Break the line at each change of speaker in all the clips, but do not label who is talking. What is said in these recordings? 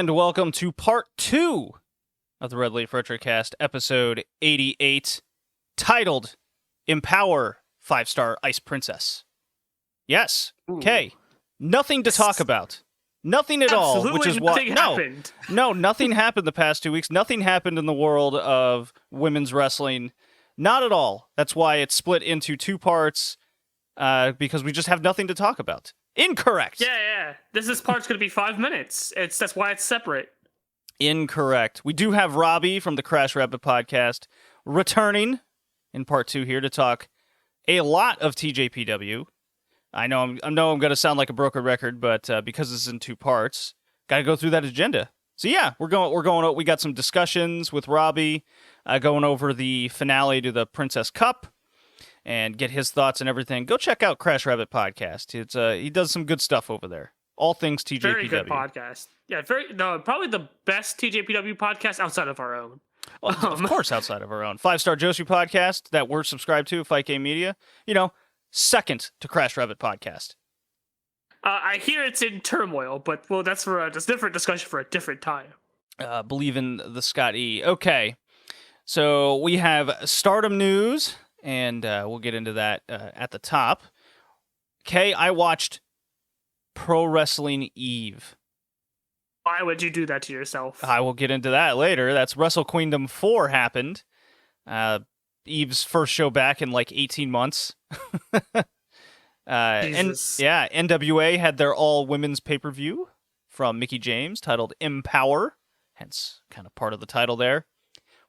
And welcome to part 2 of the Red Leaf Retrocast, episode 88, titled Empower 5-Star Ice Princess. Yes, okay, nothing to talk about. Nothing at all, which is why nothing happened the past 2 weeks. Nothing happened in the world of women's wrestling. Not at all. That's why it's split into 2 parts, because we just have nothing to talk about. Incorrect.
Yeah. This part's going to be 5 minutes. That's why it's separate.
Incorrect. We do have Robbie from the Crash Rabbit podcast returning in part 2 here to talk a lot of TJPW. I know I'm going to sound like a broken record, but because this is in 2 parts, got to go through that agenda. So yeah, we got some discussions with Robbie, going over the finale to the Princess Cup, and get his thoughts and everything. Go check out Crash Rabbit podcast. It's he does some good stuff over there. All things TJPW.
Very good podcast. Yeah, probably the best TJPW podcast outside of our own.
Well, of course, outside of our own. 5-Star Joshi podcast that we're subscribed to, Fight Game Media. Second to Crash Rabbit podcast.
I hear it's in turmoil, but that's for a different discussion for a different time.
Believe in the Scott E. Okay, so we have Stardom news, and we'll get into that at the top. Okay, I watched Pro Wrestling Eve.
Why would you do that to yourself?
I will get into that later. That's Wrestlequeendom 4 happened. Eve's first show back in like 18 months. NWA had their all-women's pay-per-view from Mickie James titled Empower, hence kind of part of the title there.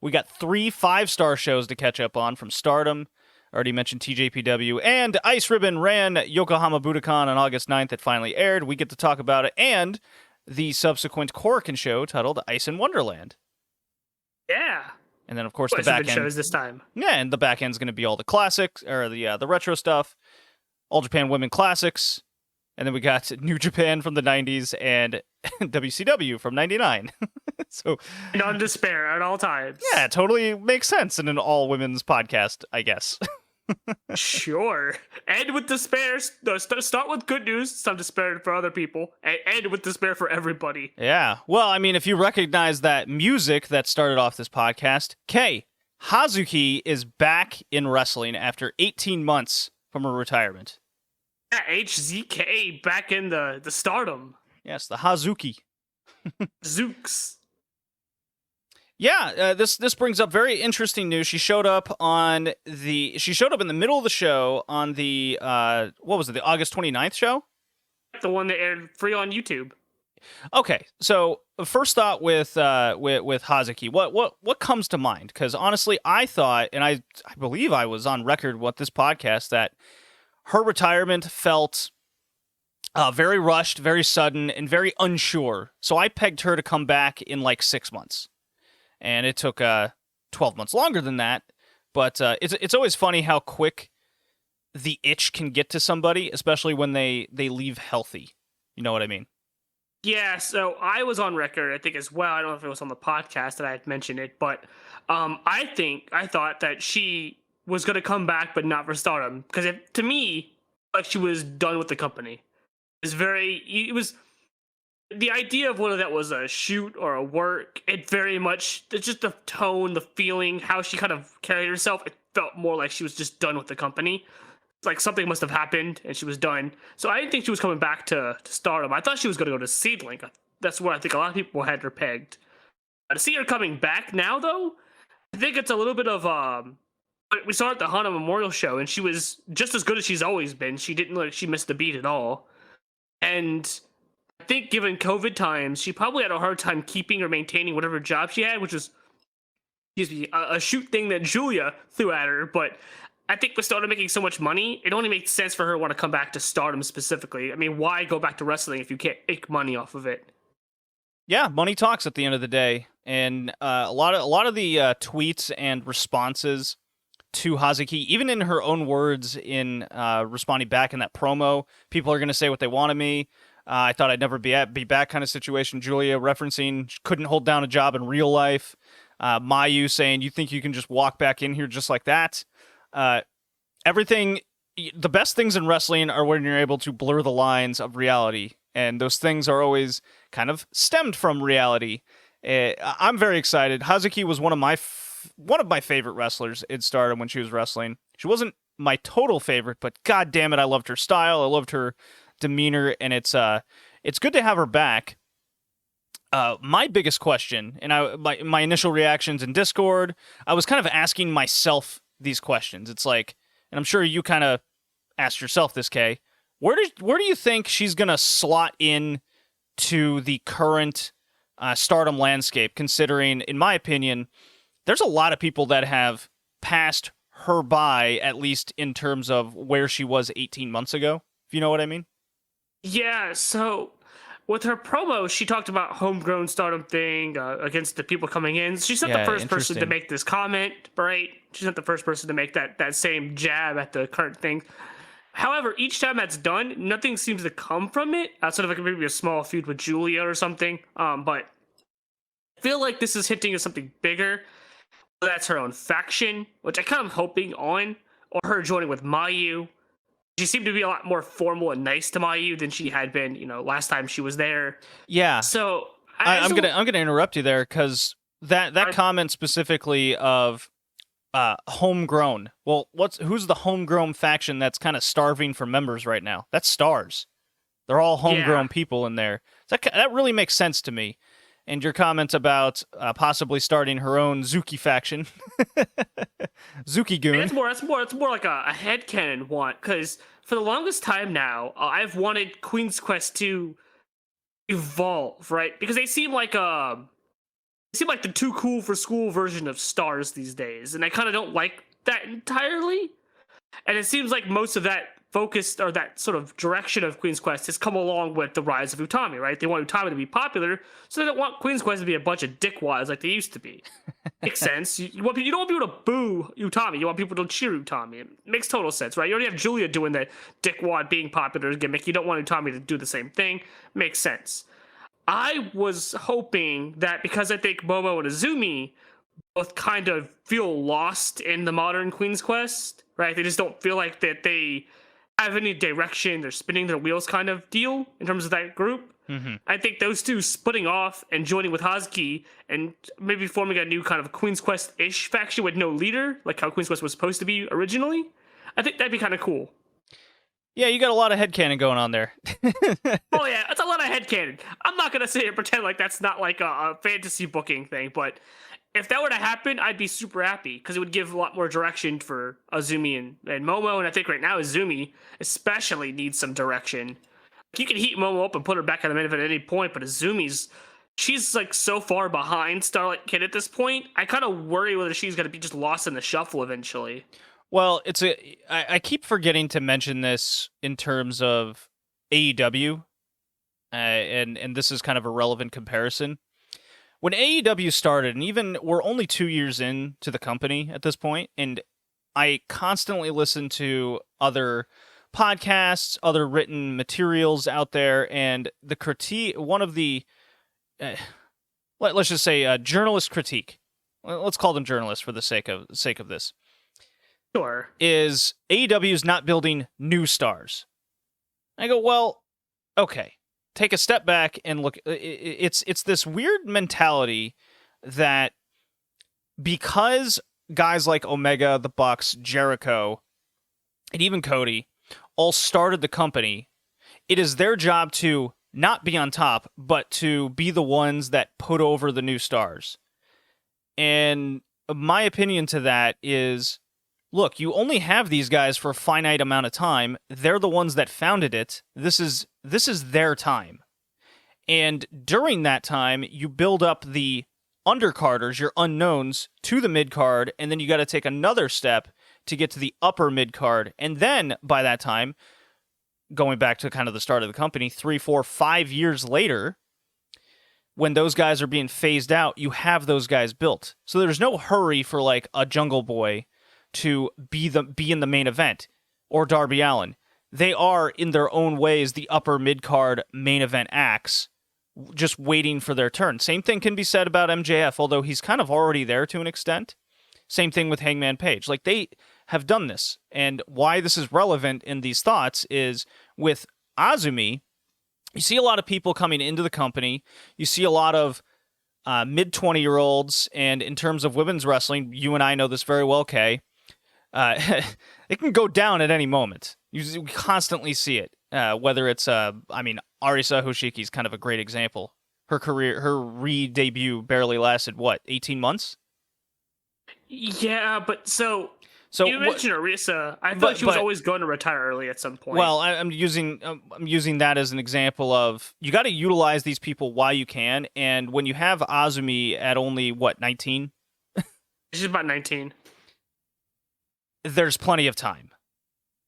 We got 3 5-star shows to catch up on from Stardom. Already mentioned TJPW, and Ice Ribbon ran Yokohama Budokan on August 9th. It finally aired. We get to talk about it, and the subsequent Korakuen show titled Ice in Wonderland.
Yeah.
And then, of course, the back end
shows this time.
Yeah, and the back end's going to be all the classics, or the retro stuff, All Japan Women Classics, and then we got New Japan from the 90s and WCW from 99. So,
non despair at all times.
Yeah, it totally makes sense in an all-women's podcast, I guess.
Sure. End with despair. Start with good news, some despair for other people, and end with despair for everybody.
Yeah. Well, I mean, if you recognize that music that started off this podcast, Hazuki is back in wrestling after 18 months from her retirement.
Yeah, HZK back in the Stardom.
Yes, the Hazuki.
Zooks.
Yeah, this brings up very interesting news. She showed up in the middle of the show on the the August 29th show?
The one that aired free on YouTube.
Okay, so first thought with Hazuki, what comes to mind? Because honestly, I thought, and I believe I was on record with this podcast, that her retirement felt very rushed, very sudden, and very unsure. So I pegged her to come back in like 6 months. And it took 12 months longer than that. But it's always funny how quick the itch can get to somebody, especially when they leave healthy. You know what I mean?
Yeah, so I was on record, I think, as well. I don't know if it was on the podcast that I had mentioned it, but I thought that she was going to come back, but not for Stardom. Because to me, like, she was done with the company. The idea of whether that was a shoot or a work, it's just the tone, the feeling, how she kind of carried herself, it felt more like she was just done with the company. It's like something must have happened and she was done. So I didn't think she was coming back to Stardom. I thought she was going to go to Seedling. That's what I think a lot of people had her pegged. To see her coming back now, though, I think it's a little bit of... we saw her at the Hana Memorial Show, and she was just as good as she's always been. She didn't look like she missed a beat at all. And... I think given COVID times, she probably had a hard time keeping or maintaining whatever job she had, which was, a shoot thing that Julia threw at her. But I think with Stardom making so much money, it only makes sense for her to want to come back to Stardom specifically. I mean, why go back to wrestling if you can't make money off of it?
Yeah, money talks at the end of the day. And a lot of the tweets and responses to Hazuki, even in her own words in responding back in that promo, people are going to say what they want of me. I thought I'd never be back kind of situation. Julia referencing couldn't hold down a job in real life. Mayu saying, you think you can just walk back in here just like that? Everything, the best things in wrestling are when you're able to blur the lines of reality and those things are always kind of stemmed from reality. I'm very excited. Hazuki was one of my favorite wrestlers in Stardom when she was wrestling. She wasn't my total favorite, but god damn it, I loved her style. I loved her demeanor, and it's good to have her back. My biggest question, and my initial reactions in Discord, I was kind of asking myself these questions. It's like, and I'm sure you kind of asked yourself this, Kay. Where do you think she's gonna slot in to the current Stardom landscape? Considering, in my opinion, there's a lot of people that have passed her by, at least in terms of where she was 18 months ago. If you know what I mean?
Yeah. So with her promo, she talked about homegrown Stardom thing against the people coming in. She's not the first person to make this comment, right? She's not the first person to make that same jab at the current thing. However, each time that's done, nothing seems to come from it, outside of like maybe a small feud with Julia or something. But I feel like this is hinting at something bigger. That's her own faction, which I kind of hoping on, or her joining with Mayu. She seemed to be a lot more formal and nice to Mayu than she had been, last time she was there.
Yeah.
So
I'm gonna interrupt you there, because that comment specifically of homegrown. Well, who's the homegrown faction that's kind of starving for members right now? That's Stars. They're all homegrown people in there. That really makes sense to me. And your comment about possibly starting her own Zuki faction, Zuki-gun.
It's more like a headcanon want, because for the longest time now, I've wanted Queen's Quest to evolve, right? Because they seem like the too cool for school version of Stars these days, and I kind of don't like that entirely. And it seems like most of that focus, or that sort of direction of Queen's Quest, has come along with the rise of Utami, right? They want Utami to be popular, so they don't want Queen's Quest to be a bunch of dickwads like they used to be. Makes sense. You don't want people to boo Utami. You want people to cheer Utami. It makes total sense, right? You already have Julia doing the dickwad being popular gimmick. You don't want Utami to do the same thing. Makes sense. I was hoping that, because I think Momo and Azumi both kind of feel lost in the modern Queen's Quest, right? They just don't feel like that they have any direction. They're spinning their wheels kind of deal in terms of that group. Mm-hmm. I think those two splitting off and joining with Hazuki and maybe forming a new kind of Queen's Quest-ish faction with no leader, like how Queen's Quest was supposed to be originally, I think that'd be kind of cool.
Yeah, you got a lot of headcanon going on there.
Oh yeah, that's a lot of headcanon. I'm not going to sit here and pretend like that's not like a fantasy booking thing, but if that were to happen, I'd be super happy, because it would give a lot more direction for Azumi and Momo, and I think right now Azumi especially needs some direction. You can heat Momo up and put her back on the main event at any point, but she's like so far behind Starlight Kid at this point. I kind of worry whether she's going to be just lost in the shuffle eventually.
Well, I keep forgetting to mention this in terms of AEW, and this is kind of a relevant comparison. When AEW started, and even we're only 2 years into the company at this point, and I constantly listen to other podcasts, other written materials out there, and the critique, one of the, let's just say journalist critique, let's call them journalists for the sake of this,
sure,
is AEW is not building new stars. I go, well, okay. Take a step back and look. It's this weird mentality that because guys like Omega, the Bucks, Jericho, and even Cody all started the company, it is their job to not be on top, but to be the ones that put over the new stars. And my opinion to that is, look, you only have these guys for a finite amount of time. They're the ones that founded it. This is their time. And during that time, you build up the undercarders, your unknowns, to the mid-card, and then you got to take another step to get to the upper mid-card. And then, by that time, going back to kind of the start of the company, 3, 4, 5 years later, when those guys are being phased out, you have those guys built. So there's no hurry for like a Jungle Boy to be in the main event, or Darby Allin. They are, in their own ways, the upper mid-card main event acts, just waiting for their turn. Same thing can be said about MJF, although he's kind of already there to an extent. Same thing with Hangman Page. Like, they have done this. And why this is relevant in these thoughts is with Azumi, you see a lot of people coming into the company. You see a lot of mid 20-year-olds, and in terms of women's wrestling, you and I know this very well, Kay. It can go down at any moment. You constantly see it. Whether it's, Arisa Hoshiki is kind of a great example. Her re-debut barely lasted, 18 months?
Yeah, but so you mentioned Arisa. I thought she was always going to retire early at some point.
Well, I'm using that as an example of you got to utilize these people while you can, and when you have Azumi at only 19,
she's about 19.
There's plenty of time.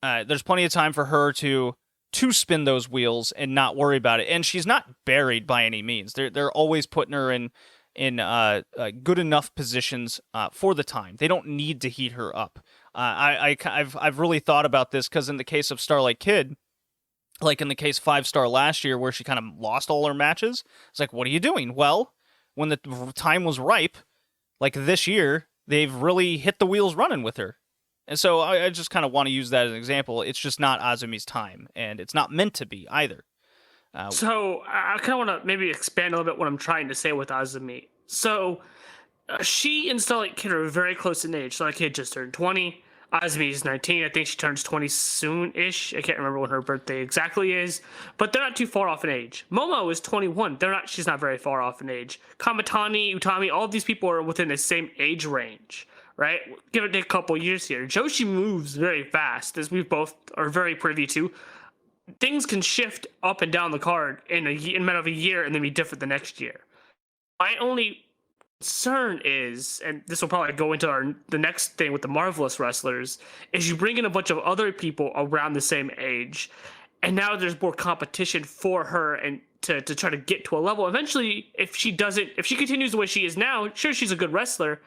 There's plenty of time for her to spin those wheels and not worry about it. And she's not buried by any means. They're always putting her in good enough positions for the time. They don't need to heat her up. I've really thought about this because in the case of Starlight Kid, like in the case 5-Star last year where she kind of lost all her matches, it's like, what are you doing? Well, when the time was ripe, like this year, they've really hit the wheels running with her. And so I just kind of want to use that as an example. It's just not Azumi's time, and it's not meant to be either.
So I kind of want to maybe expand a little bit what I'm trying to say with Azumi. So she and Starlight Kid are very close in age. Starlight Kid just turned 20. Azumi is 19. I think she turns 20 soon-ish. I can't remember when her birthday exactly is, but they're not too far off in age. Momo is 21. She's not very far off in age. Kamatani, Utami, all of these people are within the same age range. Right? Give it a couple years here. Joshi moves very fast, as we both are very privy to. Things can shift up and down the card in a matter of a year and then be different the next year. My only concern is, and this will probably go into the next thing with the Marvelous wrestlers, is you bring in a bunch of other people around the same age, and now there's more competition for her and to try to get to a level. Eventually, if she continues the way she is now, sure, she's a good wrestler.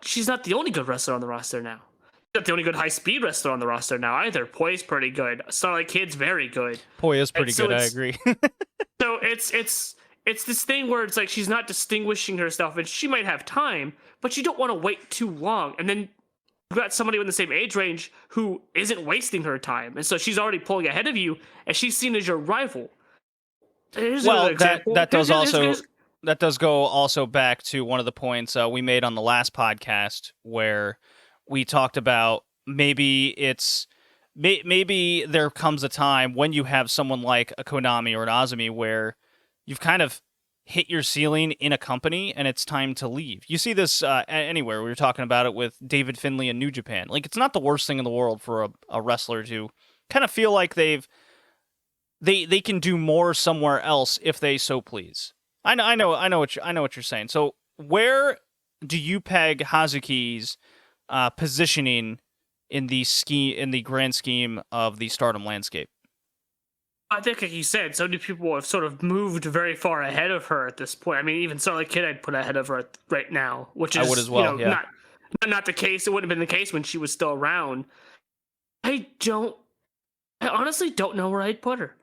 She's not the only good wrestler on the roster now. She's not the only good high-speed wrestler on the roster now either. Poi's pretty good. Starlight Kid's very good.
Poi is pretty good, I agree.
So it's this thing where it's like she's not distinguishing herself, and she might have time, but you don't want to wait too long. And then you've got somebody in the same age range who isn't wasting her time, and so she's already pulling ahead of you, and she's seen as your rival.
That does go also back to one of the points we made on the last podcast where we talked about maybe there comes a time when you have someone like a Konami or an Azumi where you've kind of hit your ceiling in a company and it's time to leave. You see this anywhere. We were talking about it with David Finlay in New Japan. Like, it's not the worst thing in the world for a wrestler to kind of feel like they can do more somewhere else if they so please. I know what you're saying. So where do you peg Hazuki's positioning in the grand scheme of the Stardom landscape?
I think, like you said, so many people have sort of moved very far ahead of her at this point. I mean, even Starlight Kid I'd put ahead of her right now, which is,
I would as well, yeah.
not the case. It wouldn't have been the case when she was still around. I honestly don't know where I'd put her.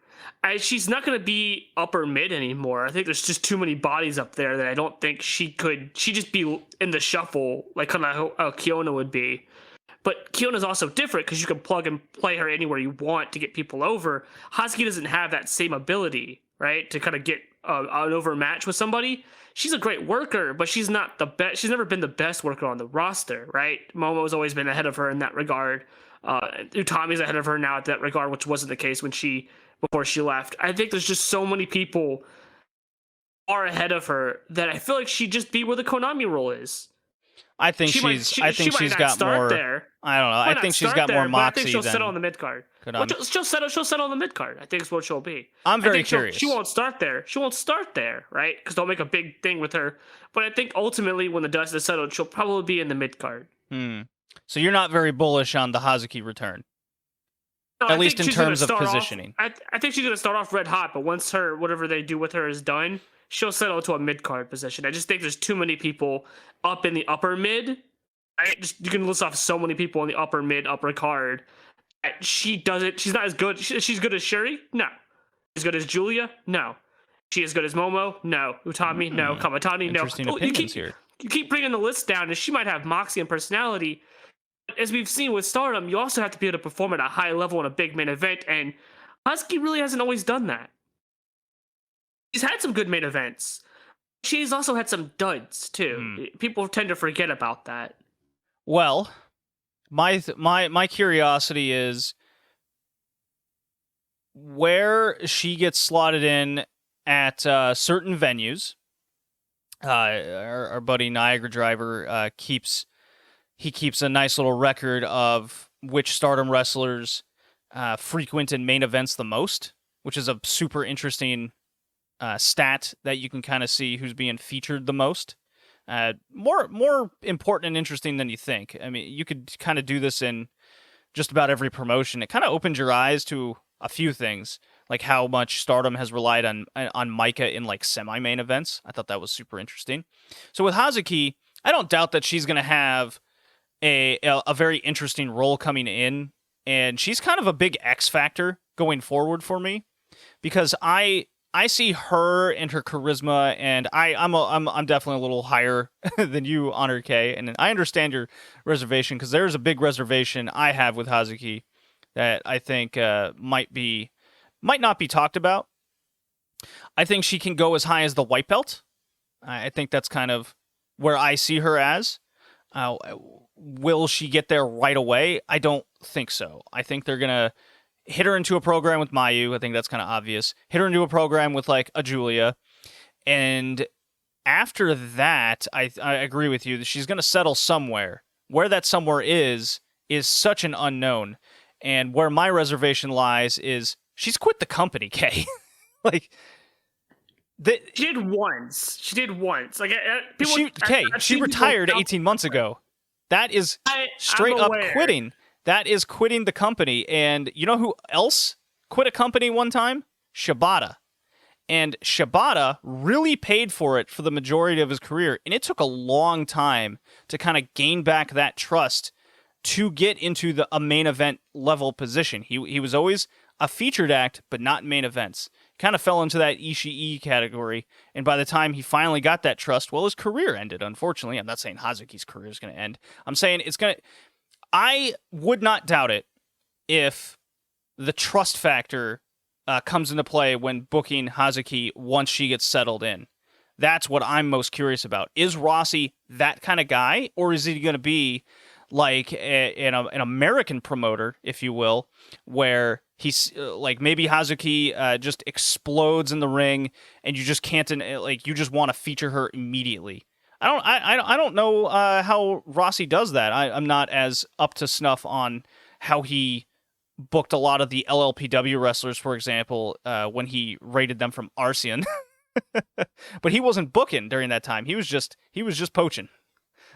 She's not going to be upper mid anymore. I think there's just too many bodies up there that I don't think she'd just be in the shuffle, like kind of how Kiona would be. But Kiona's also different because you can plug and play her anywhere you want to get people over. Hazuki doesn't have that same ability, right, to kind of get an over match with somebody. She's a great worker, but she's not the best. She's never been the best worker on the roster, right? Momo's always been ahead of her in that regard. Utami's ahead of her now at that regard, which wasn't the case before she left. I think there's just so many people far ahead of her that I feel like she'd just be where the Konami role is.
I think she's got more.
There.
I don't know. I think she's got more moxie.
I think she'll settle on the mid card. She'll settle on the mid card. I think is what she'll be.
I'm very curious.
She won't start there. Right? Because they'll make a big thing with her. But I think ultimately, when the dust is settled, she'll probably be in the mid card.
So you're not very bullish on the Hazuki return, at least in terms of positioning.
I think she's going to start off red hot, but once whatever they do with her is done, she'll settle to a mid card position. I just think there's too many people up in the upper mid. You can list off so many people in the upper mid, upper card. She's not as good. She's good as Shuri? No. She's good as Julia? No. She as good as Momo? No. Utami? No. Kamatani? No.
Interesting opinions here.
You keep bringing the list down, and she might have moxie and personality. As we've seen with Stardom, you also have to be able to perform at a high level in a big main event, and Hazuki really hasn't always done that. She's had some good main events. She's also had some duds too. People tend to forget about that.
Well, my curiosity is where she gets slotted in at certain venues. Our buddy Niagara Driver keeps a nice little record of which Stardom wrestlers frequent in main events the most, which is a super interesting stat that you can kind of see who's being featured the most. More important and interesting than you think. I mean, you could kind of do this in just about every promotion. It kind of opens your eyes to a few things, like how much Stardom has relied on Micah in like semi-main events. I thought that was super interesting. So with Hazuki, I don't doubt that she's going to have a very interesting role coming in, and she's kind of a big X factor going forward for me, because I see her and her charisma, and I'm definitely a little higher than you, Honor K, and I understand your reservation, because there's a big reservation I have with Hazuki that I think might not be talked about. I think she can go as high as the white belt. I think that's kind of where I see her as. Will she get there right away? I don't think so. I think they're gonna hit her into a program with Mayu. I think that's kind of obvious. Hit her into a program with like a Julia, and after that, I agree with you that she's gonna settle somewhere. Where that somewhere is such an unknown, and where my reservation lies is she's quit the company. Kay, like.
She did once. Like
she retired 18 months ago. That is straight up quitting. That is quitting the company. And you know who else quit a company one time? Shibata. And Shibata really paid for it for the majority of his career. And it took a long time to kind of gain back that trust to get into a main event level position. He was always a featured act, but not main events. Kind of fell into that Ishii category, and by the time he finally got that trust, well, his career ended, unfortunately. I'm not saying Hazuki's career is going to end. I'm saying I would not doubt it if the trust factor comes into play when booking Hazuki once she gets settled in. That's what I'm most curious about. Is Rossi that kind of guy, or is he going to be like an American promoter, if you will, where he's like maybe Hazuki just explodes in the ring, and you just can't like you just want to feature her immediately. I don't know how Rossi does that. I'm not as up to snuff on how he booked a lot of the LLPW wrestlers, for example, when he raided them from Arcean. But he wasn't booking during that time. He was just poaching.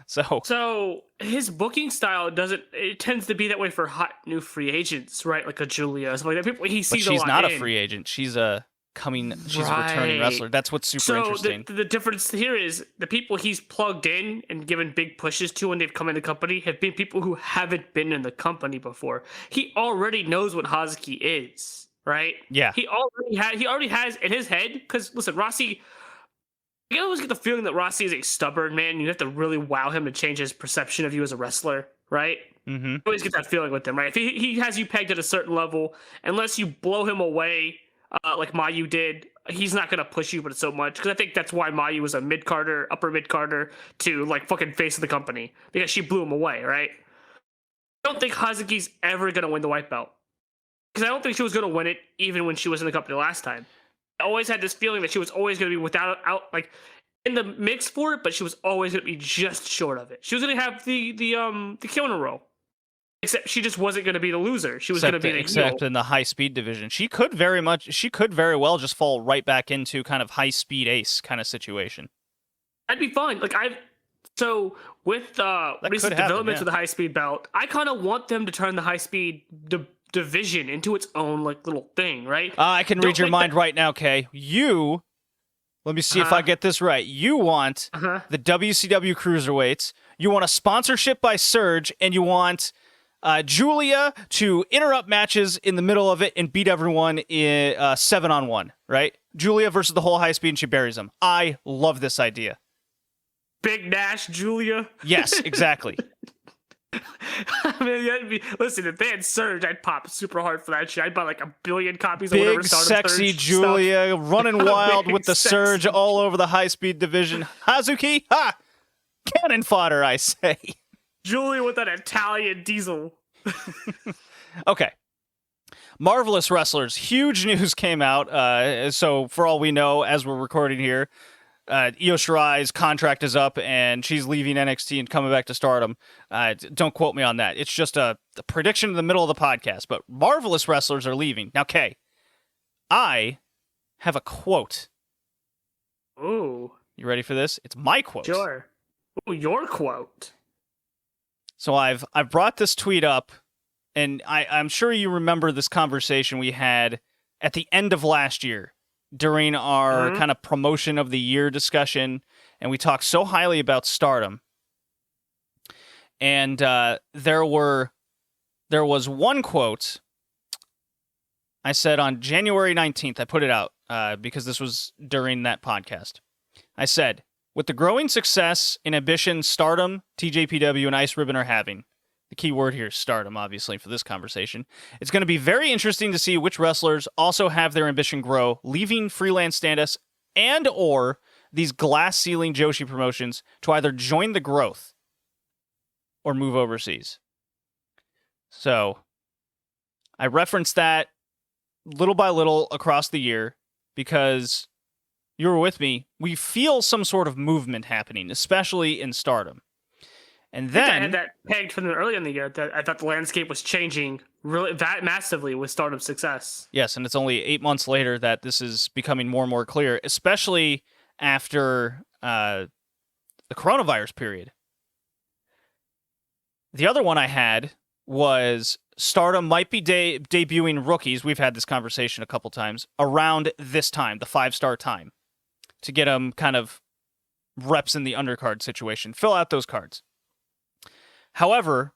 So
his booking style it tends to be that way for hot new free agents, right? Like a Julia, something like that. People he sees.
But she's not a free agent. She's a returning wrestler. That's what's super interesting.
The difference here is the people he's plugged in and given big pushes to when they've come in the company have been people who haven't been in the company before. He already knows what Hazuki is, right?
Yeah.
He already has in his head, because listen, Rossi, I always get the feeling that Rossi is a stubborn man. You have to really wow him to change his perception of you as a wrestler, right?
Mm-hmm.
You always get that feeling with him, right? If he has you pegged at a certain level, unless you blow him away like Mayu did, he's not going to push you but so much. Because I think that's why Mayu was a mid-carder, upper mid-carder to like fucking face of the company. Because she blew him away, right? I don't think Hazuki's ever going to win the white belt. Because I don't think she was going to win it even when she was in the company last time. I always had this feeling that she was always going to be like in the mix for it, but she was always going to be just short of it. She was going to have the Kyono role, except she just wasn't going to be the loser. She was going to be the
except
heel.
In the high speed division. She could very well just fall right back into kind of high speed ace kind of situation.
That'd be fine. Like with recent developments with the high speed belt, I kind of want them to turn the high speed division into its own like little thing, right?
I can read your mind right now, Kay. Let me see if I get this right. You want the WCW Cruiserweights, you want a sponsorship by Surge, and you want Julia to interrupt matches in the middle of it and beat everyone in 7-on-1, right? Julia versus the whole high speed, and she buries them. I love this idea.
Big Nash Julia?
Yes, exactly.
I mean, listen, if they had Surge, I'd pop super hard for that shit. I'd buy like 1 billion copies of whatever
Big,
Stardom
sexy
Surge
Julia
stuff.
running wild with
Big,
the Surge
sexy
all over the high-speed division. Hazuki, ha! Cannon fodder, I say.
Julia with that Italian diesel.
Okay. Marvelous Wrestlers. Huge news came out. So for all we know, as we're recording here, Io Shirai's contract is up and she's leaving NXT and coming back to Stardom. Don't quote me on that. It's just a prediction in the middle of the podcast. But Marvelous Wrestlers are leaving. Now, Kay, I have a quote.
Ooh.
You ready for this? It's my quote.
Sure. Ooh, your quote.
So I've brought this tweet up, and I'm sure you remember this conversation we had at the end of last year during our kind of promotion of the year discussion, and we talked so highly about Stardom. And there was one quote I said on January 19th. I put it out because this was during that podcast. I said, with the growing success and ambition Stardom, TJPW, and Ice Ribbon are having, the key word here is Stardom, obviously, for this conversation, it's going to be very interesting to see which wrestlers also have their ambition grow, leaving freelance status and or these glass-ceiling Joshi promotions to either join the growth or move overseas. So I referenced that little by little across the year because you were with me. We feel some sort of movement happening, especially in Stardom. And then
I had that pegged from earlier in the year that I thought the landscape was changing really massively with Stardom's success.
Yes, and it's only 8 months later that this is becoming more and more clear, especially after the coronavirus period. The other one I had was Stardom might be debuting rookies. We've had this conversation a couple times around this time, the 5-star time, to get them kind of reps in the undercard situation. Fill out those cards. However,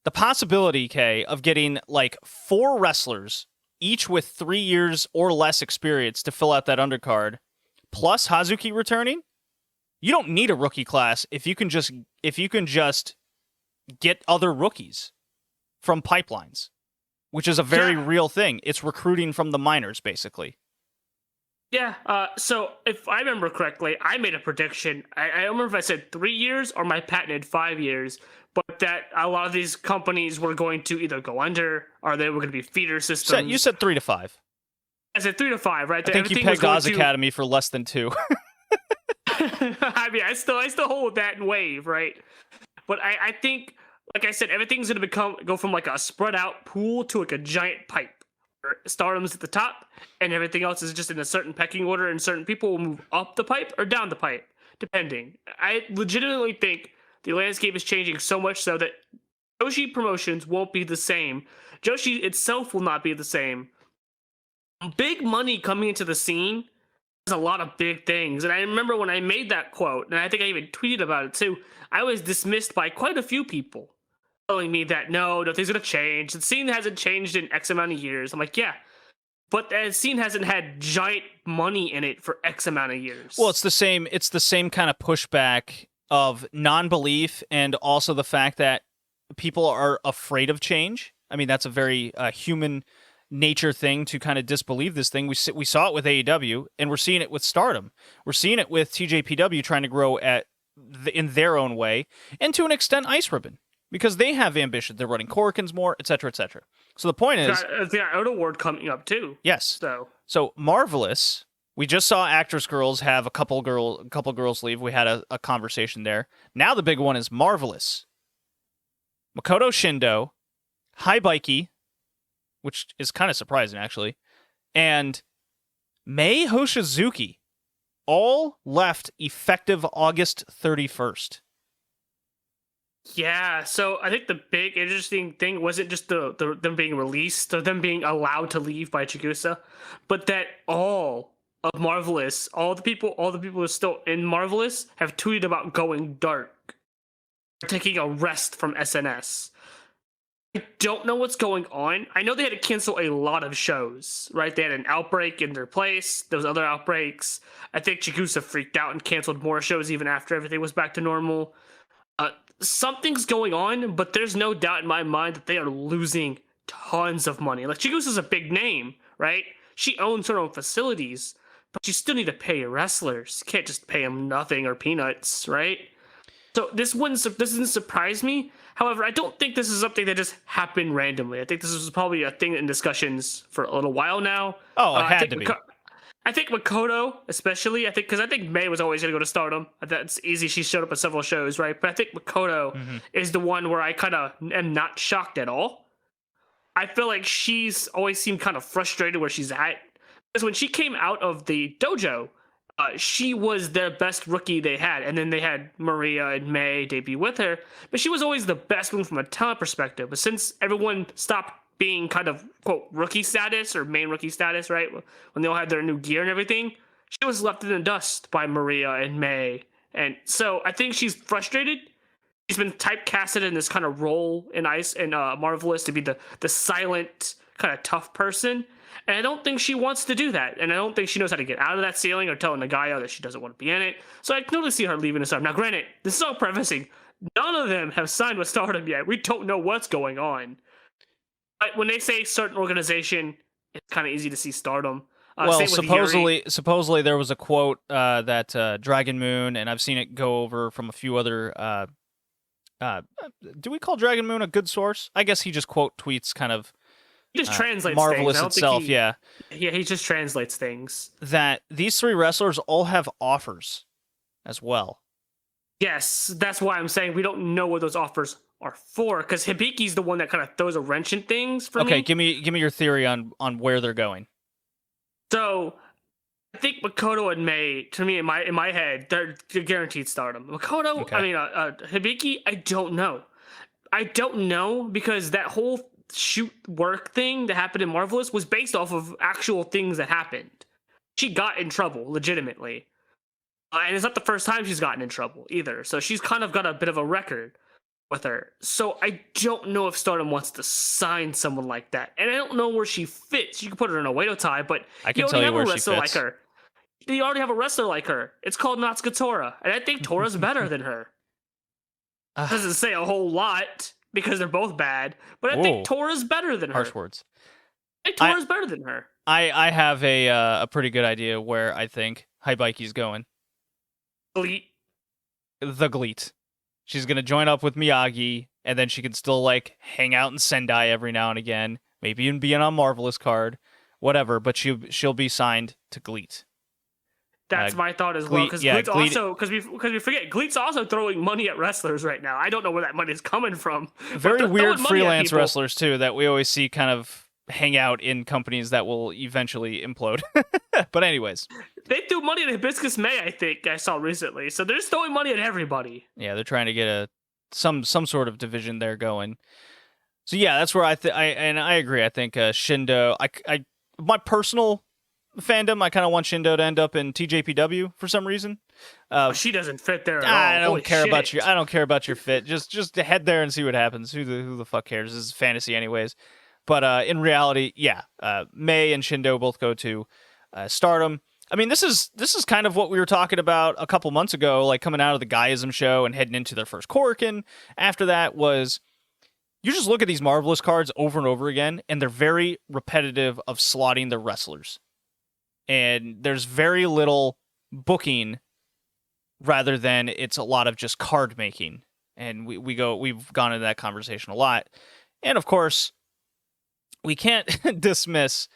the possibility, Kay, of getting like 4 wrestlers, each with 3 years or less experience to fill out that undercard, plus Hazuki returning, you don't need a rookie class if you can just get other rookies from pipelines, which is a very real thing. It's recruiting from the minors, basically.
Yeah, so if I remember correctly, I made a prediction. I don't remember if I said 3 years or my patented 5 years, but that a lot of these companies were going to either go under or they were going to be feeder systems.
So you said 3 to 5.
I said 3 to 5, right?
I think you pegged Oz Academy for less than 2.
I mean, I still hold that in wave, right? But I think, like I said, everything's going to go from like a spread out pool to like a giant pipe. Stardom's at the top, and everything else is just in a certain pecking order, and certain people will move up the pipe or down the pipe, depending. I legitimately think the landscape is changing so much so that Joshi Promotions won't be the same. Joshi itself will not be the same. Big money coming into the scene has a lot of big things, and I remember when I made that quote, and I think I even tweeted about it too, I was dismissed by quite a few people, telling me that no, nothing's gonna change. The scene hasn't changed in X amount of years. I'm like, yeah, but the scene hasn't had giant money in it for X amount of years.
Well, it's the same kind of pushback of non-belief and also the fact that people are afraid of change. I mean, that's a very human nature thing to kind of disbelieve this thing. We saw it with AEW, and we're seeing it with Stardom. We're seeing it with TJPW trying to grow in their own way, and to an extent, Ice Ribbon. Because they have ambition. They're running Corkins more, etc., etc. So the point is...
The Out Award coming up, too.
Yes. So Marvelous, we just saw Actress Girls have a couple girls leave. We had a conversation there. Now the big one is Marvelous. Makoto Shindo, Hibiki, which is kind of surprising, actually, and Mei Hoshizuki, all left effective August 31st.
Yeah, so I think the big interesting thing wasn't just them being released or them being allowed to leave by Chigusa, but that all of Marvelous, all the people who are still in Marvelous have tweeted about going dark, taking a rest from SNS. I don't know what's going on. I know they had to cancel a lot of shows, right? They had an outbreak in their place. There was other outbreaks. I think Chigusa freaked out and canceled more shows even after everything was back to normal. something's going on, but there's no doubt in my mind that they are losing tons of money. Like, Chigusa's a big name, right? She owns her own facilities, but you still need to pay your wrestlers. You can't just pay them nothing or peanuts, right? So this doesn't surprise me. However, I don't think this is something that just happened randomly. I think this was probably a thing in discussions for a little while now.
Oh, it had to be.
I think Makoto, especially, because I think May was always going to go to Stardom. That's easy. She showed up at several shows, right? But I think Makoto is the one where I kind of am not shocked at all. I feel like she's always seemed kind of frustrated where she's at. Because when she came out of the dojo, she was the best rookie they had. And then they had Maria and May debut with her. But she was always the best one from a talent perspective. But since everyone stopped being kind of, quote, rookie status or main rookie status, right? When they all had their new gear and everything, she was left in the dust by Maria and May. And so I think she's frustrated. She's been typecasted in this kind of role in Marvelous to be the silent, kind of tough person. And I don't think she wants to do that. And I don't think she knows how to get out of that ceiling or telling Nagayo that she doesn't want to be in it. So I can totally see her leaving this up. Now, granted, this is all prefacing. None of them have signed with Stardom yet. We don't know what's going on. But when they say certain organization, it's kind of easy to see Stardom.
Well, supposedly there was a quote that Dragon Moon, and I've seen it go over from a few other. Do we call Dragon Moon a good source? I guess he just quote tweets kind of.
He just translates
Marvelous
things.
itself, yeah.
Yeah, he just translates things.
That these three wrestlers all have offers as well.
Yes, that's why I'm saying we don't know what those offers are for, because Hibiki's the one that kind of throws a wrench in things for me.
Okay, give me your theory on where they're going.
So, I think Makoto and May, to me, in my head, they're guaranteed Stardom. Makoto, okay. Hibiki, I don't know. I don't know, because that whole shoot work thing that happened in Marvelous was based off of actual things that happened. She got in trouble, legitimately. And it's not the first time she's gotten in trouble, either. So she's kind of got a bit of a record with her. So I don't know if Stardom wants to sign someone like that. And I don't know where she fits. You can put her in a Oedo tie, but
I can tell you where she fits.
Like her. You already have a wrestler like her. It's called Natsuka Tora. And I think Tora's better than her. Doesn't say a whole lot, because they're both bad. But I think Tora's better than her.
Harsh words.
I think Tora's better than her.
I have a pretty good idea where I think Hibiki's going.
Gleet.
The Gleet. She's going to join up with Miyagi, and then she can still, like, hang out in Sendai every now and again, maybe even be on a Marvelous card, whatever, but she'll be signed to Gleet.
That's my thought as well, because we forget, Gleet's also throwing money at wrestlers right now. I don't know where that money is coming from.
Very weird freelance wrestlers, too, that we always see kind of hang out in companies that will eventually implode. But anyways.
They threw money at Hibiscus May, I think, I saw recently. So they're just throwing money at everybody.
Yeah, they're trying to get some sort of division there going. So yeah, that's where I agree. I think Shindo, my personal fandom, I kind of want Shindo to end up in TJPW for some reason.
She doesn't fit there at all.
I don't care about your fit. Just head there and see what happens. Who the fuck cares? This is fantasy anyways. But in reality, yeah, May and Shindo both go to Stardom. I mean, this is kind of what we were talking about a couple months ago, like coming out of the Gaiism show and heading into their first Korakuen. After that was, you just look at these Marvelous cards over and over again, and they're very repetitive of slotting the wrestlers. And there's very little booking rather than it's a lot of just card making. And we've gone into that conversation a lot. And of course, we can't dismiss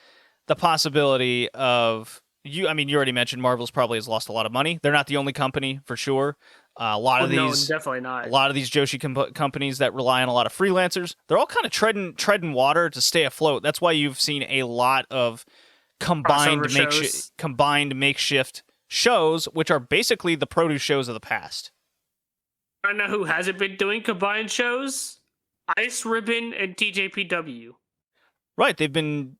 the possibility of you already mentioned Marvel's probably has lost a lot of money. They're not the only company, for sure.
Definitely not.
A lot of these Joshi companies that rely on a lot of freelancers, they're all kind of treading water to stay afloat. That's why you've seen a lot of combined makeshift shows, which are basically the produce shows of the past.
I know who hasn't been doing combined shows? Ice Ribbon and TJPW.
Right, they've been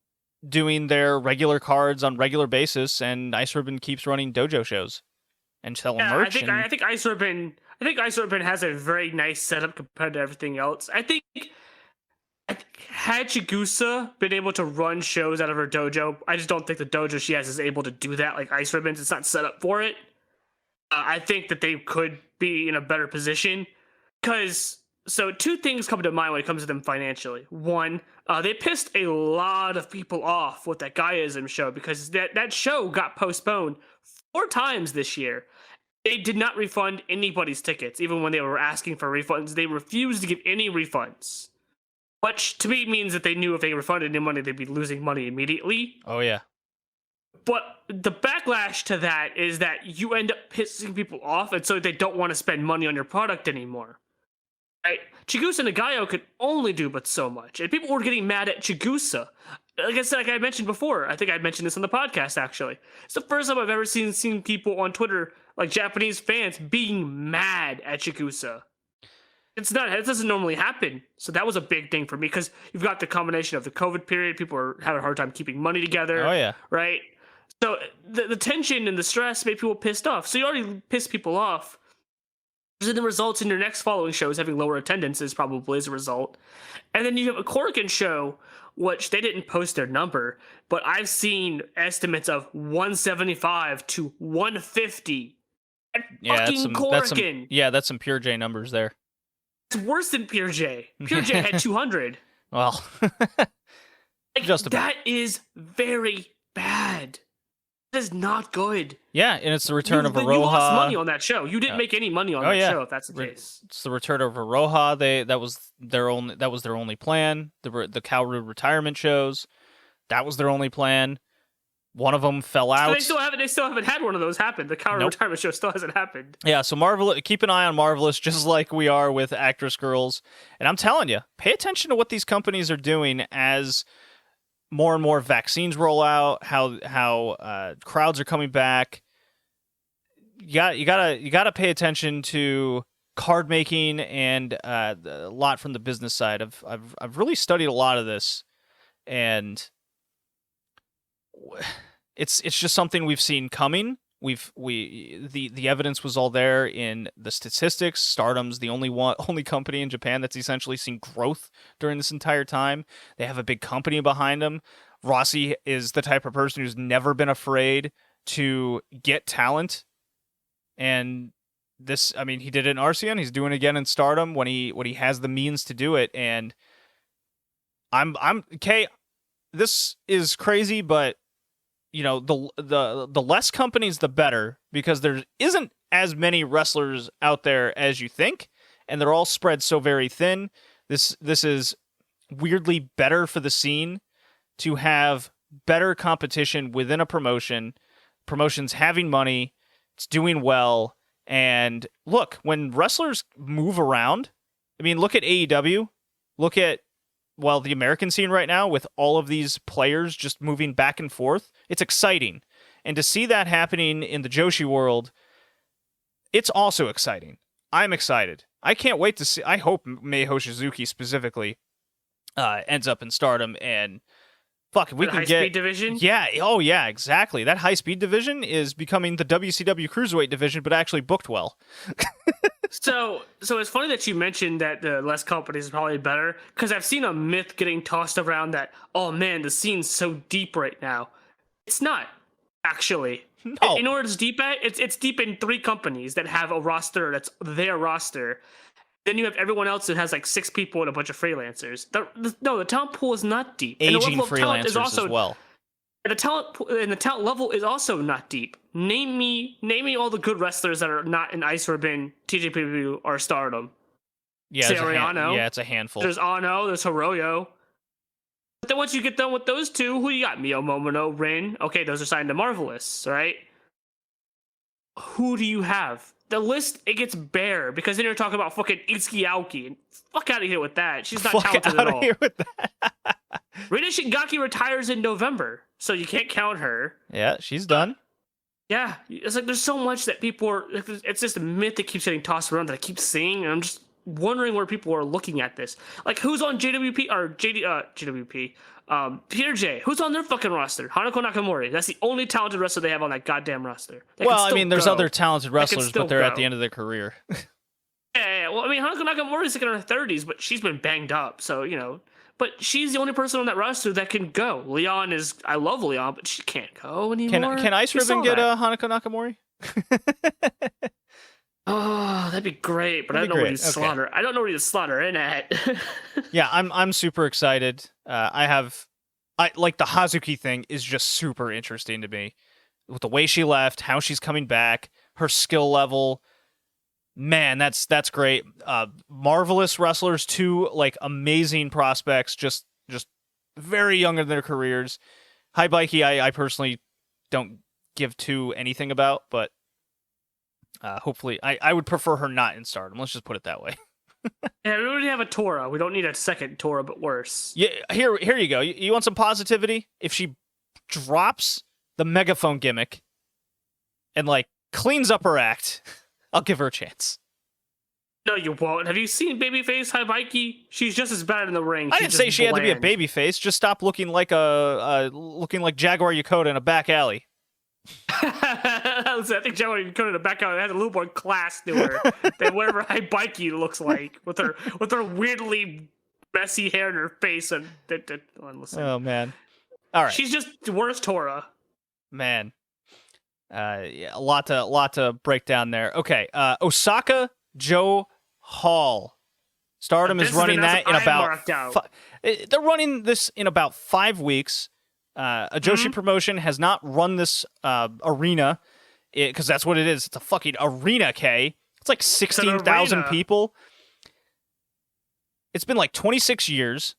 doing their regular cards on regular basis, and Ice Ribbon keeps running dojo shows and selling merch.
I think Ice Ribbon has a very nice setup compared to everything else. I think had Chigusa been able to run shows out of her dojo, I just don't think the dojo she has is able to do that like Ice Ribbon's. It's not set up for it. I think that they could be in a better position. Because so two things come to mind when it comes to them financially. One, they pissed a lot of people off with that Gaiaism show because that show got postponed 4 times this year. They did not refund anybody's tickets, even when they were asking for refunds. They refused to give any refunds, which to me means that they knew if they refunded any money, they'd be losing money immediately.
Oh yeah.
But the backlash to that is that you end up pissing people off, and so they don't want to spend money on your product anymore. Right? Chigusa Nagayo could only do but so much, and people were getting mad at Chigusa. Like I said, like I mentioned before, I think I mentioned this on the podcast. Actually, it's the first time I've ever seen people on Twitter, like Japanese fans, being mad at Chigusa. It doesn't normally happen. So that was a big thing for me because you've got the combination of the COVID period, people are having a hard time keeping money together.
Oh yeah,
right. So the tension and the stress made people pissed off. So you already pissed people off. And the results in your next following shows having lower attendances probably as a result. And then you have a Korakuen show, which they didn't post their number, but I've seen estimates of 175 to 150.
That's some Pure J numbers there.
It's worse than Pure J. Pure J had 200.
Well, just
that is very bad. That is not good.
Yeah, and it's the return of Aroha.
You lost money on that show. You didn't make any money on that show, if that's the case.
It's the return of Aroha. That was their only plan. The Kaoru retirement shows. That was their only plan. One of them fell out.
So they still haven't had one of those happen. The Kaoru retirement show still hasn't happened.
Yeah, so keep an eye on Marvelous, just like we are with Actress Girls. And I'm telling you, pay attention to what these companies are doing as more and more vaccines roll out, how crowds are coming back. You gotta pay attention to card making and a lot from the business side. I've really studied a lot of this, and it's just something we've seen coming. The evidence was all there in the statistics. Stardom's the only company in Japan that's essentially seen growth during this entire time. They have a big company behind them. Rossi is the type of person who's never been afraid to get talent. And this, I mean, he did it in Arceon. He's doing it again in Stardom when he has the means to do it. And I'm okay. This is crazy, but you know, the less companies, the better, because there isn't as many wrestlers out there as you think, and they're all spread so very thin. This is weirdly better for the scene to have better competition within a promotion. Promotion's having money, it's doing well, and look, when wrestlers move around, I mean, look at AEW, look at the American scene right now with all of these players just moving back and forth, it's exciting. And to see that happening in the Joshi world, it's also exciting. I'm excited. I can't wait to see. I hope Meiho Shizuki specifically ends up in Stardom, and fuck, if we can get
high-speed division.
Yeah. Oh yeah, exactly. That high-speed division is becoming the WCW Cruiserweight division, but actually booked well.
So it's funny that you mentioned that the less companies is probably better, because I've seen a myth getting tossed around that, oh man, the scene's so deep right now. It's not, actually.
No.
In order it's deep at, it's deep in 3 companies that have a roster that's their roster. Then you have everyone else that has like 6 people and a bunch of freelancers. The talent pool is not deep.
Aging freelancers as well.
The talent level is also not deep. Name me all the good wrestlers that are not in Ice Ribbon, TJPW, or Stardom.
Yeah, it's a handful.
There's Ano, there's Hiroyo. But then once you get done with those 2, who you got? Mio Momono, Rin. Okay, those are signed to Marvelous, right? Who do you have? The list, it gets bare, because then you're talking about fucking Itsuki Aoki. Fuck out of here with that. She's not talented at all. Fuck out of here with that. Rina Shingaki retires in November, so you can't count her.
Yeah, she's done.
Yeah, it's like there's so much that people are. It's just a myth that keeps getting tossed around that I keep seeing, and I'm just wondering where people are looking at this. Like, who's on JWP or JWP? Peter J. Who's on their fucking roster? Hanako Nakamori. That's the only talented wrestler they have on that goddamn roster.
Well, I mean, there's other talented wrestlers, but they're at the end of their career.
Yeah. Well, I mean, Hanako Nakamori's like in her 30s, but she's been banged up, so you know. But she's the only person on that roster that can go. Leon is... I love Leon, but she can't go anymore.
Can Ice Ribbon get Hanako Nakamori?
Oh, that'd be great, but I
That'd
don't
be
know where
great.
you
Okay.
slaughter. I don't know where you slaughter in at.
Yeah, I'm super excited. I like the Hazuki thing is just super interesting to me. With the way she left, how she's coming back, her skill level. Man, that's great. Marvelous wrestlers, two like amazing prospects, just very young in their careers. Hibiki, I personally don't give to anything about, but hopefully I would prefer her not in Stardom. Let's just put it that way.
Yeah, we already have a Tora. We don't need a second Tora, but worse.
Yeah, here you go. You want some positivity? If she drops the megaphone gimmick and like cleans up her act, I'll give her a chance.
No, you won't. Have you seen Babyface Hibiki? She's just as bad in the ring.
I didn't say she had to be a babyface. Just stop looking like looking like Jaguar Yokota in a back alley.
I think Jaguar Yokota in a back alley has a little more class to her than whatever Hibiki looks like with her weirdly messy hair in her face and listen.
Oh man! All right,
she's just the worst Tora.
Man, yeah, a lot to break down there. Okay, Osaka Joe Hall. Stardom is running that in about. They're running this in about 5 weeks. A Joshi promotion has not run this arena because that's what it is. It's a fucking arena, K. It's like 16,000 people. It's been like 26 years.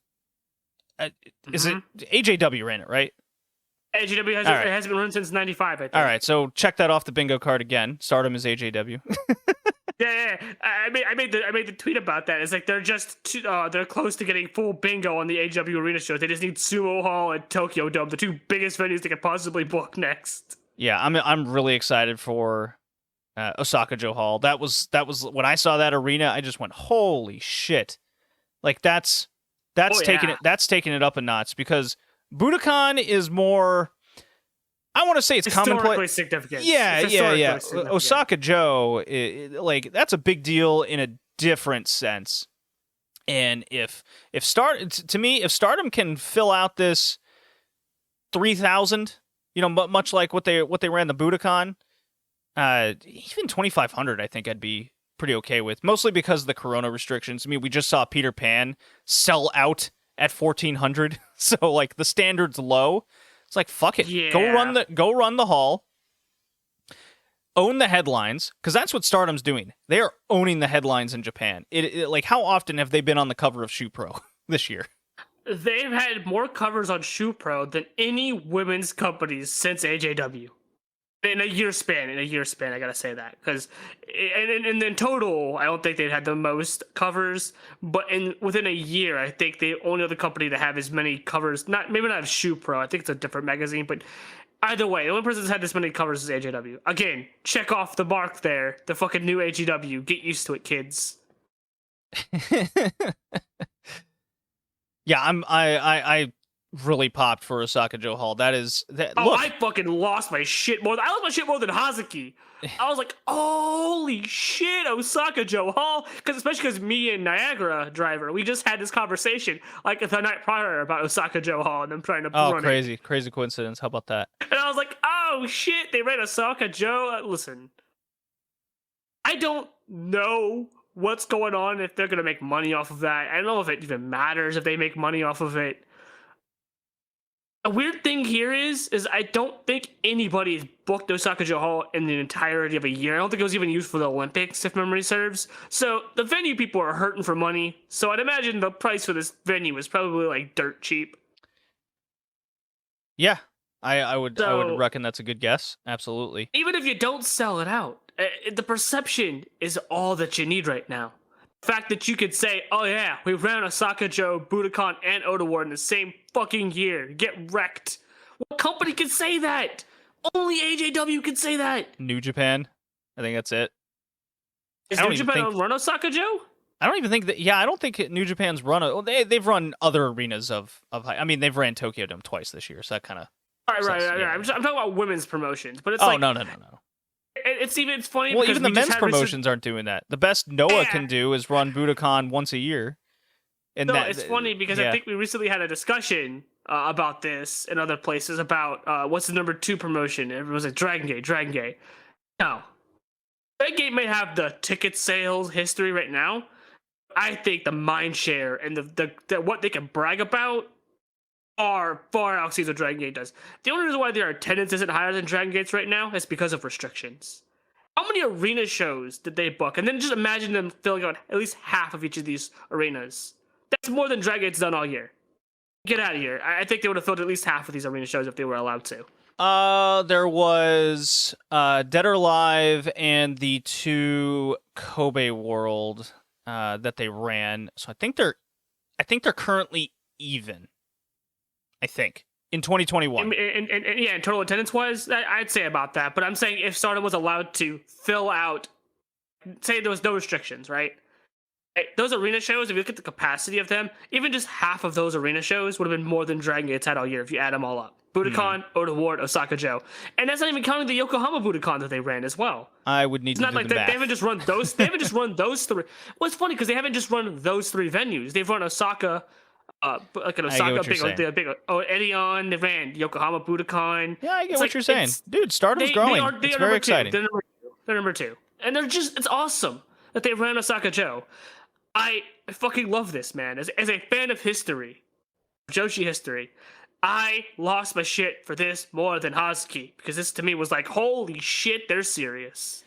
Is it AJW ran it, right?
AJW hasn't been run since 95, I think.
All right, so check that off the bingo card again. Stardom is AJW.
Yeah. I made the tweet about that. It's like they're just they're close to getting full bingo on the AJW arena shows. They just need Sumo Hall and Tokyo Dome, the two biggest venues they could possibly book next.
Yeah, I'm really excited for Osaka Joe Hall. That was when I saw that arena, I just went, holy shit! Like that's taking it up a notch because Budokan is more. I want to say it's commonplace.
Significant.
Yeah. Osaka Joe, like that's a big deal in a different sense. And if Stardom can fill out this 3,000, much like what they ran the Budokan, even 2,500, I think I'd be pretty okay with. Mostly because of the Corona restrictions. I mean, we just saw Peter Pan sell out at 1,400, so like the standard's low. It's like, fuck it.
Yeah.
Go run the hall. Own the headlines, because that's what Stardom's doing. They are owning the headlines in Japan. Like, how often have they been on the cover of Shoe Pro this year?
They've had more covers on Shoe Pro than any women's companies since AJW. In a year span, I gotta say that. Because in total, I don't think they've had the most covers. But within a year, I think the only other company to have as many covers, maybe not Shoe Pro, I think it's a different magazine, but either way, the only person that's had this many covers is AJW. Again, check off the mark there. The fucking new AJW. Get used to it, kids.
Yeah, I really popped for Osaka Joe Hall. That. Look.
I fucking lost my shit more. I lost my shit more than Hazuki. I was like, holy shit, Osaka Joe Hall. Especially because me and Niagara Driver, we just had this conversation like the night prior about Osaka Joe Hall and them trying to run
crazy coincidence. How about that?
And I was like, oh shit, they ran Osaka Joe. Listen, I don't know what's going on, if they're going to make money off of that. I don't know if it even matters if they make money off of it. A weird thing here is I don't think anybody has booked Osaka Joe Hall in the entirety of a year. I don't think it was even used for the Olympics, if memory serves. So the venue people are hurting for money. So I'd imagine the price for this venue is probably like dirt cheap.
Yeah, I would reckon that's a good guess. Absolutely.
Even if you don't sell it out, the perception is all that you need right now. The fact that you could say, oh yeah, we ran Osaka Joe, Budokan, and Oda Ward in the same fucking year. Get wrecked. What company can say that? Only AJW can say that.
New Japan. I think that's it.
Is New Japan run Osaka Joe?
I don't even think that. Yeah, I don't think New Japan's run. They've run other arenas of. I mean, they've ran Tokyo Dome twice this year, so that kind of.
Right. Yeah. I'm talking about women's promotions, but it's
no.
It's funny.
Well, even the men's promotions aren't doing that. The best Noah can do is run Budokan once a year.
It's funny because I think we recently had a discussion about this in other places about what's the number 2 promotion. Everyone was like Dragongate. No, Dragongate may have the ticket sales history right now. I think the mind share and the what they can brag about are far exceeds what Dragongate does. The only reason why their attendance isn't higher than Dragongate's right now is because of restrictions. How many arena shows did they book? And then just imagine them filling out at least half of each of these arenas. That's more than Dragongate's done all year. Get out of here. I think they would have filled at least half of these arena shows if they were allowed to.
There was Dead or Alive and the 2 Kobe World that they ran. So I think they're currently even. I think in 2021.
And yeah, in total attendance wise, I'd say about that. But I'm saying if Stardom was allowed to fill out, say there was no restrictions, right? Those arena shows, if you look at the capacity of them, even just half of those arena shows would have been more than Dragongate's had all year if you add them all up. Budokan, Oda Ward, Osaka Joe. And that's not even counting the Yokohama Budokan that they ran as well.
I would need to do the math.
They haven't just run those. They haven't just run those 3. Well, it's funny because they haven't just run those 3 venues. They've run Osaka, like an Osaka, big Edion. They ran Yokohama Budokan.
Yeah, I get what you're saying, dude. Stardom's growing. It's very exciting.
They're number 2, and it's awesome that they ran Osaka Joe. I fucking love this, man. As a fan of history, Joshi history, I lost my shit for this more than Hazuki, because this to me was like, holy shit, they're serious.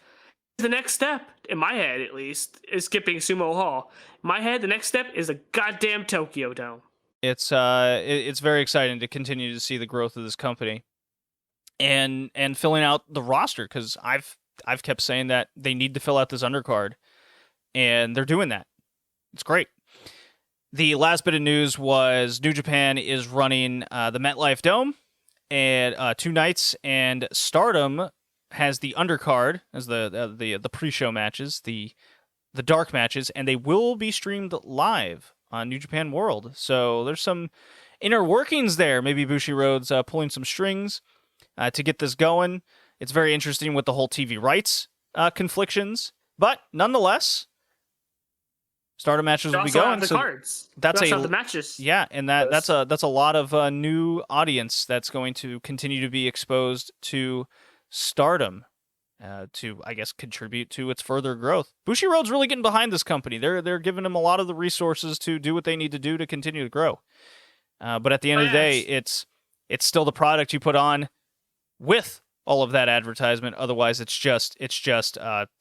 The next step, in my head at least, is skipping Sumo Hall. In my head, the next step is a goddamn Tokyo Dome.
It's very exciting to continue to see the growth of this company, and filling out the roster, because I've kept saying that they need to fill out this undercard, and they're doing that. It's great. The last bit of news was New Japan is running the MetLife Dome and 2 nights, and Stardom has the undercard as the pre-show matches, the dark matches, and they will be streamed live on New Japan World. So there's some inner workings there. Maybe Bushiroad's pulling some strings to get this going. It's very interesting with the whole TV rights conflictions, but nonetheless, Stardom matches will be going.
The cards.
That's
the matches.
Yeah, and that's a lot of new audience that's going to continue to be exposed to Stardom to, I guess, contribute to its further growth. Bushiroad's really getting behind this company. They're giving them a lot of the resources to do what they need to do to continue to grow. But at the end of the day, it's still the product you put on with all of that advertisement. Otherwise, it's just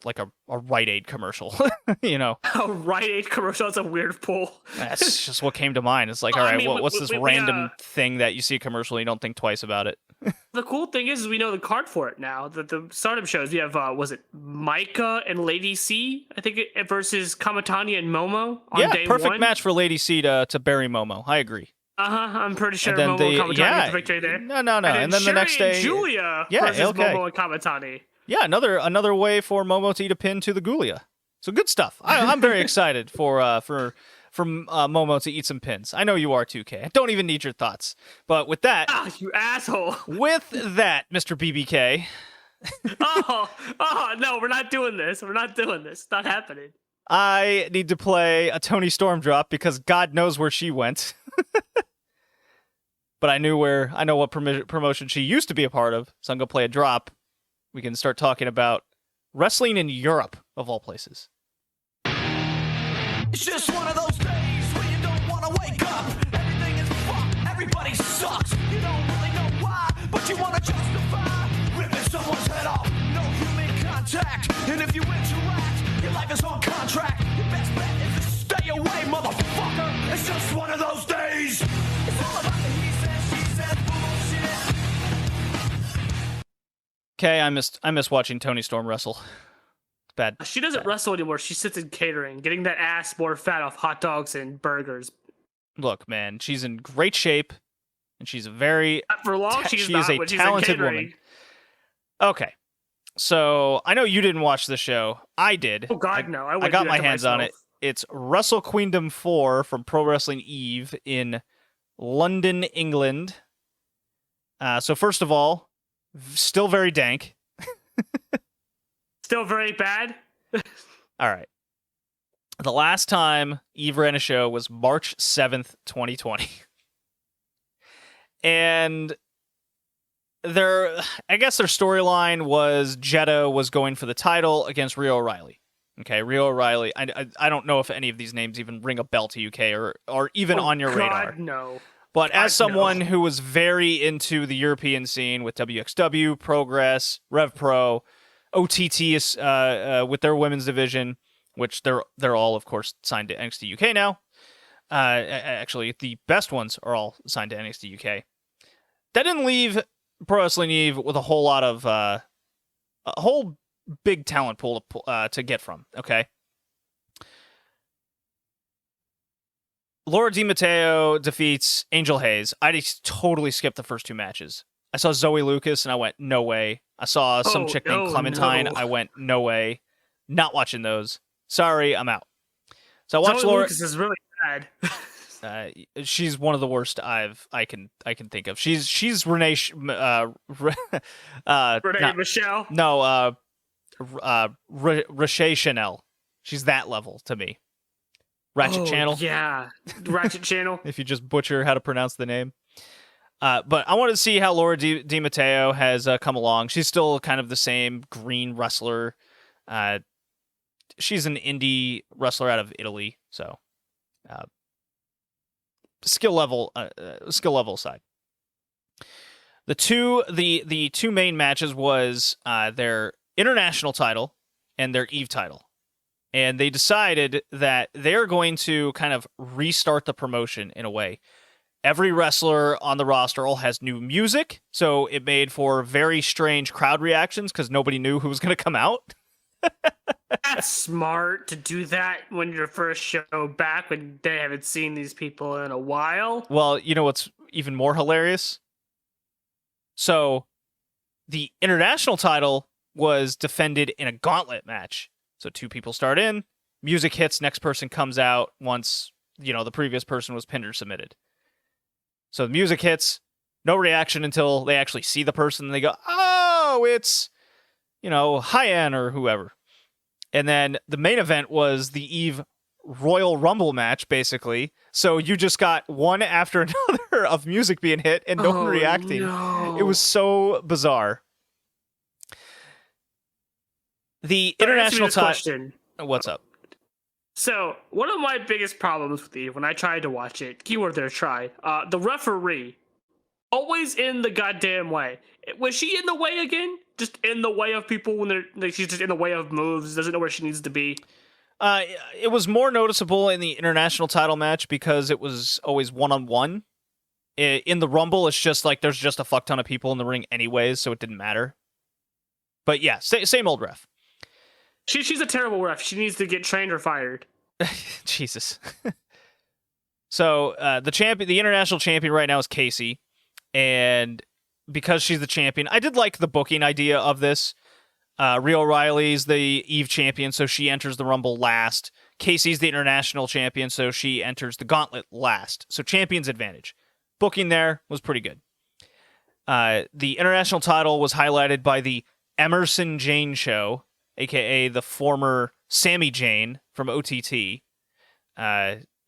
like a Rite Aid commercial, you know.
A Rite Aid commercial? That's a weird pull.
That's just what came to mind. It's like, all right, what's this random thing that you see a commercial and you don't think twice about it?
The cool thing is we know the card for it now. The Stardom shows, we have, was it Micah and Lady C, I think, versus Kamatani and Momo on day
perfect
1?
match for Lady C to bury Momo. I agree.
I'm pretty sure Momo and Kamatani get the victory there.
No. And then the next day,
Julia versus Momo and Kamatani.
Yeah, another way for Momo to eat a pin to the Gulia. So good stuff. I'm very excited for Momo to eat some pins. I know you are too, K. I don't even need your thoughts. But with that,
you asshole.
With that, Mr. BBK.
No, we're not doing this. It's not happening.
I need to play a Tony Storm drop because God knows where she went. But I know what promotion she used to be a part of, so I'm going to play a drop. We can start talking about wrestling in Europe, of all places.
It's just one of those days where you don't want to wake up. Everything is fucked, everybody sucks. You don't really know why, but you want to justify ripping someone's head off. No human contact, and if you interact, your life is on contract. Your best bet is to stay away, motherfucker. It's just one of those days. It's all about the he says, she says bullshit.
Okay, I miss watching Tony Storm wrestle. It's bad.
She doesn't wrestle anymore. She sits in catering, getting that ass more fat off hot dogs and burgers.
Look, man, she's in great shape, and she's a very
for long. She is a
talented woman. Okay, so I know you didn't watch the show. I did.
Oh God, no!
I got my hands on it. It's Wrestlequeendom 4 from Pro Wrestling Eve in London, England. So first of all, still very dank.
Still very bad.
All right. The last time Eve ran a show was March 7th, 2020. And I guess their storyline was Jetta was going for the title against Rio O'Reilly. Okay, Rio O'Reilly. I don't know if any of these names even ring a bell to UK or even on your radar.
No.
But as someone who was very into the European scene with WXW, Progress, Rev Pro, OTT is with their women's division, which they're all of course signed to NXT UK now. Actually, the best ones are all signed to NXT UK. That didn't leave Pro Wrestling Eve with a whole lot of a whole big talent pool to get from. Okay. Laura DiMatteo defeats Angel Hayes. I just totally skipped the first two matches. I saw Zoe Lucas and I went, no way. I saw some chick named Clementine.
No.
I went, no way. Not watching those. Sorry, I'm out. So I watched
Zoe
Laura.
Lucas is really bad.
She's one of the worst I can think of. She's Renee
Michelle.
No, Rache Chanel. She's that level to me. Ratchet Channel.
Yeah, Ratchet Channel.
If you just butcher how to pronounce the name. But I wanted to see how Laura DiMatteo has come along. She's still kind of the same green wrestler. She's an indie wrestler out of Italy, so skill level aside. The two main matches was their international title and their Eve title. And they decided that they're going to kind of restart the promotion in a way. Every wrestler on the roster all has new music, so it made for very strange crowd reactions because nobody knew who was going to come out.
That's smart to do that when your first show back, when they haven't seen these people in a while.
Well, you know what's even more hilarious? So, the international title was defended in a gauntlet match. So two people start in, music hits, next person comes out once, the previous person was pinned or submitted. So the music hits, no reaction until they actually see the person and they go, oh, it's, Hyan or whoever. And then the main event was the Eve Royal Rumble match, basically. So you just got one after another of music being hit and no one reacting.
No.
It was so bizarre. The international
question.
What's up?
So, one of my biggest problems with Eve when I tried to watch it, keyword there, try, the referee, always in the goddamn way. Was she in the way again? Just in the way of people when she's just in the way of moves, doesn't know where she needs to be?
It was more noticeable in the international title match because it was always one-on-one. In the Rumble, it's just like there's just a fuck ton of people in the ring anyways, so it didn't matter. But yeah, same old ref.
She's a terrible ref. She needs to get trained or fired.
Jesus. So the international champion right now is Casey, and because she's the champion, I did like the booking idea of this. Rio O'Reilly's the Eve champion, so she enters the Rumble last. Casey's the international champion, so she enters the Gauntlet last. So champion's advantage. Booking there was pretty good. The international title was highlighted by the Emerson Jane show, aka the former Sammy Jane from OTT.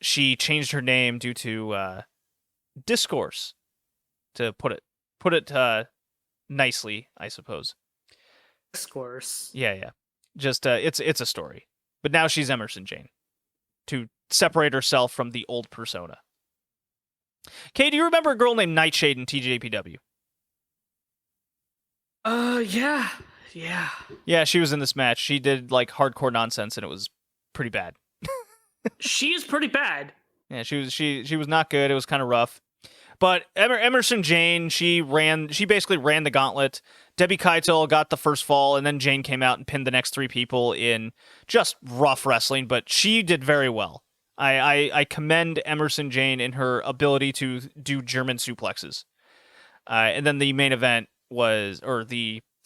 She changed her name due to discourse, to put it nicely, I suppose.
Discourse.
Yeah. Just it's a story, but now she's Emerson Jane to separate herself from the old persona. Kay, do you remember a girl named Nightshade in TJPW?
Yeah.
Yeah, she was in this match. She did like hardcore nonsense, and it was pretty bad.
She is pretty bad.
Yeah, she was not good. It was kind of rough. But Emerson Jane, she basically ran the gauntlet. Debbie Keitel got the first fall, and then Jane came out and pinned the next three people in just rough wrestling, but she did very well. I commend Emerson Jane in her ability to do German suplexes. And then the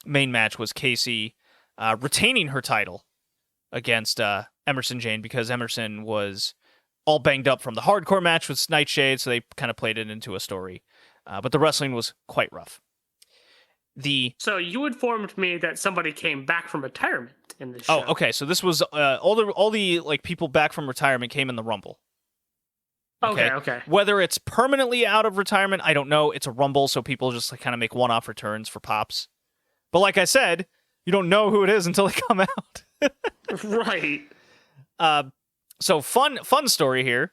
main match was Casey retaining her title against Emerson Jane because Emerson was all banged up from the hardcore match with Nightshade, so they kind of played it into a story. But the wrestling was quite rough. So
you informed me that somebody came back from retirement in this show.
Oh, okay. So this was all the like people back from retirement came in the Rumble.
Okay.
Whether it's permanently out of retirement, I don't know. It's a Rumble, so people just like kind of make one-off returns for pops. But like I said, you don't know who it is until they come out.
Right.
So fun story here.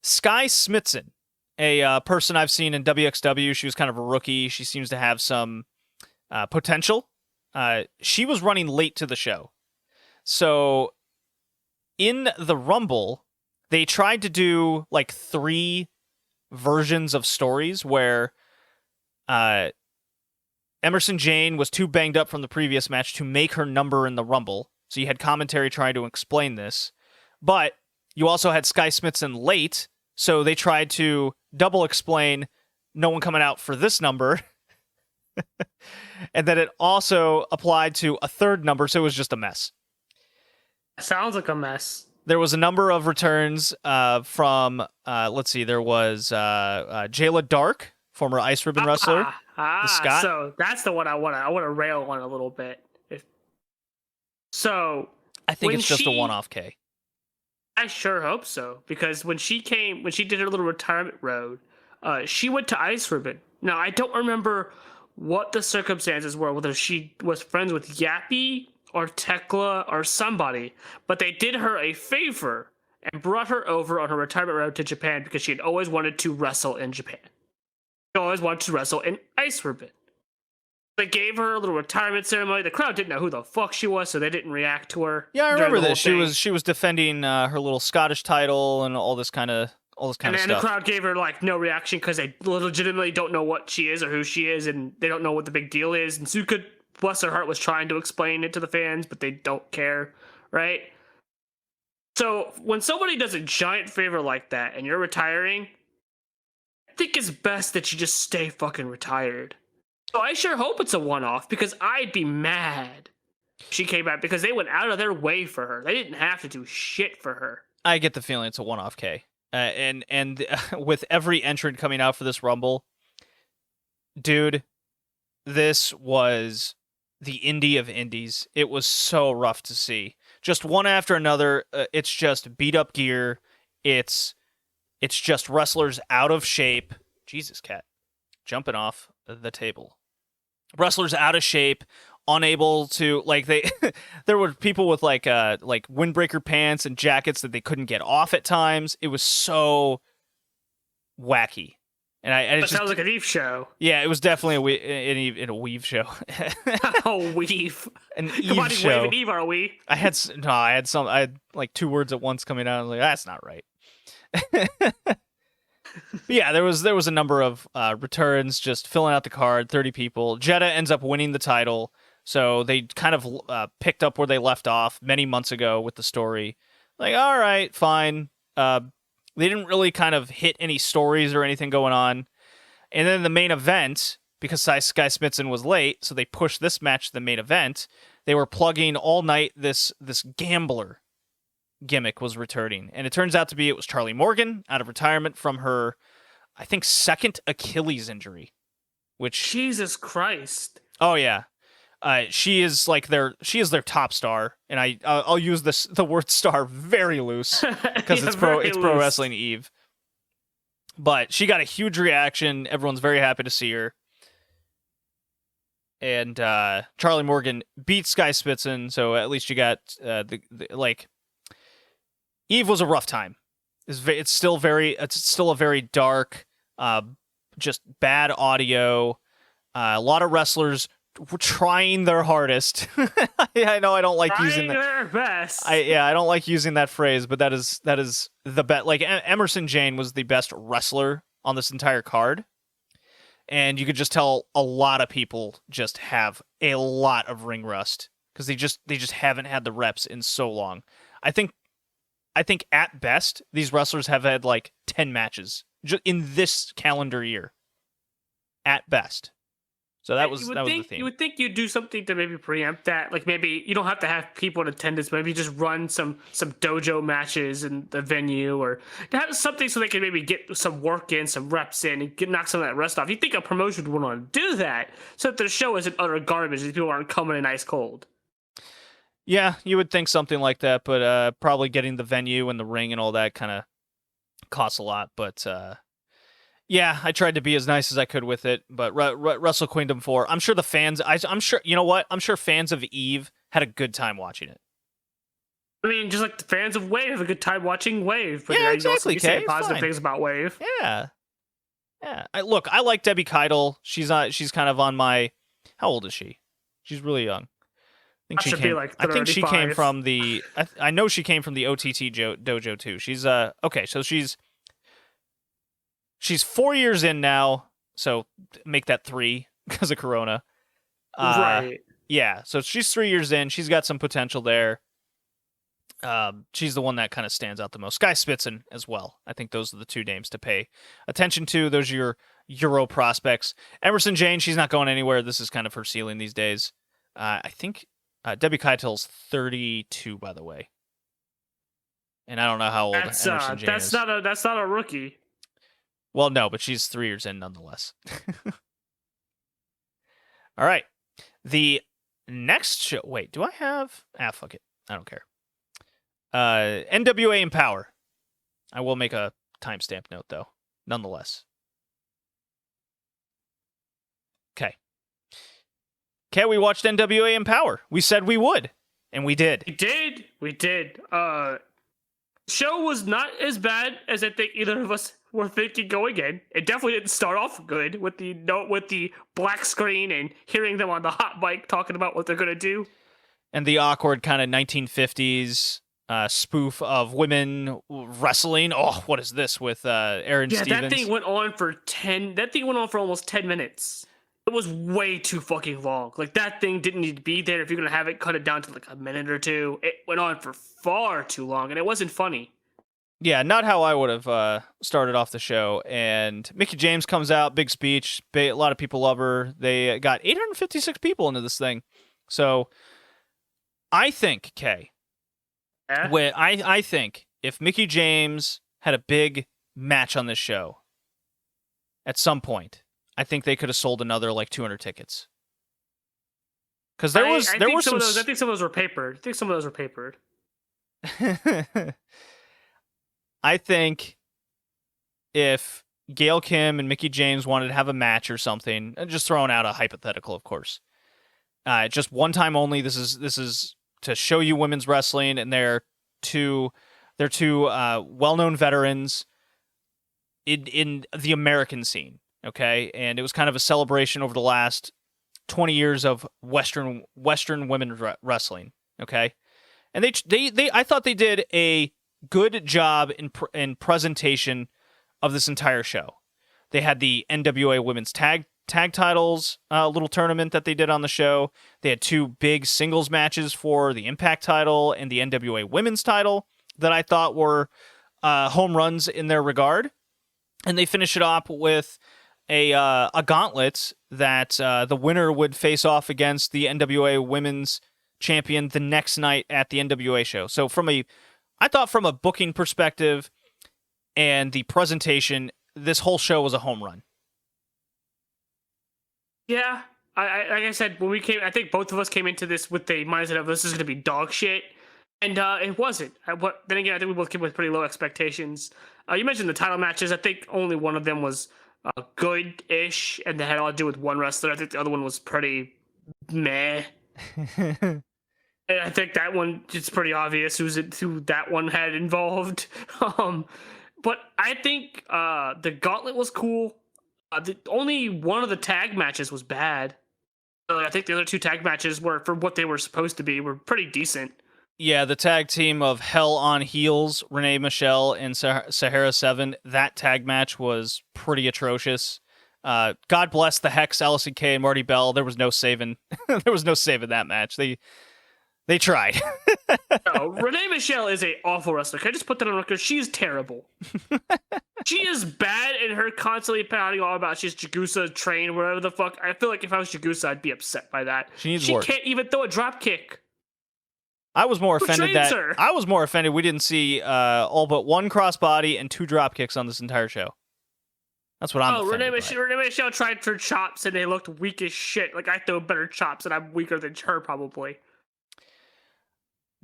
Sky Smitson, a person I've seen in WXW. She was kind of a rookie. She seems to have some potential. She was running late to the show. So in the Rumble, they tried to do like 3 versions of stories where Emerson Jane was too banged up from the previous match to make her number in the Rumble. So you had commentary trying to explain this. But you also had Sky Smitson late, so they tried to double explain no one coming out for this number. And then it also applied to a third number, so it was just a mess.
Sounds like a mess.
There was a number of returns from, let's see, there was Jayla Dark, former Ice Ribbon wrestler. The Scott.
So that's the one I want to rail on a little bit.
I think it's just a one-off K.
I sure hope so, because when she did her little retirement road, she went to Ice Ribbon. Now, I don't remember what the circumstances were, whether she was friends with Yappy or Tekla or somebody, but they did her a favor and brought her over on her retirement road to Japan because she had always wanted to wrestle in Japan. She always wanted to wrestle in Ice Ribbon. They gave her a little retirement ceremony. The crowd didn't know who the fuck she was, so they didn't react to her.
Yeah, I remember this. She was defending her little Scottish title and all this kind of stuff.
And the crowd gave her like no reaction because they legitimately don't know what she is or who she is, and they don't know what the big deal is. And Suka, bless her heart, was trying to explain it to the fans, but they don't care, right? So when somebody does a giant favor like that and you're retiring, I think it's best that you just stay fucking retired. So I sure hope it's a one-off, because I'd be mad if she came back, because they went out of their way for her. They didn't have to do shit for her.
I get the feeling it's a one-off K. And with every entrant coming out for this Rumble, dude, this was the indie of indies. It was so rough to see. Just one after another. It's just beat up gear. It's just wrestlers out of shape. Jesus, cat, jumping off the table. Wrestlers out of shape, unable to there were people with like windbreaker pants and jackets that they couldn't get off at times. It was so wacky. And it
sounds like an Eve show.
Yeah, it was definitely a weave show.
Oh, weave.
An
Come on,
Eve show.
Wave and Eve, are we?
I had like 2 words at once coming out. I was like, that's not right. Yeah, there was a number of returns, just filling out the card, 30 people. Jeddah ends up winning the title, so they kind of picked up where they left off many months ago with the story. Like, all right, fine. They didn't really kind of hit any stories or anything going on. And then the main event, because Sky Smitson was late, so they pushed this match to the main event. They were plugging all night this gambler gimmick was returning, and it turns out to be it was Charlie Morgan out of retirement from her, I think, second Achilles injury. Which,
Jesus Christ!
Oh yeah, she is their top star, and I'll use the word star very loose because
Yeah,
it's Pro
loose.
Wrestling Eve. But she got a huge reaction. Everyone's very happy to see her. And Charlie Morgan beat Sky Smitson, so at least you got Eve was a rough time. It's still a very dark, just bad audio. A lot of wrestlers were trying their hardest. I know I don't like using that.
Their best.
I don't like using that phrase, but that is the best. Like Emerson Jane was the best wrestler on this entire card, and you could just tell a lot of people just have a lot of ring rust because they just haven't had the reps in so long. I think at best, these wrestlers have had like 10 matches in this calendar year. At best. So that was the theme.
You would think you'd do something to maybe preempt that. Like maybe you don't have to have people in attendance, but maybe just run some dojo matches in the venue, or to have something so they can maybe get some work in, some reps in, and knock some of that rust off. You think a promotion would want to do that so that their show isn't utter garbage and people aren't coming in ice cold.
Yeah, you would think something like that, but probably getting the venue and the ring and all that kind of Costs a lot, but yeah, I tried to be as nice as I could with it. But Wrestlequeendom 4, I'm sure the fans. I'm sure, you know what? I'm sure fans of Eve had a good time watching it.
I mean, just like the fans of Wave have a good time watching Wave. But
Yeah,
you also
exactly,
say
Kay,
positive
fine.
things about Wave.
Yeah. I like Debbie Keitel. She's kind of on my. How old is she? She's really young.
That should be like
I think she came
35.
from the. I know she came from the OTT dojo too. She's okay. So she's 4 years in now. So make that 3 because of Corona.
Right.
Yeah. So she's 3 years in. She's got some potential there. She's the one that kind of stands out the most. Sky Spitzen as well. I think those are the 2 names to pay attention to. Those are your Euro prospects. Emerson Jane, she's not going anywhere. This is kind of her ceiling these days. I think Debbie Keitel's 32, by the way. And I don't know how old Emerson Jane is.
That's not a rookie.
Well, no, but she's 3 years in nonetheless. All right. The next show. Wait, do I have? Fuck it. I don't care. NWA Empower. I will make a timestamp note, though, nonetheless. Okay. We watched NWA Empower. We said we would, and we did.
We did. Show was not as bad as I think either of us were thinking going in. It definitely didn't start off good with the black screen and hearing them on the hot mic talking about what they're gonna do. And
the awkward kind of 1950s spoof of women wrestling. Oh, what is this with Aaron Stevens?
Yeah, that thing went on for almost 10 minutes. It was way too fucking long. Like, that thing didn't need to be there. If you're gonna have it, cut it down to like a minute or two. It went on for far too long, and it wasn't funny.
Yeah, not how I would have started off the show. And Mickie James comes out, big speech. A lot of people love her. They got 856 people into this thing. So I think, Kay, I think if Mickie James had a big match on this show at some point, I think they could have sold another like 200 tickets. Because I think some of those were papered. I think if Gail Kim and Mickie James wanted to have a match or something, just throwing out a hypothetical, of course, just one time only. This is to show you women's wrestling, and they're two well-known veterans in the American scene. Okay, and it was kind of a celebration over the last 20 years of Western women's wrestling. Okay, and they I thought they did a good job in presentation of this entire show. They had the NWA Women's Tag Titles little tournament that they did on the show. They had 2 big singles matches for the Impact title and the NWA Women's title that I thought were home runs in their regard. And they finish it off with a gauntlet that the winner would face off against the NWA Women's Champion the next night at the NWA show. So I thought from a booking perspective and the presentation, this whole show was a home run. Yeah, like I said, when we came, I think both of us came into this with the mindset of this is going to be dog shit, and it wasn't. Then again, I think we both came with pretty low expectations. You mentioned the title matches. I think only one of them was good-ish, and they had all to do with one wrestler. I think the other one was pretty meh. And I think that one, it's pretty obvious who that one had involved. But I think the gauntlet was cool. Only one of the tag matches was bad. I think the other 2 tag matches were, for what they were supposed to be, were pretty decent. Yeah, the tag team of Hell on Heels, Renee Michelle and Sahara 7, that tag match was pretty atrocious. God bless the Hex, Allison Kay, and Marty Bell. There was no saving. There was no saving that match. They tried. No, Renee Michelle is a awful wrestler. Can I just put that on record? She's terrible. She is bad, and her constantly pouting all about she's Jagusa trained, whatever the fuck. I feel like if I was Jagusa, I'd be upset by that. She can't even throw a drop kick. I was more offended we didn't see all but 1 crossbody and 2 drop kicks on this entire show. That's what I'm offended by. Renee Michelle tried for chops, and they looked weak as shit. Like, I throw better chops, and I'm weaker than her, probably.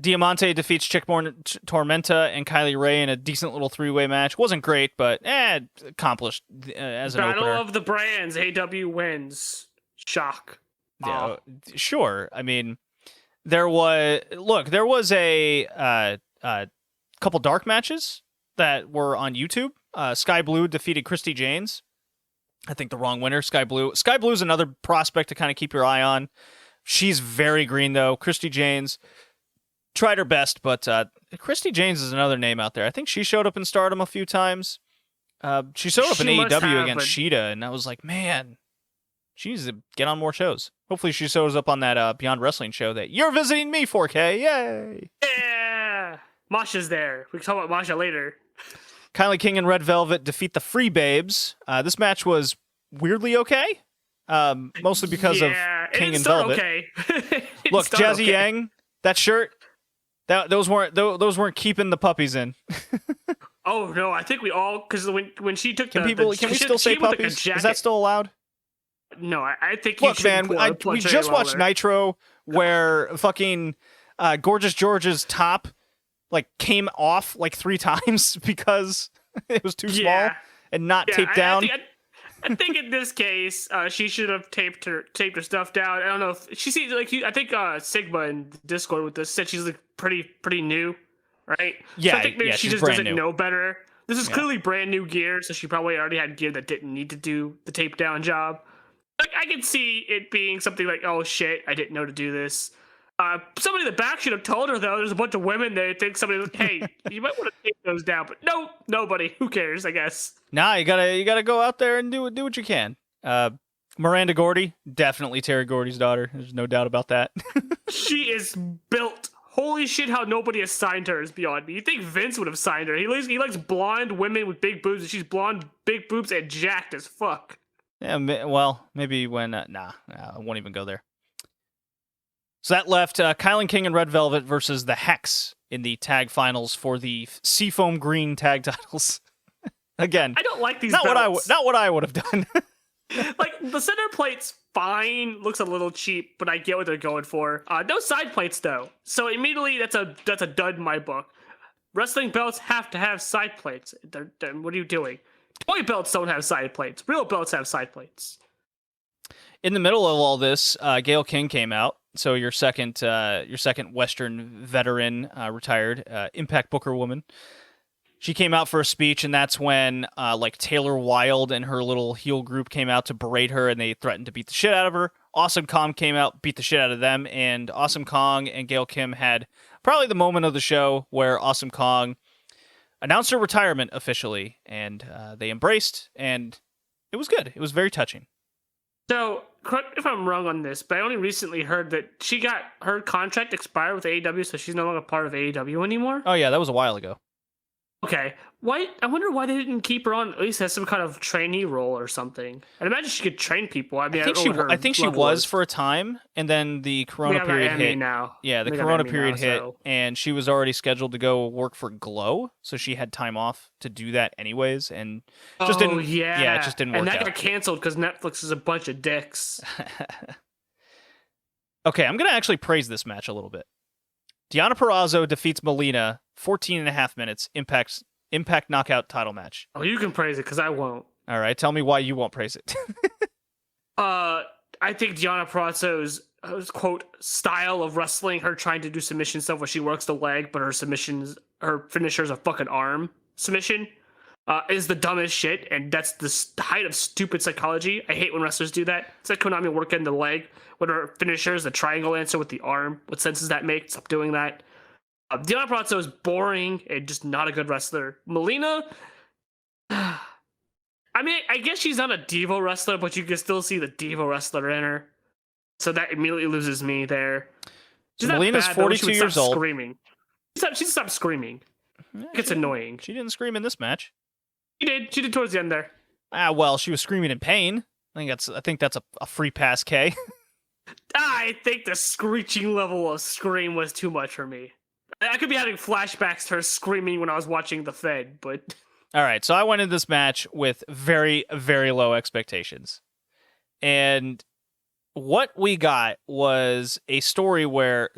Diamante defeats Chick Tormenta and Kylie Ray in a decent little 3-way match. Wasn't great, but accomplished as an
Battle
opener.
of the brands. AW wins. Shock.
Yeah, sure. I mean, there was a couple dark matches that were on YouTube. Sky Blue defeated Christy Janes. I think the wrong winner, Sky Blue. Sky Blue is another prospect to kind of keep your eye on. She's very green, though. Christy Janes tried her best, but Christy Janes is another name out there. I think she showed up in Stardom a few times. She showed up in AEW against Shida, and I was like, man, she needs to get on more shows. Hopefully she shows up on that Beyond Wrestling show that you're visiting me, 4K. Yay!
Yeah! Masha's there. We can talk about Masha later.
Kylie King and Red Velvet defeat the Free Babes. This match was weirdly okay, mostly because of King and Velvet.
Okay.
Look, Jazzy Yang, that shirt, those weren't keeping the puppies in.
Oh no, I think we all, because when she took
can we still say puppies? Is that still allowed?
No, I think.
Look, man, we just watched Nitro where fucking Gorgeous George's top came off 3 times because it was too small and not taped down.
I think in this case, she should have taped her stuff down. I don't know if she seems I think Sigma in Discord with this said she's pretty new, right?
Yeah,
so I think maybe she just doesn't know better. This is clearly brand new gear, so she probably already had gear that didn't need to do the tape down job. I can see it being something like, oh shit, I didn't know to do this. Somebody in the back should have told her, though. There's a bunch of women there. Think somebody, hey, you might want to take those down, but no, nobody. Who cares? I guess.
Nah, you gotta go out there and do what you can. Miranda Gordy, definitely Terry Gordy's daughter. There's no doubt about that.
She is built. Holy shit! How nobody has signed her is beyond me. You think Vince would have signed her? He likes blonde women with big boobs, and she's blonde, big boobs, and jacked as fuck.
Yeah, well, maybe when I won't even go there. So that left Kylan King and Red Velvet versus the Hex in the tag finals for the Seafoam Green tag titles. Again,
I don't like these.
Not
belts.
what I would have done.
The center plate's fine, looks a little cheap, but I get what they're going for. No side plates though, so immediately that's a dud in my book. Wrestling belts have to have side plates. What are you doing? Toy belts don't have side plates. Real belts have side plates.
In the middle of all this, Gail King came out. So your second Western veteran, retired Impact Booker woman. She came out for a speech, and that's when Taylor Wilde and her little heel group came out to berate her, and they threatened to beat the shit out of her. Awesome Kong came out, beat the shit out of them, and Awesome Kong and Gail Kim had probably the moment of the show where Awesome Kong announced her retirement officially, and they embraced, and it was good. It was very touching.
So, correct if I'm wrong on this, but I only recently heard that she got her contract expired with AEW, so she's no longer part of AEW anymore.
Oh yeah, that was a while ago.
Okay. Why? I wonder why they didn't keep her on at least as some kind of trainee role or something. I'd imagine she could train people. I mean,
I think she was for a time, and then the Corona period hit.
Now.
Yeah, the Corona period hit, and she was already scheduled to go work for Glow, so she had time off to do that anyways, and just didn't. Yeah, it just didn't work out.
And that got canceled because Netflix is a bunch of dicks.
Okay, I'm gonna actually praise this match a little bit. Deonna Purrazzo defeats Melina 14.5 minutes. Impact knockout title match.
Oh, you can praise it because I won't.
All right, tell me why you won't praise it.
I think Deonna Purrazzo's quote style of wrestling, her trying to do submission stuff where she works the leg, but her finisher is a fucking arm submission, is the dumbest shit, and that's the height of stupid psychology. I hate when wrestlers do that. It's like Konami working the leg when her finisher is the triangle answer with the arm. What sense does that make? Stop doing that. Deonna Purrazzo is boring and just not a good wrestler. Melina, I mean, I guess she's not a Devo wrestler, but you can still see the Devo wrestler in her. So that immediately loses me there.
Melina's 42 years old.
Screaming. She stopped screaming.
Yeah,
it's annoying.
She didn't scream in this match.
She did. She did towards the end there.
Well, she was screaming in pain. I think that's a free pass, K.
I think the screeching level of scream was too much for me. I could be having flashbacks to her screaming when I was watching The Fed, but...
All right, so I went into this match with very, very low expectations. And what we got was a story where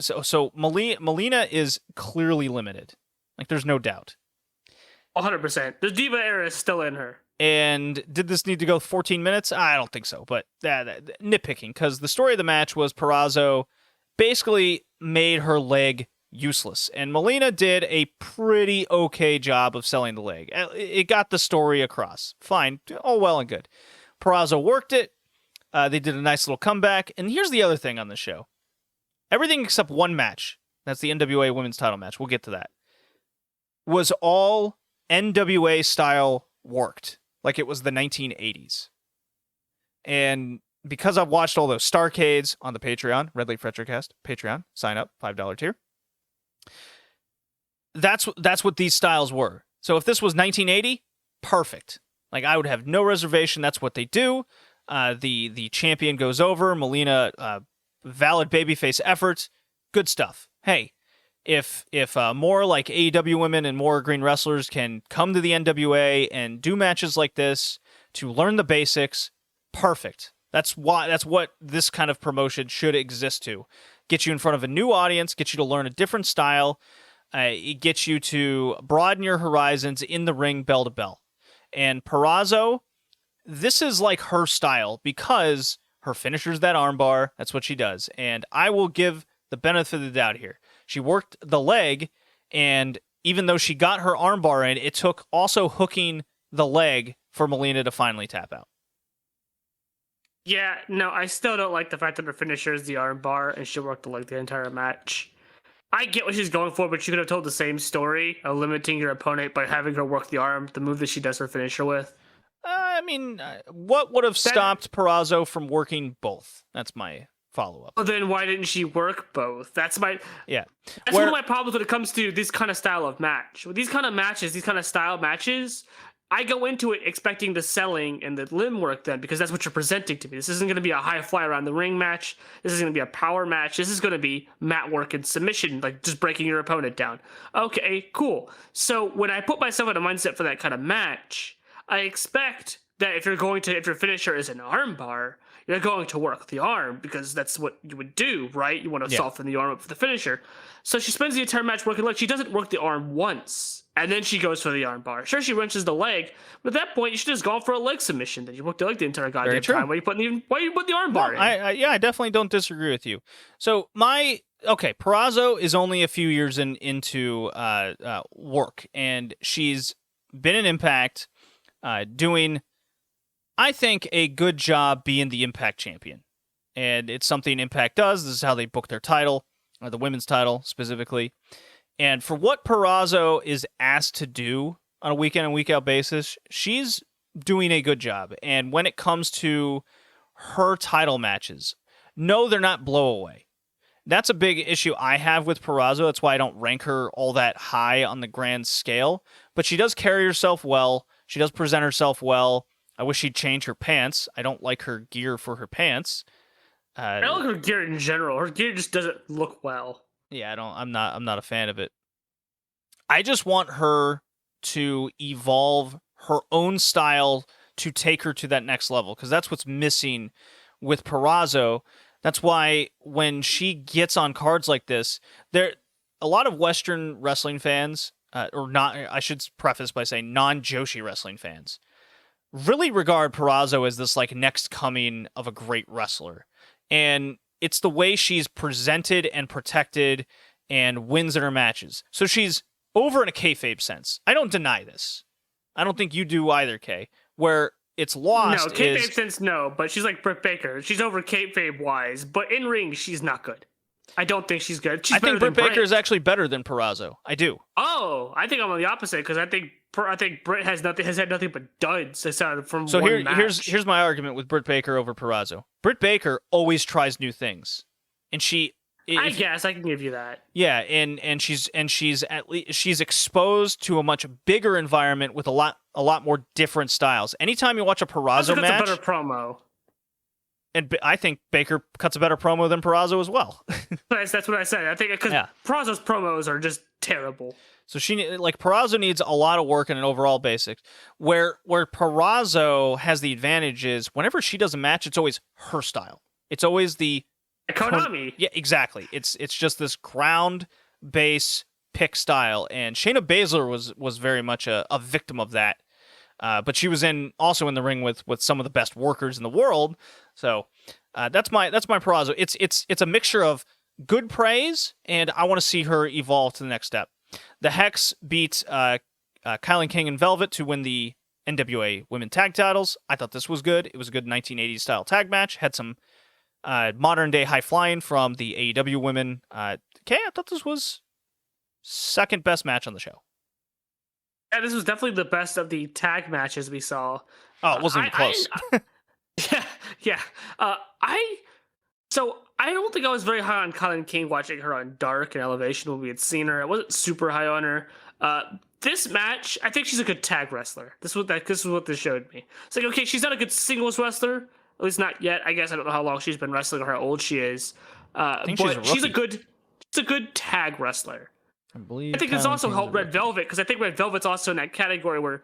Melina is clearly limited. Like, there's no doubt.
100%. The Diva era is still in her.
And did this need to go 14 minutes? I don't think so, but nitpicking, because the story of the match was Purrazzo basically made her leg useless, and Melina did a pretty okay job of selling the leg. It got the story across. Fine. All well and good. Purrazzo worked it. They did a nice little comeback, and here's the other thing on the show. Everything except one match, that's the NWA Women's title match, we'll get to that, was all NWA style worked. Like it was the 1980s. And because I've watched all those Starcades on the Patreon, Red Leaf Retrocast, Patreon, sign up, $5 tier. That's what these styles were. So if this was 1980, perfect. Like, I would have no reservation. That's what they do. The champion goes over. Melina, valid babyface effort. Good stuff. Hey, if more like AEW women and more green wrestlers can come to the NWA and do matches like this to learn the basics, perfect. That's what this kind of promotion should exist to. Get you in front of a new audience, get you to learn a different style, it gets you to broaden your horizons in the ring, bell to bell. And Purrazzo, this is like her style because her finisher's that armbar. That's what she does. And I will give the benefit of the doubt here. She worked the leg, and even though she got her armbar in, it took also hooking the leg for Melina to finally tap out.
Yeah, no, I still don't like the fact that her finisher is the armbar and she worked the leg the entire match. I get what she's going for, but you could have told the same story of limiting your opponent by having her work the arm, the move that she does her finisher with.
I mean, what would have stopped Purrazzo from working both? That's my follow-up.
Well, then why didn't she work both? That's one of my problems when it comes to this kind of style of match. With these kind of matches, these kind of style matches, I go into it expecting the selling and the limb work then, because that's what you're presenting to me. This isn't going to be a high fly around the ring match. This is going to be a power match. This is going to be mat work and submission, like just breaking your opponent down. Okay, cool. So when I put myself in a mindset for that kind of match, I expect that if your finisher is an armbar, you're going to work the arm because that's what you would do, right? You want to soften the arm up for the finisher. So she spends the entire match working the leg. She doesn't work the arm once, and then she goes for the arm bar. Sure, she wrenches the leg, but at that point, you should have just gone for a leg submission. Then you worked the leg the entire goddamn time. Why you put the arm bar in?
I definitely don't disagree with you. So Purrazzo is only a few years into work, and she's been in Impact, doing, I think, a good job being the Impact champion. And it's something Impact does. This is how they book their title, or the women's title specifically. And for what Purrazzo is asked to do on a week in and week out basis, she's doing a good job. And when it comes to her title matches, no, they're not blowaway. That's a big issue I have with Purrazzo. That's why I don't rank her all that high on the grand scale. But she does carry herself well. She does present herself well. I wish she'd change her pants. I don't like her gear for her pants.
I don't like her gear in general. Her gear just doesn't look well.
Yeah, I'm not a fan of it. I just want her to evolve her own style to take her to that next level, because that's what's missing with Purrazzo. That's why when she gets on cards like this, a lot of Western wrestling fans, or not, I should preface by saying non-Joshi wrestling fans, really regard Purrazzo as this like next coming of a great wrestler. And it's the way she's presented and protected and wins in her matches. So she's over in a kayfabe sense. I don't deny this. I don't think you do either, Kay. Where it's lost
No, kayfabe sense, no. But she's like Britt Baker. She's over kayfabe-wise. But in ring, she's not good. I don't think she's good. I
think Britt Baker is actually better than Purrazzo. I do.
Oh, I think I'm on the opposite, because I think Britt has had nothing but duds aside from
so
one match.
Here's my argument with Britt Baker over Purrazzo. Britt Baker always tries new things, and I
guess I can give you that.
Yeah, and she's exposed to a much bigger environment with a lot more different styles. Anytime you watch a Purrazzo match,
a better promo.
And I think Baker cuts a better promo than Purrazzo as well.
That's what I said. I think because Purrazzo's promos are just terrible.
So Purrazzo needs a lot of work in an overall basics. Where Purrazzo has the advantage is whenever she does a match, it's always her style. It's always the
Konami.
Yeah, exactly. It's just this ground base pick style, and Shayna Baszler was very much a victim of that. But she was also in the ring with some of the best workers in the world. So that's my prozo. It's a mixture of good praise, and I want to see her evolve to the next step. The Hex beat Kylan King and Velvet to win the NWA Women Tag Titles. I thought this was good. It was a good 1980s style tag match. Had some modern day high flying from the AEW women. I thought this was second best match on the show.
Yeah, this was definitely the best of the tag matches we saw.
Oh, it wasn't even close.
Yeah. So I don't think I was very high on Kylan King watching her on Dark and Elevation when we had seen her. I wasn't super high on her. This match, I think she's a good tag wrestler. This is what this showed me. It's like, okay, she's not a good singles wrestler, at least not yet. I guess I don't know how long she's been wrestling or how old she is.
I think
but
she's a
good tag wrestler.
I believe.
I think this also helped Red Velvet, because I think Red Velvet's also in that category where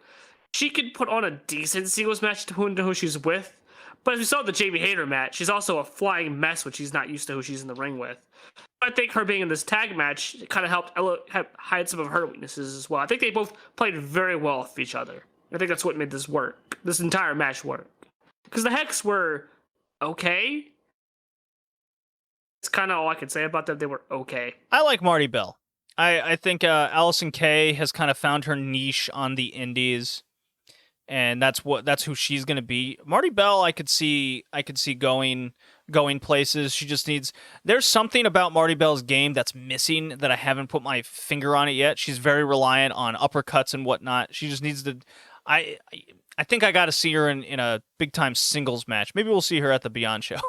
she could put on a decent singles match to who she's with. But as we saw in the Jamie Hayter match, she's also a flying mess when she's not used to who she's in the ring with. I think her being in this tag match kind of helped hide some of her weaknesses as well. I think they both played very well with each other. I think that's what made this work. This entire match work. Because the Hex were okay. It's kind of all I can say about them. They were okay.
I like Marty Bell. I think Allison Kay has kind of found her niche on the indies, and that's who she's going to be. Marty Bell, I could see going places. She just needs. There's something about Marty Bell's game that's missing that I haven't put my finger on it yet. She's very reliant on uppercuts and whatnot. She just needs to. I think I got to see her in a big time singles match. Maybe we'll see her at the Beyond show,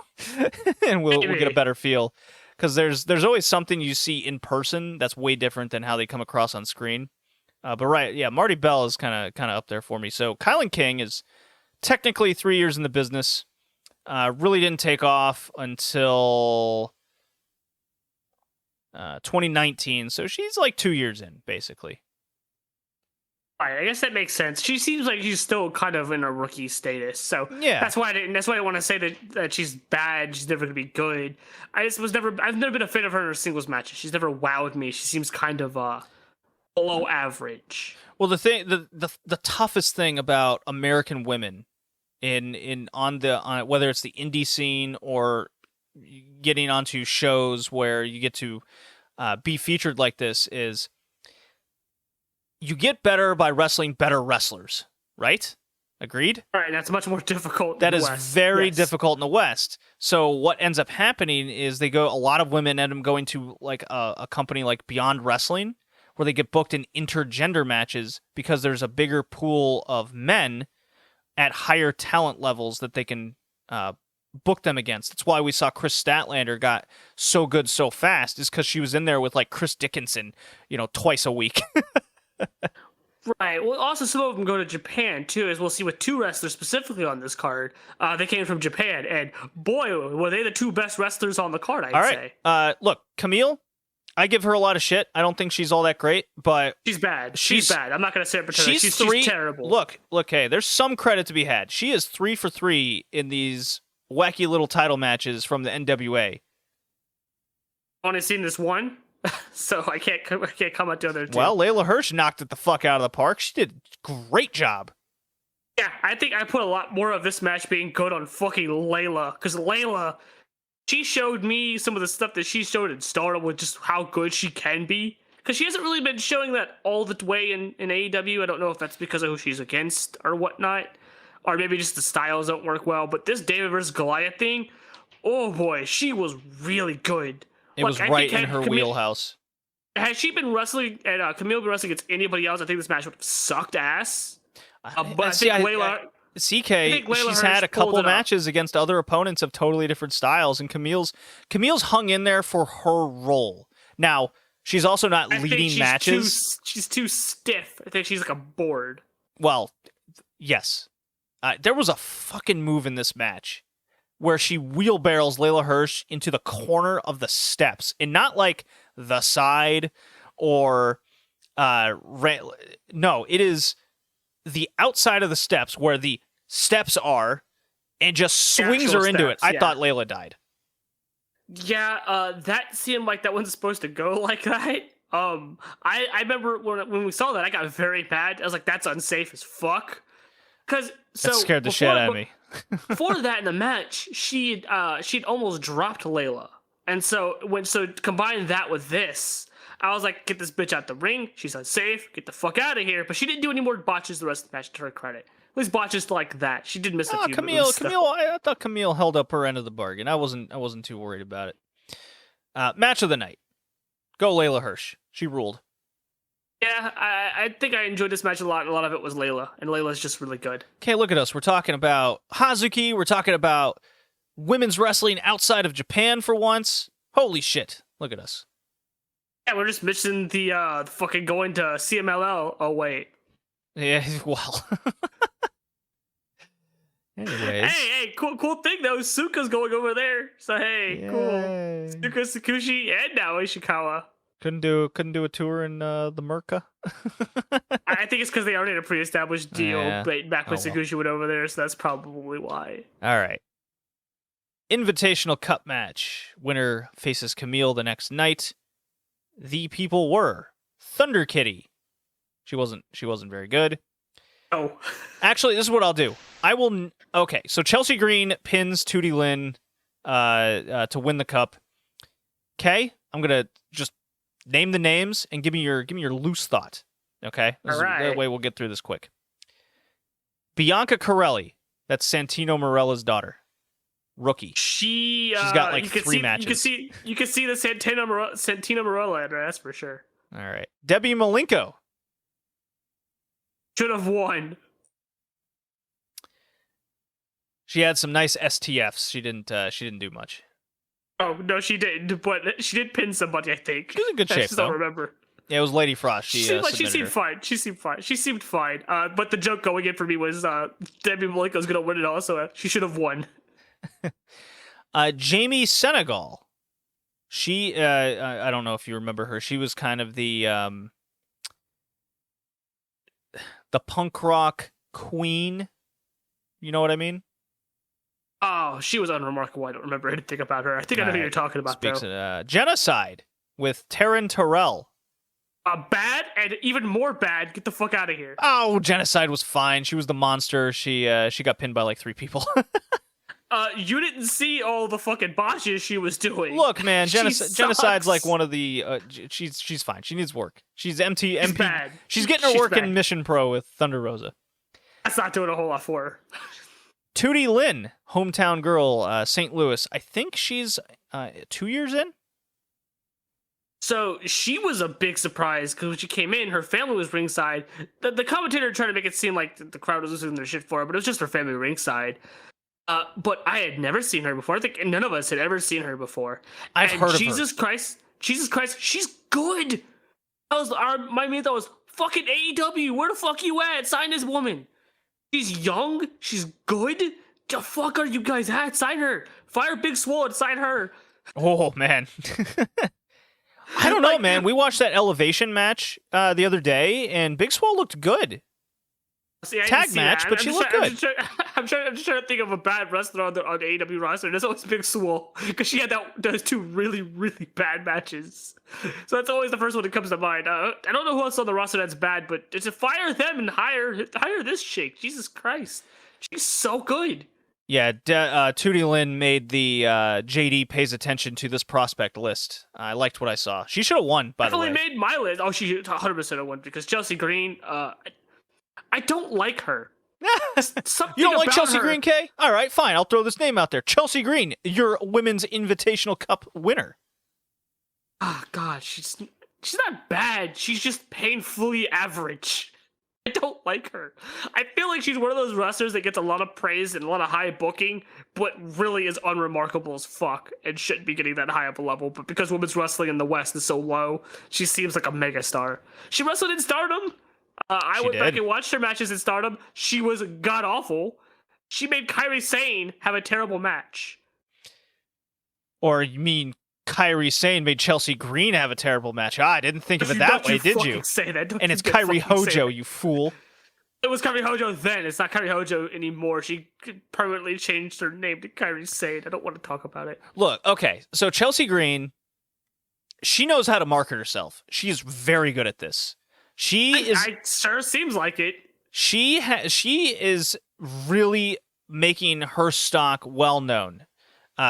and we'll get a better feel. Because there's always something you see in person that's way different than how they come across on screen. But right, yeah, Marty Bell is kind of up there for me. So Kylan King is technically 3 years in the business. Really didn't take off until 2019. So she's like 2 years in, basically.
Right, I guess that makes sense. She seems like she's still kind of in a rookie status, so
yeah,
that's why I didn't want to say that she's bad. She's never gonna be good. I've never been a fan of her in her singles matches. She's never wowed me. She seems kind of below average.
Well, the toughest thing about American women on whether it's the indie scene or getting onto shows where you get to be featured like this is. You get better by wrestling better wrestlers, right? Agreed?
All right, that's much more difficult.
That is
West.
very
Yes.
difficult in the West. So what ends up happening is a lot of women end up going to like a company like Beyond Wrestling, where they get booked in intergender matches because there's a bigger pool of men at higher talent levels that they can book them against. That's why we saw Chris Statlander got so good so fast, is because she was in there with like Chris Dickinson, twice a week.
Right. Well, also some of them go to Japan too, as we'll see with two wrestlers specifically on this card. They came from Japan, and boy, were they the two best wrestlers on the card, I'd say.
Look, Camille, I give her a lot of shit. I don't think she's all that great, but
she's bad. She's bad. I'm not going to say it, pretend she's terrible.
Look, hey, there's some credit to be had. She is 3 for 3 in these wacky little title matches from the NWA.
Only seen this one. So I can't comment to the other two.
Well, Layla Hirsch knocked it the fuck out of the park. She did a great job.
Yeah, I think I put a lot more of this match being good on fucking Layla, because Layla, she showed me some of the stuff that she showed in Stardom with just how good she can be. Because she hasn't really been showing that all the way in AEW. I don't know if that's because of who she's against or whatnot, or maybe just the styles don't work well. But this David versus Goliath thing, oh boy, she was really good.
It was right in her wheelhouse.
Had she been wrestling, and Camille been wrestling against anybody else, I think this match would have sucked ass. But I think Layla...
CK, she's had a couple of matches against other opponents of totally different styles, and Camille's hung in there for her role. Now, she's also not leading matches.
She's too stiff. I think she's like a board.
Well, yes. There was a fucking move in this match where she wheelbarrows Layla Hirsch into the corner of the steps, and not like the side or no, it is the outside of the steps where the steps are, and just swings her into it. I thought Layla died.
Yeah, that seemed like that wasn't supposed to go like that. I remember when we said that, I got very mad. I was like, that's unsafe as fuck. Cause
That scared the shit out of me.
Before that in the match, she'd almost dropped Layla. And so combine that with this, I was like, get this bitch out the ring. She's unsafe. Get the fuck out of here. But she didn't do any more botches the rest of the match, to her credit. At least botches like that. She did miss a few moves.
Camille, I thought Camille held up her end of the bargain. I wasn't too worried about it. Match of the night. Go Layla Hirsch. She ruled.
Yeah, I think I enjoyed this match a lot. A lot of it was Layla, and Layla's just really good.
Okay, look at us. We're talking about Hazuki. We're talking about women's wrestling outside of Japan for once. Holy shit. Look at us.
Yeah, we're just missing the fucking going to CMLL. Oh, wait.
Yeah, well. Anyways.
Hey, cool thing though. Suka's going over there. So hey, cool. Suka Sakushi and now Ishikawa.
Couldn't do a tour in the Merca.
I think it's because they already had a pre-established deal back when Sakushi went over there, so that's probably why.
All right. Invitational Cup match. Winner faces Camille the next night. The people were Thunder Kitty. She wasn't very good.
Oh.
Actually, this is what I'll do. Okay, so Chelsea Green pins Tootie Lynn to win the cup. Okay? I'm going to just name the names and give me your loose thought. Okay? That way we'll get through this quick. Bianca Corelli. That's Santino Morella's daughter. Rookie. She's got like 3 matches.
You can see the Santino Morella in her, that's for sure.
All right. Debbie Malenko.
Should have won.
She had some nice STFs. She didn't do much.
Oh no, she didn't. But she did pin somebody, I think.
She was in good shape. I just don't
remember.
Yeah, it was Lady Frost. She
seemed fine. She seemed fine. But the joke going in for me was Debbie Malenko's gonna win it also. She should have won.
Jamie Senegal. She I don't know if you remember her. She was kind of the punk rock queen. You know what I mean?
Oh, she was unremarkable. I don't remember anything about her. I think I know who you're talking about, though.
Genocide with Taryn Terrell.
Bad and even more bad. Get the fuck out of here.
Oh, Genocide was fine. She was the monster. She got pinned by like 3 people.
You didn't see all the fucking botches she was doing.
Look, man, Genocide's like one of the. She's fine. She needs work. She's MP.
Bad.
She's getting her work in Mission Pro with Thunder Rosa.
That's not doing a whole lot for her.
Tootie Lynn, hometown girl, St. Louis. I think she's 2 years in.
So she was a big surprise because when she came in, her family was ringside. The commentator tried to make it seem like the crowd was losing their shit for her, but it was just her family ringside. But I had never seen her before. I think none of us had ever seen her before.
I've heard of her.
Jesus Christ, she's good. My main thought was, fucking AEW, where the fuck you at? Sign this woman. She's young. She's good. The fuck are you guys at? Sign her. Fire Big Swole and sign her.
Oh, man. I don't know, man. We watched that Elevation match the other day, and Big Swole looked good. Tag match, but she looked good.
I'm just trying to think of a bad wrestler on the AEW roster. There's always Big Swole because she had those 2 really, really bad matches. So that's always the first one that comes to mind. I don't know who else on the roster that's bad, but just fire them and hire this chick. Jesus Christ, she's so good.
Yeah, Tootie Lynn made the JD pays attention to this prospect list. I liked what I saw. She should have won, by the way.
Definitely made my list. Oh, she 100% have won because Chelsea Green. I don't like her.
You don't like Chelsea Green, Kay? All right, fine. I'll throw this name out there. Chelsea Green, your Women's Invitational Cup winner.
Oh, God, she's not bad. She's just painfully average. I don't like her. I feel like she's one of those wrestlers that gets a lot of praise and a lot of high booking, but really is unremarkable as fuck and shouldn't be getting that high up a level. But because women's wrestling in the West is so low, she seems like a megastar. She wrestled in Stardom. I went back and watched her matches in Stardom. She was god-awful. She made Kairi Sane have a terrible match.
Or you mean Kairi Sane made Chelsea Green have a terrible match? I didn't think of it that way, did you?
Say that.
And it's Kairi Hojo, you fool.
It was Kairi Hojo then. It's not Kairi Hojo anymore. She permanently changed her name to Kairi Sane. I don't want to talk about it.
Look, okay, so Chelsea Green, she knows how to market herself. She is very good at this.
It sure seems like it.
She is really making her stock well known,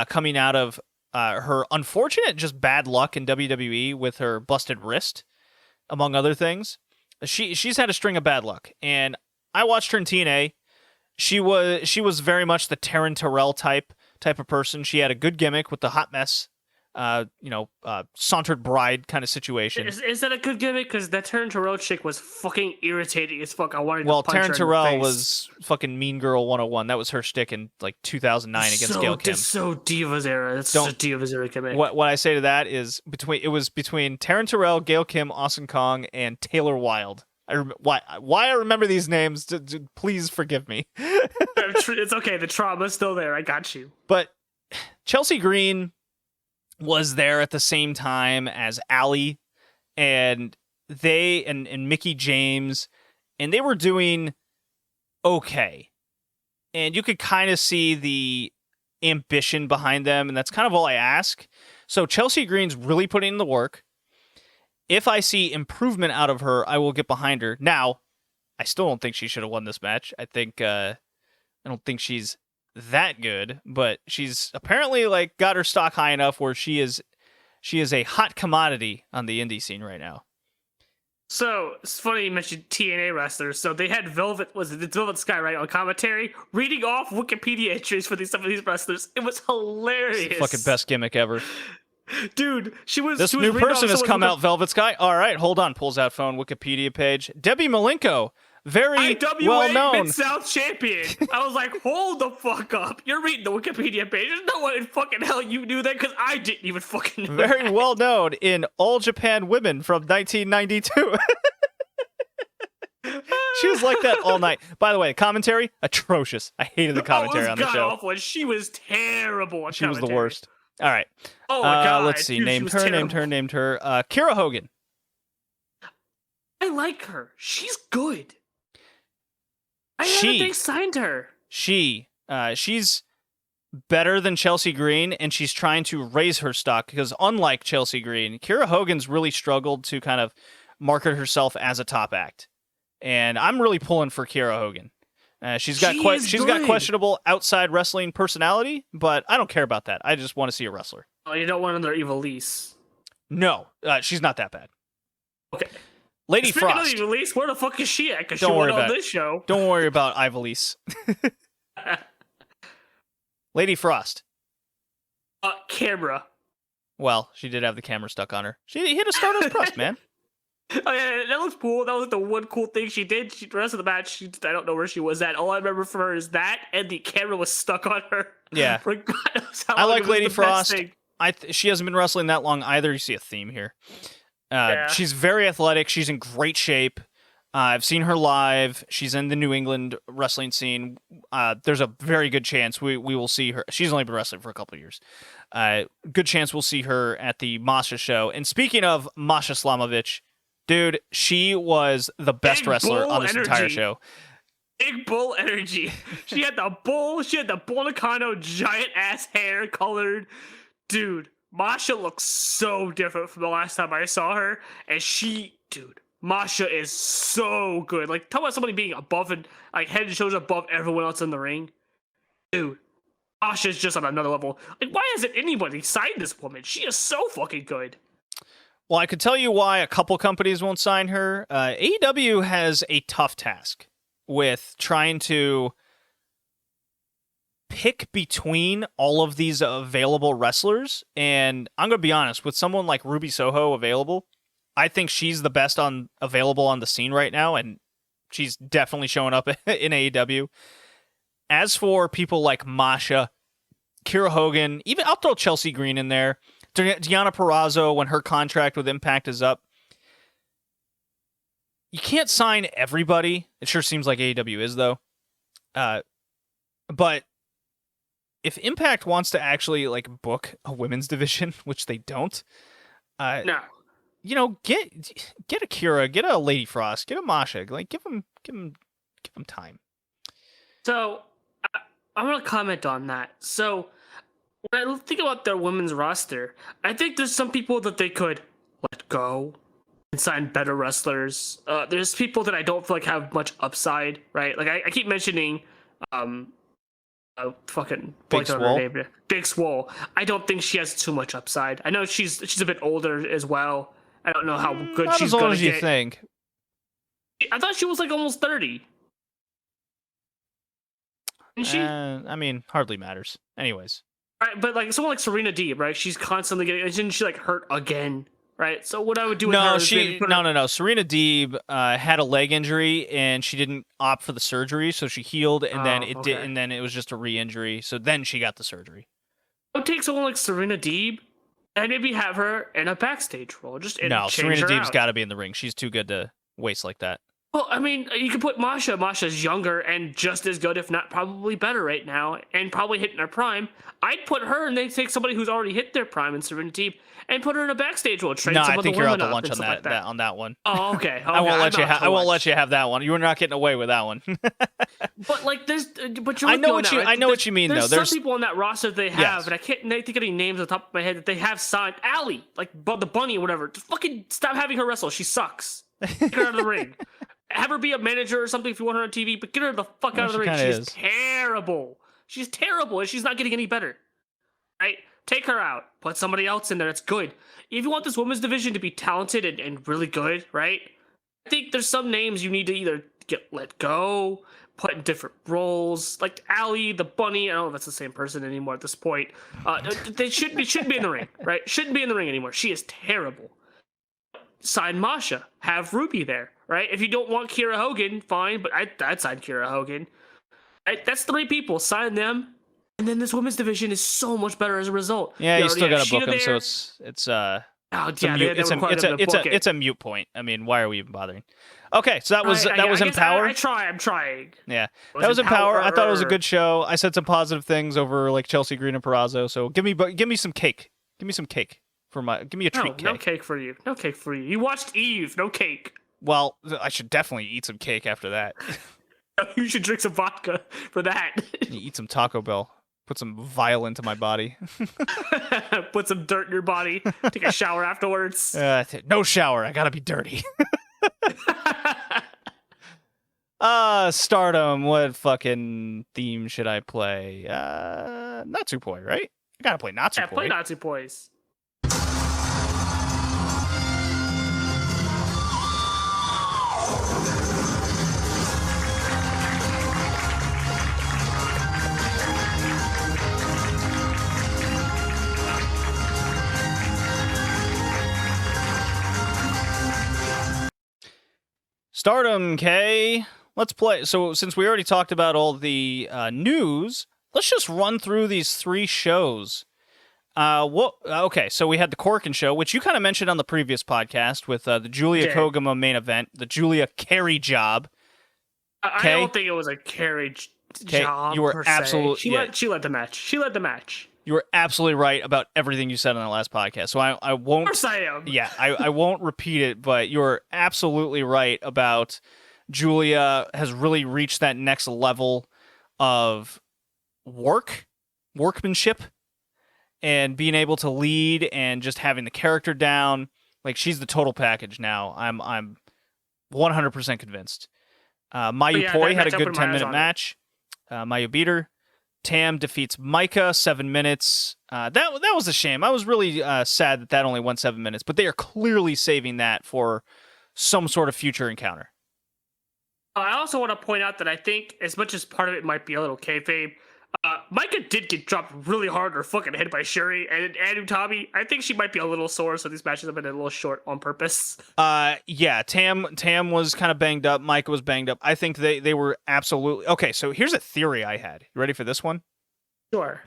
coming out of her unfortunate just bad luck in WWE with her busted wrist, among other things. She's had a string of bad luck, and I watched her in TNA. She was very much the Taryn Terrell type of person. She had a good gimmick with the hot mess, sauntered bride kind of situation.
Is that a good gimmick? Because that Taryn Terrell chick was fucking irritating as fuck. I wanted
well,
to punch her
Taryn Terrell
in the face.
was fucking Mean Girl 101. That was her shtick in like 2009 against Gail Kim.
That's so Divas era. That's such a Divas era gimmick.
What I say to that is between Taryn Terrell, Gail Kim, Austin Kong, and Taylor Wilde. Why I remember these names? Please forgive me.
It's okay. The trauma's still there. I got you.
But Chelsea Green was there at the same time as Allie, and they and Mickey James, and they were doing okay. And you could kind of see the ambition behind them, and that's kind of all I ask. So Chelsea Green's really putting in the work. If I see improvement out of her, I will get behind her. Now, I still don't think she should have won this match. I don't think she's that good, but she's apparently like got her stock high enough where she is a hot commodity on the indie scene right now.
So it's funny you mentioned TNA wrestlers. So they had Velvet Sky right on commentary, reading off Wikipedia entries for some of these wrestlers. It was hilarious.
It's the fucking best gimmick ever.
Dude,
This new person has come out, Velvet Sky. All right, hold on. Pulls out phone, Wikipedia page. Debbie Malenko, very well known.
IWA Mid-South champion. I was like, hold the fuck up. You're reading the Wikipedia page. There's no way in fucking hell you knew that because I didn't even fucking know
Very
that.
well known in All Japan Women from 1992. She was like that all night. By the way, commentary, atrocious. I hated the commentary on the show.
Awful. She was terrible on
She was the
commentary.
worst. All right.
Oh my god.
Let's see.
Dude,
Named her. Kira Hogan.
I like her. She's good. I haven't think signed her.
She's better than Chelsea Green, and she's trying to raise her stock because unlike Chelsea Green, Kira Hogan's really struggled to kind of market herself as a top act. And I'm really pulling for Kira Hogan. She's got questionable outside wrestling personality, but I don't care about that. I just want to see a wrestler.
Oh, you don't want another Ivelisse.
No, she's not that bad.
Okay.
Lady Frost.
Speaking of Ivelisse, where the fuck is she at? Because she
Don't worry
went on
about
this show.
Don't worry about Ivelisse. Lady Frost.
Camera.
Well, she did have the camera stuck on her. She hit a Stardust Press, man.
Oh yeah, that was cool. That was the one cool thing she did. The rest of the match, I don't know where she was at. All I remember from her is that, and the camera was stuck on her.
Yeah.
Regardless how
I
long
like
it was
Lady
the best
Frost.
thing.
She hasn't been wrestling that long either. You see a theme here. She's very athletic. She's in great shape. I've seen her live. She's in the New England wrestling scene. There's a very good chance we will see her. She's only been wrestling for a couple of years. Good chance we'll see her at the Masha show. And speaking of Masha Slamovich, dude, she was the best wrestler on this entire show.
Big bull energy. She had the bull. She had the Bull Nakano giant ass hair colored. Dude, Masha looks so different from the last time I saw her. And Masha is so good. Like, talk about somebody being above and like head and shoulders above everyone else in the ring. Dude, Masha's just on another level. Like, why hasn't anybody signed this woman? She is so fucking good.
Well, I could tell you why a couple companies won't sign her. AEW has a tough task with trying to pick between all of these available wrestlers. And I'm going to be honest, with someone like Ruby Soho available, I think she's the best available on the scene right now, and she's definitely showing up in AEW. As for people like Masha, Kira Hogan, even I'll throw Chelsea Green in there, Deonna Purrazzo when her contract with Impact is up. You can't sign everybody. It sure seems like AEW is, though. But if Impact wants to actually like book a women's division, which they don't,
No.
You know, get a Kira, get a Lady Frost, get a Masha, like give them Give them time.
So I want to comment on that. So when I think about their women's roster, I think there's some people that they could let go and sign better wrestlers. There's people that I don't feel like have much upside, right? Like I keep mentioning, fucking
Big Swole.
Big Swole. I don't think she has too much upside. I know she's a bit older as well. I don't know how good
Not
she's
as old
gonna
as you
get.
think.
I thought she was like almost 30. Isn't she?
I mean, hardly matters. Anyways.
Right, but like someone like Serena Deeb, right? She's constantly getting. Isn't she like hurt again? Right. So what I would do with her is maybe put her-
No. Serena Deeb had a leg injury and she didn't opt for the surgery, so she healed, and then it did, and then it was just a re-injury. So then she got the surgery.
I would take someone like Serena Deeb and maybe have her in a backstage role.
No, Serena Deeb's got to be in the ring. She's too good to waste like that.
Well, I mean, you could put Masha. Masha's younger and just as good, if not probably better right now, and probably hitting her prime. I'd put her and they take somebody who's already hit their prime in Serena Deeb and put her in a backstage role. Train
No,
some
I
of
think
the
you're out
women
to lunch
up
on
and stuff like
on that one.
Oh, okay.
I won't let you have that one. You're not getting away with that one.
But like, but you're.
I know
what
you mean though.
There's some people on that roster they have,
Yes.
and I can't think of any names on the top of my head that they have signed. Allie, like the bunny or whatever. Just fucking stop having her wrestle. She sucks. Get her out of the ring. Have her be a manager or something if you want her on TV, but get her the fuck out of the ring. She's terrible. She's terrible, and she's not getting any better. Right? Take her out. Put somebody else in there that's good. If you want this women's division to be talented and really good, right? I think there's some names you need to either get let go, put in different roles, like Allie, the bunny. I don't know if that's the same person anymore at this point. They shouldn't be in the ring, right? Shouldn't be in the ring anymore. She is terrible. Sign Masha. Have Ruby there, right? If you don't want Kiera Hogan, fine, but I'd sign Kiera Hogan. That's 3 people. Sign them, and then this women's division is so much better as a result.
Yeah, you still got to book them,
there.
so it's a mute point. I mean, why are we even bothering? Okay, so that was Empower.
I'm trying.
Yeah, that was Empower. I thought it was a good show. I said some positive things over like Chelsea Green and Purrazzo. So give me some cake. Give me some cake give me a treat cake.
No cake for you. No cake for you. You watched Eve. No cake.
Well, I should definitely eat some cake after that.
You should drink some vodka for that.
Eat some Taco Bell. Put some vile into my body.
Put some dirt in your body. Take a shower afterwards.
No shower. I gotta be dirty. Stardom. What fucking theme should I play? Natsupoi, right? I gotta play Natsupoi.
Yeah, play Natsupois.
Stardom, K. Let's play. So since we already talked about all the news, let's just run through these 3 shows. Okay, so we had the Corkin show, which you kind of mentioned on the previous podcast with the Julia Koguma main event, the Julia carry job.
I don't think it was a carriage job.
You were
per
absolutely.
She led the match. She led the match.
You were absolutely right about everything you said on the last podcast. So I won't.
Of course I am.
Yeah, I won't repeat it, but you're absolutely right about Julia has really reached that next level of workmanship, and being able to lead and just having the character down. Like, she's the total package now. I'm 100% convinced. Mayu Poi had a good 10-minute match. Mayu beat her. Tam defeats Micah, 7 minutes. That was a shame. I was really sad that only went 7 minutes, but they are clearly saving that for some sort of future encounter.
I also want to point out that I think, as much as part of it might be a little kayfabe, Micah did get dropped really hard or fucking hit by Shuri and Utami. I think she might be a little sore, so these matches have been a little short on purpose.
Yeah, Tam was kind of banged up. Micah was banged up. I think they were absolutely... Okay, so here's a theory I had. You ready for this one?
Sure.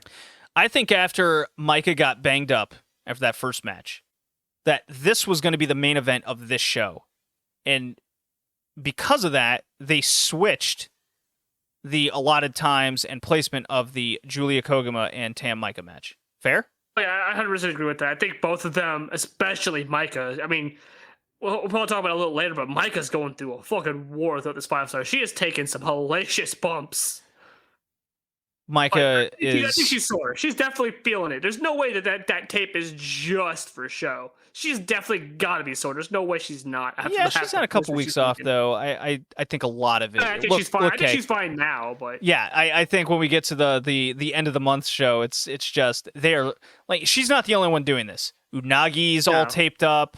I think after Micah got banged up after that first match, that this was going to be the main event of this show. And because of that, they switched the allotted times and placement of the Julia Koguma and Tam Micah match. Fair?
Yeah, I 100% agree with that. I think both of them, especially Micah, I mean, we'll probably talk about it a little later, but Micah's going through a fucking war throughout this 5 star. She has taken some hellacious bumps.
Micah
I
is.
think she's sore. She's definitely feeling it. There's no way that tape is just for show. She's definitely got to be sore. There's no way she's not.
Yeah, she's had a couple weeks off though. I think a lot of it.
I think she's fine. I think she's fine now, but
yeah, I think when we get to the end of the month show, it's just they're like she's not the only one doing this. Unagi's all taped up.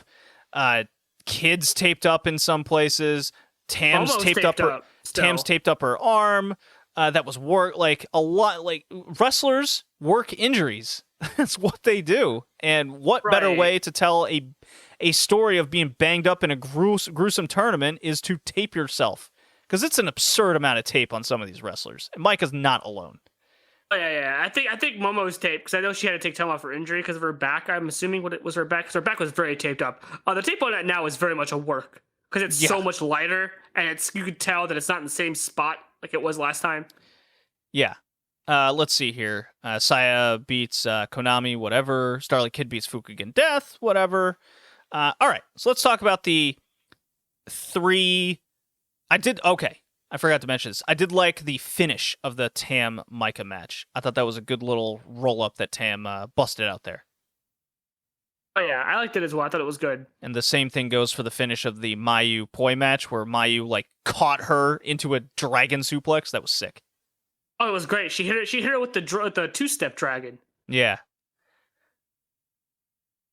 Kids taped up in some places. Tam's taped up her arm. That was work, like a lot, like wrestlers work injuries. That's what they do. And what better way to tell a story of being banged up in a gruesome tournament is to tape yourself. Because it's an absurd amount of tape on some of these wrestlers. And Micah's not alone.
Oh, yeah. I think Momo's taped, because I know she had to take time off for injury because of her back. I'm assuming it was her back, because her back was very taped up. The tape on that now is very much a work, because it's so much lighter, and you could tell that it's not in the same spot like it was last time.
Yeah. Let's see here. Saya beats Konami, whatever. Starlight Kid beats Fukugen Death, whatever. All right, so let's talk about the 3... I forgot to mention this. I did like the finish of the Tam Micah match. I thought that was a good little roll-up that Tam busted out there.
Oh, yeah, I liked it as well. I thought it was good.
And the same thing goes for the finish of the Mayu Poi match, where Mayu, like, caught her into a dragon suplex. That was sick.
Oh, it was great. She hit her with the two-step dragon.
Yeah.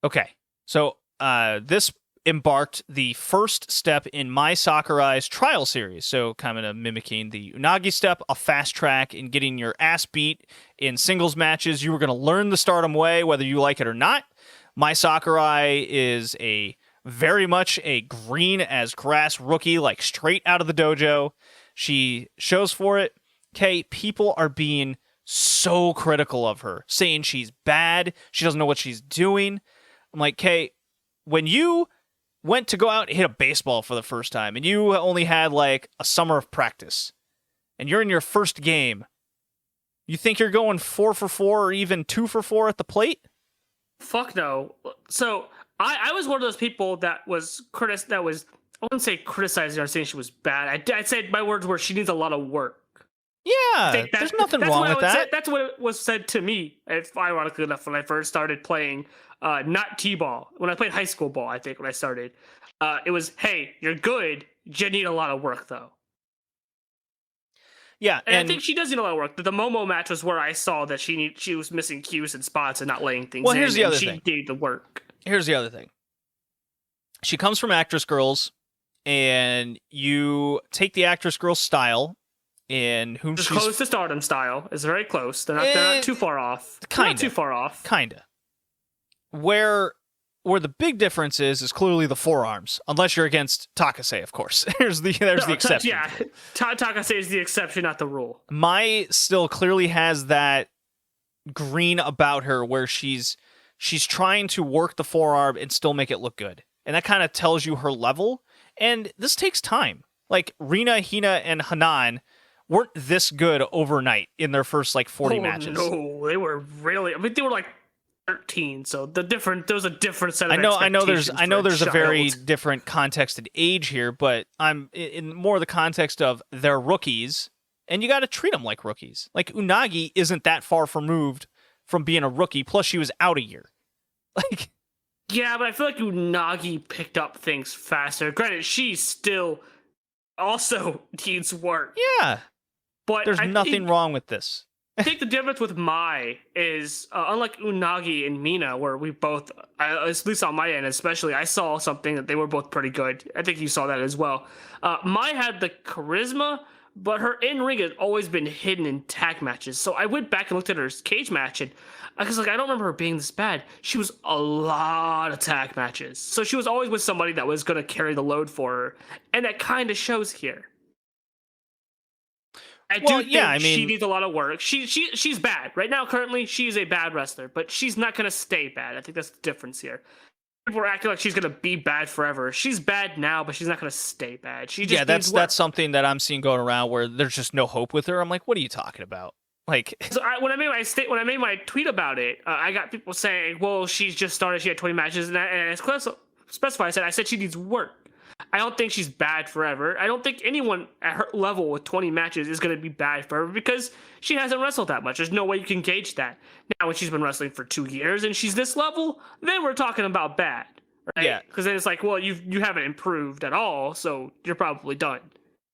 Okay, so this embarked the first step in Mai Sakurai's trial series. So kind of mimicking the Unagi step, a fast track in getting your ass beat in singles matches. You were going to learn the Stardom way, whether you like it or not. Mai Sakurai is very much a green as grass rookie, like straight out of the dojo. She shows for it. Okay, people are being so critical of her, saying she's bad, she doesn't know what she's doing. I'm like, Kay, when you went to go out and hit a baseball for the first time, and you only had like a summer of practice, and you're in your first game, you think you're going 4 for 4 or even 2 for 4 at the plate?
Fuck no. So I was one of those people that I wouldn't say criticizing her, saying she was bad. I'd say my words were she needs a lot of work.
Yeah, there's nothing wrong with that.
That's what it was said to me, if ironically enough, when I first started playing, not T-ball. When I played high school ball, I think, when I started. It was, hey, you're good, you need a lot of work, though.
Yeah,
and I think she does need a lot of work. The Momo match was where I saw that she was missing cues and spots and not laying things in.
Well, here's the other thing.
She did the work.
Here's the other thing. She comes from Actress Girls, and you take the Actress Girls style, and whom
she's
close
to Stardom style. It's very close. They're not too far off. Not too far off.
Kinda. Where the big difference is clearly the forearms, unless you're against Takase, of course. There's the exception.
Yeah, Takase is the exception, not the rule.
Mai still clearly has that green about her, where she's trying to work the forearm and still make it look good, and that kind of tells you her level. And this takes time. Like Rina, Hina, and Hanan weren't this good overnight in their first 40 matches.
No, they were really. I mean, they were 13, so there was a different set of
expectations. I know there's a very different context and age here, but I'm in more the context of they're rookies, and you got to treat them like rookies. Like Unagi isn't that far removed from being a rookie. Plus, she was out a year.
Yeah, but I feel like Unagi picked up things faster. Granted, she still also needs work.
Yeah, but there's nothing wrong with this.
I think the difference with Mai is, unlike Unagi and Mina, where we both, at least on my end especially, I saw something that they were both pretty good. I think you saw that as well. Mai had the charisma, but her in-ring had always been hidden in tag matches. So I went back and looked at her cage match, and I was like, I don't remember her being this bad. She was a lot of tag matches. So she was always with somebody that was going to carry the load for her. And that kind of shows here. I think she needs a lot of work. She's bad. Right now, currently, she's a bad wrestler, but she's not going to stay bad. I think that's the difference here. People are acting like she's going to be bad forever. She's bad now, but she's not going to stay bad. She just
that's something that I'm seeing going around where there's just no hope with her. I'm like, what are you talking about?
So when I made my tweet about it, I got people saying, "Well, she's just started. She had 20 matches, and it's close." specify. I said she needs work. I don't think she's bad forever. I don't think anyone at her level with 20 matches is going to be bad forever because she hasn't wrestled that much. There's no way you can gauge that. Now, when she's been wrestling for 2 years and she's this level, then we're talking about bad, right? Yeah. Because then it's like, well, you haven't improved at all, so you're probably done.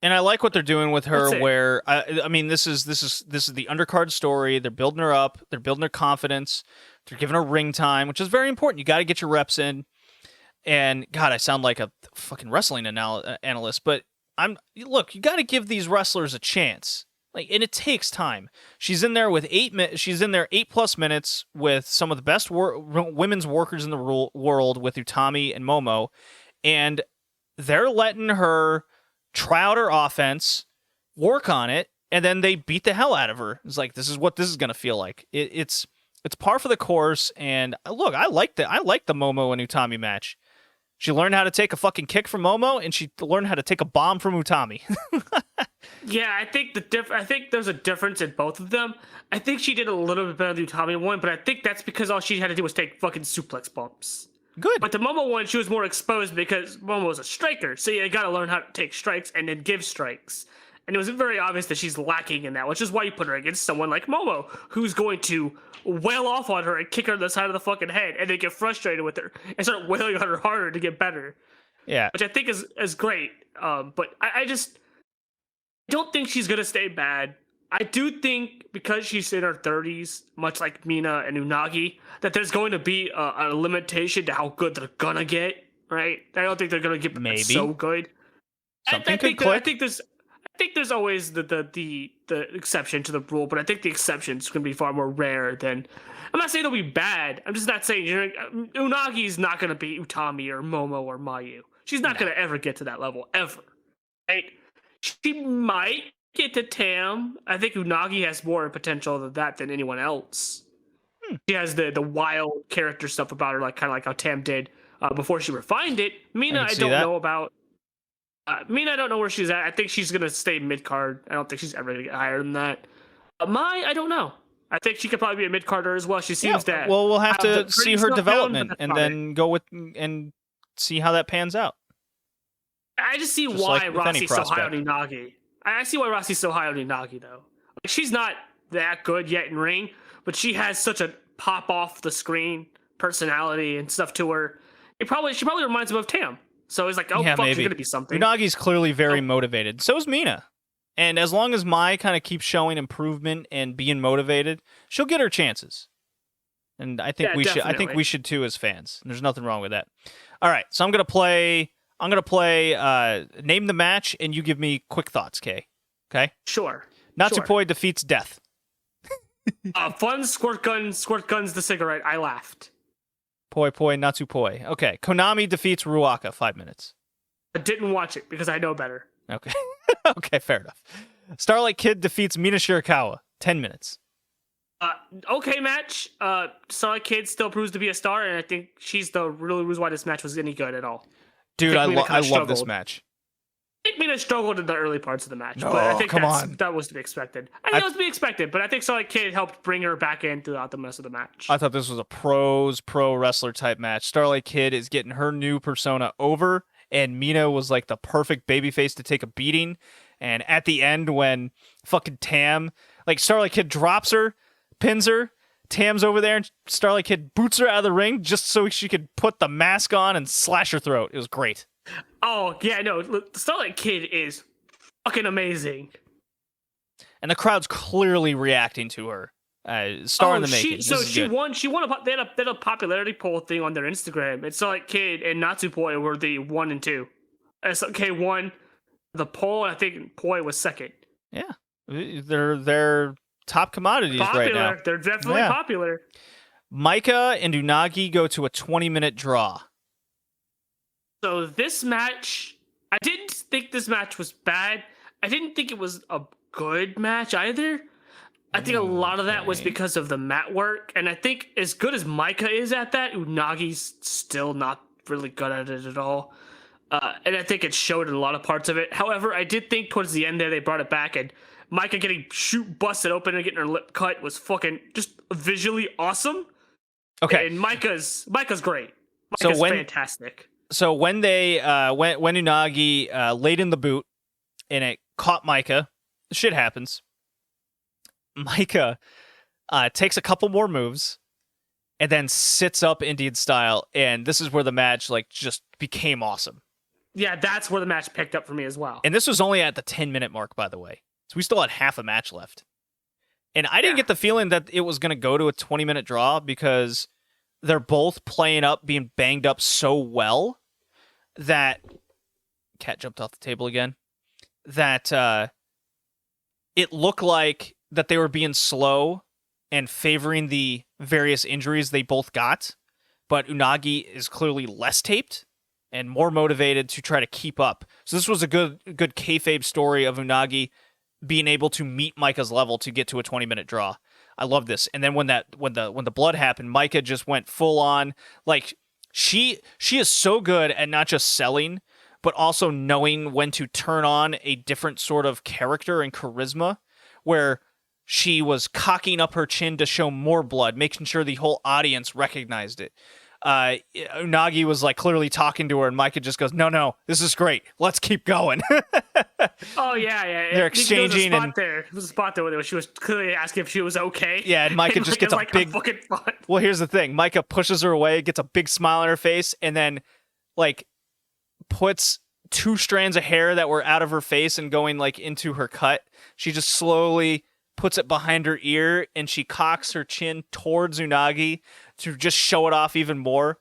And I like what they're doing with her. Where I mean, this is the undercard story. They're building her up. They're building her confidence. They're giving her ring time, which is very important. You got to get your reps in. And God, I sound like a fucking wrestling analyst, but look, you got to give these wrestlers a chance. Like, and it takes time. She's in there with 8+ minutes with some of the best women's workers in the world with Utami and Momo, and they're letting her try out her offense, work on it, and then they beat the hell out of her. It's like, this is what this is gonna feel like. It's par for the course. And look, I like the Momo and Utami match. She learned how to take a fucking kick from Momo, and she learned how to take a bomb from Utami.
Yeah, I think I think there's a difference in both of them. I think she did a little bit better than Utami one, but I think that's because all she had to do was take fucking suplex bumps.
Good.
But the Momo one, she was more exposed because Momo was a striker, so you got to learn how to take strikes and then give strikes. And it was very obvious that she's lacking in that, which is why you put her against someone like Momo, who's going to wail off on her and kick her in the side of the fucking head, and then get frustrated with her and start wailing on her harder to get better.
Yeah.
Which I think is great. But I just don't think she's going to stay bad. I do think because she's in her 30s, much like Mina and Unagi, that there's going to be a limitation to how good they're going to get, right? I don't think they're going to get so good. I think there's always the exception to the rule, but I think the exception's going to be far more rare than... I'm not saying they'll be bad. I'm just not saying... Unagi's not going to be Utami or Momo or Mayu. She's not going to ever get to that level, ever. Right? She might get to Tam. I think Unagi has more potential than that than anyone else. She has the wild character stuff about her, like kind of like how Tam did before she refined it. Mina, I don't know about. Mina, I don't know where she's at. I think she's gonna stay mid card. I don't think she's ever gonna get higher than that. Mai, I don't know. I think she could probably be a mid carder as well. She seems that.
Well, we'll have to see her development and then go with and see how that pans out.
I just see why Rossi's so high on Unagi. I see why Rossi's so high on Unagi, though. Like, she's not that good yet in ring, but she has such a pop off the screen personality and stuff to her. She probably reminds him of Tam. So it's like, oh, yeah, fuck, maybe. She's gonna be something.
Unagi's clearly very motivated. So is Mina. And as long as Mai kind of keeps showing improvement and being motivated, she'll get her chances. And I think we should too as fans. There's nothing wrong with that. All right, so I'm gonna play name the match, and you give me quick thoughts, Kay. Okay?
Sure.
Natsupoi defeats Death.
Fun squirt guns the cigarette. I laughed.
Poi Natsupoi. Okay. Konami defeats Ruaka. 5 minutes.
I didn't watch it because I know better.
Okay. Okay, fair enough. Starlight Kid defeats Mina Shirakawa. 10 minutes.
Okay match. Starlight Kid still proves to be a star, and I think she's the real reason why this match was any good at all.
Dude, I love this match.
I think Mina struggled in the early parts of the match, but I think that was to be expected. I think it was to be expected, but I think Starlight Kid helped bring her back in throughout the rest of the match.
I thought this was a pro wrestler type match. Starlight Kid is getting her new persona over, and Mina was like the perfect babyface to take a beating. And at the end, when fucking Tam, like Starlight Kid drops her, pins her, Tam's over there, and Starlight Kid boots her out of the ring just so she could put the mask on and slash her throat. It was great.
Oh, yeah, no, look, Starlight Kid is fucking
and the crowd's clearly reacting to her. Star in the making.
She won. They had a popularity poll thing on their Instagram. It's Starlight Kid and Natsupoi were the 1 and 2. SLK won the poll, and I think Poi was second.
Yeah, they're top commodities right now.
They're definitely popular.
Micah and Unagi go to a 20-minute draw.
So this match, I didn't think this match was bad. I didn't think it was a good match either. I think a lot of that was because of the mat work. And I think as good as Micah is at that, Unagi's still not really good at it at all. And I think it showed in a lot of parts of it. However, I did think towards the end there, they brought it back, and Micah getting busted open and getting her lip cut was fucking just visually awesome.
Okay.
And Micah's great. Micah's fantastic.
So when they when Unagi laid in the boot and it caught Micah, shit happens. Micah takes a couple more moves and then sits up Indian style, and this is where the match like just became awesome.
Yeah, that's where the match picked up for me as well.
And this was only at the 10-minute mark, by the way. So we still had half a match left. And I didn't get the feeling that it was going to go to a 20-minute draw because they're both playing up, being banged up so well that... Cat jumped off the table again. That it looked like that they were being slow and favoring the various injuries they both got. But Unagi is clearly less taped and more motivated to try to keep up. So this was a good kayfabe story of Unagi being able to meet Micah's level to get to a 20-minute draw. I love this. And then when the blood happened, Micah just went full on. Like she is so good at not just selling, but also knowing when to turn on a different sort of character and charisma, where she was cocking up her chin to show more blood, making sure the whole audience recognized it. Unagi was like clearly talking to her, and Micah just goes, "No, this is great. Let's keep going."
Oh yeah.
They're exchanging,
there was a spot there where she was clearly asking if she was okay.
Yeah, and Micah just gets a
like,
big.
Fucking fun.
Well, here's the thing: Micah pushes her away, gets a big smile on her face, and then like puts 2 strands of hair that were out of her face and going like into her cut. She just slowly puts it behind her ear, and she cocks her chin towards Unagi to just show it off even more.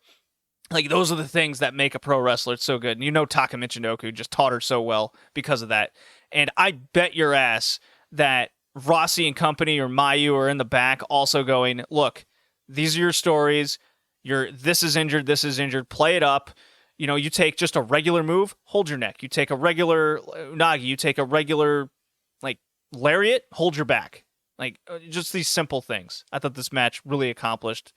Like, those are the things that make a pro wrestler so good. And you know Taka Michinoku just taught her so well because of that. And I bet your ass that Rossi and company or Mayu are in the back also going, look, these are your stories. This is injured, play it up. You know, you take just a regular move, hold your neck. You take a regular Unagi, you take a regular, like, lariat, hold your back. Like, just these simple things. I thought this match really accomplished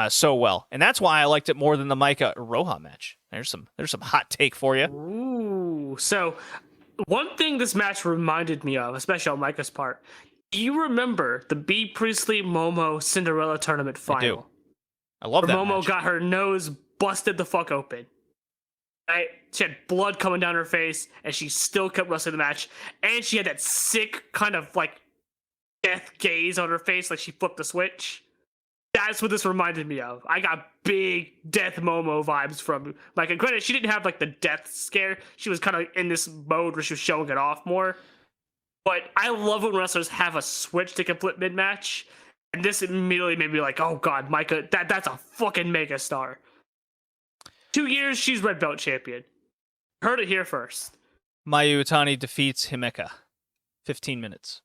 so well. And that's why I liked it more than the Micah Iroha match. There's some hot take for you.
Ooh. So, one thing this match reminded me of, especially on Micah's part, do you remember the B. Priestley Momo Cinderella tournament final?
I do. I love that
Momo
match.
got her nose busted the fuck open. Right? She had blood coming down her face, and she still kept wrestling the match. And she had that sick kind of like death gaze on her face, like she flipped the switch. That's what this reminded me of. I got big Death Momo vibes from Micah. Granted, she didn't have like the death scare. She was kind of in this mode where she was showing it off more. But I love when wrestlers have a switch they can flip mid-match. And this immediately made me like, oh god, Micah, that's a fucking mega star. 2 years, she's red belt champion. Heard it here first.
Mayu Utani defeats Himeka. 15 minutes.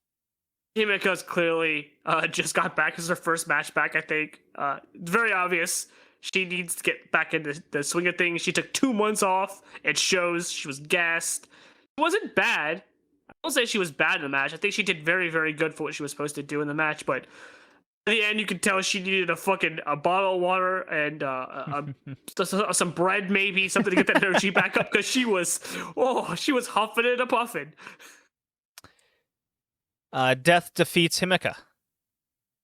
Himeka's clearly just got back. This is her first match back, I think. It's very obvious. She needs to get back into the swing of things. She took 2 months off. It shows. She was gassed. It wasn't bad. I won't say she was bad in the match. I think she did very, very good for what she was supposed to do in the match, but at the end, you could tell she needed a bottle of water and some bread, maybe something to get that energy back up, because she was huffing and a puffing.
Death defeats Himeka.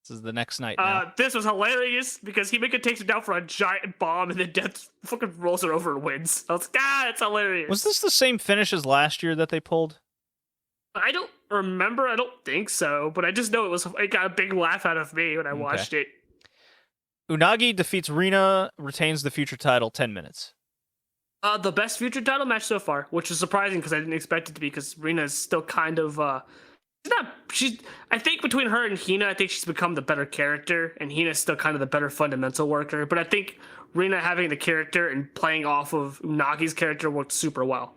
This is the next night now.
This was hilarious because Himeka takes her down for a giant bomb, and then Death fucking rolls her over and wins. I was like, it's hilarious.
Was this the same finish as last year that they pulled?
I don't remember. I don't think so, but I just know it got a big laugh out of me when I watched it.
Unagi defeats Rina, retains the future title, 10 minutes.
The best future title match so far, which is surprising because I didn't expect it to be, because Rina is still kind of I think between her and Hina, I think she's become the better character, and Hina's still kind of the better fundamental worker. But I think Rina having the character and playing off of Unagi's character worked super well.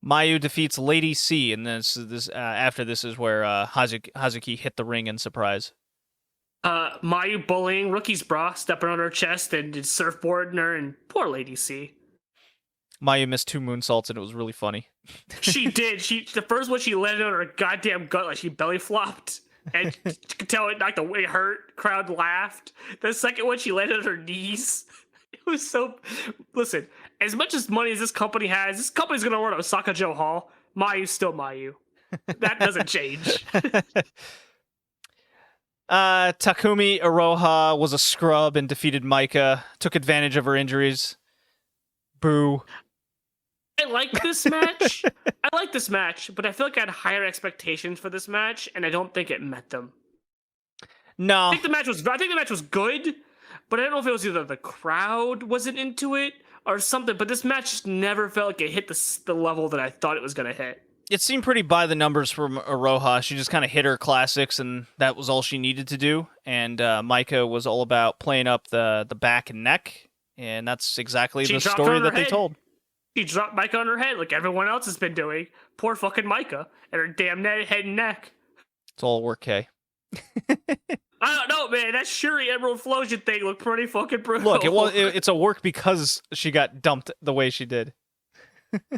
Mayu defeats Lady C, and after this is where Hazuki hit the ring in surprise.
Mayu bullying Rookie's bra, stepping on her chest and surfboarding her, and poor Lady C.
Mayu missed 2 moonsaults, and it was really funny.
She did. The first one, she landed on her goddamn gut like she belly flopped, and you could tell it knocked away. Hurt. Crowd laughed. The second one, she landed on her knees. It was so... Listen, as much as money as this company has, this company's going to run Osaka Joe Hall. Mayu's still Mayu. That doesn't change.
Takumi Iroha was a scrub and defeated Micah, took advantage of her injuries. Boo.
I like this match. But I feel like I had higher expectations for this match, and I don't think it met them.
No.
I think the match was good, but I don't know if it was either the crowd wasn't into it or something. But this match just never felt like it hit the level that I thought it was gonna hit.
It seemed pretty by the numbers from Aroha. She just kind of hit her classics, and that was all she needed to do. And Micah was all about playing up the back and neck, and that's exactly the story that they told.
She dropped Micah on her head like everyone else has been doing. Poor fucking Micah and her damn head and neck.
It's all work, Kay.
I don't know, man. That Shuri Emerald Flosion thing looked pretty fucking brutal.
Look, it's a work because she got dumped the way she did.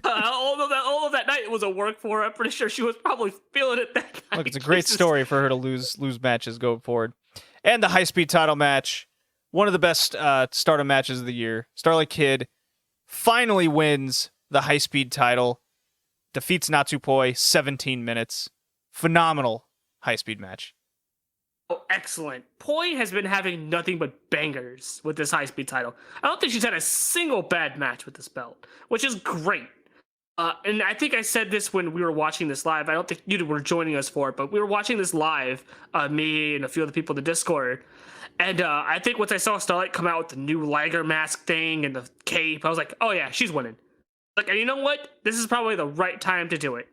All of that night was a work for her. I'm pretty sure she was probably feeling it that night.
Look, it's a great story for her to lose matches going forward. And the high-speed title match, one of the best Stardom matches of the year. Starlight Kid finally wins the high-speed title, defeats Natsupoi, 17 minutes. Phenomenal high-speed match.
Oh, excellent. Poi has been having nothing but bangers with this high-speed title. I don't think she's had a single bad match with this belt, which is great. And I think I said this when we were watching this live. I don't think you were joining us for it, but we were watching this live, me and a few other people in the Discord. And I think once I saw Starlight come out with the new Liger mask thing and the cape, I was like, oh yeah, she's winning. Like, and you know what? This is probably the right time to do it.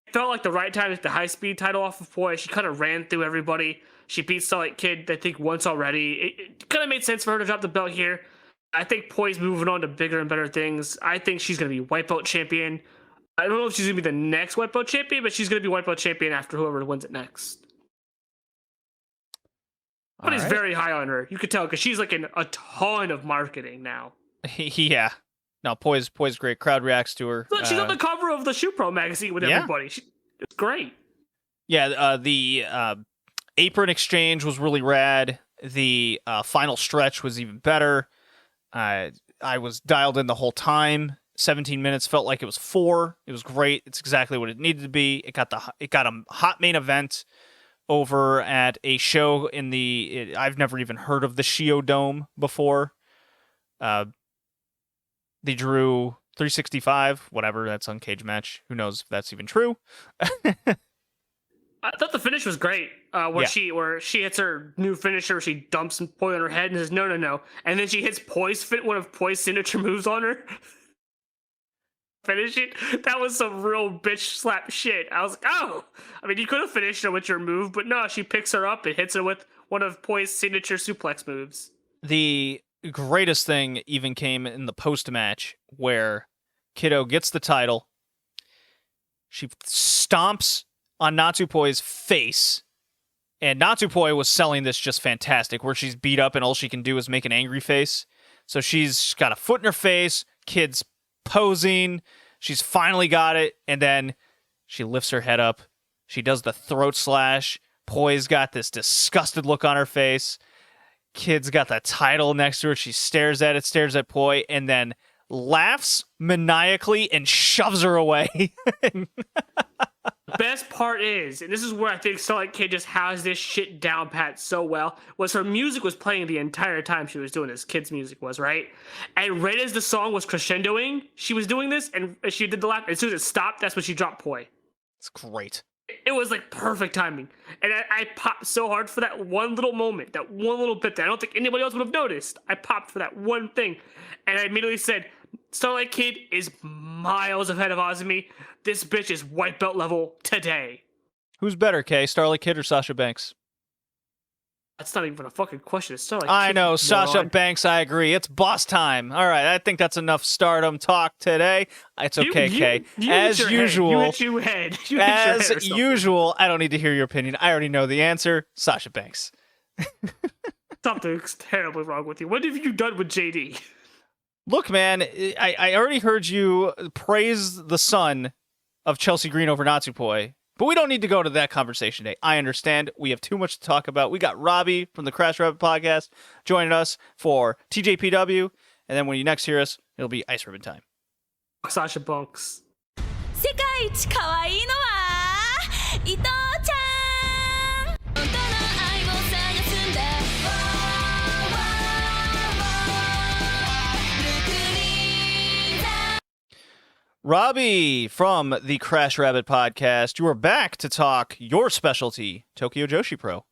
It felt like the right time to get the high-speed title off of Poi. She kind of ran through everybody. She beat Starlight Kid, I think, once already. It kind of made sense for her to drop the belt here. I think Poi's moving on to bigger and better things. I think she's going to be white belt champion. I don't know if she's going to be the next white belt champion, but she's going to be white belt champion after whoever wins it next. But he's very high on her. You could tell because she's like in a ton of marketing now.
Yeah. No, Poi's great. Crowd reacts to her.
Look, she's on the cover of the Shoe Pro magazine with everybody. It's great.
Yeah, the apron exchange was really rad. The final stretch was even better. I was dialed in the whole time. 17 minutes felt like it was 4. It was great. It's exactly what it needed to be. It got a hot main event over at a show in I've never even heard of the Shio Dome before. They drew 365, whatever. That's on Cage Match. Who knows if that's even true?
I thought the finish was great. Where she hits her new finisher, she dumps Poi on her head and says no, and then she hits one of Poi's signature moves on her. Finish it. That was some real bitch slap shit. I was like, oh, I mean, you could have finished her with your move, but no, she picks her up and hits her with one of Poi's signature suplex moves.
The greatest thing even came in the post match where Kiddo gets the title. She stomps on Natsupoi's face, and Natsupoi was selling this just fantastic, where she's beat up and all she can do is make an angry face. So she's got a foot in her face, Kid's posing, she's finally got it, and then she lifts her head up, she does the throat slash, Poi's got this disgusted look on her face, Kid's got the title next to her, she stares at Poi, and then laughs maniacally and shoves her away.
Best part is, and this is where I think Starlight Kid just has this shit down pat so well, was her music was playing the entire time she was doing this. Kid's music was, right? And right as the song was crescendoing, she was doing this, and she did the laugh. As soon as it stopped, that's when she dropped Poi.
It's great.
It was like perfect timing. And I popped so hard for that one little moment, that one little bit that I don't think anybody else would have noticed. I popped for that one thing. And I immediately said, Starlight Kid is miles ahead of Azumi. This bitch is white belt level today.
Who's better, Kay? Starlight Kid or Sasha Banks?
That's not even a fucking question. It's Starlight
I
Kid,
know, Sasha Banks, I agree. It's boss time. All right, I think that's enough Stardom talk today. It's okay, Kay. As usual, as usual, I don't need to hear your opinion. I already know the answer. Sasha Banks.
Something's terribly wrong with you. What have you done with JD?
Look, man, I already heard you praise the son of Chelsea Green over Natsupoi, but we don't need to go to that conversation today. I understand. We have too much to talk about. We got Robbie from the Crash Rabbit podcast joining us for TJPW, and then when you next hear us, it'll be Ice Ribbon time.
Sasha Banks.
世界一可愛いのは伊藤ちゃん本当の愛を探すんだ Look
Robbie from the Crash Rabbit podcast. You are back to talk your specialty, Tokyo Joshi Pro.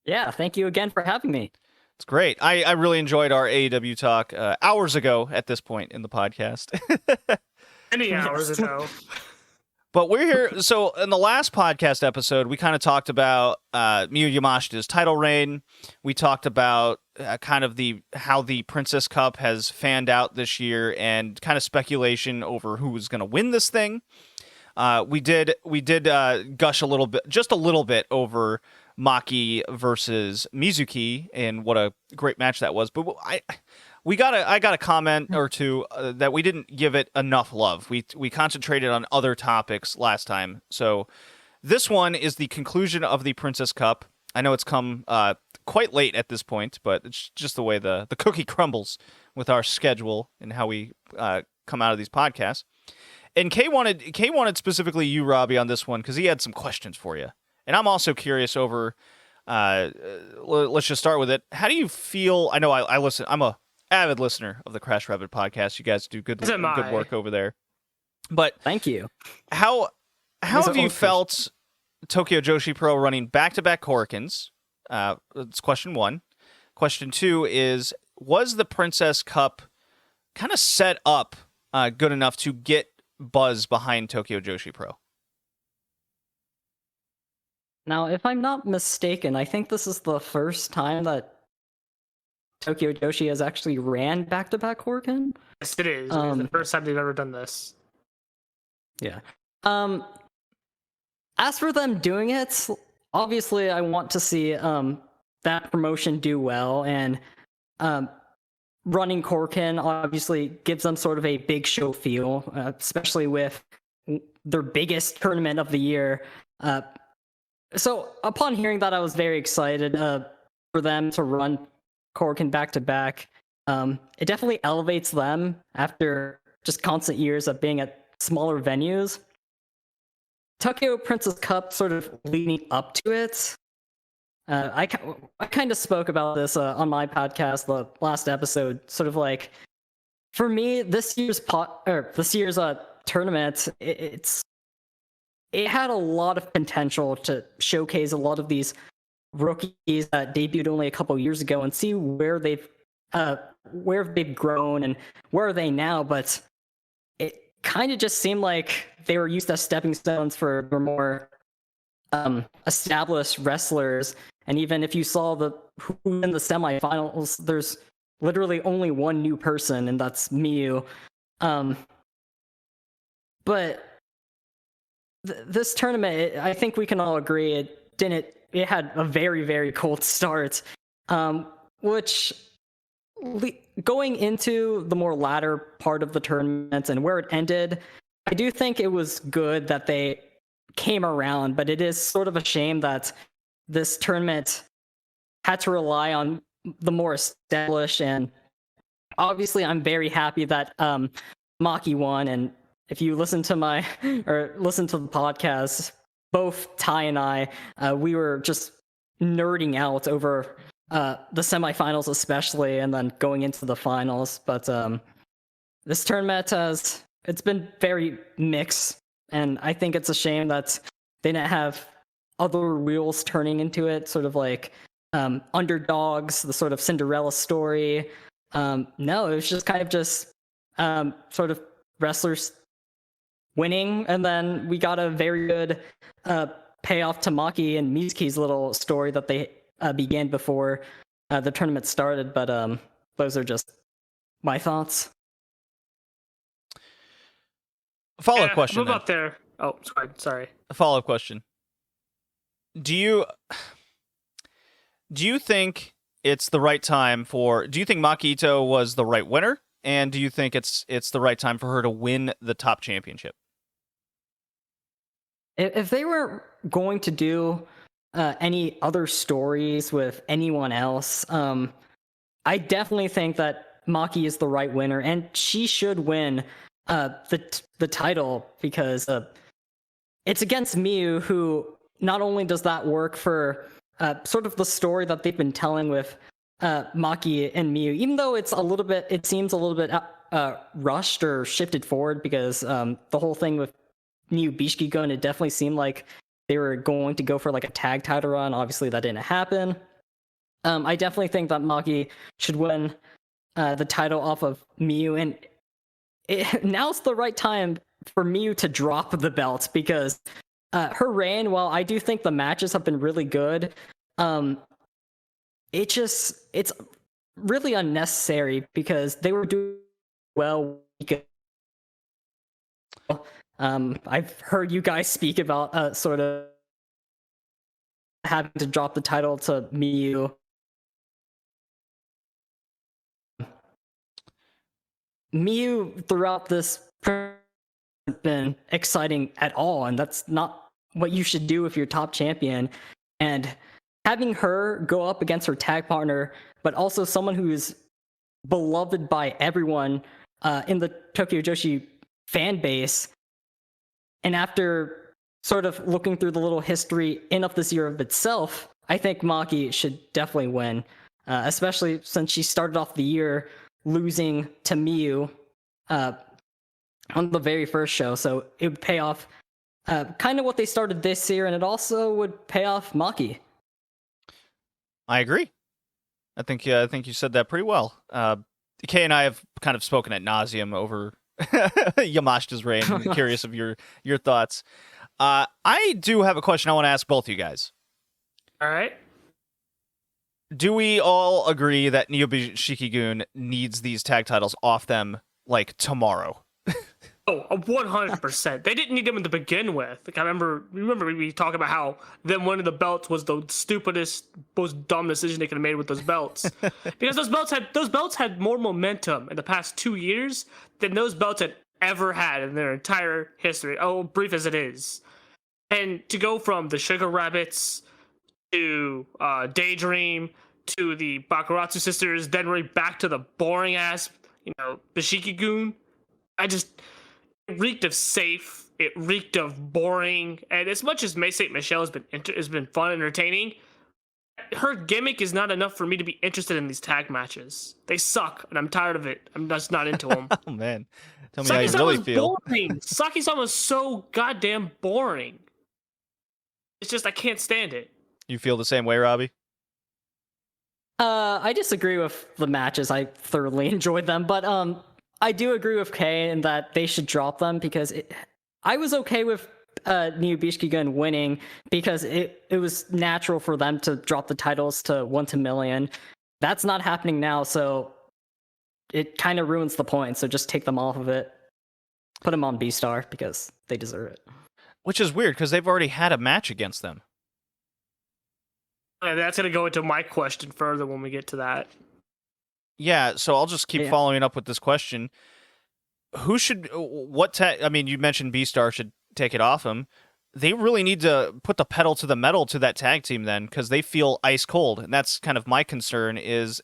Yeah, thank you again for having me.
It's great. I really enjoyed our AEW talk hours ago at this point in the podcast.
Many hours ago.
But we're here. So in the last podcast episode, we kind of talked about Miyu Yamashita's title reign. We talked about kind of how the Princess Cup has fanned out this year and kind of speculation over who was going to win this thing. We did gush a little bit, just a little bit, over Maki versus Mizuki and what a great match that was. But I got a comment or two that we didn't give it enough love. We concentrated on other topics last time. So this one is the conclusion of the Princess Cup. I know it's come quite late at this point, but it's just the way the cookie crumbles with our schedule and how we come out of these podcasts. And Kay wanted specifically you, Robbie, on this one because he had some questions for you. And I'm also curious over, let's just start with it. How do you feel? I know I listen. I'm a avid listener of the Crash Rabbit podcast. You guys do good work over there. But
thank you.
How have you felt Tokyo Joshi Pro running back-to-back Korakuens? That's question one. Question two is, was the Princess Cup kind of set up good enough to get buzz behind Tokyo Joshi Pro?
Now, if I'm not mistaken, I think this is the first time that Tokyo Joshi has actually ran back-to-back Korakuen.
Yes, it is. It is the first time they've ever done this.
Yeah. As for them doing it, obviously I want to see that promotion do well, and running Korakuen obviously gives them sort of a big show feel, especially with their biggest tournament of the year. So upon hearing that, I was very excited for them to run Korakuen back-to-back. It definitely elevates them after just constant years of being at smaller venues. Tokyo Princess Cup sort of leading up to it. I kind of spoke about this on my podcast, the last episode. Sort of like, for me, this year's tournament, it had a lot of potential to showcase a lot of these rookies that debuted only a couple years ago and see where they've grown and where are they now. But it kind of just seemed like they were used as stepping stones for more established wrestlers. And even if you saw who in the semifinals, there's literally only one new person, and that's Miyu. But this tournament, I think we can all agree, it had a very, very cold start, which going into the more latter part of the tournament and where it ended, I do think it was good that they came around, but it is sort of a shame that this tournament had to rely on the more established, and obviously I'm very happy that Maki won. And if you listen to the podcast, both Ty and I, we were just nerding out over the semifinals especially, and then going into the finals. But this tournament it's been very mixed, and I think it's a shame that they didn't have other wheels turning into it, sort of like underdogs, the sort of Cinderella story. No, it was just kind of just sort of wrestlers winning, and then we got a very good payoff to Maki and Mizuki's little story that they began before the tournament started. But those are just my thoughts.
Follow-up question.
Move up there. Oh, sorry.
A follow-up question. Do you think it's the right time do you think Maki Ito was the right winner? And do you think it's the right time for her to win the top championship?
If they were going to do any other stories with anyone else, I definitely think that Maki is the right winner, and she should win the title, because it's against Miyu, who not only does that work for sort of the story that they've been telling with Maki and Miyu, even though it seems a little bit rushed or shifted forward because the whole thing with New Bishiki Gun, it definitely seemed like they were going to go for like a tag title run. Obviously, that didn't happen. I definitely think that Maki should win the title off of Miyu, and now's the right time for Miyu to drop the belt because her reign, while I do think the matches have been really good, it's really unnecessary because they were doing well. I've heard you guys speak about sort of having to drop the title to Miyu. Miyu throughout this hasn't been exciting at all, and that's not what you should do if you're top champion. And having her go up against her tag partner, but also someone who is beloved by everyone in the Tokyo Joshi fan base, and after sort of looking through the little history in of this year of itself, I think Maki should definitely win, especially since she started off the year losing to Miyu on the very first show. So it would pay off kind of what they started this year, and it also would pay off Maki.
I agree. I think you said that pretty well. Kay and I have kind of spoken ad nauseum over Yamashita's reign. I'm curious of your thoughts. I do have a question I want to ask both you guys.
All right.
Do we all agree that Nyobushiki-gun needs these tag titles off them like tomorrow?
Oh, 100%. They didn't need them to begin with. Like, remember we talked about how them winning the belts was the stupidest, most dumb decision they could have made with those belts. Because those belts had more momentum in the past 2 years than those belts had ever had in their entire history. Oh, brief as it is. And to go from the Sugar Rabbits to Daydream to the Bakuratsu sisters, then right back to the boring ass, Bishiki-gun. It reeked of safe. It reeked of boring. And as much as May Saint Michelle has been fun and entertaining, her gimmick is not enough for me to be interested in these tag matches. They suck, and I'm tired of it. I'm just not into them.
Oh man, tell me how you really feel.
Saki-sama is so goddamn boring. It's just I can't stand it.
You feel the same way, Robbie?
I disagree with the matches. I thoroughly enjoyed them, but I do agree with Kay in that they should drop them because I was okay with New Bishiki-gun winning because it was natural for them to drop the titles to 1 to million. That's not happening now, so it kind of ruins the point. So just take them off of it. Put them on B-Star because they deserve it.
Which is weird because they've already had a match against them.
And that's going to go into my question further when we get to that.
Yeah, so I'll just keep following up with this question. Who should, you mentioned B-Star should take it off him. They really need to put the pedal to the metal to that tag team then, because they feel ice cold. And that's kind of my concern is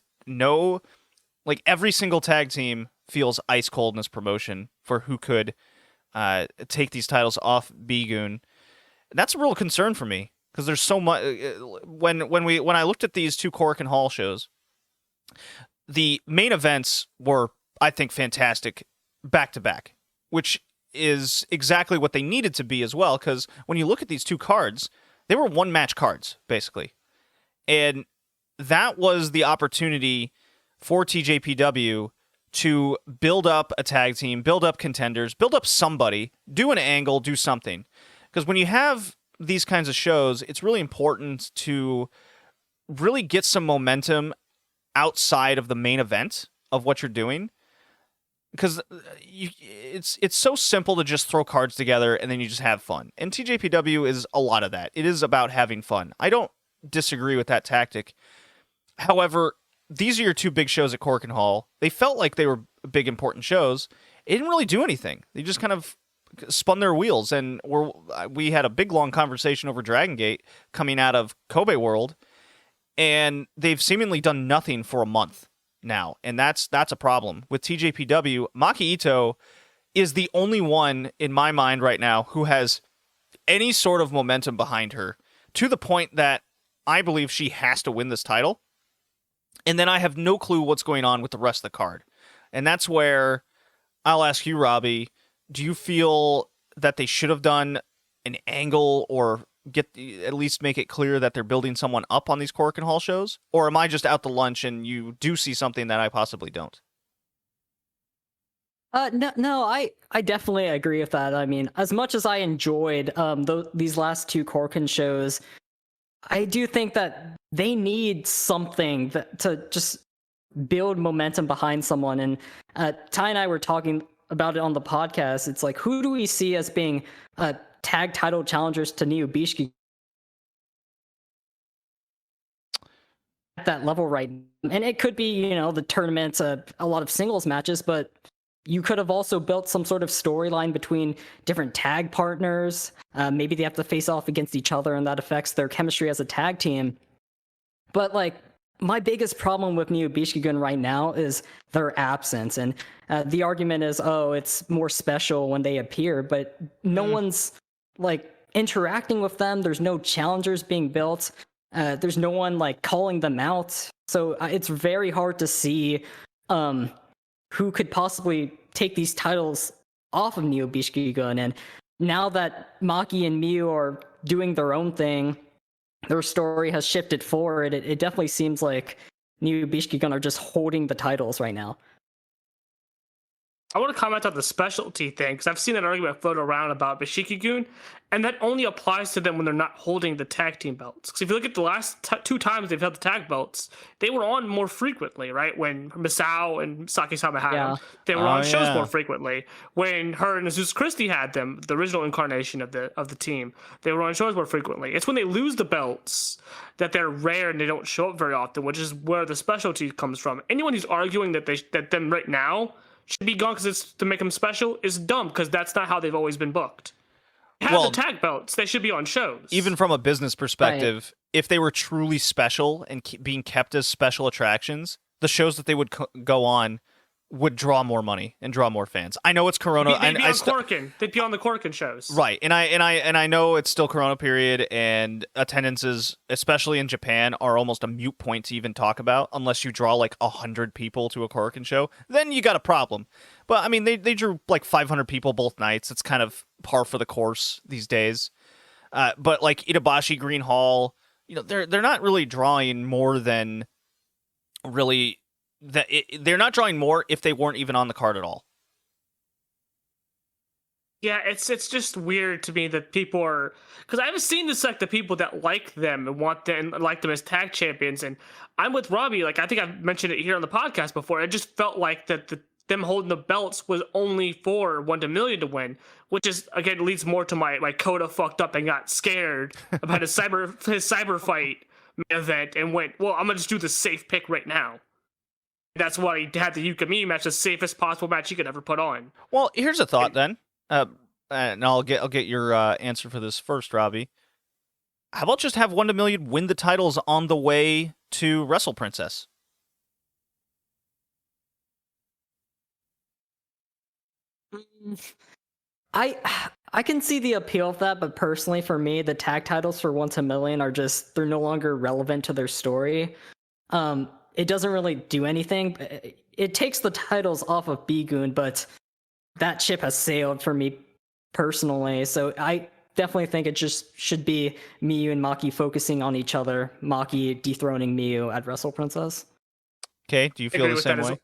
every single tag team feels ice cold in this promotion for who could take these titles off B-Gun. That's a real concern for me, because there's so much, when I looked at these two Korakuen Hall shows, the main events were, I think, fantastic back-to-back, which is exactly what they needed to be as well, because when you look at these two cards, they were one-match cards, basically. And that was the opportunity for TJPW to build up a tag team, build up contenders, build up somebody, do an angle, do something. Because when you have these kinds of shows, it's really important to really get some momentum outside of the main event of what you're doing, because it's so simple to just throw cards together and then you just have fun. And TJPW is a lot of that. It is about having fun. I don't disagree with that tactic. However, these are your two big shows at Korakuen Hall. They felt like they were big, important shows. It didn't really do anything. They just kind of spun their wheels, and we had a big, long conversation over Dragongate coming out of Kobe World, and they've seemingly done nothing for a month now, and that's a problem. With TJPW, Maki Ito is the only one in my mind right now who has any sort of momentum behind her, to the point that I believe she has to win this title, and then I have no clue what's going on with the rest of the card. And that's where I'll ask you, Robbie, do you feel that they should have done an angle or at least make it clear that they're building someone up on these Korakuen Hall shows? Or am I just out to lunch and you do see something that I possibly don't?
No, I definitely agree with that. I mean, as much as I enjoyed these last two Korakuen shows, I do think that they need something to just build momentum behind someone. And Ty and I were talking about it on the podcast. It's like, who do we see as being tag title challengers to Neo Bishiki at that level right now? And it could be, the tournaments, a lot of singles matches, but you could have also built some sort of storyline between different tag partners. Maybe they have to face off against each other, and that affects their chemistry as a tag team. But my biggest problem with Neo Bishiki right now is their absence, and the argument is, it's more special when they appear, but no one's interacting with them. There's no challengers being built. There's no one calling them out. So it's very hard to see who could possibly take these titles off of Neo Bishiki. And now that Maki and Miyu are doing their own thing, their story has shifted forward. It definitely seems like Neo Bishiki are just holding the titles right now.
I want to comment on the specialty thing, because I've seen that argument float around about Bishiki-gun, and that only applies to them when they're not holding the tag team belts. Because if you look at the last two times they've held the tag belts, they were on more frequently, right? When Misao and Saki-sama had them, they were on shows more frequently. When her and Azusa Christie had them, the original incarnation of the team, they were on shows more frequently. It's when they lose the belts that they're rare and they don't show up very often, which is where the specialty comes from. Anyone who's arguing that them right now should be gone because it's to make them special is dumb, because that's not how they've always been booked. They have the tag belts. They should be on shows.
Even from a business perspective, if they were truly special and being kept as special attractions, the shows that they would go on would draw more money and draw more fans. I know it's Corona.
They'd be on Korakuen. They'd be on the Korakuen shows.
Right. And I know it's still Corona period, and attendances, especially in Japan, are almost a moot point to even talk about unless you draw 100 people to a Korakuen show. Then you got a problem. But I mean, they drew 500 people both nights. It's kind of par for the course these days. But Itabashi, Green Hall, they're not really drawing more than really. They're not drawing more if they weren't even on the card at all.
Yeah, it's just weird to me that people are, because I haven't seen this the people that like them and want them and like them as tag champions, and I'm with Robbie. I think I've mentioned it here on the podcast before. It just felt like that them holding the belts was only for 1 to million to win, which is again leads more to my Coda fucked up and got scared about his cyber fight event and went, well, I'm gonna just do the safe pick right now. That's why he had the Yukami match, the safest possible match he could ever put on.
Well, here's a thought then, and I'll get your answer for this first, Robbie. How about just have 1 to million win the titles on the way to Wrestle Princess?
I can see the appeal of that, but personally for me, the tag titles for 1 to million are just, they're no longer relevant to their story. It doesn't really do anything. It takes the titles off of B-Gun, but that ship has sailed for me personally. So I definitely think it just should be Miyu and Maki focusing on each other. Maki dethroning Miyu at Wrestle Princess.
Okay, do you feel the same way?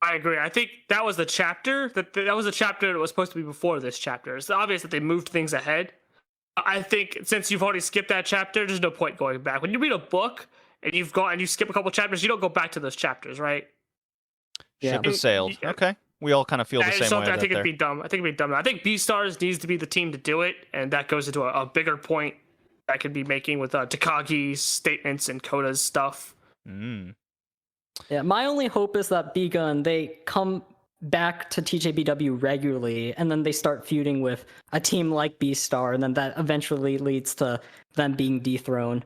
I agree. I think that was the chapter that was the chapter that was supposed to be before this chapter. It's obvious that they moved things ahead. I think since you've already skipped that chapter, there's no point going back. When you read a book and you skip a couple chapters, you don't go back to those chapters, right?
Yeah.
Ship has sailed. Okay. We all kind of feel the same way.
I think it'd be dumb. I think B-Stars needs to be the team to do it, and that goes into a bigger point I could be making with Takagi's statements and Koda's stuff.
Yeah, my only hope is that B-Gun, they come back to TJPW regularly, and then they start feuding with a team like B-Star, and then that eventually leads to them being dethroned.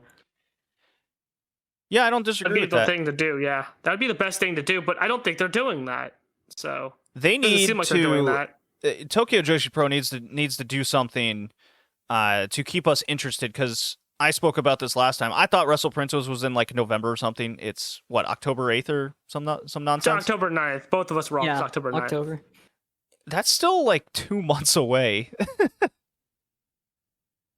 Yeah, I don't disagree with that.
That'd be the thing to do, yeah. That'd be the best thing to do, but I don't think they're doing that. So
they need
seem like
to.
They're doing that.
Tokyo Joshi Pro needs to do something to keep us interested, because I spoke about this last time. I thought Wrestle Princess was in November or something. It's what, October 8th or some nonsense?
It's October 9th. Both of us were off. It's October 9th.
October.
That's still like 2 months away.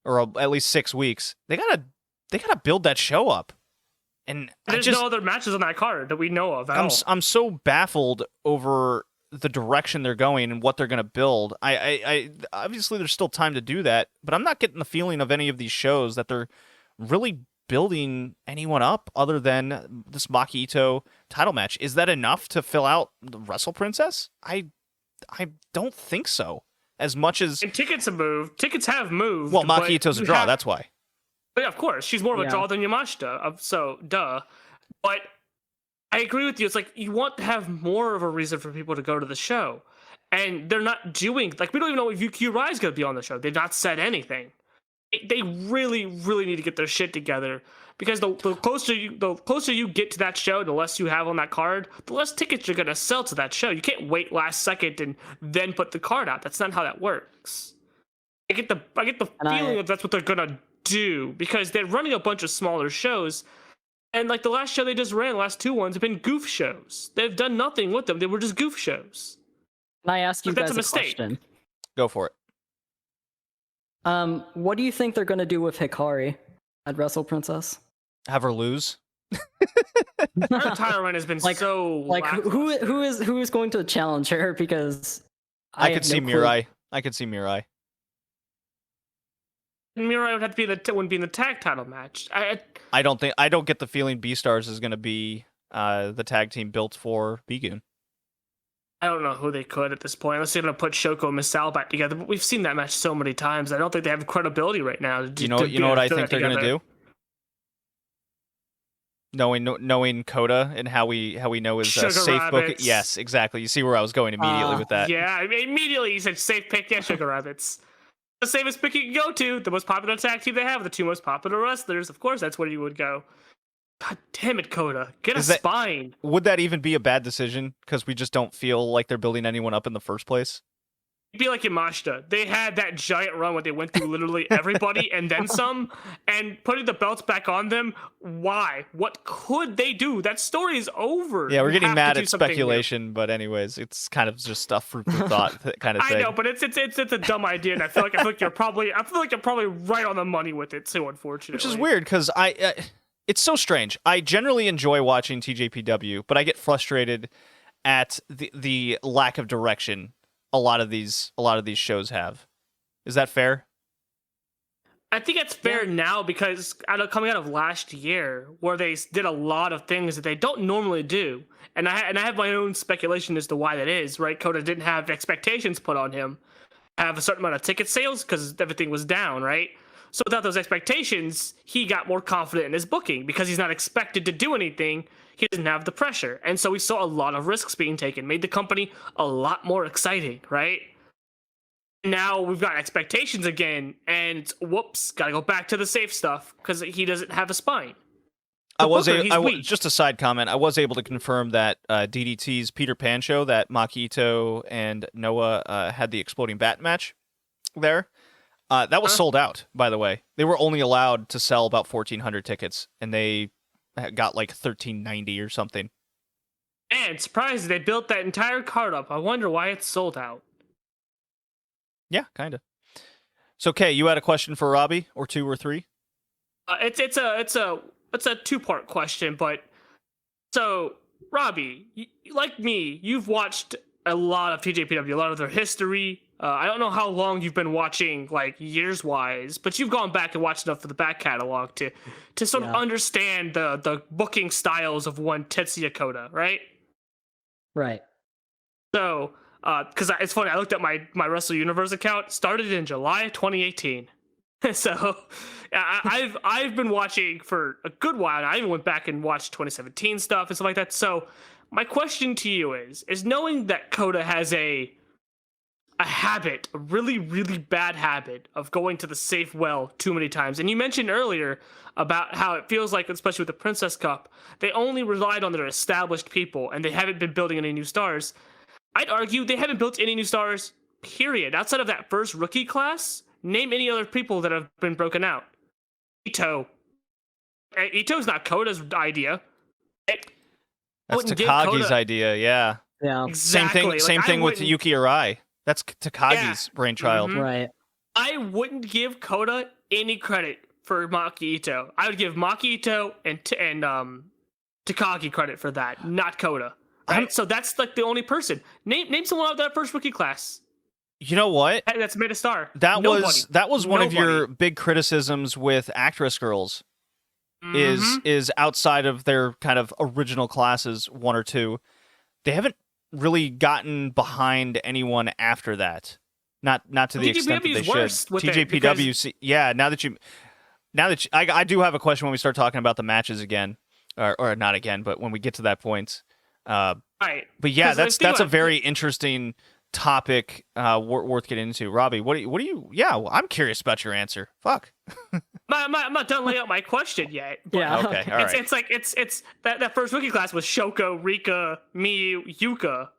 Or at least 6 weeks. They gotta build that show up. And
There's no other matches on that card that we know of at all.
I'm so baffled over the direction they're going and what they're gonna build. I obviously there's still time to do that, but I'm not getting the feeling of any of these shows that they're really building anyone up other than this Maki Ito title match. Is that enough to fill out the Wrestle Princess? I don't think so. As much as
and tickets have moved. Tickets have moved.
Well, Maki Ito's a draw, that's why.
Yeah, of course. She's more of a draw than Yamashita, so duh. But I agree with you. It's like you want to have more of a reason for people to go to the show. And they're not doing, like, we don't even know if Yuki Rai is going to be on the show. They've not said anything. They really, really need to get their shit together. Because the closer you get to that show, the less you have on that card, the less tickets you're going to sell to that show. You can't wait last second and then put the card out. That's not how that works. I get the feeling that that's what they're going to do, because they're running a bunch of smaller shows. And like the last show they just ran, the last 2 ones have been goof shows. They've done nothing with them. They were just goof shows.
Can I ask you guys a question?
Go for it.
What do you think they're going to do with Hikari at Wrestle Princess?
Have her lose?
Her title run has been so
like who is going to challenge her? Because
I could see Mirai. I could see Mirai.
Mirai would have to be wouldn't be in the tag title match.
I don't get the feeling B-Stars is going to be the tag team built for Bigun.
I don't know who they could at this point, unless they're going to put Shoko and Misal back together. But we've seen that match so many times. I don't think they have credibility right now.
You know what I think they're going to do? Knowing Coda and how we know his safe book. Yes, exactly. You see where I was going immediately with that.
Yeah, I mean, immediately you said safe pick. Yeah, Sugar Rabbits. The safest pick you can go to. The most popular tag team they have. The 2 most popular wrestlers. Of course, that's where you would go. God damn it, Coda. Get a spine.
Would that even be a bad decision? Because we just don't feel like they're building anyone up in the first place?
It'd be like Yamashita. They had that giant run where they went through literally everybody and then some, and putting the belts back on them. Why? What could they do? That story is over.
Yeah, we're getting mad at speculation, but anyways, it's kind of just stuff for thought kind of thing.
I know, but it's a dumb idea, and I feel like you're probably right on the money with it too, unfortunately.
Which is weird because it's so strange. I generally enjoy watching TJPW, but I get frustrated at the lack of direction a lot of these shows have. Is that fair?
I think it's fair now because coming out of last year, where they did a lot of things that they don't normally do, and I have my own speculation as to why that is. Right, Coda didn't have expectations put on him, have a certain amount of ticket sales because everything was down, right? So without those expectations, he got more confident in his booking because he's not expected to do anything. He doesn't have the pressure. And so we saw a lot of risks being taken, made the company a lot more exciting, right? Now we've got expectations again, and whoops, gotta go back to the safe stuff because he doesn't have a spine.
Just a side comment, I was able to confirm that DDT's Peter Pan show, that Maki Ito and Noah had the Exploding Bat match there. That was sold out, by the way. They were only allowed to sell about 1,400 tickets, and they got like 1,390 or something.
And surprised they built that entire card up. I wonder why it's sold out.
Yeah, kind of. So, Kay, you had a question for Robbie, or 2 or 3?
It's a 2-part question, but so Robbie, like me, you've watched a lot of TJPW, a lot of their history. I don't know how long you've been watching, like, years-wise, but you've gone back and watched enough for the back catalog to sort of understand the booking styles of one Tetsuya Koda, right?
Right.
So, because it's funny, I looked at my Wrestle Universe account, started in July of 2018. So, I've been watching for a good while, and I even went back and watched 2017 stuff and stuff like that. So, my question to you is knowing that Koda has a habit, a really, really bad habit of going to the safe well too many times. And you mentioned earlier about how it feels like, especially with the Princess Cup, they only relied on their established people and they haven't been building any new stars. I'd argue they haven't built any new stars, period. Outside of that first rookie class, name any other people that have been broken out. Ito. Ito's not Koda's idea.
That's Takagi's idea, yeah.
Yeah.
Exactly.
Same thing with Yuki Arai. That's Takagi's brainchild.
Mhm.
Right.
I wouldn't give Kota any credit for Maki Ito. I would give Maki Ito and Takagi credit for that, not Kota. Right? So that's like the only person. Name someone out of that first rookie class
You know what?
that's made a star.
That was one of your
Nobody.
big criticisms with actress girls.
Mhm.
Is outside of their kind of original classes, one or two, they haven't really gotten behind anyone after that. Not to the extent that they
TJPW is
should.
worse with it,
TJPW, yeah. Now that I do have a question when we start talking about the matches again, or not again, but when we get to that point.
Right.
But yeah,
'Cause
that's a very interesting topic worth getting into. Robbie, what do you? Yeah, well, I'm curious about your answer. Fuck.
I'm not done laying out my question yet. But
Yeah.
Okay, all right.
It's like it's that first rookie class was Shoko, Rika, Miyu, Yuka.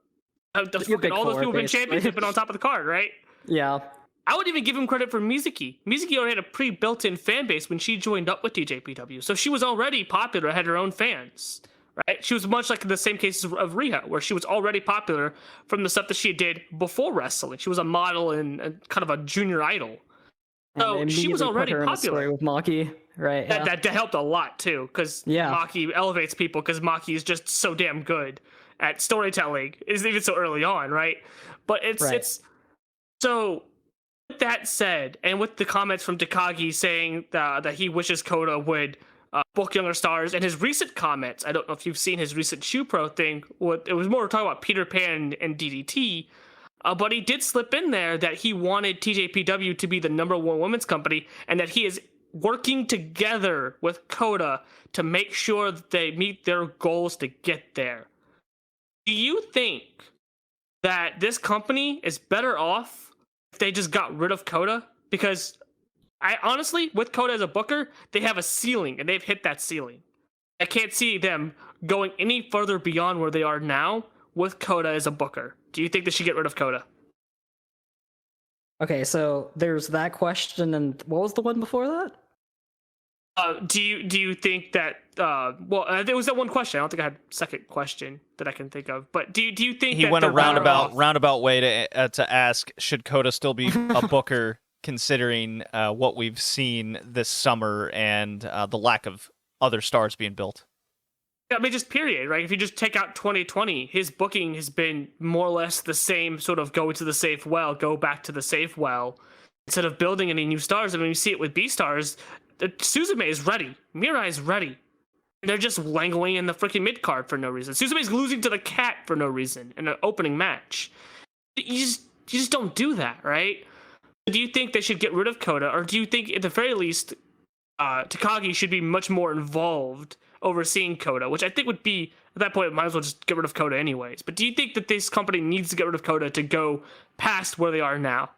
Your big
All those
four,
people have been
basically.
champions, have been on top of the card, right?
Yeah.
I would even give him credit for Mizuki. Mizuki already had a pre-built-in fan base when she joined up with TJPW, so she was already popular, had her own fans, right? She was much like the same cases of Riha, where she was already popular from the stuff that she did before wrestling. She was a model and kind of a junior idol. So
And
she was
immediately put
already
her in a story
popular.
with Maki, right? Yeah.
That helped a lot too, because
Yeah.
Maki elevates people because Maki is just so damn good at storytelling. Is even so early on, right? But it's so. With that said, and with the comments from Takagi saying that he wishes Kota would book younger stars, and his recent comments, I don't know if you've seen his recent Shoe Pro thing. It was more talking about Peter Pan and DDT. But he did slip in there that he wanted TJPW to be the #1 women's company, and that he is working together with Kota to make sure that they meet their goals to get there. Do you think that this company is better off if they just got rid of Kota? Because I honestly, with Kota as a booker, they have a ceiling, and they've hit that ceiling. I can't see them going any further beyond where they are now with Kota as a booker. Do you think they should get rid of Kota?
Okay, so there's that question, and what was the one before that?
Do you think that there was that one question. I don't think I had a second question that I can think of. But do you think
He
that
went a
they're better off-
roundabout way to ask, should Kota still be a booker, considering what we've seen this summer and the lack of other stars being built?
I mean, just period, right? If you just take out 2020, his booking has been more or less the same, sort of go to the safe well, go back to the safe well, instead of building any new stars. I mean, you see it with B-Stars. Suzume is ready. Mirai is ready. They're just wrangling in the freaking mid-card for no reason. Suzume's losing to the Cat for no reason in an opening match. You just don't do that, right? Do you think they should get rid of Kota, or do you think, at the very least, Takagi should be much more involved overseeing Kota, which I think would be, at that point, might as well just get rid of Kota anyways. But do you think that this company needs to get rid of Kota to go past where they are now?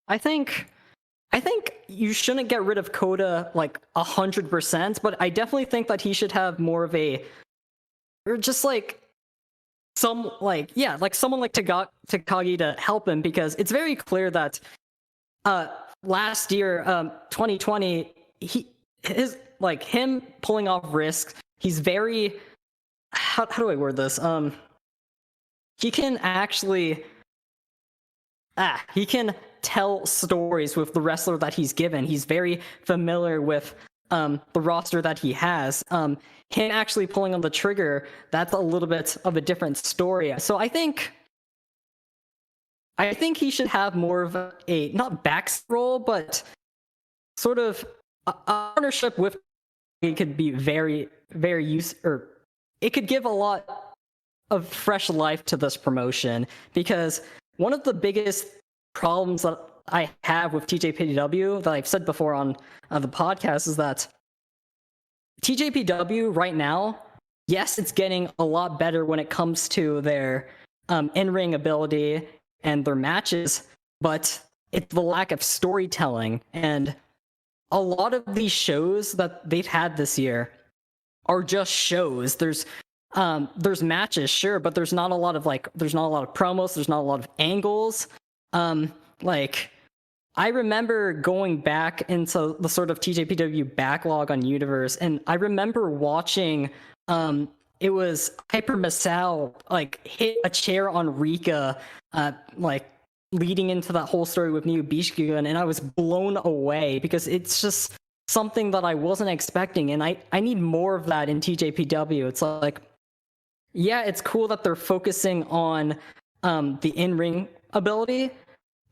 I think you shouldn't get rid of Kota like 100%, but I definitely think that he should have more of a, or just like someone like Takagi to help him, because it's very clear that last year, 2020, him pulling off risks, he's very, how do I word this? He can actually he can tell stories with the wrestler that he's given. He's very familiar with the roster that he has. Him actually pulling on the trigger, that's a little bit of a different story. So I think he should have more of a not back role, but sort of a partnership with. It could be very, very it could give a lot of fresh life to this promotion, because one of the biggest problems that I have with TJPW that I've said before on the podcast is that TJPW right now, yes, it's getting a lot better when it comes to their in-ring ability and their matches, but it's the lack of storytelling. And a lot of these shows that they've had this year are just shows. There's matches, sure, but there's not a lot of promos, there's not a lot of angles. I remember going back into the sort of TJPW backlog on Universe, and I remember watching it was Hyper Masao like hit a chair on Rika, like leading into that whole story with Miyu Bishikigun, and I was blown away because it's just something that I wasn't expecting, and I need more of that in TJPW. It's like, yeah, it's cool that they're focusing on the in-ring ability,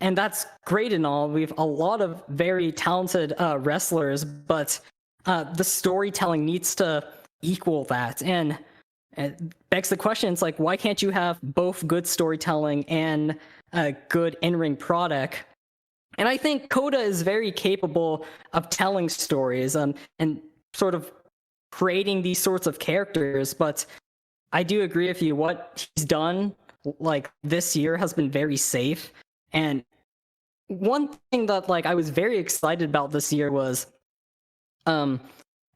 and that's great and all. We've a lot of very talented wrestlers, but the storytelling needs to equal that, and it begs the question, it's like, why can't you have both good storytelling and a good in-ring product? And I think Koda is very capable of telling stories and sort of creating these sorts of characters, but I do agree with you. What he's done like this year has been very safe. And one thing that like I was very excited about this year was Neo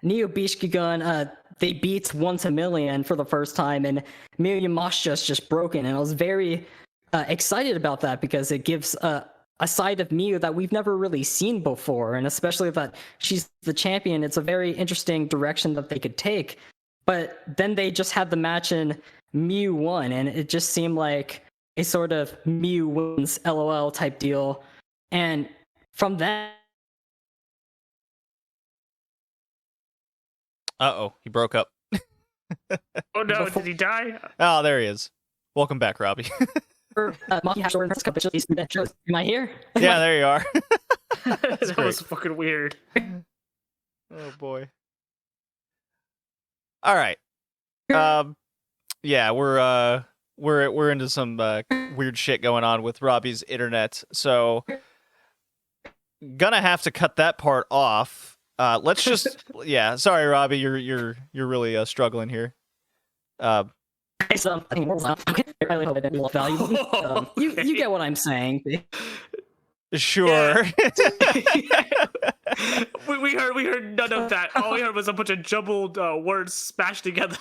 Bishikigun, they beat 1 to Million for the first time, and Miyu Yamashita's just broken, and I was very excited about that because it gives a side of Miyu that we've never really seen before, and especially that she's the champion, it's a very interesting direction that they could take. But then they just had the match in Miyu won, and it just seemed like a sort of Miyu wins LOL type deal. And from that,
he broke up.
Oh no, did he die?
Oh, there he is. Welcome back, Robbie.
Am I here?
Yeah, there you are.
That was fucking weird.
Oh boy. All right. Yeah, we're into some weird shit going on with Robbie's internet, so gonna have to cut that part off. Let's just sorry, Robbie, you're really struggling here.
I really hope I didn't be valuable. You get what I'm saying.
Sure.
we heard none of that. All we heard was a bunch of jumbled words smashed together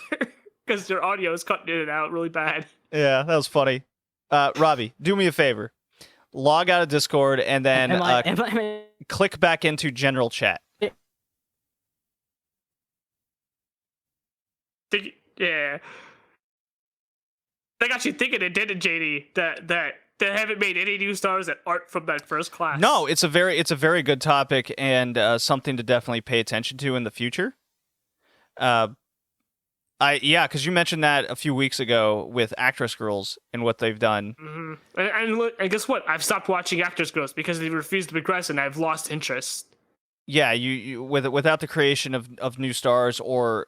because your audio is cutting in and out really bad.
Yeah, that was funny. Robbie, do me a favor. Log out of Discord and then click back into general chat.
Yeah. That got you thinking, it didn't, JD, that they haven't made any new stars that aren't from that first class.
No, it's a very good topic and something to definitely pay attention to in the future. Because you mentioned that a few weeks ago with Actress Girls and what they've done.
Mm-hmm. And guess what? I've stopped watching Actress Girls because they refused to progress, and I've lost interest.
Yeah, you without the creation of new stars or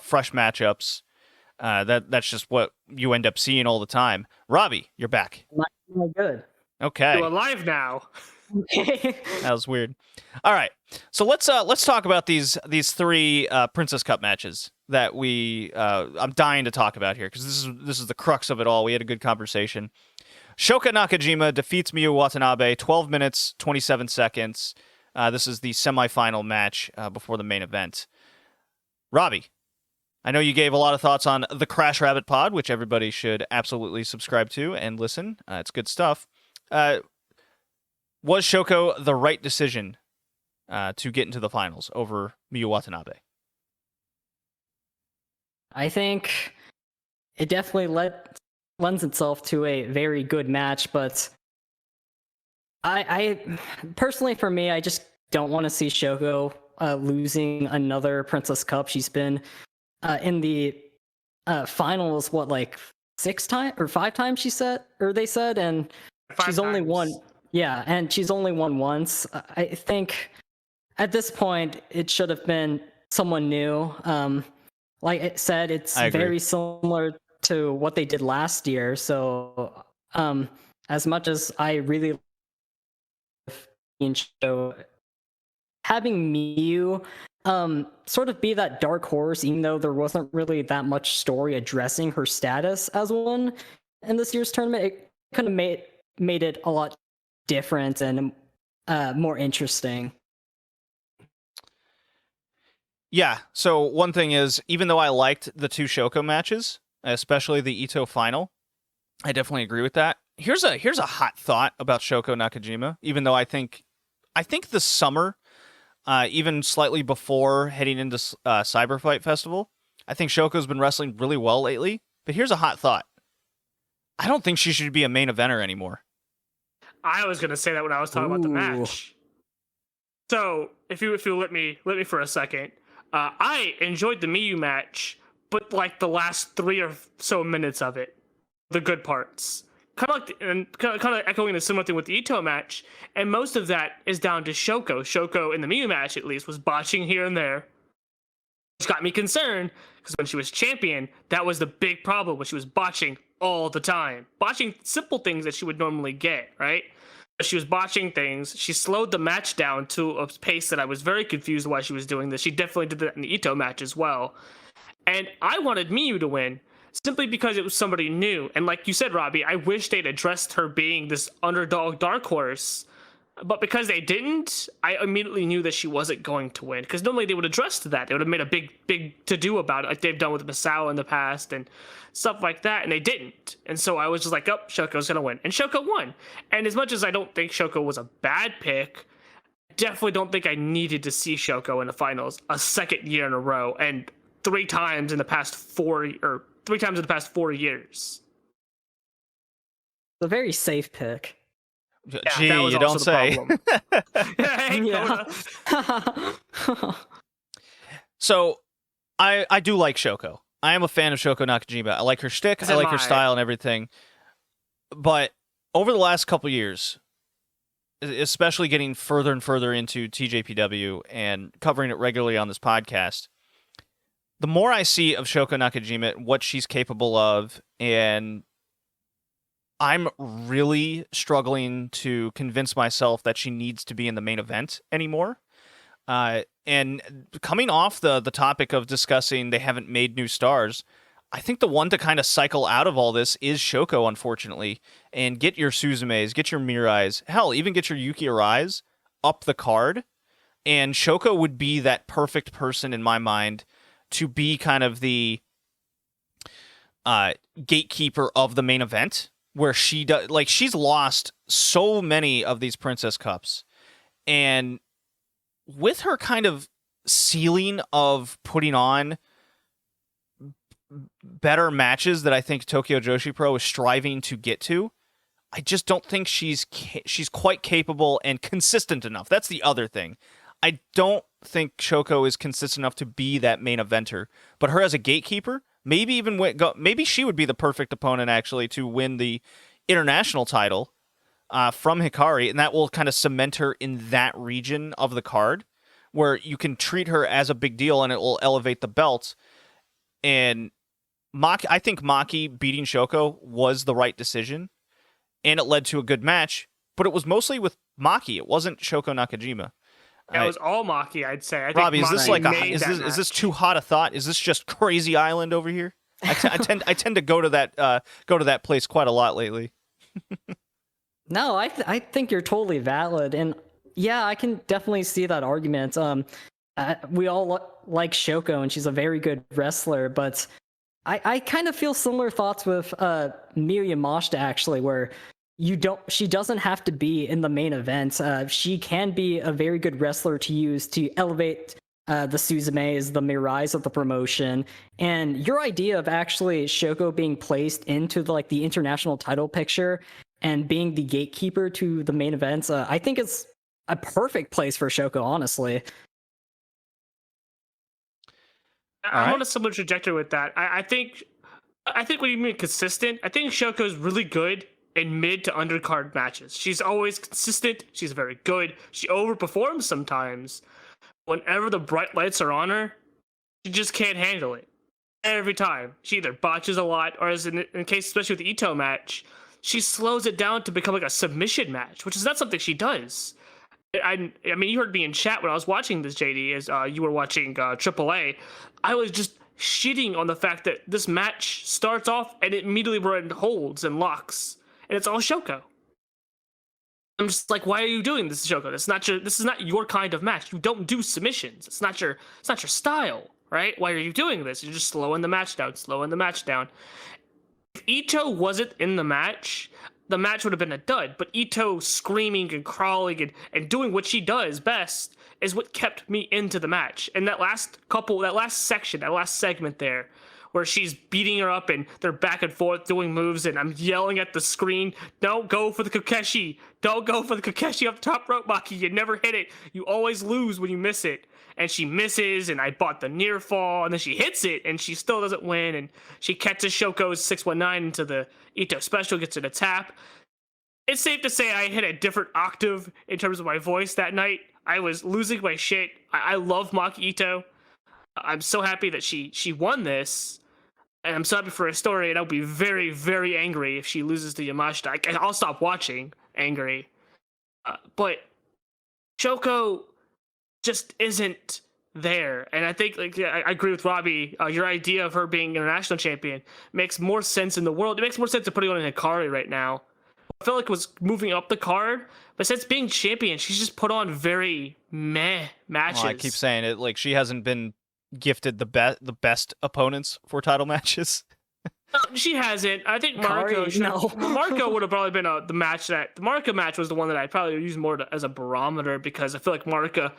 fresh matchups, that's just what you end up seeing all the time. Robbie, you're back.
Not good.
Okay.
You're alive now.
That was weird. All right, so let's talk about these three Princess Cup matches that I'm dying to talk about here because this is the crux of it all. We had a good conversation. Shoka Nakajima defeats Miyu Watanabe, 12 minutes 27 seconds. This is the semifinal match before the main event. Robbie, I know you gave a lot of thoughts on the Crash Rabbit Pod, which everybody should absolutely subscribe to and listen. It's good stuff. Was Shoko the right decision to get into the finals over Miyu Watanabe?
I think it definitely lends itself to a very good match, but I personally, for me, I just don't want to see Shoko losing another Princess Cup. She's been in the finals, like 5 times they said, and she's only won. Yeah, and she's only won once. I think at this point it should have been someone new. Like it said, it's very similar to what they did last year. So as much as I really show, having Miyu sort of be that dark horse, even though there wasn't really that much story addressing her status as one in this year's tournament, it could have made it a lot different and more interesting.
Yeah, so one thing is, even though I liked the two Shoko matches, especially the Ito final, I definitely agree with that. Here's a hot thought about Shoko Nakajima, even though I think this summer, even slightly before heading into Cyberfight Festival, I think Shoko's been wrestling really well lately. But here's a hot thought. I don't think she should be a main eventer anymore.
I was gonna say that when I was talking about the match. So if you let me for a second, I enjoyed the Miyu match, but like the last 3 or so minutes of it, the good parts, kind of echoing the similar thing with the Ito match, and most of that is down to Shoko. Shoko in the Miyu match at least was botching here and there, which got me concerned because when she was champion, that was the big problem, was she was botching all the time, botching simple things that she would normally get, right? But she was botching things. She slowed the match down to a pace that I was very confused why she was doing this. She definitely did that in the Ito match as well. And I wanted Miyu to win simply because it was somebody new. And like you said, Robbie, I wish they'd addressed her being this underdog dark horse. But because they didn't, I immediately knew that she wasn't going to win. Because normally they would address that. They would have made a big to-do about it, like they've done with Masao in the past and stuff like that, and they didn't. And so I was just like, oh, Shoko's going to win. And Shoko won. And as much as I don't think Shoko was a bad pick, I definitely don't think I needed to see Shoko in the finals a second year in a row and 3 times in the past 4 years.
A very safe pick.
Gee, you don't say.
Yeah.
So, I do like Shoko. I am a fan of Shoko Nakajima. I like her shtick. I like her style and everything. But over the last couple years, especially getting further and further into TJPW and covering it regularly on this podcast, the more I see of Shoko Nakajima, what she's capable of, and I'm really struggling to convince myself that she needs to be in the main event anymore. And coming off the topic of discussing they haven't made new stars, I think the one to kind of cycle out of all this is Shoko, unfortunately, and get your Suzume's, get your Mirai's, hell, even get your Yuki Arai's up the card. And Shoko would be that perfect person in my mind to be kind of the gatekeeper of the main event, where she does, like, she's lost so many of these Princess Cups, and with her kind of ceiling of putting on better matches that I think Tokyo Joshi Pro is striving to get to, I just don't think she's quite capable and consistent enough. That's the other thing. I don't think Shoko is consistent enough to be that main eventer, but her as a gatekeeper, maybe she would be the perfect opponent actually to win the international title from Hikari, and that will kind of cement her in that region of the card where you can treat her as a big deal and it will elevate the belt. And I think Maki beating Shoko was the right decision, and it led to a good match, but it was mostly with Maki. It wasn't Shoko Nakajima.
It was all Maki, I'd say. I think
Robbie, is this
Maki
is this too hot a thought? Is this just Crazy Island over here? I tend to go to that place quite a lot lately.
No, I think you're totally valid, and yeah, I can definitely see that argument. We all like Shoko, and she's a very good wrestler, but I kind of feel similar thoughts with Miyu Yamashita actually, where she doesn't have to be in the main event. She can be a very good wrestler to use to elevate the Suzume's, the Mirai's of the promotion. And your idea of actually Shoko being placed into the international title picture and being the gatekeeper to the main events, I think it's a perfect place for Shoko, honestly.
I'm on a similar trajectory with that. I think when you mean consistent, I think Shoko's really good in mid to undercard matches. She's always consistent. She's very good. She overperforms sometimes. Whenever the bright lights are on her, she just can't handle it. Every time. She either botches a lot, or as in case, especially with the Ito match, she slows it down to become like a submission match, which is not something she does. I mean, you heard me in chat when I was watching this, JD, as you were watching AAA. I was just shitting on the fact that this match starts off and it immediately we're in holds and locks, and it's all Shoko. I'm just like, why are you doing this, Shoko? This is not your kind of match. You don't do submissions. It's not your style, right? Why are you doing this? You're just slowing the match down. If Ito wasn't in the match would have been a dud. But Ito screaming and crawling and doing what she does best is what kept me into the match. And that last segment there, where she's beating her up and they're back and forth doing moves, and I'm yelling at the screen, don't go for the Kokeshi. Don't go for the Kokeshi up the top rope, Maki. You never hit it. You always lose when you miss it. And she misses, and I bought the near fall, and then she hits it, and she still doesn't win, and she catches Shoko's 619 into the Ito special, gets it a tap. It's safe to say I hit a different octave in terms of my voice that night. I was losing my shit. I love Maki Ito. I'm so happy that she won this, and I'm so happy for her story, and I'll be very, very angry if she loses to Yamashita. I'll stop watching angry. But Shoko just isn't there. And I think, like, I agree with Robbie. Your idea of her being international champion makes more sense in the world. It makes more sense than putting on in Hikari right now. I felt like it was moving up the card, but since being champion, she's just put on very meh matches.
Well, I keep saying it, like, she hasn't been gifted the best opponents for title matches.
No, she hasn't. I think Marco would have probably been the match that the Marco match was the one that I'd probably use more as a barometer, because I feel like Marco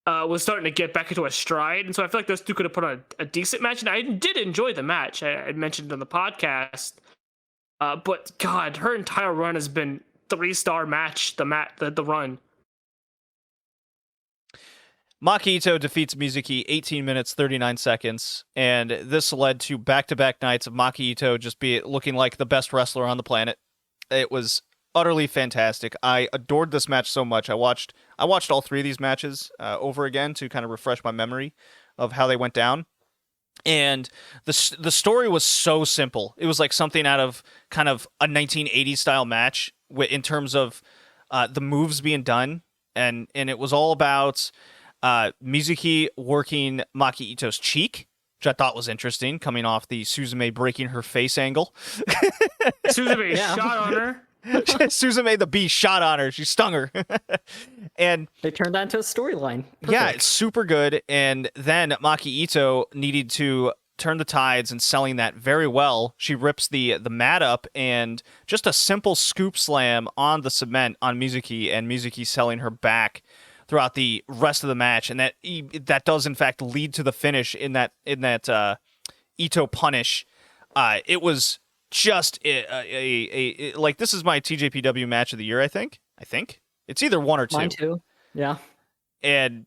was starting to get back into a stride, and so I feel like those two could have put on a decent match, and I did enjoy the match. I mentioned it on the podcast, but God, her entire run has been 3-star match. The run.
Maki Ito defeats Mizuki 18 minutes 39 seconds, and this led to back-to-back nights of Maki Ito just looking like the best wrestler on the planet. It was utterly fantastic. I adored this match so much. I watched all 3 of these matches over again to kind of refresh my memory of how they went down. And the story was so simple. It was like something out of kind of a 1980s style match in terms of the moves being done, and it was all about Mizuki working Maki Ito's cheek, which I thought was interesting, coming off the Suzume breaking her face angle.
Suzume shot on her.
Suzume the Bee shot on her. She stung her. And
they turned that into a storyline.
Yeah, it's super good. And then Maki Ito needed to turn the tides, and selling that very well. She rips the mat up, and just a simple scoop slam on the cement on Mizuki, and Mizuki selling her back throughout the rest of the match, and that does in fact lead to the finish in that Ito punish. It was just like, this is my TJPW match of the year. I think it's either 1 or 2.
Mine too. Yeah.
And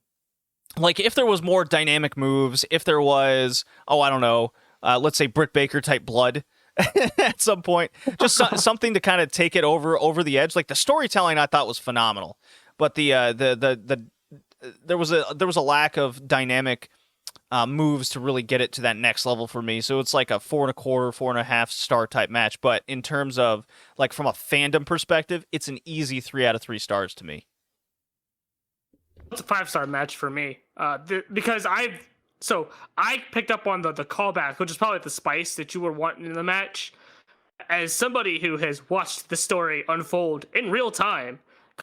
like, if there was more dynamic moves, if there was, I don't know, let's say Britt Baker type blood at some point, just something to kind of take it over the edge. Like, the storytelling I thought was phenomenal. But there was a lack of dynamic moves to really get it to that next level for me. So it's like a 4.25, 4.5 star type match. But in terms of, like, from a fandom perspective, it's an easy 3 out of 3 stars to me.
It's a 5-star match for me, because I picked up on the callback, which is probably the spice that you were wanting in the match. As somebody who has watched the story unfold in real time,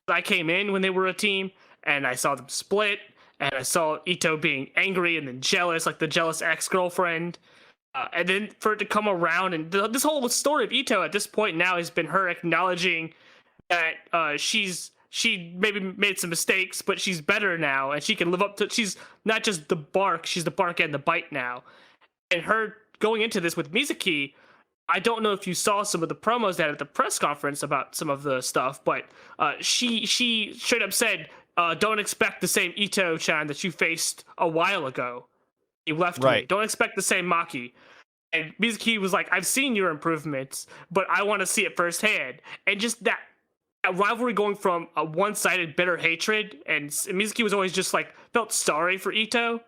I came in when they were a team, and I saw them split, and I saw Ito being angry and then jealous, like the jealous ex-girlfriend. And then for it to come around, and this whole story of Ito at this point now has been her acknowledging that she maybe made some mistakes, but she's better now, and she can live up to, she's not just the bark, she's the bark and the bite now. And her going into this with Mizuki, I don't know if you saw some of the promos that at the press conference about some of the stuff, but she straight up said, don't expect the same Ito-chan that you faced a while ago. You left me. Don't expect the same Maki. And Mizuki was like, I've seen your improvements, but I want to see it firsthand. And just that rivalry going from a one-sided bitter hatred, and Mizuki was always just like, felt sorry for Ito.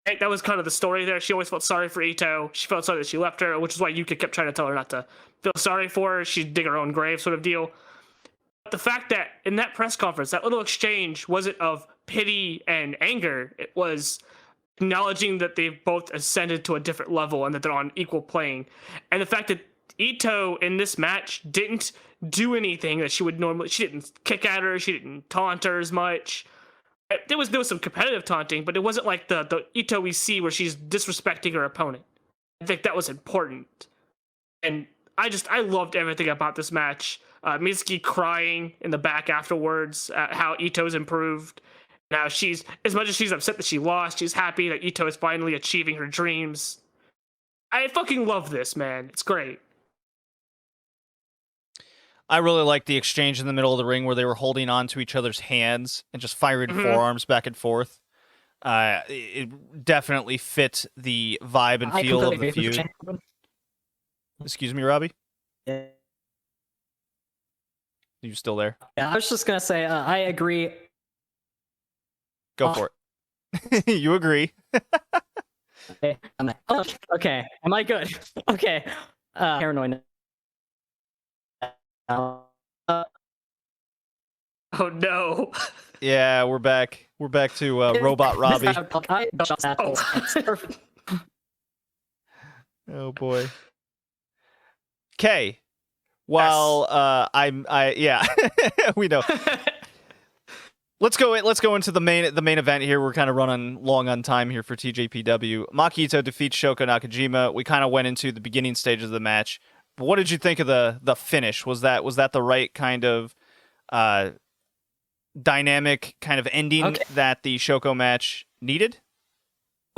And that was kind of the story there. She always felt sorry for Ito. She felt sorry that she left her, which is why Yuka kept trying to tell her not to feel sorry for her. She'd dig her own grave, sort of deal. But the fact that in that press conference, that little exchange wasn't of pity and anger. It was acknowledging that they've both ascended to a different level and that they're on equal plane. And the fact that Ito in this match didn't do anything that she would normally. She didn't kick at her. She didn't taunt her as much. There was some competitive taunting, but it wasn't like the Ito we see where she's disrespecting her opponent. I think that was important. And I loved everything about this match. Mizuki crying in the back afterwards at how Ito's improved. Now she's, as much as she's upset that she lost, she's happy that Ito is finally achieving her dreams. I fucking love this, man. It's great.
I really like the exchange in the middle of the ring where they were holding on to each other's hands and just firing forearms back and forth. It definitely fit the vibe and feel of the feud. Excuse me, Robbie?
Yeah.
You still there?
Yeah, I was just gonna say, I agree.
Go for it. You agree.
Okay, am I good? Okay. Paranoid.
Oh no.
Yeah, we're back. We're back to Robot Robbie. Oh boy. Okay. While yeah, we know. Let's go into the main event here. We're kind of running long on time here for TJPW. Maki Ito defeats Shoko Nakajima. We kind of went into the beginning stages of the match. But what did you think of the finish? Was that the right kind of dynamic kind of ending that the Shoko match needed?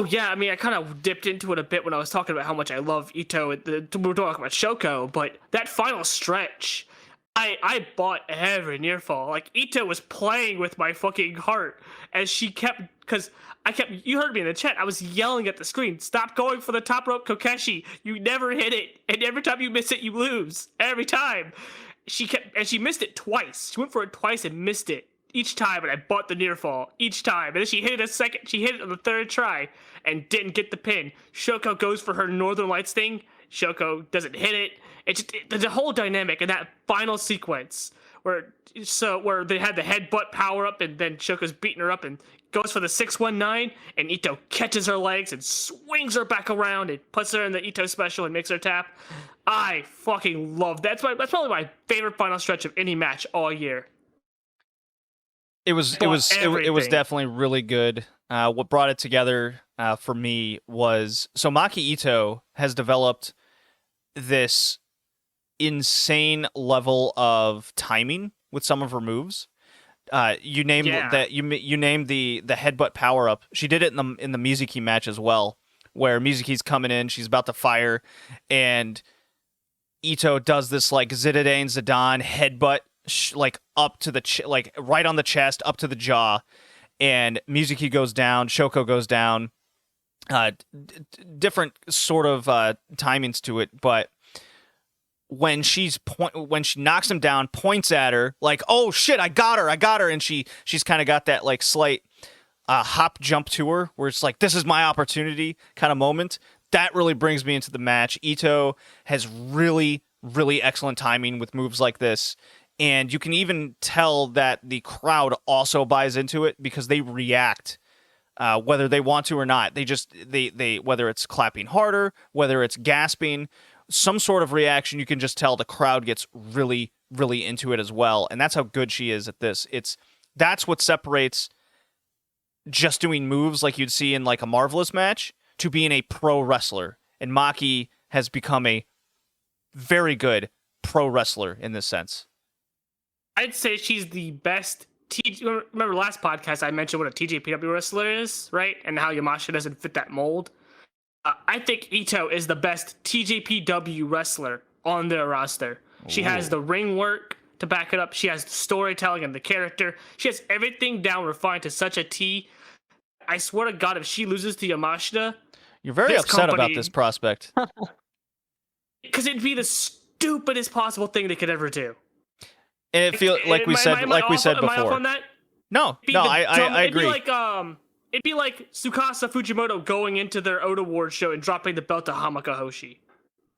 Oh yeah, I mean, I kind of dipped into it a bit when I was talking about how much I love Ito. We were talking about Shoko, but that final stretch, I bought every near fall. Like, Ito was playing with my fucking heart as she kept, because you heard me in the chat, I was yelling at the screen, stop going for the top rope Kokeshi. You never hit it, and every time you miss it, you lose. Every time. She missed it twice. She went for it twice and missed it. Each time, and I bought the near fall each time. And then she hit it on the third try and didn't get the pin. Shoko goes for her Northern Lights thing. Shoko doesn't hit it. There's a whole dynamic in that final sequence where they had the headbutt power up, and then Shoko's beating her up and goes for the 619, and Ito catches her legs and swings her back around and puts her in the Ito special and makes her tap. I fucking love that. That's probably my favorite final stretch of any match all year.
It was definitely really good. What brought it together for me was, so Maki Ito has developed this insane level of timing with some of her moves. You named the headbutt power up. She did it in the Mizuki match as well, where Mizuki's coming in, she's about to fire, and Ito does this like Zidane Zidane headbutt like up to the like right on the chest, up to the jaw, and Mizuki goes down, Shoko goes down. Different sort of timings to it, but when she knocks him down, points at her like, "Oh shit, I got her," and she's kind of got that like slight hop jump to her, where it's like, "This is my opportunity" kind of moment. That really brings me into the match. Ito has really, really excellent timing with moves like this. And you can even tell that the crowd also buys into it because they react, whether they want to or not. They whether it's clapping harder, whether it's gasping, some sort of reaction. You can just tell the crowd gets really, really into it as well. And that's how good she is at this. That's what separates just doing moves like you'd see in like a Marvelous match to being a pro wrestler. And Maki has become a very pro wrestler in this sense.
I'd say she's the best. Remember last podcast I mentioned what a TJPW wrestler is, right? And how Yamashita doesn't fit that mold. I think Ito is the best TJPW wrestler on their roster. She has the ring work to back it up. She has the storytelling and the character. She has everything down refined to such a T. I swear to God, if she loses to Yamashita,
you're very upset about this prospect.
Because it'd be the stupidest possible thing they could ever do.
And it feels like we said before. Am I off on that? No, I agree.
It'd be like Tsukasa Fujimoto going into their Oda Award show and dropping the belt to Hamaka Hoshi.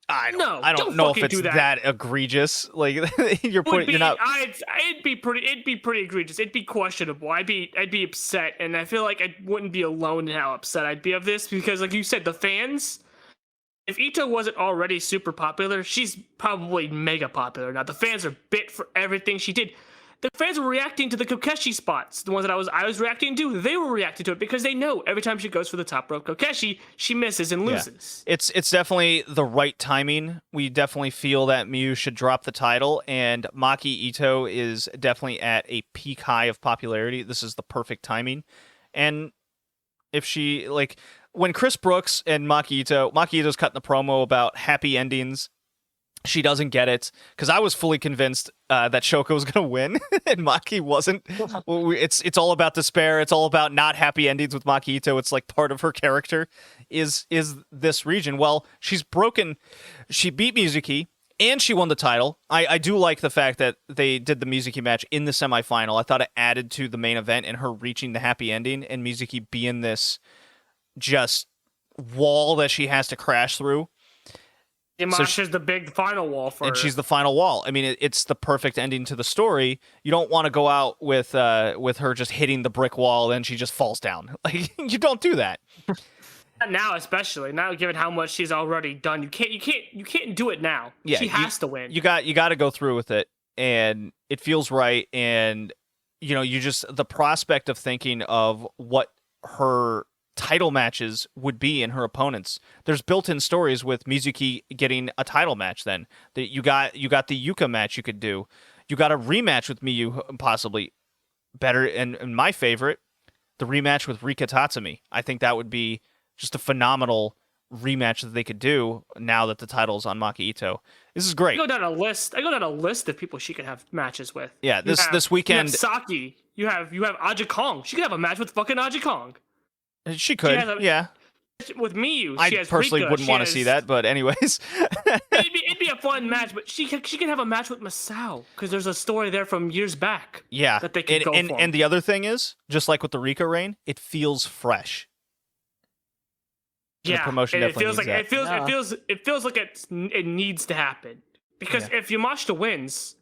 I don't know if it's that egregious. Like you're not.
It'd be pretty egregious. It'd be questionable. I'd be upset, and I feel like I wouldn't be alone in how upset I'd be of this because, like you said, the fans. If Ito wasn't already super popular, she's probably mega popular now. The fans are bit for everything she did. the fans were reacting to the Kokeshi spots. The ones that I was reacting to, they were reacting to it because they know every time she goes for the top rope Kokeshi, she misses and loses.
Yeah. It's definitely the right timing. We definitely feel that Miyu should drop the title, and Maki Ito is definitely at a peak high of popularity. This is the perfect timing. And if she, like, when Chris Brooks and Maki Ito's cutting the promo about happy endings, she doesn't get it, because I was fully convinced that Shoko was going to win, and Maki wasn't. It's all about despair. It's all about not happy endings with Maki Ito. It's like part of her character is this region. Well, she's broken. She beat Mizuki, and she won the title. I do like the fact that they did the Mizuki match in the semifinal. I thought it added to the main event and her reaching the happy ending, and Mizuki being this just wall that she has to crash through.
Yamashita's the big final wall for her.
And she's the final wall. I mean, it's the perfect ending to the story. You don't want to go out with her just hitting the brick wall and she just falls down. Like, you don't do that.
Now, especially now, given how much she's already done, you can't do it now.
Yeah,
she has to win.
You got to go through with it, and it feels right. And you just, the prospect of thinking of what her title matches would be in her opponents. There's built-in stories with Mizuki getting a title match. Then that you got the Yuka match you could do. You got a rematch with Miyu, possibly better. And my favorite, the rematch with Rika Tatsumi. I think that would be just a phenomenal rematch that they could do now that the title's on Maki Ito. This is great.
I go down a list of people she could have matches with.
Yeah, this weekend.
You have Saki. You have Aja Kong. She could have a match with fucking Aja Kong.
She could, yeah.
With Miyu,
I
she has
personally
Rika,
wouldn't want to see that, but anyways.
it'd be a fun match, but she can have a match with Masao, because there's a story there from years back.
Yeah,
that they can go for.
And the other thing is, just like with the Rika reign, it feels fresh.
Yeah,
the promotion
it feels
definitely
like it feels like it needs to happen, because if Yamashita wins,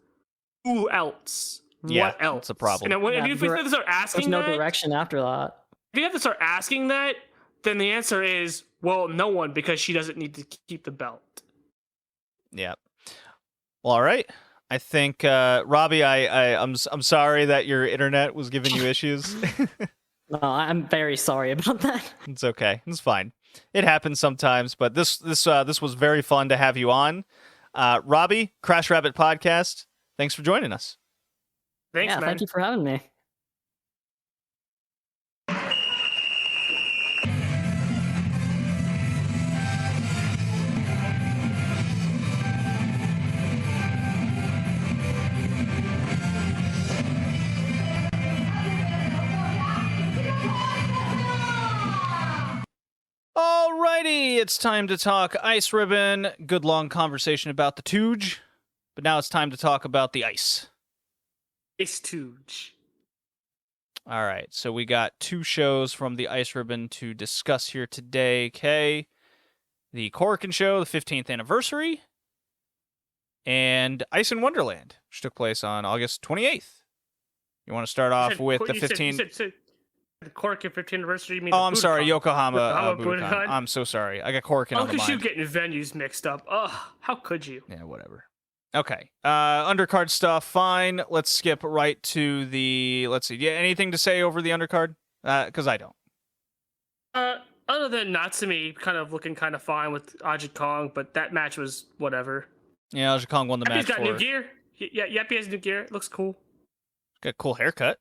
who else?
Yeah,
what else?
That's a problem.
And if you have to start asking,
there's no direction after that.
If you have to start asking that, then the answer is, well, no one, because she doesn't need to keep the belt.
Yeah. Well, all right. I think Robbie, I'm sorry that your internet was giving you issues.
No, I'm very sorry about that.
It's okay. It's fine. It happens sometimes, but this was very fun to have you on. Robbie, Crash Rabbit Podcast, thanks for joining us.
Thanks, man.
Thank you for having me.
Alrighty, it's time to talk Ice Ribbon. Good long conversation about the Tooge, but now it's time to talk about the ice.
It's Tooge.
All right, so we got two shows from the Ice Ribbon to discuss here today, Kay. The Korakuen Show, the 15th anniversary, and Ice in Wonderland, which took place on August 28th. You want to start off with the 15th?
The Korakuen 15th anniversary. You mean
I'm sorry, Yokohama
Budokan.
Budokan. I'm so sorry. I got Korakuen on the mind.
Look at you getting venues mixed up. Ugh, how could you?
Yeah, whatever. Okay. Undercard stuff, fine. Let's skip right to the... Let's see. Yeah, anything to say over the undercard? Because I don't.
Other than Natsumi kind of looking kind of fine with Aja Kong, but that match was whatever.
Yeah, Aja Kong won the match.
He's got new gear. Yeah, Yappy has new gear. It looks cool.
Got a cool haircut.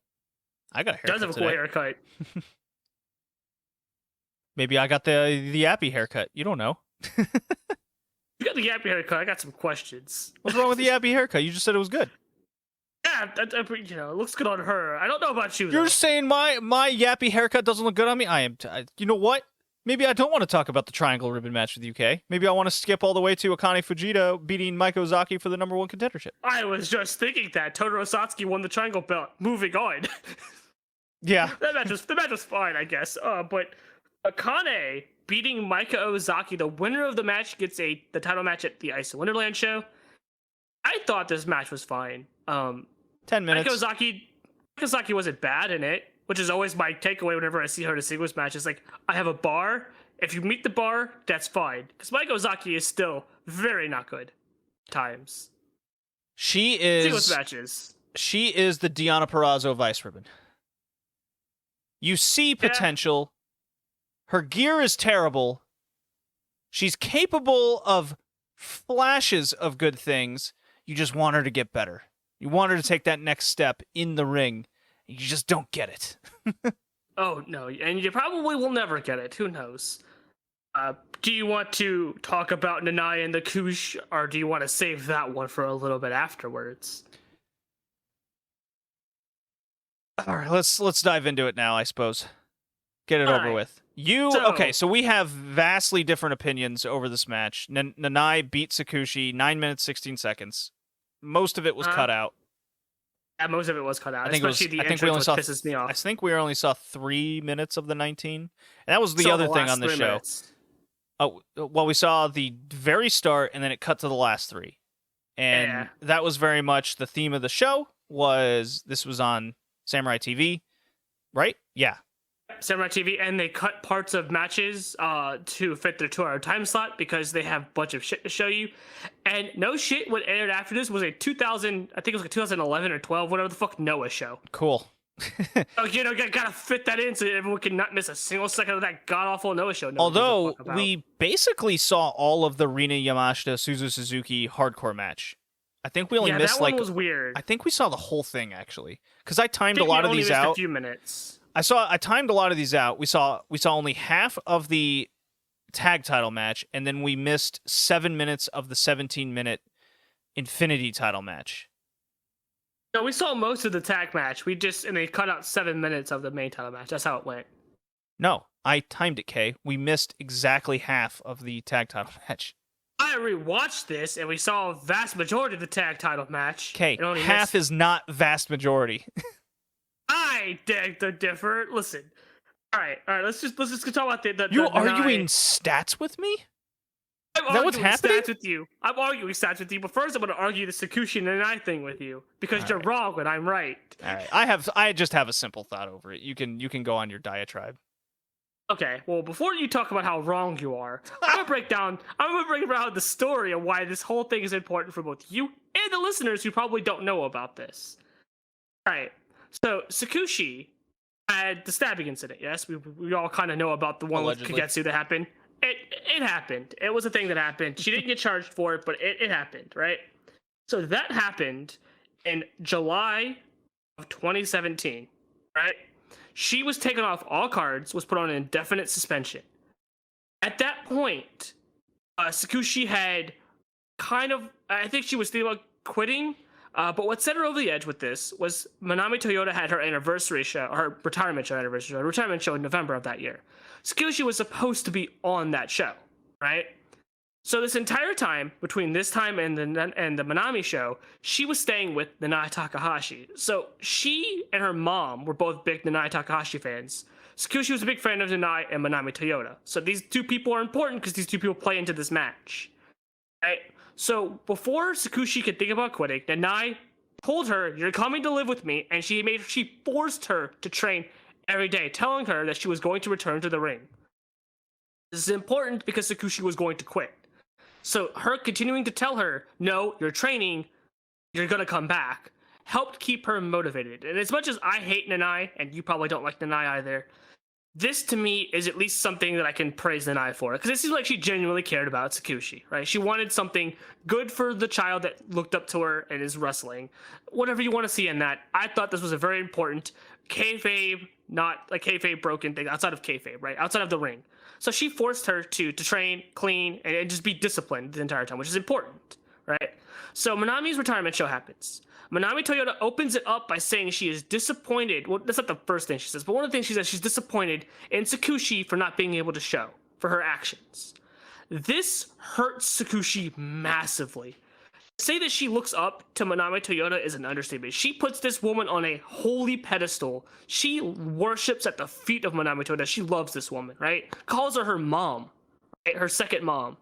I got a haircut.
Does have a cool haircut.
Maybe I got the Yappy haircut. You don't know.
You got the Yappy haircut. I got some questions.
What's wrong with the Yappy haircut? You just said it was good.
Yeah, it looks good on her. I don't know about you.
You're just saying my Yappy haircut doesn't look good on me? You know what? Maybe I don't want to talk about the Triangle Ribbon match with UK. Maybe I want to skip all the way to Akane Fujita beating Mike Ozaki for the #1 contendership.
I was just thinking that Totoro Satsuki won the Triangle belt. Moving on.
Yeah.
the match was fine, I guess. But Akane beating Micah Ozaki, the winner of the match gets the title match at the Ice in Wonderland show. I thought this match was fine.
10 minutes.
Micah Ozaki wasn't bad in it, which is always my takeaway whenever I see her in a singles match. It's like, I have a bar. If you meet the bar, that's fine. Because Micah Ozaki is still very not good times.
She is...
Singles matches.
She is the Deonna Purrazzo Vice Ribbon. You see potential. Her gear is terrible. She's capable of flashes of good things. You just want her to get better. You want her to take that next step in the ring. You just don't get it.
Oh, no. And you probably will never get it. Who knows? Do you want to talk about Nanae and the Kush, or do you want to save that one for a little bit afterwards?
All right, let's dive into it now, I suppose. Get it
All
over
right.
with. So we have vastly different opinions over this match. Nanae beat Sakushi 9 minutes 16 seconds. Most of it was cut out.
Yeah, most of it was cut out.
I think
especially
I
the
think we only
entrance,
saw.
which pisses me off.
I think we only saw 3 minutes of the 19. And that was the
So
other thing
last
on the
3
show.
minutes.
Oh, well, we saw the very start, and then it cut to the last 3, and that was very much the theme of the show. This was on Samurai TV, right? Yeah.
Samurai TV, and they cut parts of matches to fit their 2-hour time slot because they have a bunch of shit to show you. And no shit, what aired after this was a 2011 or 12, whatever the fuck, Noah show.
Cool.
So, gotta fit that in so everyone can not miss a single second of that god-awful Noah show.
Although, we basically saw all of the Rina Yamashita, Suzu Suzuki hardcore match. I think we only missed
that one was weird.
I think we saw the whole thing, actually. Because I timed
I
a lot of
only
these
missed
out.
a few minutes.
I timed a lot of these out. We saw only half of the tag title match, and then we missed 7 minutes of the 17-minute Infinity title match.
No, we saw most of the tag match. And they cut out 7 minutes of the main title match. That's how it went.
No, I timed it, Kay. We missed exactly half of the tag title match.
I rewatched this, and we saw a vast majority of the tag title match.
Kay, half is not vast majority.
I beg to differ. Listen. All right. Let's just talk about the
You arguing stats with me? Is that what's happening?
Stats with you. I'm arguing stats with you, but first I'm going to argue the Sakushi and Nanae thing with you because you're wrong when I'm right.
All right. I just have a simple thought over it. You can go on your diatribe.
Okay. Well, before you talk about how wrong you are, I'm gonna break down the story of why this whole thing is important for both you and the listeners who probably don't know about this. All right. So Sakushi had the stabbing incident. Yes, we all kind of know about the one
Allegedly.
with Kagetsu that happened. It happened. It was a thing that happened. She didn't get charged for it, but it happened, right? So that happened in July of 2017, right? She was taken off all cards, was put on an indefinite suspension. At that point, Sakushi had I think she was thinking about quitting, but what set her over the edge with this was Manami Toyota had her anniversary show, her retirement show in November of that year. Sakushi was supposed to be on that show, right? So this entire time, between this time and the Manami show, she was staying with Nanae Takahashi. So she and her mom were both big Nanae Takahashi fans. Sakushi was a big fan of Nanae and Manami Toyota. So these two people are important because these two people play into this match. Right? So before Sakushi could think about quitting, Nanae told her, "You're coming to live with me," and she forced her to train every day, telling her that she was going to return to the ring. This is important because Sakushi was going to quit. So her continuing to tell her, "No, you're training, you're gonna come back," helped keep her motivated. And as much as I hate Nanae, and you probably don't like Nanae either, this to me is at least something that I can praise Nanae for, because it seems like she genuinely cared about Sakushi, right? She wanted something good for the child that looked up to her and is wrestling. Whatever you want to see in that, I thought this was a very important kayfabe, not like kayfabe broken thing, outside of kayfabe, right? Outside of the ring. So she forced her to train, clean, and just be disciplined the entire time, which is important, right? So Manami's retirement show happens. Manami Toyota opens it up by saying she is disappointed. Well, that's not the first thing she says, but one of the things she says, she's disappointed in Sakushi for not being able to show, for her actions. This hurts Sakushi massively. To say that she looks up to Manami Toyota is an understatement. She puts this woman on a holy pedestal. She worships at the feet of Manami Toyota. She loves this woman, right? Calls her mom, right? Her second mom.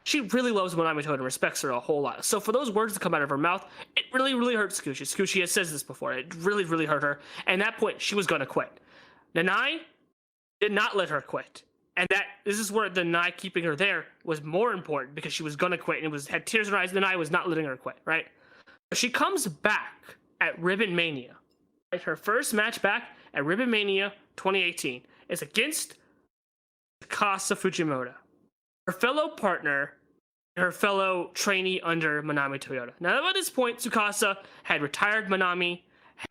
She really loves Manami Toyota and respects her a whole lot. So for those words to come out of her mouth, it really, really hurt Sakushi. Sakushi has said this before. It really, really hurt her. And at that point, she was going to quit. Nanae did not let her quit. And this is where the Nanae keeping her there was more important, because she was going to quit and had tears in her eyes. Nanae was not letting her quit, right? But she comes back at Ribbon Mania. Like her first match back at Ribbon Mania 2018 is against Tsukasa Fujimoto, her fellow partner, her fellow trainee under Manami Toyota. Now, by this point, Tsukasa had retired Manami,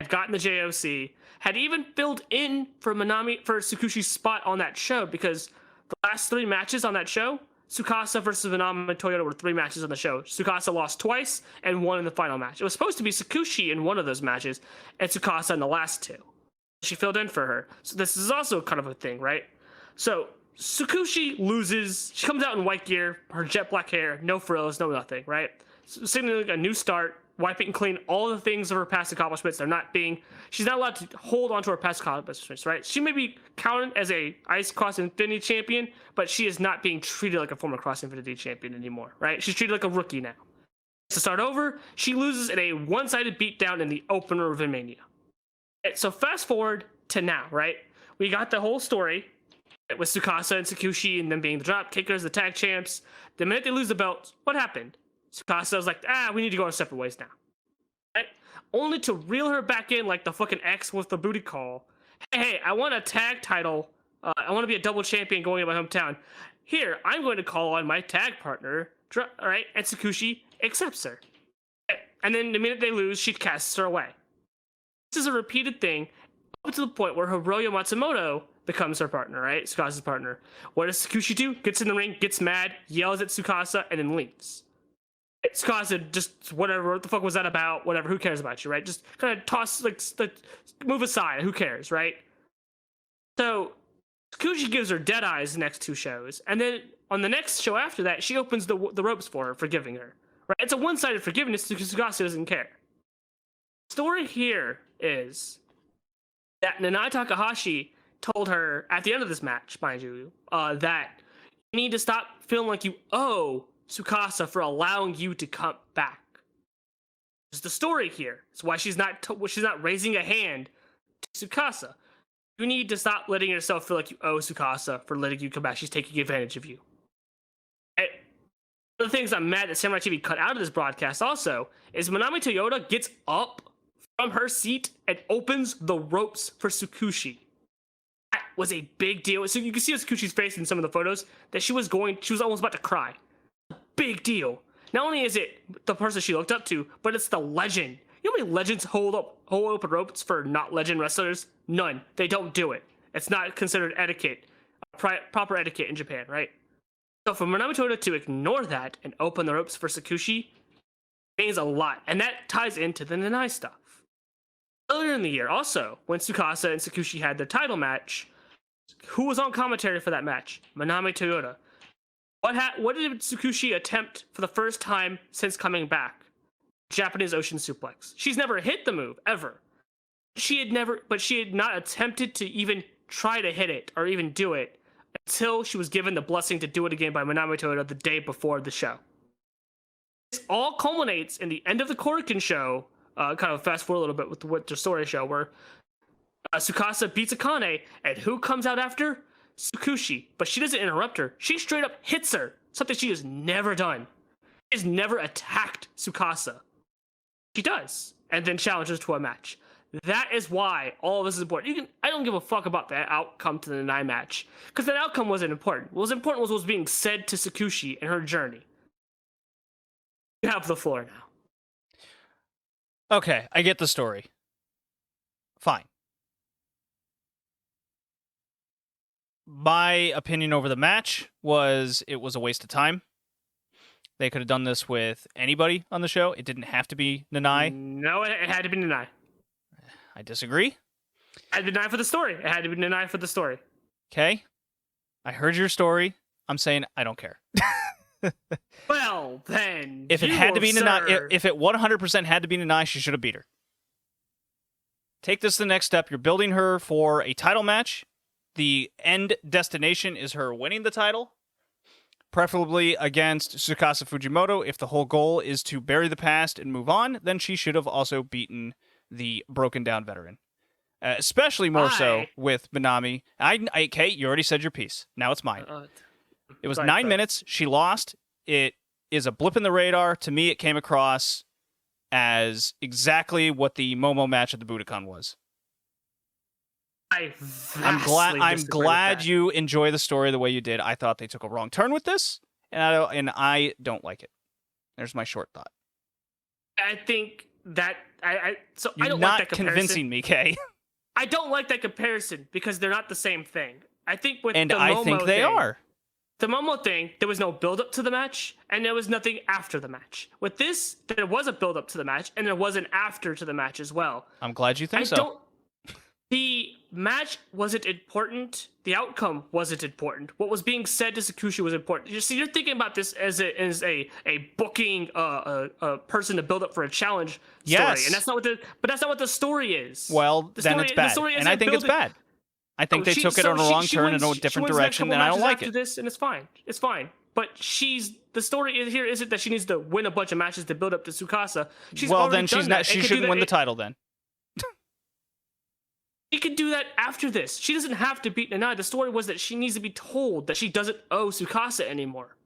had gotten the JOC, had even filled in for Tsukushi's spot on that show, because the last 3 matches on that show, Tsukasa versus Manami Toyota were 3 matches on the show. Tsukasa lost twice and won in the final match. It was supposed to be Tsukushi in one of those matches and Tsukasa in the last 2. She filled in for her. So this is also kind of a thing, right? So Tsukushi loses. She comes out in white gear, her jet black hair, no frills, no nothing, right? Signaling a new start, wiping clean all the things of her past accomplishments. She's not allowed to hold on to her past accomplishments, right? She may be counted as a Ice Cross Infinity champion, but she is not being treated like a former Cross Infinity champion anymore, right? She's treated like a rookie now. To start over, she loses in a one-sided beatdown in the opener of Mania. So fast forward to now, right? We got the whole story with Tsukasa and Tsukushi and them being the drop kickers, the tag champs. The minute they lose the belts, what happened? Tsukasa was like, we need to go our separate ways now. Right? Only to reel her back in like the fucking X with the booty call. Hey, I want a tag title. I want to be a double champion going to my hometown. Here, I'm going to call on my tag partner. Right? And Tsukushi accepts her. And then the minute they lose, she casts her away. This is a repeated thing up to the point where Hiroyo Matsumoto becomes her partner, right? Tsukasa's partner. What does Tsukushi do? Gets in the ring, gets mad, yells at Tsukasa, and then leaves. Tsukasa just, whatever, what the fuck was that about? Whatever, who cares about you, right? Just kind of toss, move aside, who cares, right? So, Tsukushi gives her dead eyes the next 2 shows, and then on the next show after that, she opens the ropes for her, forgiving her, right? It's a one-sided forgiveness because Tsukasa doesn't care. The story here is that Nanae Takahashi told her at the end of this match, mind you, that you need to stop feeling like you owe Tsukasa for allowing you to come back. It's the story here. It's why she's not raising a hand to Tsukasa. You need to stop letting yourself feel like you owe Tsukasa for letting you come back. She's taking advantage of you. And one of the things I'm mad that Samurai TV cut out of this broadcast also is Manami Toyota gets up from her seat and opens the ropes for Tsukushi. That was a big deal. So you can see Tsukushi's face in some of the photos that she was almost about to cry. Big deal. Not only is it the person she looked up to, but it's the legend. You know how many legends hold open ropes for not legend wrestlers? None. They don't do it. It's not considered etiquette, proper etiquette in Japan, right? So for Manami Toyota to ignore that and open the ropes for Tsukushi means a lot, and that ties into the Nanae stuff. Earlier in the year, also, when Tsukasa and Tsukushi had their title match, who was on commentary for that match? Manami Toyota. What did Tsukushi attempt for the first time since coming back? Japanese Ocean Suplex. She's never hit the move, ever. She had not attempted to even try to hit it, or even do it, until she was given the blessing to do it again by Manami Toyota the day before the show. This all culminates in the end of the Korakuen show, kind of fast forward a little bit with the story show, where Tsukasa beats Akane, and who comes out after? Tsukushi. But she doesn't interrupt her. She straight up hits her, something she has never done. She has never attacked Tsukasa. She does, and then challenges to a match. That is why all of this is important. I don't give a fuck about that outcome to the Nanae match, because that outcome wasn't important. What was important was what was being said to Tsukushi and her journey. You have the floor now.
Okay, I get the story. Fine. My opinion over the match was it was a waste of time. They could have done this with anybody on the show. It didn't have to be Nanae.
No, it had to be Nanae.
I disagree.
It had to be Nanae for the story. It had to be Nanae for the story.
Okay. I heard your story. I'm saying I don't care.
Well, then.
If it had to be Nanae, if it 100% had to be Nanae, she should have beat her. Take this to the next step. You're building her for a title match. The end destination is her winning the title, preferably against Tsukasa Fujimoto. If the whole goal is to bury the past and move on, then she should have also beaten the broken down veteran. Especially more so with Manami. Kate, you already said your piece. Now it's mine. It was 9 minutes. She lost. It is a blip in the radar. To me, it came across as exactly what the Momo match at the Budokan was. I'm glad you enjoy the story the way you did. I thought they took a wrong turn with this, and I don't like it. There's my short thought.
I think that I
You're
don't
not
like that comparison.
convincing me, Kay.
I don't like that comparison because they're not the same thing. I think with
And
the
I
Momo
think they
thing,
are.
The Momo thing, there was no build up to the match, and there was nothing after the match. With this, there was a build up to the match, and there was an after to the match as well.
I'm glad you think so.
The match wasn't important. The outcome wasn't important. What was being said to Sakushi was important. You see, you're thinking about this as a booking a person to build up for a challenge story,
Yes.
and that's not what the story is.
Well, then it's bad, and I think it's bad. I think they took it on a wrong turn in a different direction, and I don't like it.
This, and it's fine. It's fine. But the story here isn't that she needs to win a bunch of matches to build up to Tsukasa.
She shouldn't win the title then.
She can do that after this. She doesn't have to beat Nanae. The story was that she needs to be told that she doesn't owe Tsukasa anymore.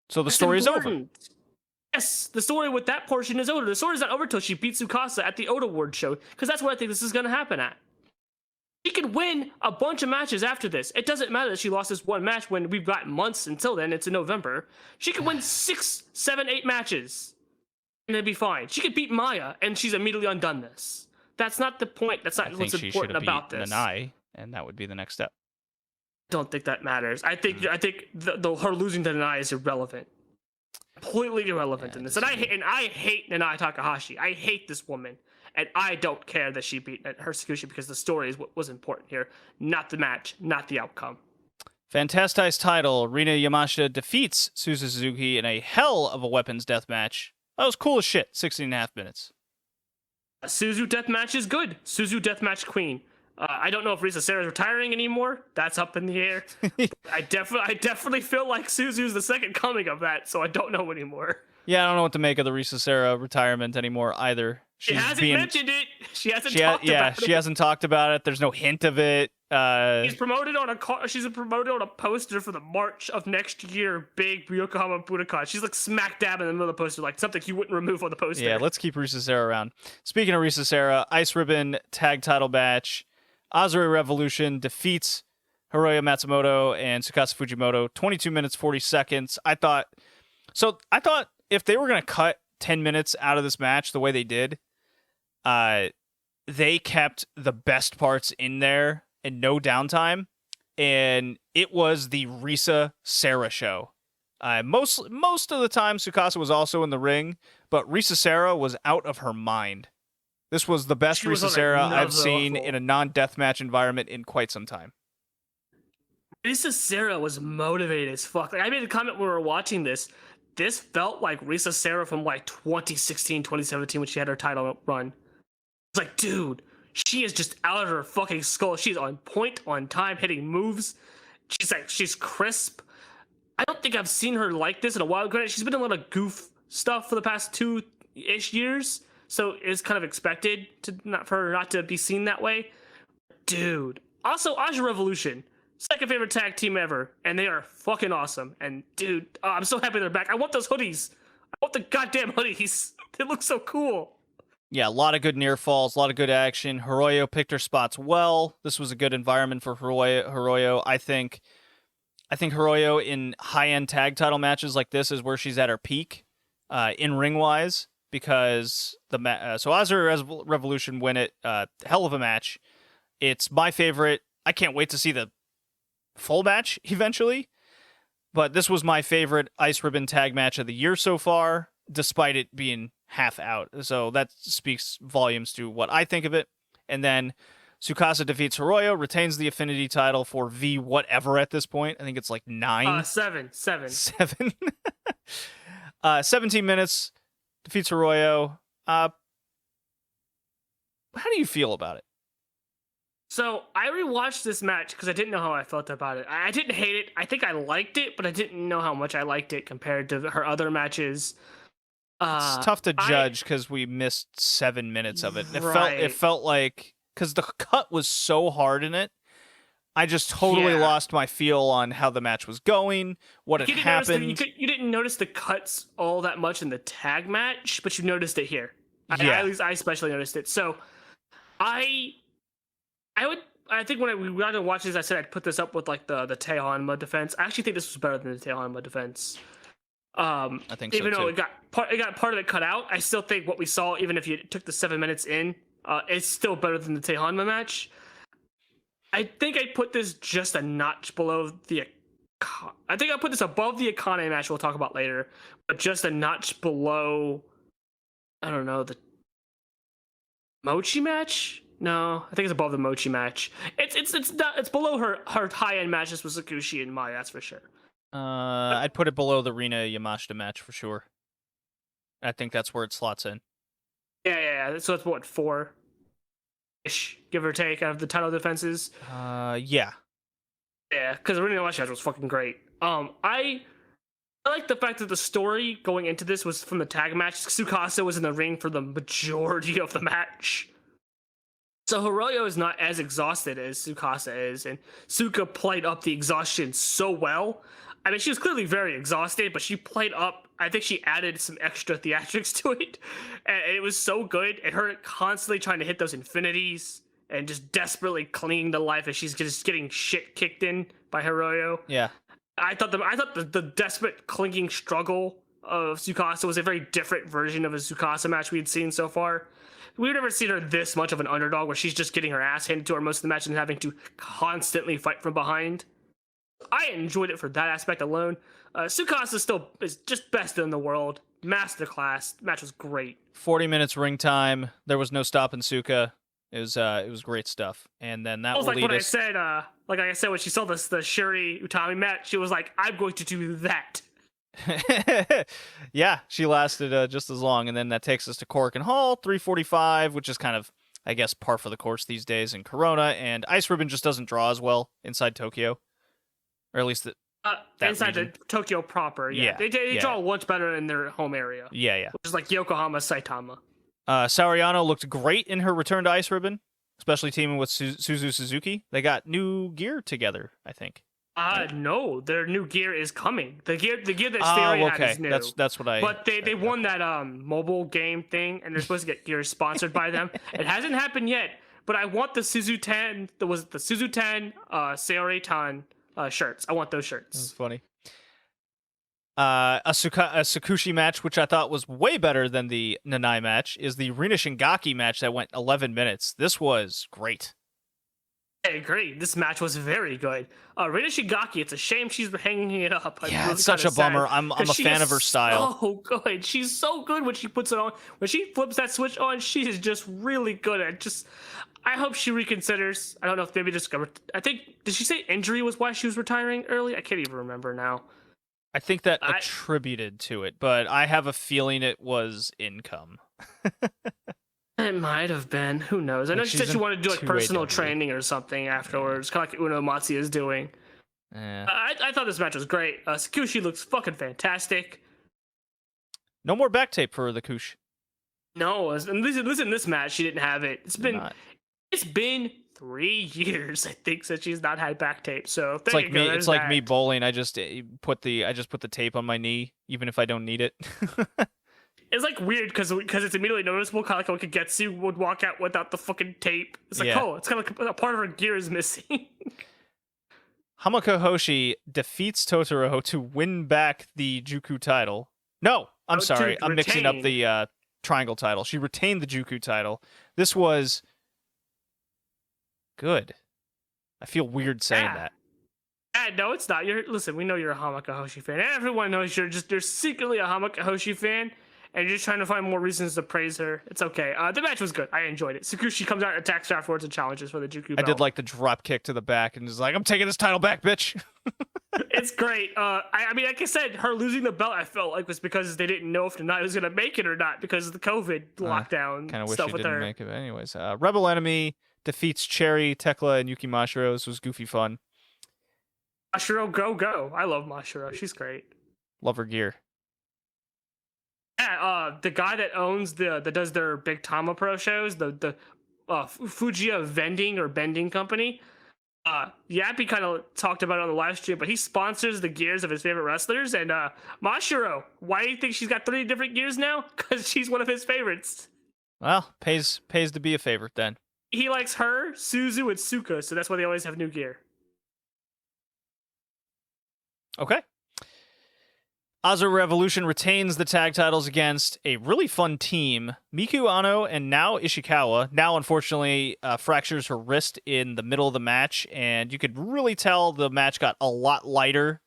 So the story is over.
Yes, the story with that portion is over. The story is not over until she beats Tsukasa at the Oda Award show, because that's what I think this is going to happen at. She can win a bunch of matches after this. It doesn't matter that she lost this one match when we've got months until then. It's in November. She can win 6, 7, 8 matches, and it'd be fine. She could beat Maya, and she's immediately undone this. That's not the point. That's not what's important about this.
Nanae, and that would be the next step.
Don't think that matters. I think her losing to Nanae is irrelevant, completely irrelevant in this. And I hate Nanae Takahashi. I hate this woman, and I don't care that she beat her Sakushi because the story is what was important here, not the match, not the outcome.
Fantasti's title: Rina Yamashita defeats Suzu Suzuki in a hell of a weapons death match. That was cool as shit. 16.5 minutes.
Suzu deathmatch is good. Suzu deathmatch queen. I don't know if Risa Sarah's retiring anymore. That's up in the air. I definitely feel like Suzu's the second coming of that, so I don't know anymore.
Yeah, I don't know what to make of the Risa Sarah retirement anymore either.
She hasn't mentioned it. She hasn't talked about it.
She hasn't talked about it. There's no hint of it.
She's promoted on a poster for the March of next year big Yokohama Budokan. She's like smack dab in the middle of the poster, like something you wouldn't remove on the poster.
Yeah, let's keep Risa Sarah around. Speaking of Risa Sarah, Ice Ribbon tag title match. Azure Revolution defeats Hiroya Matsumoto and Tsukasa Fujimoto. 22 minutes, 40 seconds. I thought if they were going to cut 10 minutes out of this match the way they did, they kept the best parts in there and no downtime, and it was the Risa Sarah show. Most of the time, Tsukasa was also in the ring, but Risa Sarah was out of her mind. This was the best Risa Sarah I've seen in a non-deathmatch environment in quite some time.
Risa Sarah was motivated as fuck. Like, I made a comment when we were watching this. This felt like Risa Sarah from like 2016, 2017 when she had her title run. It's like, dude, she is just out of her fucking skull. She's on point, on time, hitting moves. She's crisp. I don't think I've seen her like this in a while. Granted, she's been in a lot of goof stuff for the past 2-ish years, so it's kind of expected for her not to be seen that way. Dude. Also, Aja Revolution. Second favorite tag team ever, and they are fucking awesome. And dude, I'm so happy they're back. I want those hoodies. I want the goddamn hoodies. They look so cool.
Yeah, a lot of good near falls, a lot of good action. Hiroyo picked her spots well. This was a good environment for Hiroyo. I think Hiroyo in high-end tag title matches like this is where she's at her peak, in ring-wise, because so Azure Revolution win it. Hell of a match. It's my favorite. I can't wait to see the full match eventually, but this was my favorite Ice Ribbon tag match of the year so far, despite it being half out. So that speaks volumes to what I think of it. And then Tsukasa defeats Hiroyo, retains the Affinity title for V whatever at this point. I think it's like 9.
7.
17 minutes, defeats Hiroyo. How do you feel about it?
So I rewatched this match because I didn't know how I felt about it. I didn't hate it. I think I liked it, but I didn't know how much I liked it compared to her other matches.
It's tough to judge because we missed 7 minutes of it. It felt like, because the cut was so hard in it, I just totally lost my feel on how the match was going, what had happened.
You didn't didn't notice the cuts all that much in the tag match, but you noticed it here.
Yeah.
At least I especially noticed it. So I think when we got to watch this, I said I'd put this up with like the Tehanma defense. I actually think this was better than the Tehanma defense.
I think so
even though
too.
it got part of it cut out, I still think what we saw, even if you took the 7 minutes in, it's still better than the Tehanma match. I think I put this just a notch below the. I think I put this above the Akane match we'll talk about later, but just a notch below. I don't know, the Mochi match. No, I think it's above the Mochi match. It's below her high end matches with Sakushi and Mai. That's for sure.
I'd put it below the Rina Yamashita match for sure. I think that's where it slots in.
Yeah. So that's what, 4-ish, give or take, out of the title defenses.
Yeah.
Yeah, because the Rina Yamashita match was fucking great. I like the fact that the story going into this was from the tag match. Tsukasa was in the ring for the majority of the match. So Hiroyo is not as exhausted as Tsukasa is, and Suka played up the exhaustion so well. I mean, she was clearly very exhausted, but she played up. I think she added some extra theatrics to it, and it was so good. And her constantly trying to hit those infinities and just desperately clinging to life as she's just getting shit kicked in by Hiroyo.
Yeah.
I thought the desperate clinging struggle of Tsukasa was a very different version of a Tsukasa match we'd seen so far. We've never seen her this much of an underdog where she's just getting her ass handed to her most of the match and having to constantly fight from behind. I enjoyed it for that aspect alone. Tsukasa still is just best in the world. Masterclass. Match was great.
40 minutes ring time. There was no stopping Suka. It was great stuff. And then that will
like
lead
when
us.
like I said when she saw the Shuri Utami match, she was like, "I'm going to do that."
Yeah, she lasted just as long, and then that takes us to Cork and Hall, 3:45, which is kind of, I guess, par for the course these days in Corona. And Ice Ribbon just doesn't draw as well inside Tokyo, or at least
inside
region.
the Tokyo proper. Yeah, they draw much better in their home area.
Yeah.
Which is like Yokohama, Saitama.
Sariano looked great in her return to Ice Ribbon, especially teaming with Suzu Suzuki. They got new gear together, I think.
No, their new gear is coming. The gear that Stereo had is new.
That's what I.
But they won that mobile game thing, and they're supposed to get gear sponsored by them. It hasn't happened yet, but I want the Suzuten. There was the Suzuten, Seoretan shirts. I want those shirts.
That's funny. A Sakushi match, which I thought was way better than the Nanai match, is the Rina Shingaki match that went 11 minutes. This was great.
I agree. This match was very good. Rina Shigaki, it's a shame she's hanging it up.
Yeah, it's such a bummer. I'm a fan of her style.
So good. She's so good when she puts it on. When she flips that switch on, she is just really good at just. I hope she reconsiders. I don't know if maybe just. I think, did she say injury was why she was retiring early? I can't even remember now.
I think that attributed to it, but I have a feeling it was income.
It might have been. Who knows? I know she said she wanted to do like personal training or something afterwards, kind of like Uno Matsuya is doing.
Yeah.
I thought this match was great. Sakushi looks fucking fantastic.
No more back tape for the Kush.
No, and listen, this match she didn't have it. It's been 3 years, I think, since she's not had back tape. So
it's like me. It's like me bowling. I just put the tape on my knee, even if I don't need it.
It's like weird because it's immediately noticeable, kind of like when Kagetsu would walk out without the fucking tape. It's like, oh, it's kind of like a part of her gear is missing.
Hamako Hoshi defeats Totoro to win back the Juku title. No, I'm sorry. I'm mixing up the Triangle title. She retained the Juku title. This was good. I feel weird saying that.
No, it's not. Listen, we know you're a Hamako Hoshi fan. Everyone knows you're secretly a Hamako Hoshi fan. And you're just trying to find more reasons to praise her. It's okay. The match was good. I enjoyed it. Sakushi comes out and attacks her afterwards and challenges for the Juku belt.
I did like the drop kick to the back and is like, I'm taking this title back, bitch.
It's great. I mean, like I said, her losing the belt, I felt like was because they didn't know if Nanai was going to make it or not because of the COVID lockdown
kind of wish
stuff
she
with
didn't
her.
make it. Anyways, Rebel Enemy defeats Cherry, Tekla, and Yuki Mashiro. This was goofy fun.
Mashiro, go. I love Mashiro. She's great.
Love her gear.
Yeah, the guy that owns that does their Big Tama Pro shows, the Fujiya vending or bending company, Yappy kind of talked about it on the live stream, but he sponsors the gears of his favorite wrestlers. And Mashiro, why do you think she's got 3 different gears now? Because she's one of his favorites.
Well, pays to be a favorite then.
He likes her, Suzu, and Suka, so that's why they always have new gear.
Okay. Azu Revolution retains the tag titles against a really fun team, Miku Ano and now Ishikawa. Now, unfortunately, fractures her wrist in the middle of the match, and you could really tell the match got a lot lighter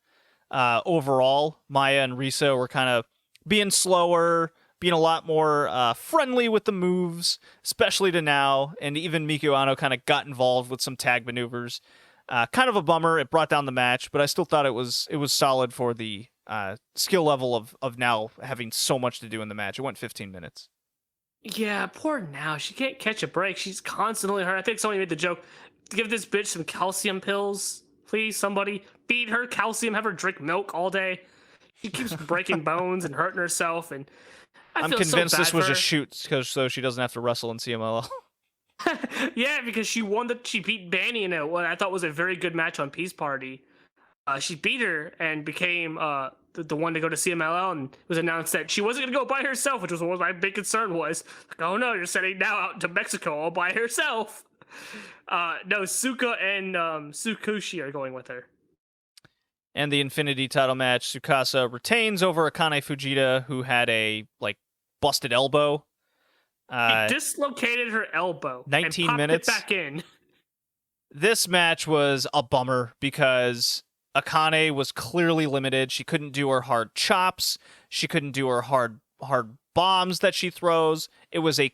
overall. Maya and Risa were kind of being slower, being a lot more friendly with the moves, especially to now, and even Miku Ano kind of got involved with some tag maneuvers. Kind of a bummer. It brought down the match, but I still thought it was solid for the skill level of now having so much to do in the match. It went 15 minutes.
Yeah, poor Now. She can't catch a break. She's constantly hurt. I think somebody made the joke, give this bitch some calcium pills, please, somebody. Feed her calcium, have her drink milk all day. She keeps breaking bones and hurting herself, and
I'm convinced this was a shoot so she doesn't have to wrestle in CMLL.
Yeah, because she beat Banny in what I thought was a very good match on Peace Party. She beat her and became the one to go to CMLL, and it was announced that she wasn't going to go by herself, which was what my big concern was. Like, oh no, you're sending Now out to Mexico all by herself. No, Suka and Tsukushi are going with her.
And the Infinity title match, Tsukasa retains over Akane Fujita, who had a busted elbow.
She dislocated her elbow.
19
and popped
minutes.
It back in.
This match was a bummer because Akane was clearly limited. She couldn't do her hard chops. She couldn't do her hard bombs that she throws. It was a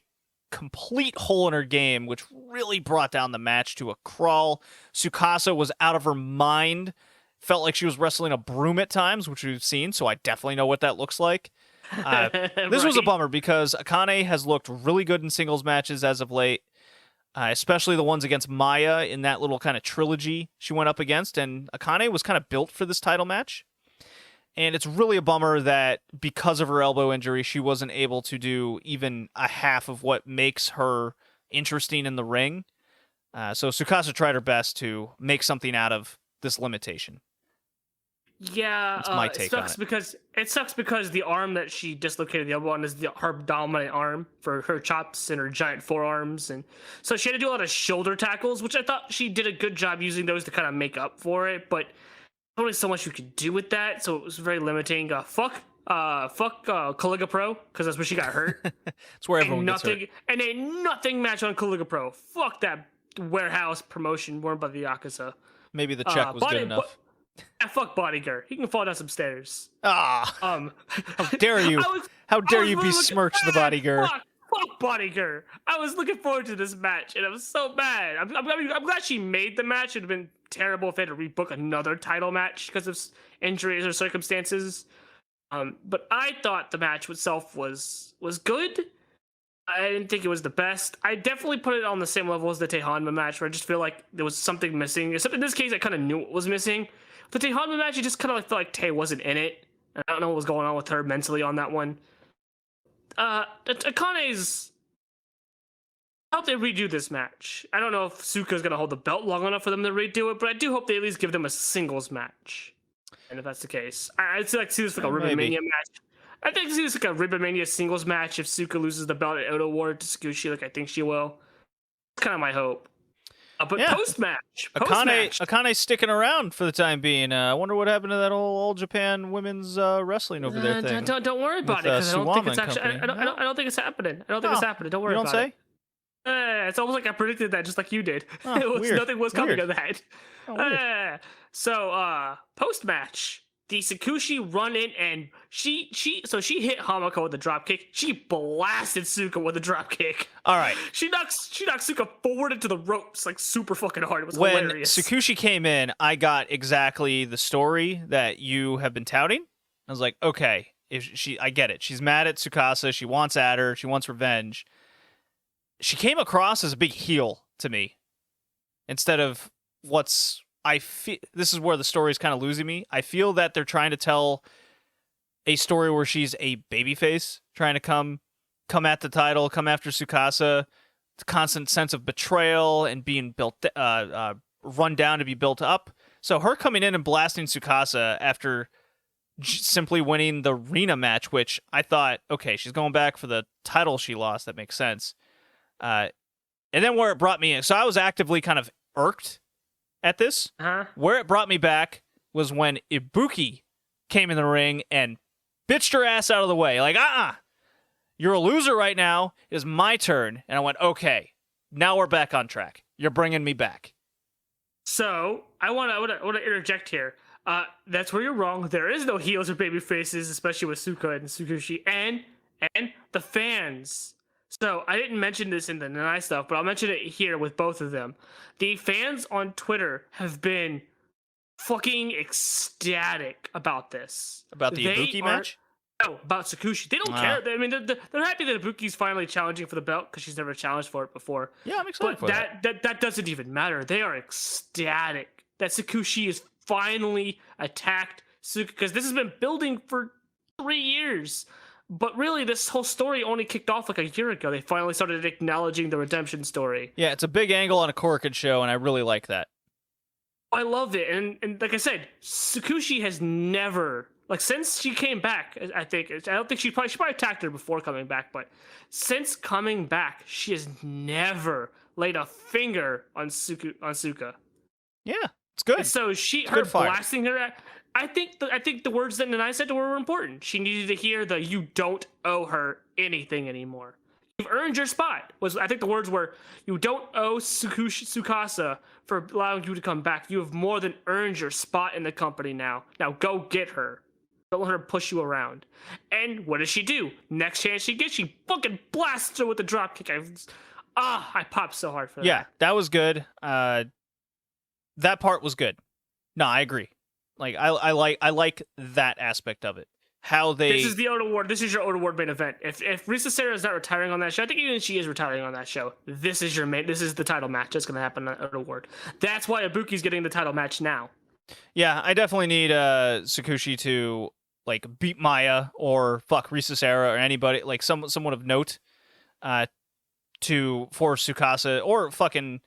complete hole in her game, which really brought down the match to a crawl. Tsukasa was out of her mind. Felt like she was wrestling a broom at times, which we've seen, so I definitely know what that looks like. This was a bummer because Akane has looked really good in singles matches as of late, especially the ones against Maya in that little kind of trilogy she went up against, and Akane was kind of built for this title match. And it's really a bummer that because of her elbow injury, she wasn't able to do even a half of what makes her interesting in the ring. So Tsukasa tried her best to make something out of this limitation.
Yeah,
That's my take on it.
It sucks because the arm that she dislocated the elbow on is her dominant arm for her chops and her giant forearms, and so she had to do a lot of shoulder tackles, which I thought she did a good job using those to kind of make up for it. But only so much you could do with that, so it was very limiting. Fuck Caliga Pro, because that's where she got hurt.
It's where everyone gets hurt.
And a nothing match on Caliga Pro. Fuck that warehouse promotion worn by the Yakuza.
Maybe the check was good enough.
Fuck Bodyguard. He can fall down some stairs.
How dare you? How dare you besmirch the Bodyguard?
Fuck Bodyguard. I was looking forward to this match, and I was so mad. I'm glad she made the match. It would have been terrible if they had to rebook another title match because of injuries or circumstances. But I thought the match itself was good. I didn't think it was the best. I definitely put it on the same level as the Tehanma match, where I just feel like there was something missing. Except in this case, I kind of knew what was missing. The Tehanma match, I just kind of felt like Tay wasn't in it. I don't know what was going on with her mentally on that one. Akane's... I hope they redo this match. I don't know if Suka's going to hold the belt long enough for them to redo it, but I do hope they at least give them a singles match. And if that's the case, I'd like to see this like a Ribbon Mania match. I think see this like a Ribbon Mania singles match if Suka loses the belt at Oto Ward to Tsukushi, like I think she will. That's kind of my hope. But yeah. Post-match.
Akane's sticking around for the time being. I wonder what happened to that whole All Japan women's wrestling over there thing.
Don't worry about it, because I don't think it's actually. I don't think it's happening. I don't think it's happening. Don't worry about it. You don't say? It's almost like I predicted that, just like you did. Nothing was coming of that. So post-match, the Tsukushi run in, and she hit Hamako with the drop kick. She blasted Suka with a drop kick.
All right.
She knocked Suka forward into the ropes like super fucking hard. It was
when
hilarious.
When Tsukushi came in, I got exactly the story that you have been touting. I was like, okay, I get it. She's mad at Tsukasa. She wants at her. She wants revenge. She came across as a big heel to me, instead of this is where the story is kind of losing me. I feel that they're trying to tell a story where she's a babyface, trying to come at the title, come after Tsukasa. The constant sense of betrayal and being run down to be built up. So her coming in and blasting Tsukasa after simply winning the arena match, which I thought, okay, she's going back for the title she lost. That makes sense. And then where it brought me in, so I was actively kind of irked at this. Where it brought me back was when Hibiki came in the ring and bitched her ass out of the way. Like, you're a loser right now. It is my turn. And I went, okay, now we're back on track. You're bringing me back.
So I want to interject here. That's where you're wrong. There is no heels or baby faces, especially with Suka and Tsukushi and the fans. So I didn't mention this in the Nanai stuff, but I'll mention it here with both of them. The fans on Twitter have been fucking ecstatic about this.
About the Hibiki match?
No, about Tsukushi. They don't care. I mean, they're happy that Ibuki's finally challenging for the belt because she's never challenged for it before.
Yeah, I'm excited for that.
That doesn't even matter. They are ecstatic that Tsukushi is finally attacked Suka, because this has been building for 3 years. But really, this whole story only kicked off like a year ago. They finally started acknowledging the redemption story.
Yeah, it's a big angle on a Korakuen show, and I really like that.
I love it. And like I said, Tsukushi has never, like, since she came back, I don't think she probably attacked her before coming back, but since coming back, she has never laid a finger on Suka.
Yeah, it's good.
And so her blasting her, I think the words that Nanai said to her were important. She needed to hear the "you don't owe her anything anymore. You've earned your spot." I think the words were, "You don't owe Tsukasa for allowing you to come back. You have more than earned your spot in the company now. Now go get her. Don't let her push you around." And what does she do? Next chance she gets, she fucking blasts her with the drop kick. I popped so hard for that.
Yeah, that was good. That part was good. No, I agree. Like I like that aspect of it. How they
This is the Oda Award. This is your Oda Award main event. If Risa Sera is not retiring on that show, I think even if she is retiring on that show, this is the title match that's gonna happen on Oda Award. That's why Ibuki's getting the title match now.
Yeah, I definitely need Tsukushi to like beat Maya or fuck Risa Sera or anybody, like someone of note for Tsukasa, or fucking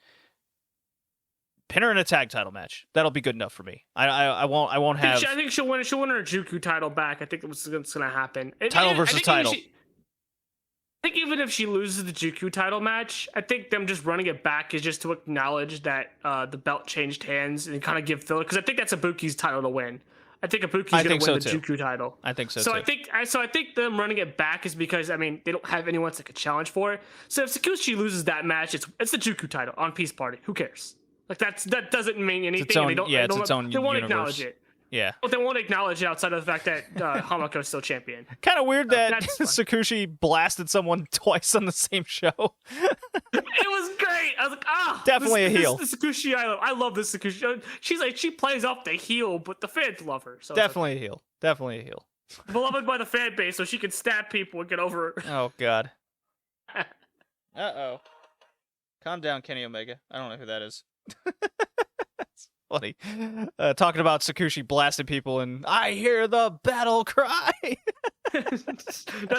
pin her in a tag title match. That'll be good enough for me. I won't have.
I think she'll win her Juku title back. I think that's what's gonna happen.
Title versus title.
I think even if she loses the Juku title match, I think them just running it back is just to acknowledge that the belt changed hands and kind of give filler, because I think that's Ibuki's title to win. I think Ibuki's gonna win the Juku title.
I think so.
So
too.
I think them running it back is because, I mean, they don't have anyone that could challenge for it. So if Tsukushi loses that match, it's the Juku title on Peace Party. Who cares? Like that doesn't mean anything.
It's its own,
they don't,
it's its own
they won't
universe.
acknowledge it.
Yeah.
But they won't acknowledge it outside of the fact that Hamako's still champion.
Kind of weird that
That's
Tsukushi blasted someone twice on the same show.
It was great. I was like,
definitely a heel.
This Tsukushi, I love this Tsukushi. She plays off the heel, but the fans love her. So
Definitely a heel. Definitely a heel.
Beloved by the fan base, so she can stab people and get over it.
Oh God. Uh-oh. Calm down, Kenny Omega. I don't know who that is. It's funny. Talking about Tsukushi blasting people and I hear the battle cry.
That's what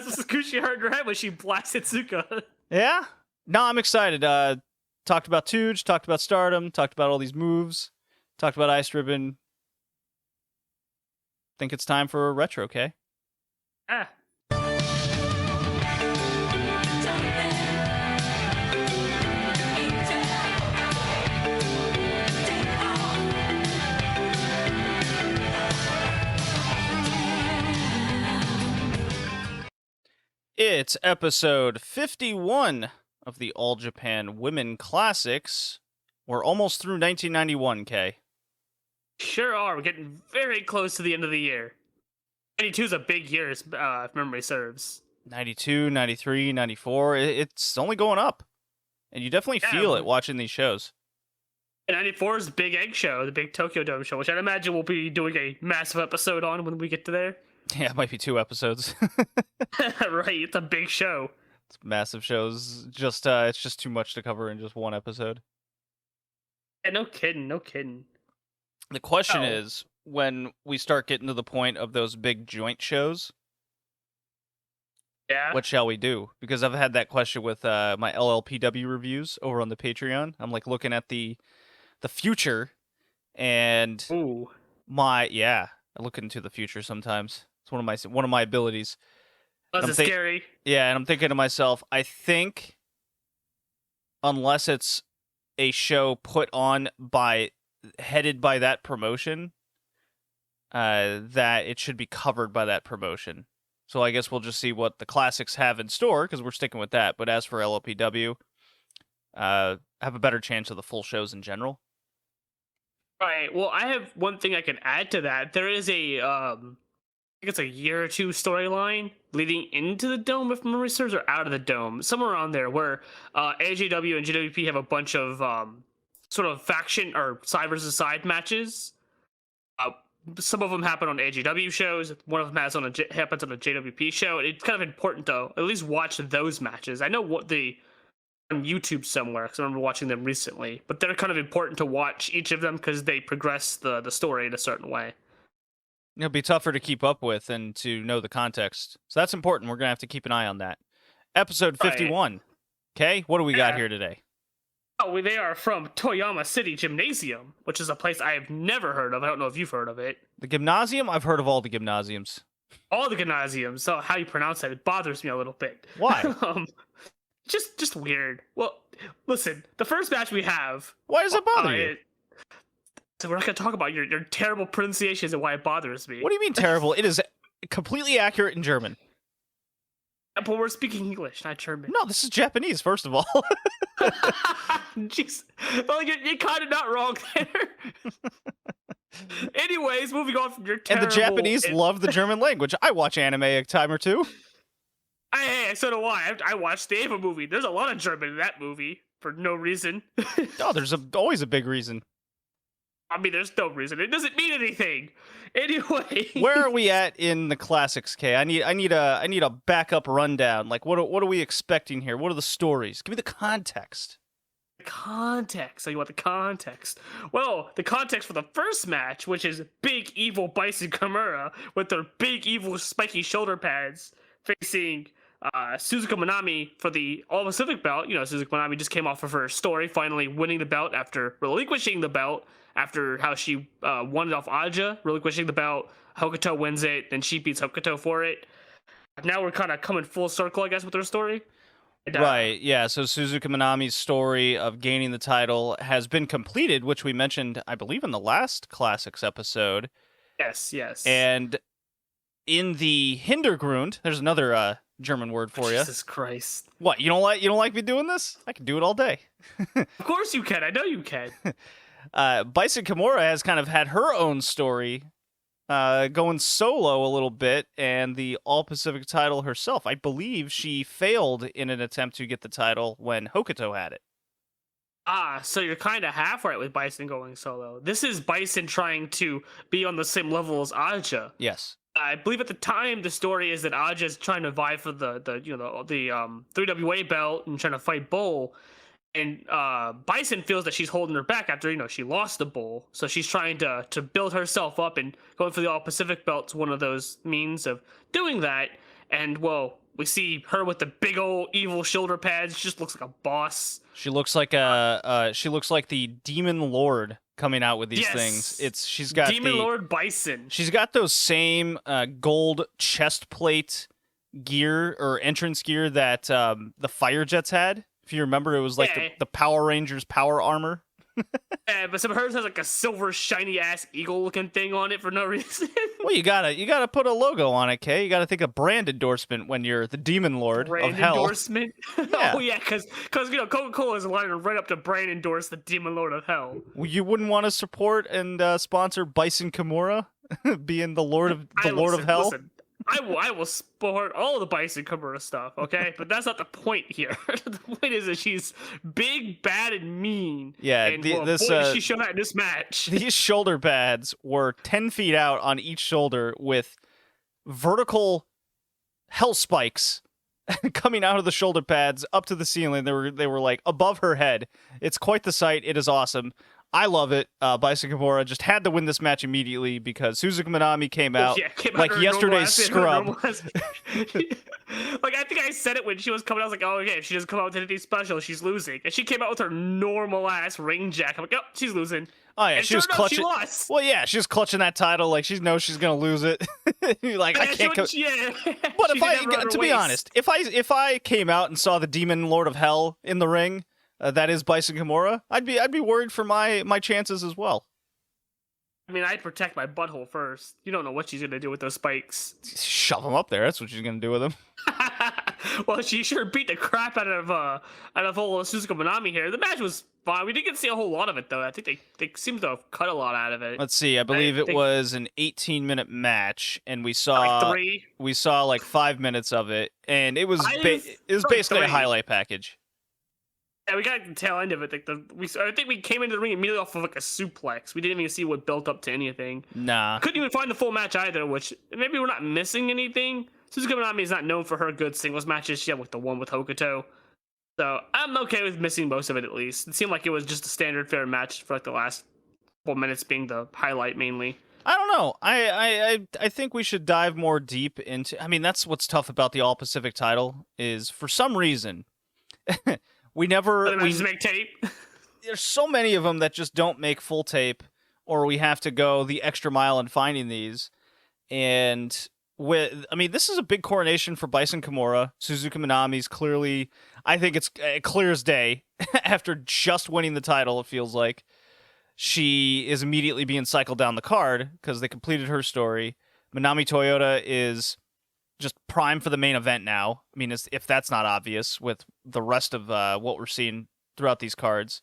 Tsukushi heard in her head when she blasted Tsuka.
Yeah? No, I'm excited. Talked about Tuj, talked about Stardom, talked about all these moves, talked about Ice Ribbon. Think it's time for a retro, okay?
Ah.
It's episode 51 of the All Japan Women Classics. We're almost through 1991, Kay.
Sure are. We're getting very close to the end of the year. 92 is a big year, if memory serves.
92, 93, 94. It's only going up. And you definitely feel it watching these shows.
And 94 is the Big Egg show, the big Tokyo Dome show, which I'd imagine we'll be doing a massive episode on when we get to there.
Yeah, it might be 2 episodes.
Right, it's a big show.
It's massive shows. Just it's just too much to cover in just one episode.
Yeah, no kidding.
The question is, when we start getting to the point of those big joint shows,
yeah,
what shall we do? Because I've had that question with my LLPW reviews over on the Patreon. I'm like looking at the the future, and
Ooh.
I look into the future sometimes. It's one of my abilities.
That's scary.
Yeah, and I'm thinking to myself, I think unless it's a show headed by that promotion, that it should be covered by that promotion. So I guess we'll just see what the Classics have in store, because we're sticking with that. But as for LLPW, have a better chance of the full shows in general.
Right. Well, I have one thing I can add to that. There is I think it's a year or two storyline leading into the dome, if memory serves, or out of the dome, somewhere around there, where AJW and GWP have a bunch of sort of faction or side versus side matches. Some of them happen on AJW shows. One of them happens on a JWP show. It's kind of important to at least watch those matches. I know what on YouTube somewhere, because I remember watching them recently, but they're kind of important to watch each of them because they progress the story in a certain way.
It'll be tougher to keep up with and to know the context. So that's important. We're going to have to keep an eye on that. Episode 51. Okay, what do we got here today?
Oh, they are from Toyama City Gymnasium, which is a place I have never heard of. I don't know if you've heard of it.
The Gymnasium? I've heard of all the Gymnasiums.
All the Gymnasiums. So how you pronounce that, it bothers me a little bit.
Why?
Just weird. Well, listen, the first match we have...
Why does it bother you?
So we're not going to talk about your terrible pronunciations and why it bothers me.
What do you mean terrible? It is completely accurate in German.
But we're speaking English, not German.
No, this is Japanese, first of all.
Jeez. Well, you're kind of not wrong there. Anyways, moving on from your terrible...
And the Japanese love the German language. I watch anime a time or two.
Hey, so do I. I watched the Ava movie. There's a lot of German in that movie for no reason.
Oh, there's always a big reason.
I mean, there's no reason. It doesn't mean anything. Anyway,
where are we at in the Classics, Kay? I need a backup rundown. Like, what are we expecting here? What are the stories? Give me the context.
Context. So you want the context? Well, the context for the first match, which is big evil Bison Kimura with their big evil spiky shoulder pads facing Suzuka Minami for the All Pacific belt. You know, Suzuka Minami just came off of her story, finally winning the belt after relinquishing the belt. After how she won it off Aja, relinquishing the belt, Hokuto wins it, then she beats Hokuto for it. Now we're kind of coming full circle, I guess, with her story.
Right, yeah, so Suzuka Minami's story of gaining the title has been completed, which we mentioned, I believe, in the last Classics episode.
Yes.
And in the Hintergrund, there's another German word for you.
Jesus Christ.
What, you don't like me doing this? I can do it all day.
Of course you can, I know you can.
Bison Kimura has kind of had her own story, going solo a little bit, and the All Pacific title herself. I believe she failed in an attempt to get the title when Hokuto had it.
So you're kind of half right with Bison going solo. This is Bison trying to be on the same level as Aja.
Yes.
I believe at the time the story is that Aja is trying to vie for the 3WA belt and trying to fight Bull. And Bison feels that she's holding her back after, she lost the Bull. So she's trying to build herself up, and going for the All-Pacific belt's one of those means of doing that. And, well, we see her with the big old evil shoulder pads. She just looks like a boss.
She looks like the Demon Lord coming out with these things. She's got
Demon Lord Bison.
She's got those same gold chest plate gear or entrance gear that the Fire Jets had. If you remember, it was like the Power Rangers power armor.
Yeah, but some of hers has like a silver shiny ass eagle looking thing on it for no reason.
Well, you gotta put a logo on it, Kay. You gotta think of brand endorsement when you're the Demon Lord of Hell.
Endorsement?
Yeah.
Oh yeah, because Coca-Cola is lining right up to brand endorse the Demon Lord of Hell.
Well, you wouldn't want to support and sponsor Bison Kimura being the Lord of Hell.
Listen, I will support all the Bison Kimura stuff, okay? But that's not the point here. The point is that she's big, bad, and mean.
Yeah,
and she showed that in this match.
These shoulder pads were 10 feet out on each shoulder with vertical hell spikes coming out of the shoulder pads up to the ceiling. They were like above her head. It's quite the sight. It is awesome. I love it. Bison Kimura just had to win this match immediately because Suzuki Minami came out
came
like
her
yesterday's
normal
scrub.
Like, I think I said it when she was coming. I was like, oh, okay, if she doesn't come out with anything special, she's losing. And she came out with her normal ass ring jack. I'm like, oh, she's losing.
Oh yeah,
And
she was
sure enough,
clutching.
She lost.
Well, yeah, she was clutching that title like she knows she's gonna lose it. Like I can't.
Yeah.
But
She
if I,
did that around
to
her
be
waist.
honest, if I came out and saw the Demon Lord of Hell in the ring, that is Bison Kimura, I'd be worried for my chances as well.
I mean, I'd protect my butthole first. You don't know what she's gonna do with those spikes.
Shove him up there. That's what she's gonna do with him.
Well, she sure beat the crap out of old Suzuki Minami here. The match was fine. We didn't get to see a whole lot of it though. I think they seem to have cut a lot out of it.
Let's see. I believe it was an 18-minute match, and we saw
Like 3.
we saw like 5 minutes of it, and it was
like
basically a
3.
highlight package.
Yeah, we got the tail end of it. Like I think we came into the ring immediately off of like a suplex. We didn't even see what built up to anything.
Nah.
Couldn't even find the full match either, which maybe we're not missing anything. Suzuki Minami is not known for her good singles matches. She had like the one with Hokuto. So I'm okay with missing most of it at least. It seemed like it was just a standard fair match for like the last 4 minutes being the highlight mainly.
I don't know. I think we should dive more deep into. I mean, that's what's tough about the All Pacific title is for some reason we
just make tape.
There's so many of them that just don't make full tape, or we have to go the extra mile in finding these. And this is a big coronation for Bison Kimura. Suzuki Minami's clearly, I think it's clear as day after just winning the title. It feels like she is immediately being cycled down the card because they completed her story. Minami Toyota is just prime for the main event now. I mean, if that's not obvious with the rest of what we're seeing throughout these cards.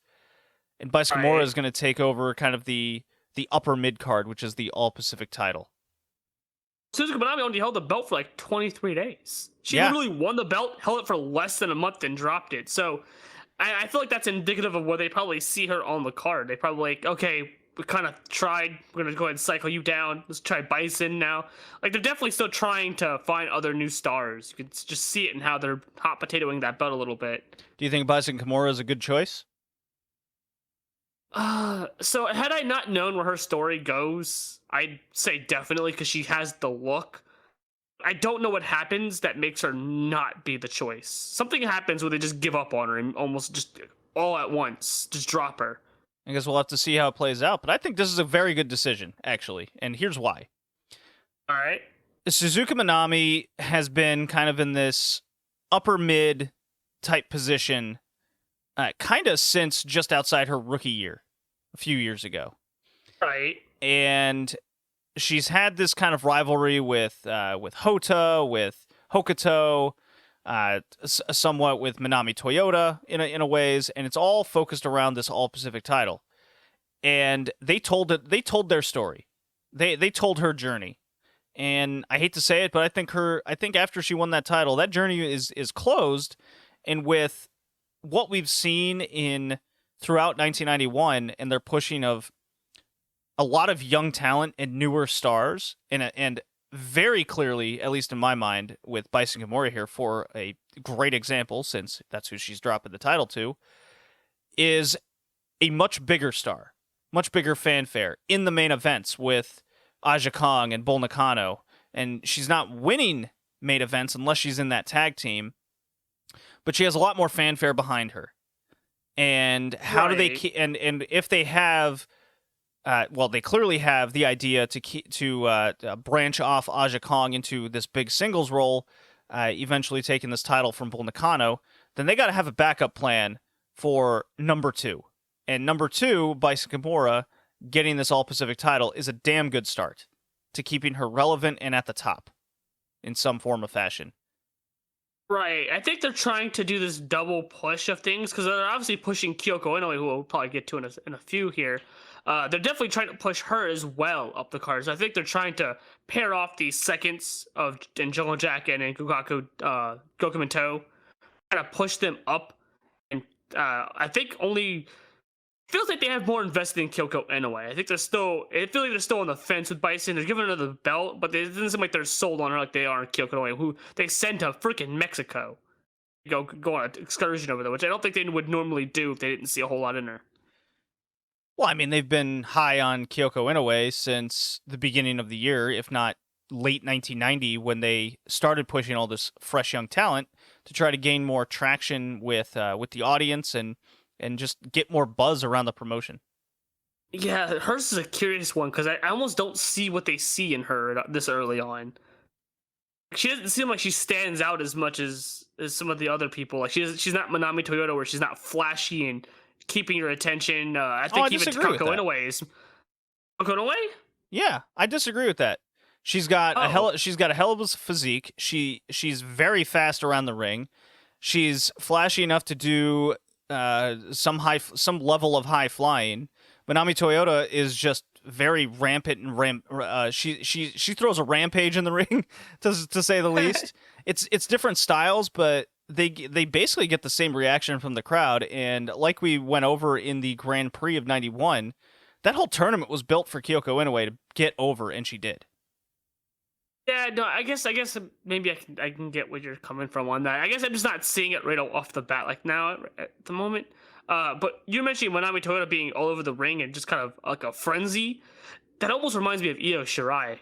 And Bison Kimura is going to take over kind of the upper mid card, which is the All Pacific title.
Suzuki Minami only held the belt for like 23 days. She literally won the belt, held it for less than a month, and dropped it. So I feel like that's indicative of where they probably see her on the card. They probably like, okay, we kind of tried. We're going to go ahead and cycle you down. Let's try Bison now. Like, they're definitely still trying to find other new stars. You can just see it in how they're hot potatoing that belt a little bit.
Do you think Bison Kimura is a good choice?
So had I not known where her story goes, I'd say definitely because she has the look. I don't know what happens that makes her not be the choice. Something happens where they just give up on her and almost just all at once, just drop her.
I guess we'll have to see how it plays out, but I think this is a very good decision, actually, and here's why.
All right.
Suzuki Minami has been kind of in this upper mid type position kind of since just outside her rookie year, a few years ago.
Right.
And she's had this kind of rivalry with Hota, with Hokuto, somewhat with Minami Toyota in a ways, and it's all focused around this All Pacific title. And they told their story. They told her journey. And I hate to say it, but I think after she won that title, that journey is closed. And with what we've seen throughout 1991 and their pushing of a lot of young talent and newer stars, and very clearly, at least in my mind, with Bison Kimura here for a great example, since that's who she's dropping the title to, is a much bigger star, much bigger fanfare in the main events with Aja Kong and Bull Nakano. And she's not winning main events unless she's in that tag team, but she has a lot more fanfare behind her. And how do they keep, and if they have, they clearly have the idea to branch off Aja Kong into this big singles role, eventually taking this title from Bull Nakano, then they got to have a backup plan for number 2. And number 2, Bison Kimura, getting this All Pacific title is a damn good start to keeping her relevant and at the top in some form of fashion.
Right. I think they're trying to do this double push of things because they're obviously pushing Kyoko Inoue, who we'll probably get to in a few here. They're definitely trying to push her as well up the cards. I think they're trying to pair off the seconds of Jungle Jack and Gokaku Gokuminto, kind of push them up. And I think only feels like they have more invested in Kyoko Inoue. I think it feels like they're still on the fence with Bison. They're giving her the belt, but it doesn't seem like they're sold on her like they are in Kyoko Inoue, who they sent to freaking Mexico. Go on an excursion over there, which I don't think they would normally do if they didn't see a whole lot in her.
Well, I mean, they've been high on Kyoko Inoue since the beginning of the year, if not late 1990, when they started pushing all this fresh young talent to try to gain more traction with the audience and just get more buzz around the promotion.
Yeah, hers is a curious one because I almost don't see what they see in her this early on. She doesn't seem like she stands out as much as some of the other people. Like she's not Manami Toyota, where she's not flashy and keeping your attention. I think even Kyoko Inoue is. Kyoko Inoue?
Yeah, I disagree with that. She's got a hell of a physique. She's very fast around the ring. She's flashy enough to do some level of high flying. Manami Toyota is just very rampant and she throws a rampage in the ring to say the least. It's different styles, but they basically get the same reaction from the crowd. And like we went over in the Grand Prix of '91, that whole tournament was built for Kyoko Inoue to get over, and she did.
Yeah, no, I guess maybe I can get where you're coming from on that. I guess I'm just not seeing it right off the bat like now at the moment. But you mentioned Manami Toyota being all over the ring and just kind of like a frenzy. That almost reminds me of Io Shirai.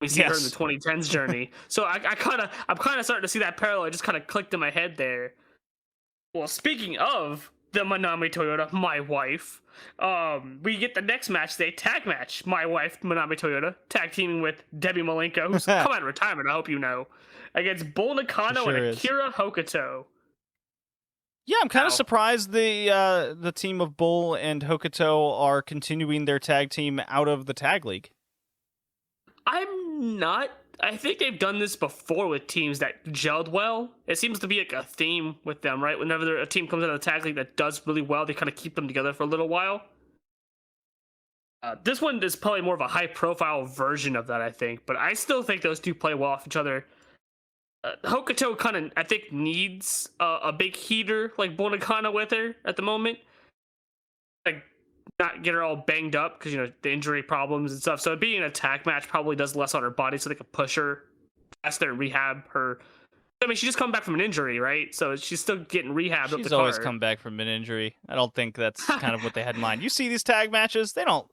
We see her in the 2010s journey. So I'm kind of starting to see that parallel. It just kind of clicked in my head there. Well, speaking of the Manami Toyota, my wife, we get the next match, the tag match. My wife, Manami Toyota, tag teaming with Debbie Malenko, who's come out of retirement, I hope you know, against Bull Nakano and Akira Hokuto.
Yeah, I'm kind of surprised the team of Bull and Hokuto are continuing their tag team out of the tag league.
I'm not. I think they've done this before with teams that gelled well. It seems to be like a theme with them, right? Whenever a team comes out of the tag league that does really well, they kind of keep them together for a little while. This one is probably more of a high-profile version of that, I think. But I still think those two play well off each other. Hokuto kind of, I think, needs a big heater like Bull Nakano with her at the moment. Like, not get her all banged up because, the injury problems and stuff. So being an attack match probably does less on her body so they can push her faster and rehab her. I mean, she just come back from an injury, right? So she's still getting rehabbed up the card.
She's always come back from an injury. I don't think that's kind of what they had in mind. You see these tag matches, they go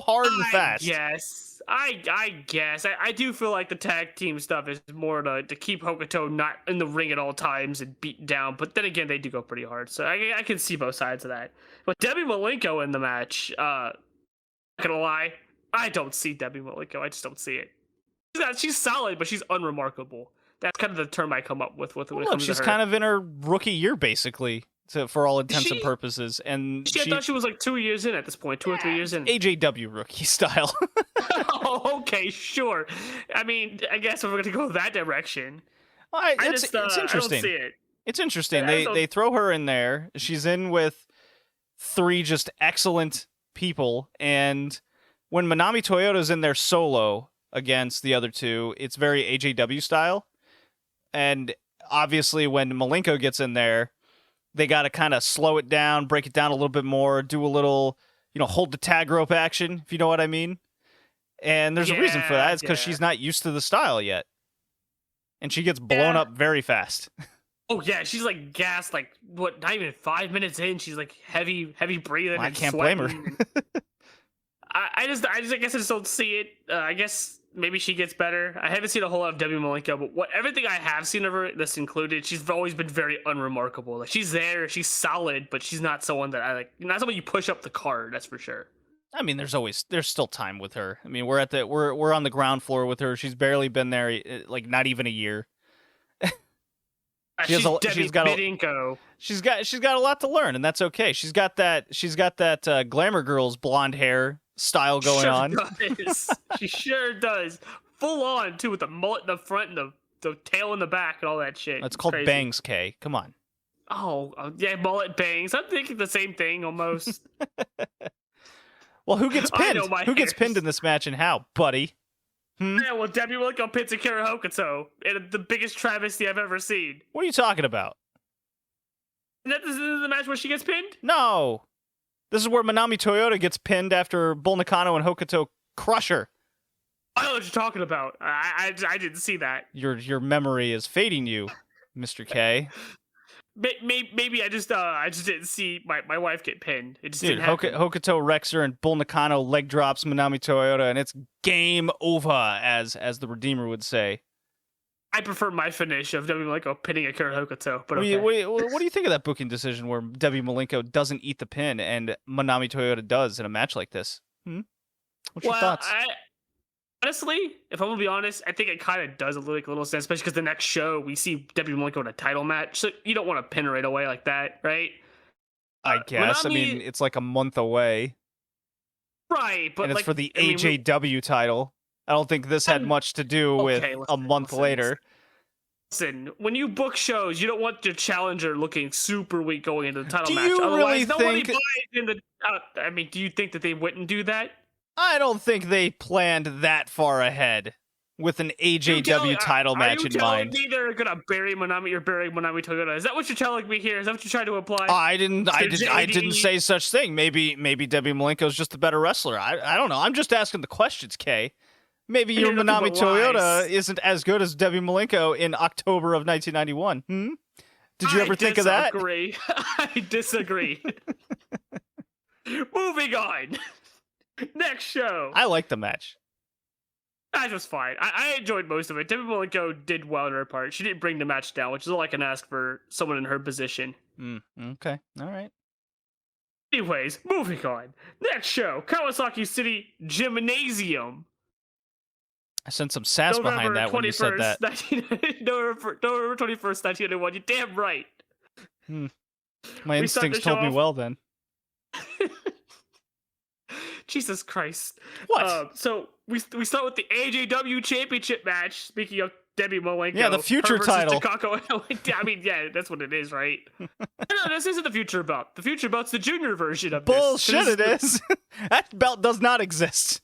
hard and fast.
I guess. I do feel like the tag team stuff is more to keep Hokuto not in the ring at all times and beaten down. But then again, they do go pretty hard. So I can see both sides of that. But Debbie Malenko in the match, not gonna lie, I don't see Debbie Malenko. I just don't see it. She's solid, but she's unremarkable. That's kind of the term I come up with when it comes to her.
She's kind of in her rookie year, basally, for all intents and purposes. And
I thought she was like 2 years in at this point, 2 or 3 years in.
AJW rookie style.
Oh, okay, sure. I mean, I guess if we're going to go that direction.
Well, it's interesting.
I don't see it.
It's interesting. They throw her in there. She's in with 3 just excellent people. And when Manami Toyota's in there solo against the other 2, it's very AJW style. And obviously when Malenko gets in there, they got to kind of slow it down, break it down a little bit more, do a little, hold the tag rope action, if you know what I mean. And there's a reason for that. It's because she's not used to the style yet. And she gets blown up very fast.
Oh, yeah. She's like gassed, not even 5 minutes in. She's like heavy breathing.
I can't blame her.
I guess I just don't see it. I guess maybe she gets better. I haven't seen a whole lot of Debbie Malenko, but everything I have seen of her, this included, she's always been very unremarkable. Like, she's there, she's solid, but she's not someone that not someone you push up the card. That's for sure.
I mean, there's still time with her. I mean, we're on the ground floor with her. She's barely been there, like, not even a year.
She's got
a lot to learn, and that's okay. She's got that Glamour Girls blonde hair style going on.
She sure does. Full on too, with the mullet in the front and the tail in the back and all that shit.
It's called
crazy.
bangs, Kay. Come on.
Oh yeah, mullet bangs. I'm thinking the same thing almost.
Well, who gets pinned? Who gets pinned in this match and how, buddy?
Yeah, well, Debbie Malenko pins Akira Hokuto in the biggest travesty I've ever seen.
What are you talking about?
This is the match where she gets pinned?
No. This is where Manami Toyota gets pinned after Bull Nakano and Hokuto crush her.
I know what you're talking about. I didn't see that.
Your memory is fading you, Mr. K.
Maybe I just didn't see my wife get pinned. It just
Dude,
didn't happen.
Hokuto Rexer and Bull Nakano leg drops Manami Toyota, and it's game over, as the Redeemer would say.
I prefer my finish of W Malenko pinning Akira Hokuto, but okay.
What do you think of that booking decision where W Malenko doesn't eat the pin and Manami Toyota does in a match like this? What's your thoughts?
Honestly, if I'm gonna be honest, I think it kind of does make a little sense, especially because the next show we see W Malenko in a title match, so you don't want to pin her right away like that, right?
I guess.
Manami,
I mean, it's like a month away,
right? But
and it's
like,
for the AJW title. I don't think this had much to do with a month later.
Listen, when you book shows, you don't want your challenger looking super weak going into the title match.
Do you really think?
I mean, do you think that they wouldn't do that?
I don't think they planned that far ahead with an AJW title match in mind.
Are you telling me they're gonna bury Manami or bury Manami Toyota? Is that what you're telling me here? Is that what you're trying to imply?
I didn't say such thing. Maybe W Malenko is just a better wrestler. I don't know. I'm just asking the questions, Kay. Maybe your Manami Toyota isn't as good as W Malenko in October of 1991. Did you ever think of that?
I disagree. Moving on. Next show.
I like the match.
That was fine. I enjoyed most of it. W Malenko did well in her part. She didn't bring the match down, which is all I can ask for someone in her position.
Okay. All right.
Anyways, moving on. Next show, Kawasaki City Gymnasium.
I sent some sass behind that when you said that.
November 21st, 1991. You're damn right.
My instincts told me well then.
Jesus Christ.
What?
So we start with the AJW Championship match. Speaking of Debbie Malenko.
Yeah, the future title.
I mean, yeah, that's what it is, right? No, this isn't the future belt. The future belt's the junior version of this.
Bullshit, it is. That belt does not exist.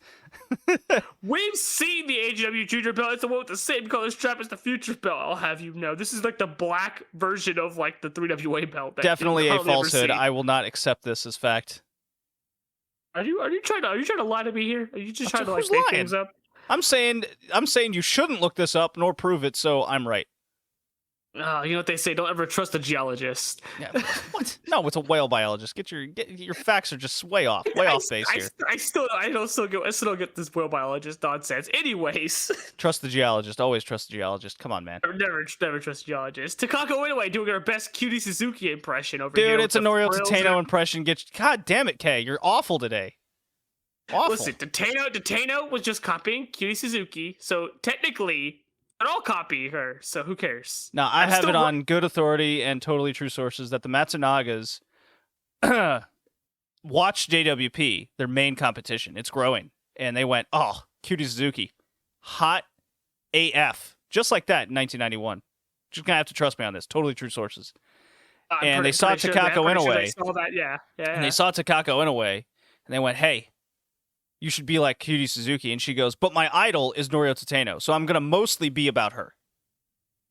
We've seen the AJW junior belt. It's the one with the same color strap as the future belt, I'll have you know. This is like the black version of like the 3WA belt.
Definitely a falsehood. I will not accept this as fact.
Are you trying to lie to me here? Are you just trying to like make things up?
I'm saying you shouldn't look this up nor prove it, so I'm right.
You know what they say? Don't ever trust a geologist.
Yeah, what? No, it's a whale biologist. Get your facts are just way off base here.
I still don't get this whale biologist nonsense. Anyways,
trust the geologist. Always trust the geologist. Come on, man.
Never trust geologists. Takako Inoue doing our best Cutie Suzuki impression over here.
Dude, it's a Norio Tateno impression. God damn it, Kay. You're awful today. Awful.
Listen, Tateno was just copying Cutie Suzuki, so technically they're all copying her, so who cares?
Now, I have it on good authority and totally true sources that the Matsunagas watched JWP, their main competition. It's growing. And they went, oh, Cutie Suzuki. Hot AF. Just like that in 1991. Just going to have to trust me on this. Totally true sources. And they saw Takako Inoue. And they saw Takako Inoue, and they went, hey, you should be like Cutie Suzuki. And she goes, but my idol is Norio Tateno, so I'm going to mostly be about her.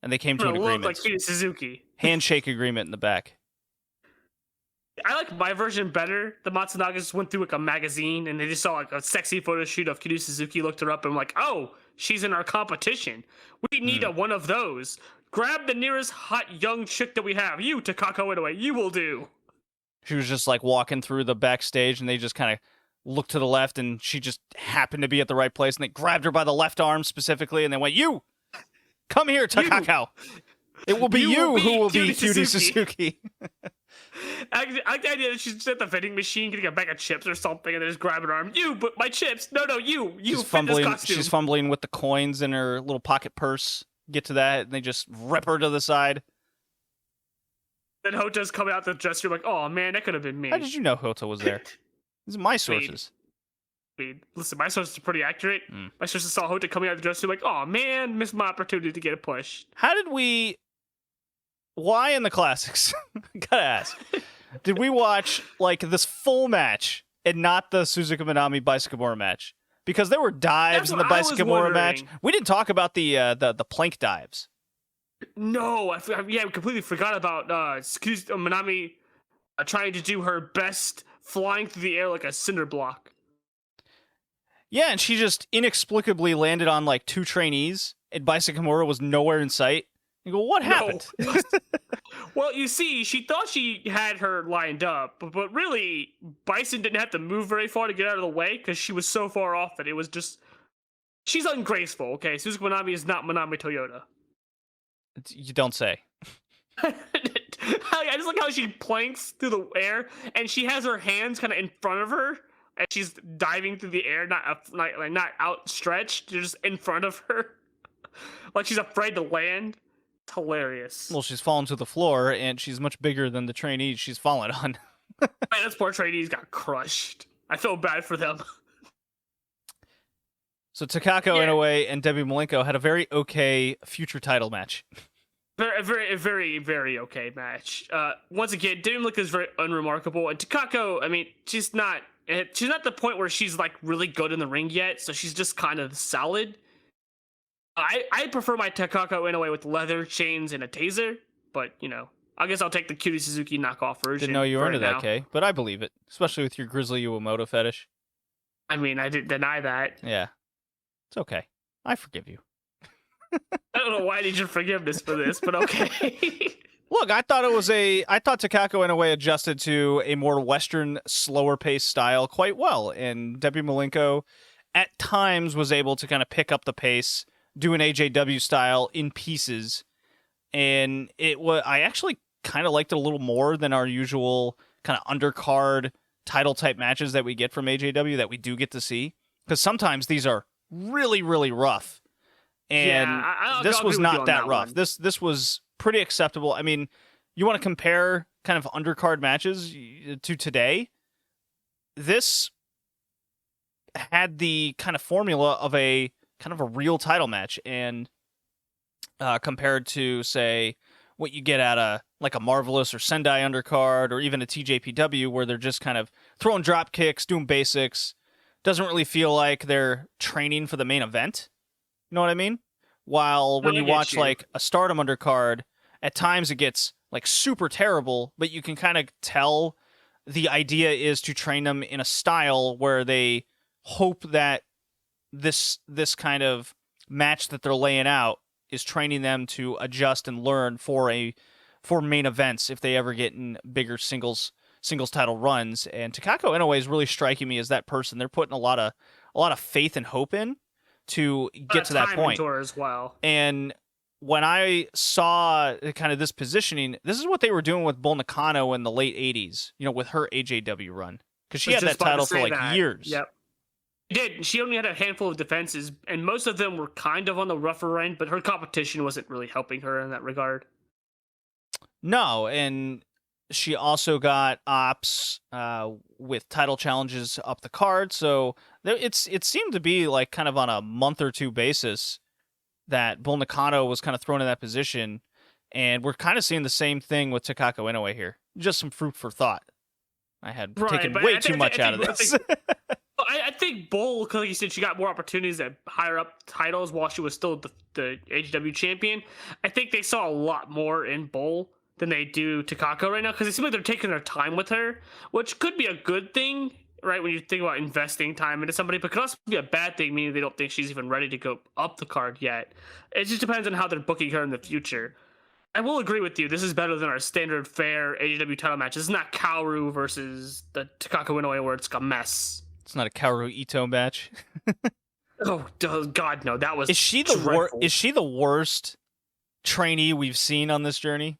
And they came to an agreement.
Like Cutie Suzuki.
Handshake agreement in the back.
I like my version better. The Matsunagas went through like a magazine, and they just saw like a sexy photo shoot of Cutie Suzuki, looked her up, and like, oh, she's in our competition. We need one of those. Grab the nearest hot young chick that we have. You, Takako Inoue, you will do.
She was just like walking through the backstage, and they just kind of looked to the left, and she just happened to be at the right place, and they grabbed her by the left arm specifically, and they went, you! Come here, Takako! It will be you who will be Cutie Suzuki.
I like the idea that she's at the vending machine getting a bag of chips or something, and they just grab her arm. You, but my chips! No, you
she's
fit this costume.
She's fumbling with the coins in her little pocket purse. Get to that, and they just rip her to the side.
Then Hota's coming out the dressing room like, oh man, that could have been me.
How did you know Hota was there? These are my sources.
Listen, my sources are pretty accurate. My sources saw Hota coming out of the dressing room like, oh man, missed my opportunity to get a push.
Why in the classics? Gotta ask. Did we watch like this full match and not the Suzuka Minami Bicycamora match? Because there were dives in the Bicycamora match. We didn't talk about the plank dives.
No, we completely forgot about Minami trying to do her best flying through the air like a cinder block.
Yeah, and she just inexplicably landed on like two trainees, and Bicycamora was nowhere in sight. You go, what happened?
Well, you see, she thought she had her lined up, but really, Bison didn't have to move very far to get out of the way because she was so far off that it was just... She's ungraceful, okay? Suzuki Manami is not Manami Toyota.
You don't say.
I just like how she planks through the air, and she has her hands kind of in front of her, and she's diving through the air, not outstretched, just in front of her. Like she's afraid to land. It's hilarious.
Well, she's fallen to the floor, and she's much bigger than the trainees she's fallen on.
Man, those poor trainees got crushed. I feel bad for them.
So Takako Inoue and Debbie Malenko had a very okay future title match.
Very, very okay match. Once again, Debbie Malenko is very unremarkable, and Takako, I mean, she's not at the point where she's like really good in the ring yet, so she's just kind of solid. I prefer my Takako Inoue with leather chains and a taser, but you know, I guess I'll take the Cutie Suzuki knockoff version.
Didn't know you were into
now.
that, Kay, but I believe it, especially with your Grizzly Uemoto fetish.
I mean, I didn't deny that.
Yeah, it's okay. I forgive you.
I don't know why I need your forgiveness for this, but okay.
Look, I thought Takako Inoue adjusted to a more Western, slower paced style quite well, and Debbie Malenko at times was able to kind of pick up the pace, do an AJW style in pieces, and I actually kind of liked it a little more than our usual kind of undercard title type matches that we get from AJW that we do get to see, because sometimes these are really, really rough. And this was not that rough. This was pretty acceptable. I mean, you want to compare kind of undercard matches to today? This had the kind of formula of a kind of a real title match, and compared to, say, what you get at a Marvelous or Sendai undercard or even a TJPW, where they're just kind of throwing drop kicks, doing basics, doesn't really feel like they're training for the main event. You know what I mean? While when you watch like a Stardom undercard, at times it gets like super terrible, but you can kind of tell the idea is to train them in a style where they hope that this kind of match that they're laying out is training them to adjust and learn for main events if they ever get in bigger singles title runs. And Takako Inoue is really striking me as that person. They're putting a lot of faith and hope in to get to that point
as well.
And when I saw kind of this positioning, this is what they were doing with Bull Nakano in the late 80s, you know, with her AJW run, because she had that title for like years.
Yep. She did. She only had a handful of defenses, and most of them were kind of on the rougher end, but her competition wasn't really helping her in that regard.
No, and she also got ops with title challenges up the card, so it seemed to be like kind of on a month or two basis that Bull Nakano was kind of thrown in that position, and we're kind of seeing the same thing with Takako Inoue here. Just some fruit for thought. I had taken way too much out of this.
I think Bull, because like you said, she got more opportunities at higher up titles while she was still the AJW champion. I think they saw a lot more in Bull than they do Takako right now, because it seems like they're taking their time with her, which could be a good thing, right, when you think about investing time into somebody, but could also be a bad thing, meaning they don't think she's even ready to go up the card yet. It just depends on how they're booking her in the future. I will agree with you, this is better than our standard fair AJW title match. This is not Kaoru versus the Takako Inoue where it's a mess.
It's not a Kaoru Ito match.
Oh God, no! That was
Is she the worst trainee we've seen on this journey?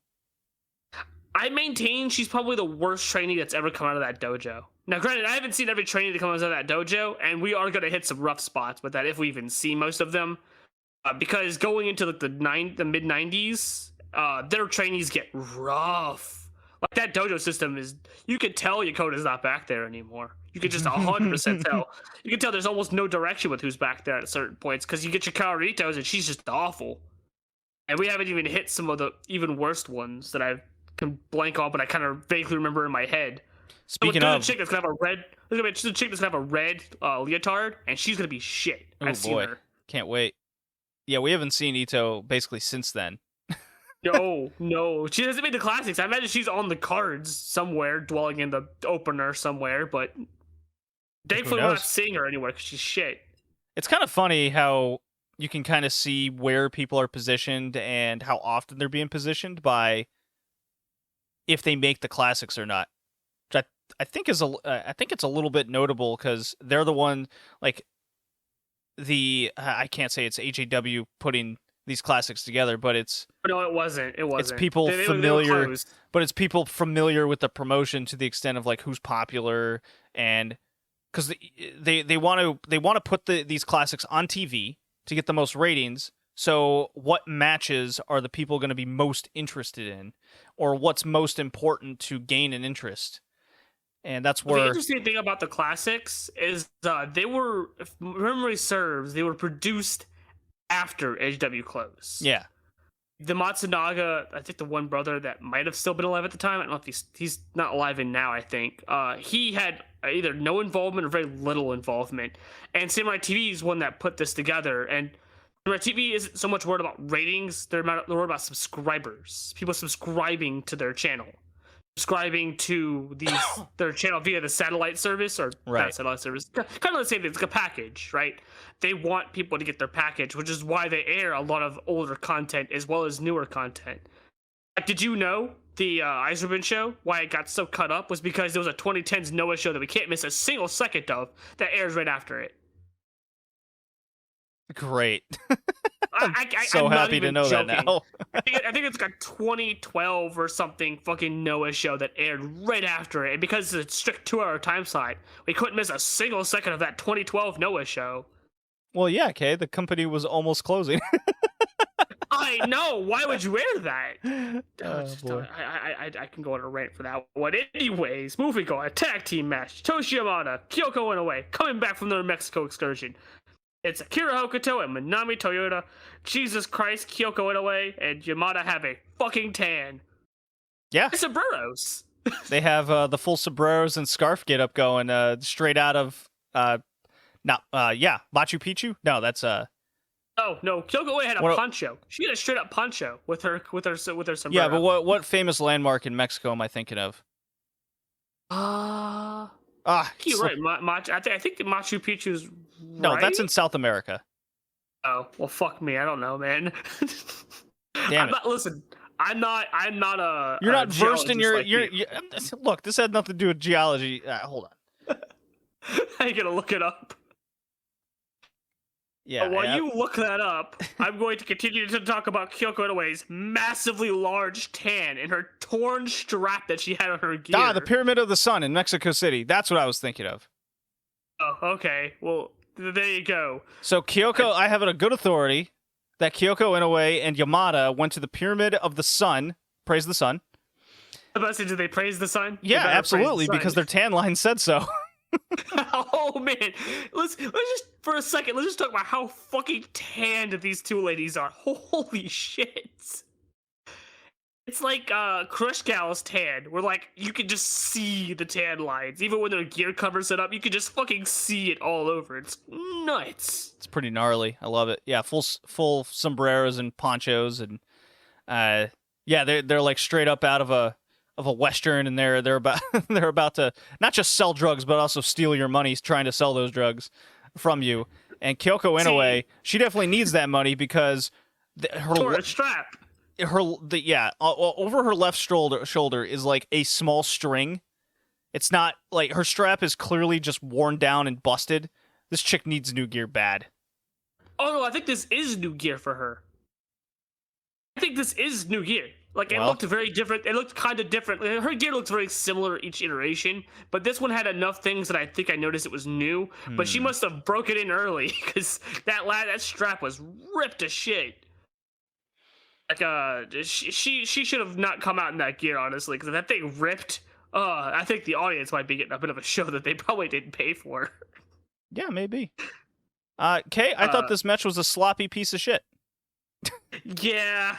I maintain she's probably the worst trainee that's ever come out of that dojo. Now, granted, I haven't seen every trainee that comes out of that dojo, and we are going to hit some rough spots with that if we even see most of them. Because going into like the mid 90s, their trainees get rough. Like that dojo system is, you could tell Yakota's not back there anymore. You could just 100% tell. You can tell there's almost no direction with who's back there at certain points, because you get your Kaoritos and she's just awful. And we haven't even hit some of the even worst ones that I can blank on, but I kind of vaguely remember in my head.
Speaking of,
chick that's gonna have a red, there's gonna be a chick that's gonna have a red leotard, and she's gonna be shit. I've seen her.
Can't wait. Yeah, we haven't seen Ito basically since then.
No, she hasn't made the classics. I imagine she's on the cards somewhere, dwelling in the opener somewhere, but thankfully we're not seeing her anywhere because she's shit.
It's kind of funny how you can kind of see where people are positioned and how often they're being positioned by if they make the classics or not. Which I think is I think it's a little bit notable because they're the one like I can't say it's AJW putting these classics together, but it's
No, it wasn't. It wasn't.
it's people
They were
familiar,
closed.
but it's people familiar with the promotion to the extent of like who's popular, and because they want to put these classics on TV to get the most ratings. So what matches are the people going to be most interested in, or what's most important to gain an interest? And that's
The
where
interesting thing about the classics is they were, if memory serves, they were produced after AJW closed.
yeah.
The Matsunaga, I think the one brother that might have still been alive at the time, I don't know if he's not alive in now, I think. He had either no involvement or very little involvement. And Samurai TV is one that put this together. And Samurai TV isn't so much worried about ratings, they're worried about subscribers. People subscribing to their channel. Subscribing to their channel via the satellite service, or
Right.
not satellite service, kind of the same thing. It's like a package, right? They want people to get their package, which is why they air a lot of older content as well as newer content. Did you know the Ice Ribbon show, why it got so cut up, was because there was a 2010s Noah show that we can't miss a single second of that airs right after it.
Great.
I'm
So
not
happy to
even
know
joking.
that now.
I think it's like a 2012 or something fucking Noah show that aired right after it. And because it's a strict 2-hour time slot, we couldn't miss a single second of that 2012 Noah show.
Well, yeah, okay. The company was almost closing.
I know. Why would you air that?
Boy.
I can go on a rant for that one. Anyways, moving on. A tag team match. Toshi Yamada, Kyoko Inoue, coming back from their Mexico excursion. It's Akira Hokuto and Manami Toyota. Jesus Christ, Kyoko Inoue and Yamada have a fucking tan.
Yeah.
Sombreros.
They have the full sombreros and scarf get up going straight out of Machu Picchu? No, that's
Oh no, Kyoko Inoue had a
What-
poncho. She had a straight up poncho with her sombrero.
yeah, but what famous landmark in Mexico am I thinking of?
You're right. I think Machu Picchu's right.
No, that's in South America.
Oh well, fuck me. I don't know, man.
Damn it.
Listen, I'm not a.
You're not versed in
geologist
your
like you.
look, this had nothing to do with geology. Hold on.
I ain't gonna look it up.
Yeah.
While you look that up, I'm going to continue to talk about Kyoko Inoue's massively large tan and her torn strap that she had on her gear.
the Pyramid of the Sun in Mexico City. That's what I was thinking of.
Oh, okay. Well, there you go.
So Kyoko, I have it on good authority that Kyoko Inoue and Yamada went to the Pyramid of the Sun. Praise the sun.
I was about to say, did they praise the sun? They
Yeah,
better praise
absolutely,
the sun.
because their tan line said so.
Oh man, let's just for a second. Let's just talk about how fucking tanned these two ladies are. Holy shit! It's like Crush Gal's tan, where like you can just see the tan lines, even when their gear covers it up. You can just fucking see it all over. It's nuts.
It's pretty gnarly. I love it. Yeah, full sombreros and ponchos, and yeah, they're like straight up out of a Western, and they're about they're about to not just sell drugs but also steal your money trying to sell those drugs from you. And Kyoko Inoue, she definitely needs that money because
Tore a strap.
over her left shoulder is like a small string. It's not like her strap is clearly just worn down and busted. This chick needs new gear bad.
Oh no, I think this is new gear for her. I think this is new gear. Like, it looked very different. It looked kind of different. Her gear looks very similar each iteration, but this one had enough things that I think I noticed it was new. But she must have broke it in early because that strap was ripped to shit. Like, she should have not come out in that gear, honestly, because if that thing ripped, I think the audience might be getting a bit of a show that they probably didn't pay for.
Yeah, maybe. Kay, I thought this match was a sloppy piece of shit.
Yeah.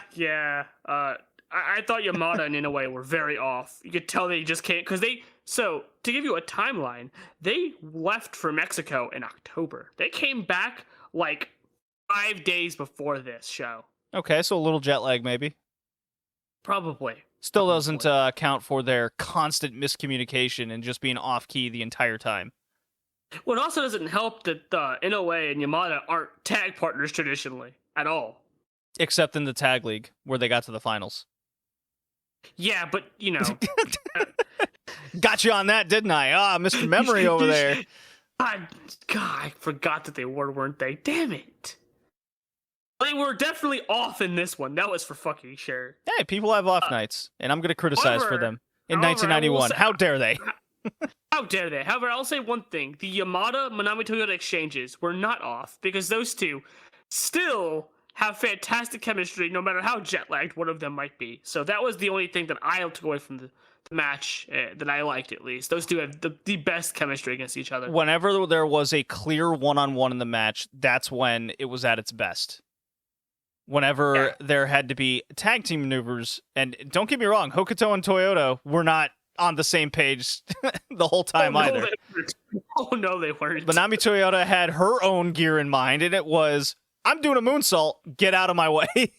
I thought Yamada and Inoue were very off. You could tell they just can't, because so to give you a timeline, they left for Mexico in October. They came back like 5 days before this show.
Okay, so a little jet lag maybe.
Probably.
Still doesn't account for their constant miscommunication and just being off key the entire time.
Well, it also doesn't help that Inoue and Yamada aren't tag partners traditionally at all.
Except in the tag league where they got to the finals.
Yeah, but you know,
Got you on that, didn't I? Ah, Mr. Memory over there.
God, I forgot that they weren't they? Damn it. They were definitely off in this one. That was for fucking sure.
Hey, people have off nights, and I'm going to criticize for them in
however,
1991. How dare they?
How dare they? However, I'll say one thing. The Yamada Manami Toyota exchanges were not off because those two still have fantastic chemistry no matter how jet-lagged one of them might be. So that was the only thing that I took away from the match that I liked, at least. Those two have the best chemistry against each other.
Whenever there was a clear one-on-one in the match, that's when it was at its best. Whenever there had to be tag team maneuvers, and don't get me wrong, Hokuto and Toyota were not on the same page the whole time either.
Oh, no, they weren't.
Manami Toyota had her own gear in mind, and it was, I'm doing a moonsault, get out of my way.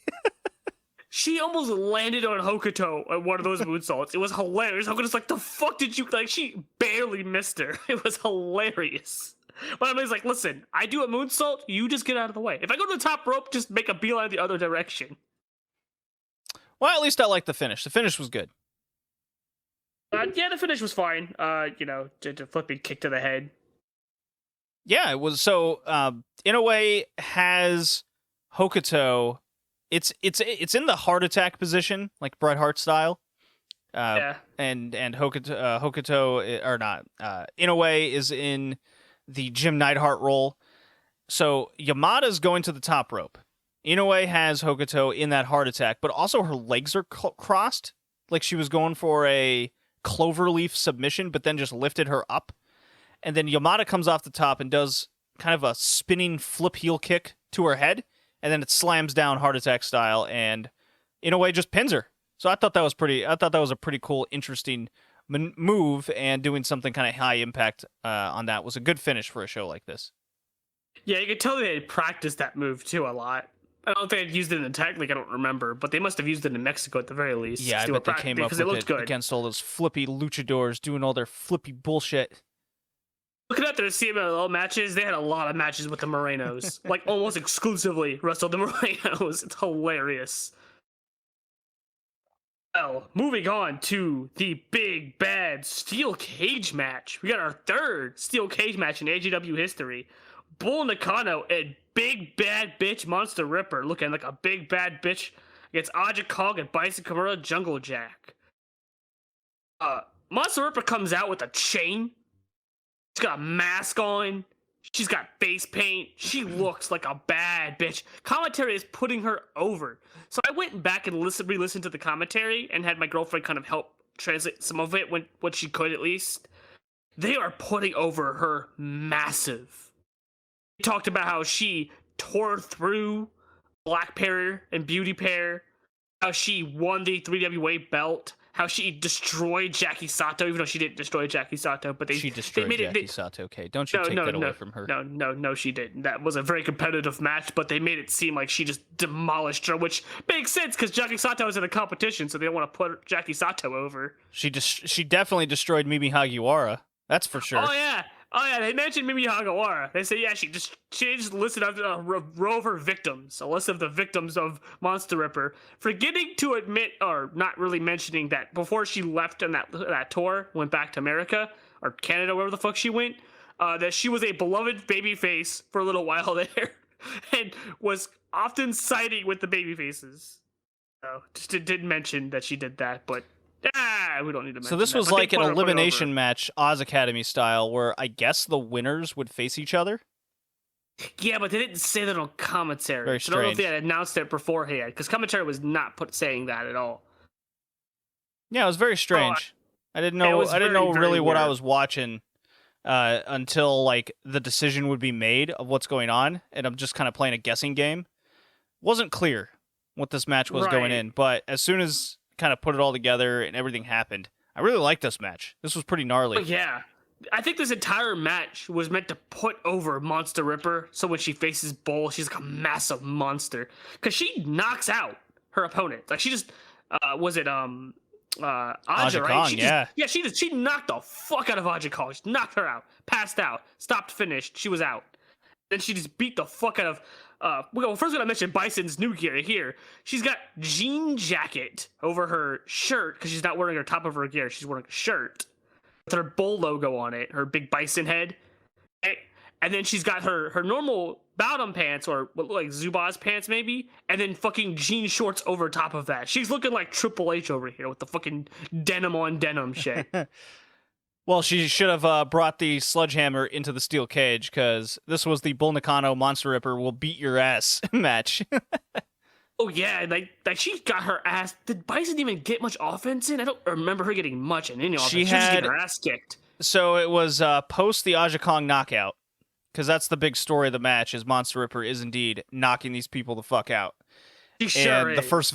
She almost landed on Hokuto at one of those moonsaults. It was hilarious. Hokuto's like, the fuck did you... Like, she barely missed her. It was hilarious. But I was like, listen, I do a moonsault, you just get out of the way. If I go to the top rope, just make a beeline the other direction.
Well, at least I liked the finish. The finish was good.
Yeah, the finish was fine. You know, to flipping kick to the head.
Yeah, it was. So, in a way, has Hokuto... It's in the heart attack position, like Bret Hart style.
Yeah.
And Hokuto, or not, in a way, is in the Jim Neidhart role. So Yamada's going to the top rope. Inoue has Hokuto in that heart attack, but also her legs are crossed, like she was going for a cloverleaf submission, but then just lifted her up. And then Yamada comes off the top and does kind of a spinning flip heel kick to her head, and then it slams down heart attack style, and Inoue just pins her. So I thought that was a pretty cool, interesting move, and doing something kind of high impact on that was a good finish for a show like this.
Yeah, you could tell they had practiced that move too a lot. I don't think they'd used it in the tech league, I don't remember, but they must have used it in Mexico at the very least.
Yeah, I bet they came up with it against all those flippy luchadors doing all their flippy bullshit.
Looking at their CMLL matches, they had a lot of matches with the Morenos. Like, almost exclusively wrestled the Morenos. It's hilarious. Well, moving on to the big, bad steel cage match. We got our third steel cage match in AJW history. Bull Nakano and big, bad bitch Monster Ripper looking like a big, bad bitch against Aja Kong and Bison Kimura Jungle Jack. Monster Ripper comes out with a chain. She's got a mask on. She's got face paint. She looks like a bad bitch. Commentary is putting her over. So I went back and re-listened to the commentary and had my girlfriend kind of help translate some of it, what she could at least. They are putting over her massive. He talked about how she tore through Black Pair and Beauty Pair, how she won the 3WA belt, how she destroyed Jackie Sato, even though she didn't destroy Jackie Sato, but she destroyed
Jackie Sato. Okay, don't you take that away from her?
No, she didn't. That was a very competitive match, but they made it seem like she just demolished her, which makes sense because Jackie Sato is in a competition, so they don't want to put Jackie Sato over.
She definitely destroyed Mimi Hagiwara. That's for sure.
Oh yeah, they mentioned Mimi Hagiwara. They say she just listed a row of her victims, a list of the victims of Monster Ripper, forgetting to admit, or not really mentioning that before she left on that tour, went back to America or Canada, wherever the fuck she went, that she was a beloved babyface for a little while there, and was often siding with the babyfaces. So just didn't mention that she did that, but. We don't need to mention
So this was like an elimination match, Oz Academy style, where I guess the winners would face each other?
Yeah, but they didn't say that on commentary.
Very
strange. I don't know if they had announced it beforehand, because commentary was not saying that at all.
Yeah, it was very strange. I didn't know really what I was watching until like the decision would be made of what's going on, and I'm just kind of playing a guessing game. Wasn't clear what this match was going in, but as soon as kind of put it all together and everything happened, I really liked this match. This was pretty gnarly.
Yeah. I think this entire match was meant to put over Monster Ripper, so when she faces Bull, she's like a massive monster. Because she knocks out her opponent. Like, she just, was it, Aja, right?
Kong,
She knocked the fuck out of Aja Kong. She knocked her out. Passed out. Stopped, finished. She was out. Then she just beat the fuck out of Well, first, gonna mention Bison's new gear here. She's got jean jacket over her shirt because she's not wearing her top of her gear. She's wearing a shirt with her bull logo on it, her big bison head. And then she's got her normal bottom pants, or what look like Zubaz pants maybe, and then fucking jean shorts over top of that. She's looking like Triple H over here with the fucking denim on denim shit.
Well, she should have brought the sledgehammer into the steel cage, because this was the Bull Nakano Monster Ripper will beat your ass match.
Oh yeah, like she got her ass. Did Bison even get much offense in? I don't remember her getting much in any offense. She was just getting her ass kicked.
So it was post the Aja Kong knockout, because that's the big story of the match, is Monster Ripper is indeed knocking these people the fuck out.
She sure is.
The first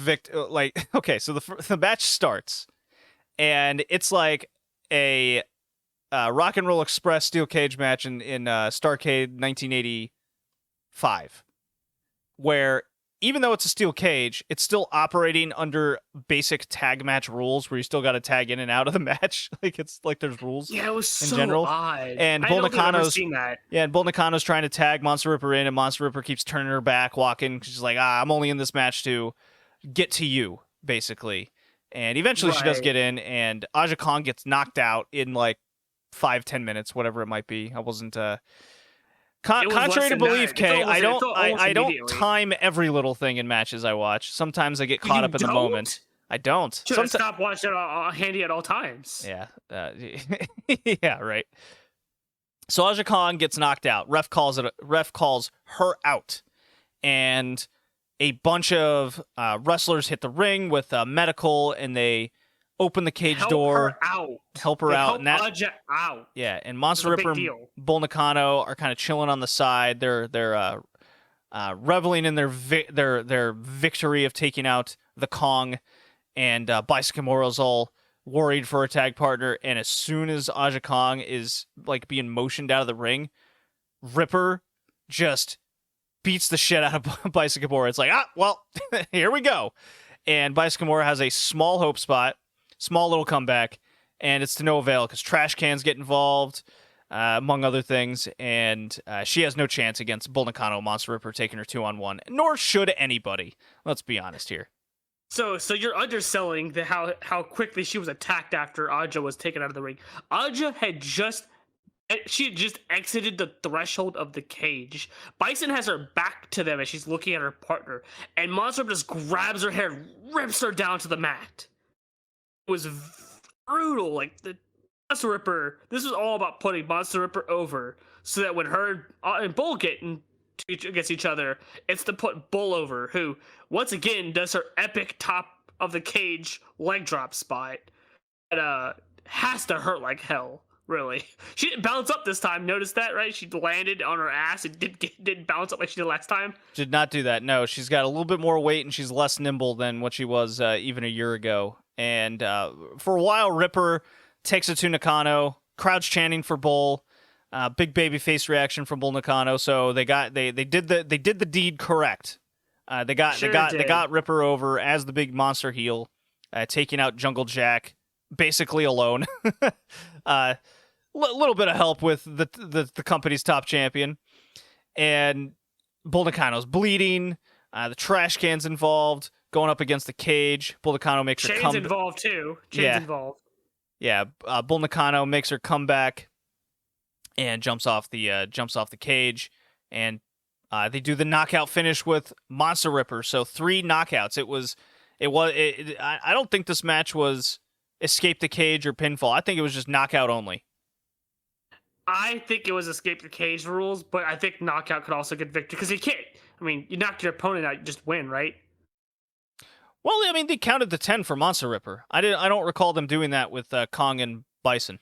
okay, so the match starts, and it's like a Rock and Roll Express steel cage match in Starrcade 1985, where even though it's a steel cage, it's still operating under basic tag match rules, where you still got to tag in and out of the match. Like it's like there's rules.
Yeah, it was
in
so
general.
odd.
And Bull Nakano's trying to tag Monster Ripper in, and Monster Ripper keeps turning her back, walking. She's like, I'm only in this match to get to you, basically. And eventually she does get in, and Aja Kong gets knocked out in like 5-10 minutes, whatever it might be. I wasn't contrary to belief, Kay, I don't time every little thing in matches I watch. Sometimes I get caught up in the moment. I don't.
Should have stopped watching it handy at all times.
Yeah. Yeah, right. So Aja Kong gets knocked out. Ref calls her out. And a bunch of wrestlers hit the ring with medical, and they open the cage door. Help her out.
Aja out.
Yeah, and Monster Ripper and Bull Nakano are kind of chilling on the side. They're reveling in their victory of taking out the Kong, and Bison Kimura's all worried for a tag partner. And as soon as Aja Kong is like being motioned out of the ring, Ripper just beats the shit out of Bison Kimura. It's like, well, here we go. And Bison Kimura has a small hope spot. Small little comeback, and it's to no avail because trash cans get involved, among other things, and she has no chance against Bull Nakano Monster Ripper taking her 2-on-1, nor should anybody. Let's be honest here.
So you're underselling how quickly she was attacked after Aja was taken out of the ring. Aja had just exited the threshold of the cage. Bison has her back to them as she's looking at her partner, and Monster Ripper just grabs her hair, rips her down to the mat. Was brutal. Like the Monster Ripper, this was all about putting Monster Ripper over, so that when her and Bull get against each other, it's to put Bull over, who once again does her epic top of the cage leg drop spot. It has to hurt like hell. Really, she didn't bounce up this time. Notice that, right? She landed on her ass and didn't bounce up like she did last time.
Did not do that. No, she's got a little bit more weight, and she's less nimble than what she was even a year ago. And for a while, Ripper takes it to Nakano. Crowd's chanting for Bull. Big baby face reaction from Bull Nakano. So they did the deed correct. They got Ripper over as the big monster heel, taking out Jungle Jack basically alone. Little bit of help with the company's top champion, and Bull Nakano's bleeding. The trash can's involved. Going up against the cage, Bull Nakano makes her come.
Chains involved too. Chains involved.
Yeah, Bull Nakano makes her come back and jumps off the cage, and they do the knockout finish with Monster Ripper. So 3 knockouts. I don't think this match was escape the cage or pinfall. I think it was just knockout only.
I think it was escape the cage rules, but I think knockout could also get victory because you can't. I mean, you knock your opponent out, you just win, right?
Well, I mean, they counted the 10 for Monster Ripper. I don't recall them doing that with Kong and Bison.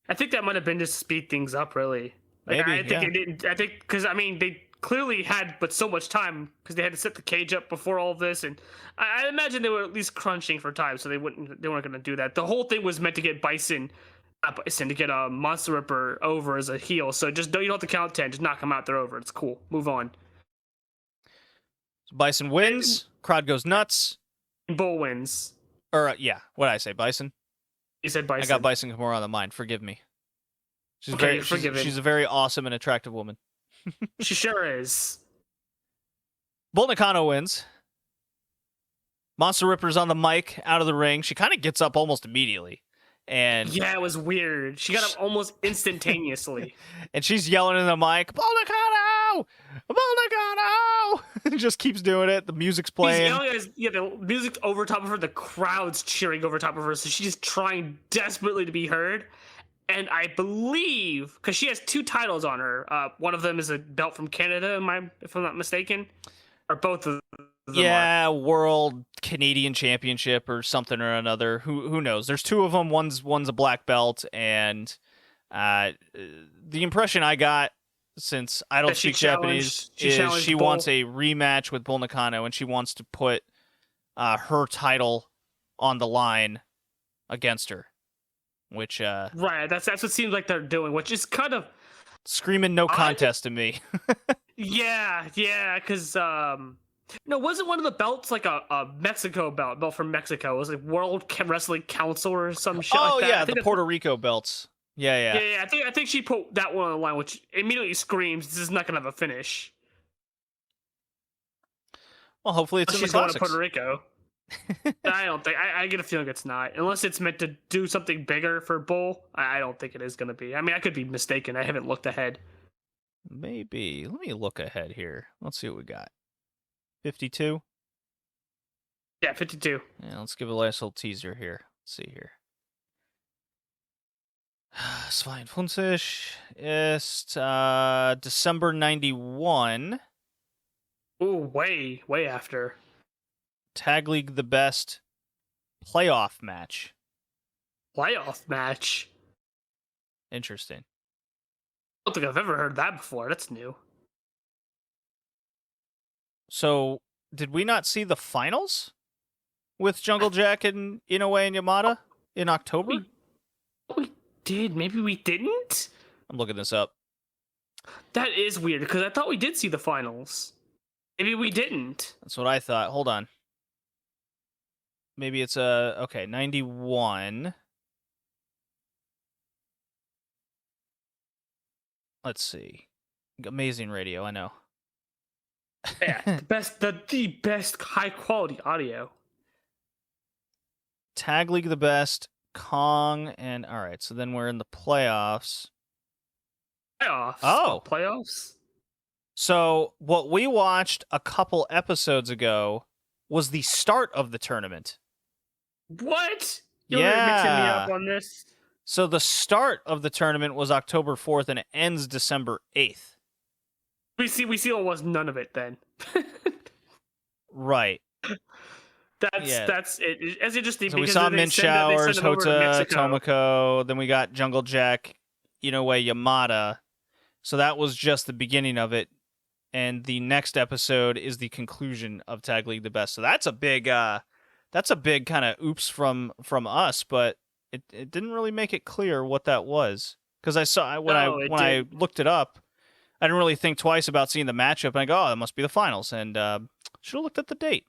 I think that might have been just to speed things up, really.
Maybe,
I think it didn't. I think because they clearly had but so much time because they had to set the cage up before all of this, and I imagine they were at least crunching for time, so they weren't going to do that. The whole thing was meant to get to get a Monster Ripper over as a heel. So you don't have to count 10. Just knock them out. They're over. It's cool. Move on.
Bison wins. Crowd goes nuts.
Bull wins.
Or, what did I say? Bison?
You said Bison.
I got Bison Kimura on the mind. Forgive me. She's a very awesome and attractive woman.
She sure is.
Bull Nakano wins. Monster Ripper's on the mic, out of the ring. She kind of gets up almost immediately. And
Yeah, it was weird. She got up almost instantaneously.
and she's yelling in the mic, Bull Nakano! Bull Nakano! Just keeps doing it. The music's
She's
playing.
yelling, the music's over top of her, the crowd's cheering over top of her, so she's trying desperately to be heard. And I believe, because she has 2 titles on her, one of them is a belt from Canada, if I'm not mistaken, or both of them.
Yeah, World Canadian Championship or something or another. Who knows? There's 2 of them. One's a black belt, and the impression I got, since I don't speak Japanese, is she wants a rematch with Bull Nakano, and she wants to put her title on the line against her. Which
right, that's what it seems like they're doing, which is kind of
screaming no contest to me.
yeah, because no, wasn't one of the belts like a Mexico belt from Mexico? It was like World Wrestling Council or some shit like that.
Oh yeah, the Puerto Rico belts. Yeah.
Yeah. I think she put that one on the line, which immediately screams this is not gonna have a finish.
Well, hopefully it's in the
She's going to
classics.
Puerto Rico. I don't think. I get a feeling it's not, unless it's meant to do something bigger for Bull. I don't think it is gonna be. I mean, I could be mistaken. I haven't looked ahead.
Maybe. Let me look ahead here. Let's see what we got. 52.
Yeah, 52.
Yeah, let's give a nice little teaser here. Let's see here. 52 ist December 91.
Ooh, way after.
Tag League the Best playoff match.
Playoff match?
Interesting.
I don't think I've ever heard that before. That's new.
So, did we not see the finals with Jungle Jack and Inoue and Yamada in October?
We did. Maybe we didn't?
I'm looking this up.
That is weird, because I thought we did see the finals. Maybe we didn't.
That's what I thought. Hold on. Maybe it's okay, 91. Let's see. Amazing radio, I know.
Yeah, the best high quality audio.
Tag League the Best, Kong, and all right, so then we're in the playoffs.
Playoffs?
Oh.
Playoffs?
So what we watched a couple episodes ago was the start of the tournament.
What? You're mixing me up on this?
So the start of the tournament was October 4th and it ends December 8th.
We see almost none of it then.
Right.
That's it. It's interesting.
So we
because
saw
they
Min
send them
Showers,
over to
Hota,
Mexico.
Tomoko, then we got Jungle Jack, Inoue, Yamada. So that was just the beginning of it. And the next episode is the conclusion of Tag League the Best. So that's a big kind of oops from us, but it didn't really make it clear what that was. Because I saw when I looked it up, I didn't really think twice about seeing the matchup, and I go, oh, that must be the finals. And should have looked at the date.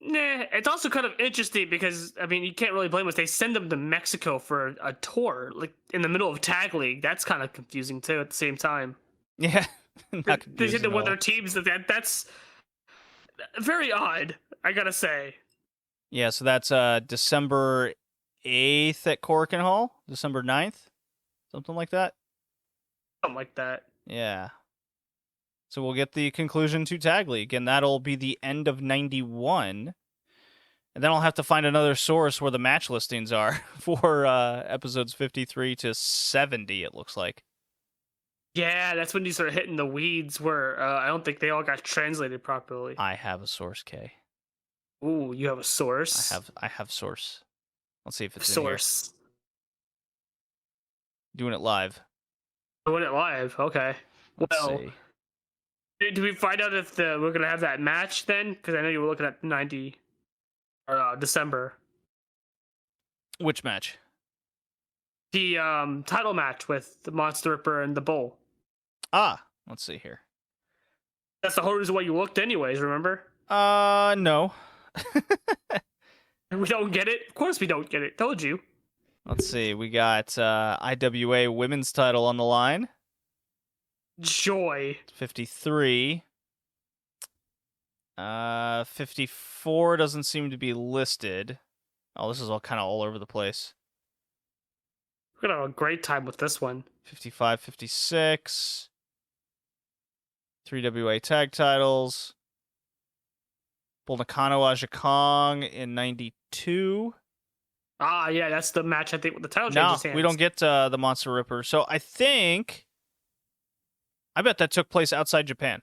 Nah, it's also kind of interesting because, I mean, you can't really blame us. They send them to Mexico for a tour, like, in the middle of Tag League. That's kind of confusing, too, at the same time.
Yeah.
They send them with their teams. That's very odd, I gotta say.
Yeah, so that's December 8th at Corkin Hall, December 9th, something like that.
Something like that.
Yeah. So we'll get the conclusion to Tag League, and that'll be the end of 91. And then I'll have to find another source where the match listings are for episodes 53 to 70, it looks like.
Yeah, that's when you start hitting the weeds where I don't think they all got translated properly.
I have a source, K.
Ooh, you have a source?
I have source. Let's see if it's
source.
in here. Doing it live.
Doing it live, okay.
Let's
Well,
see.
do we find out if we're gonna have that match then? Because I know you were looking at 90 or December.
Which match?
The title match with the Monster Ripper and the Bull.
Let's see here.
That's the whole reason why you looked anyways, remember?
No.
We don't get it? Of course we don't get it. Told you.
Let's see. We got IWA women's title on the line.
Joy.
53. 54 doesn't seem to be listed. Oh, this is all kind of all over the place.
We're gonna have a great time with this one.
55, 56. 3 WA tag titles. Nakano Aja Kong in 92.
Ah, yeah, that's the match I think with the title
No,
changes hands.
we don't get the Monster Ripper. So I bet that took place outside Japan.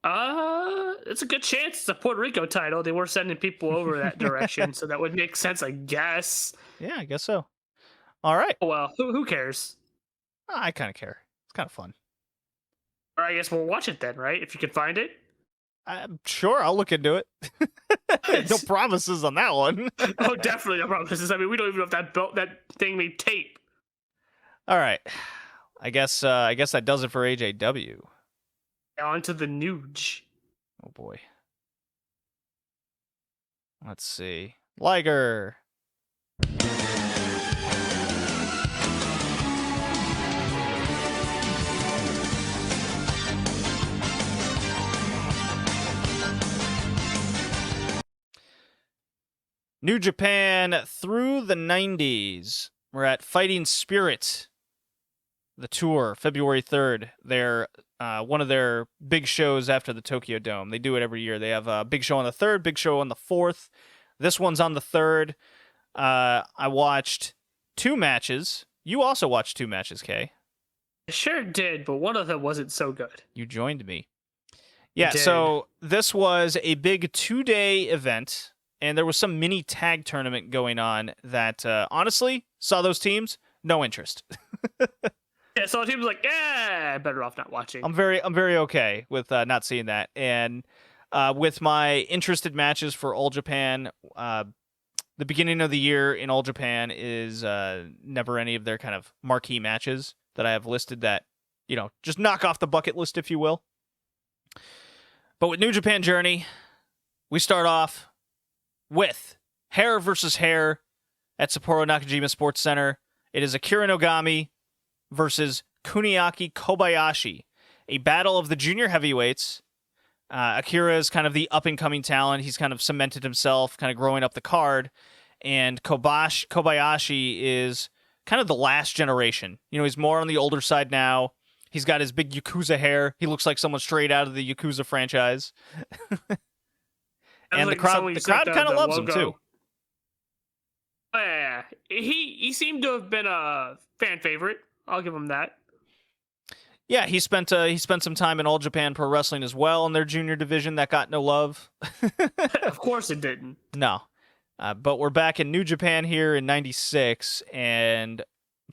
It's a good chance. It's a Puerto Rico title. They were sending people over that direction, so that would make sense, I guess.
Yeah, I guess so. All right.
Well, who cares?
I kind of care. It's kind of fun.
Or I guess we'll watch it then, right? If you can find it.
I'm sure I'll look into it. No promises on that one.
Oh, definitely no promises. I mean, we don't even know if that thing made tape.
All right. I guess that does it for AJW.
On to the Nuge.
Oh boy. Let's see. Liger. New Japan through the 90s. We're at Fighting Spirit, the tour, February 3rd. They're one of their big shows after the Tokyo Dome. They do it every year. They have a big show on the 3rd, big show on the 4th. This one's on the 3rd. I watched 2 matches. You also watched 2 matches, Kay.
I sure did, but one of them wasn't so good.
You joined me. Yeah, so this was a big 2-day event. And there was some mini tag tournament going on that, honestly, saw those teams, no interest.
Yeah, so the team was like, yeah, better off not watching.
I'm very okay with not seeing that. And with my interested matches for All Japan, the beginning of the year in All Japan is never any of their kind of marquee matches that I have listed that, just knock off the bucket list, if you will. But with New Japan Journey, we start off with hair versus hair at Sapporo Nakajima Sports Center. It is Akira Nogami versus Kuniaki Kobayashi, a battle of the junior heavyweights. Akira is kind of the up-and-coming talent. He's kind of cemented himself, kind of growing up the card. And Kobayashi is kind of the last generation. He's more on the older side now. He's got his big Yakuza hair. He looks like someone straight out of the Yakuza franchise. And
like
the crowd kind of loves him too.
Oh, yeah. He seemed to have been a fan favorite. I'll give him that.
Yeah, he spent some time in All Japan Pro Wrestling as well in their junior division that got no love.
Of course it didn't.
No. But we're back in New Japan here in 96, and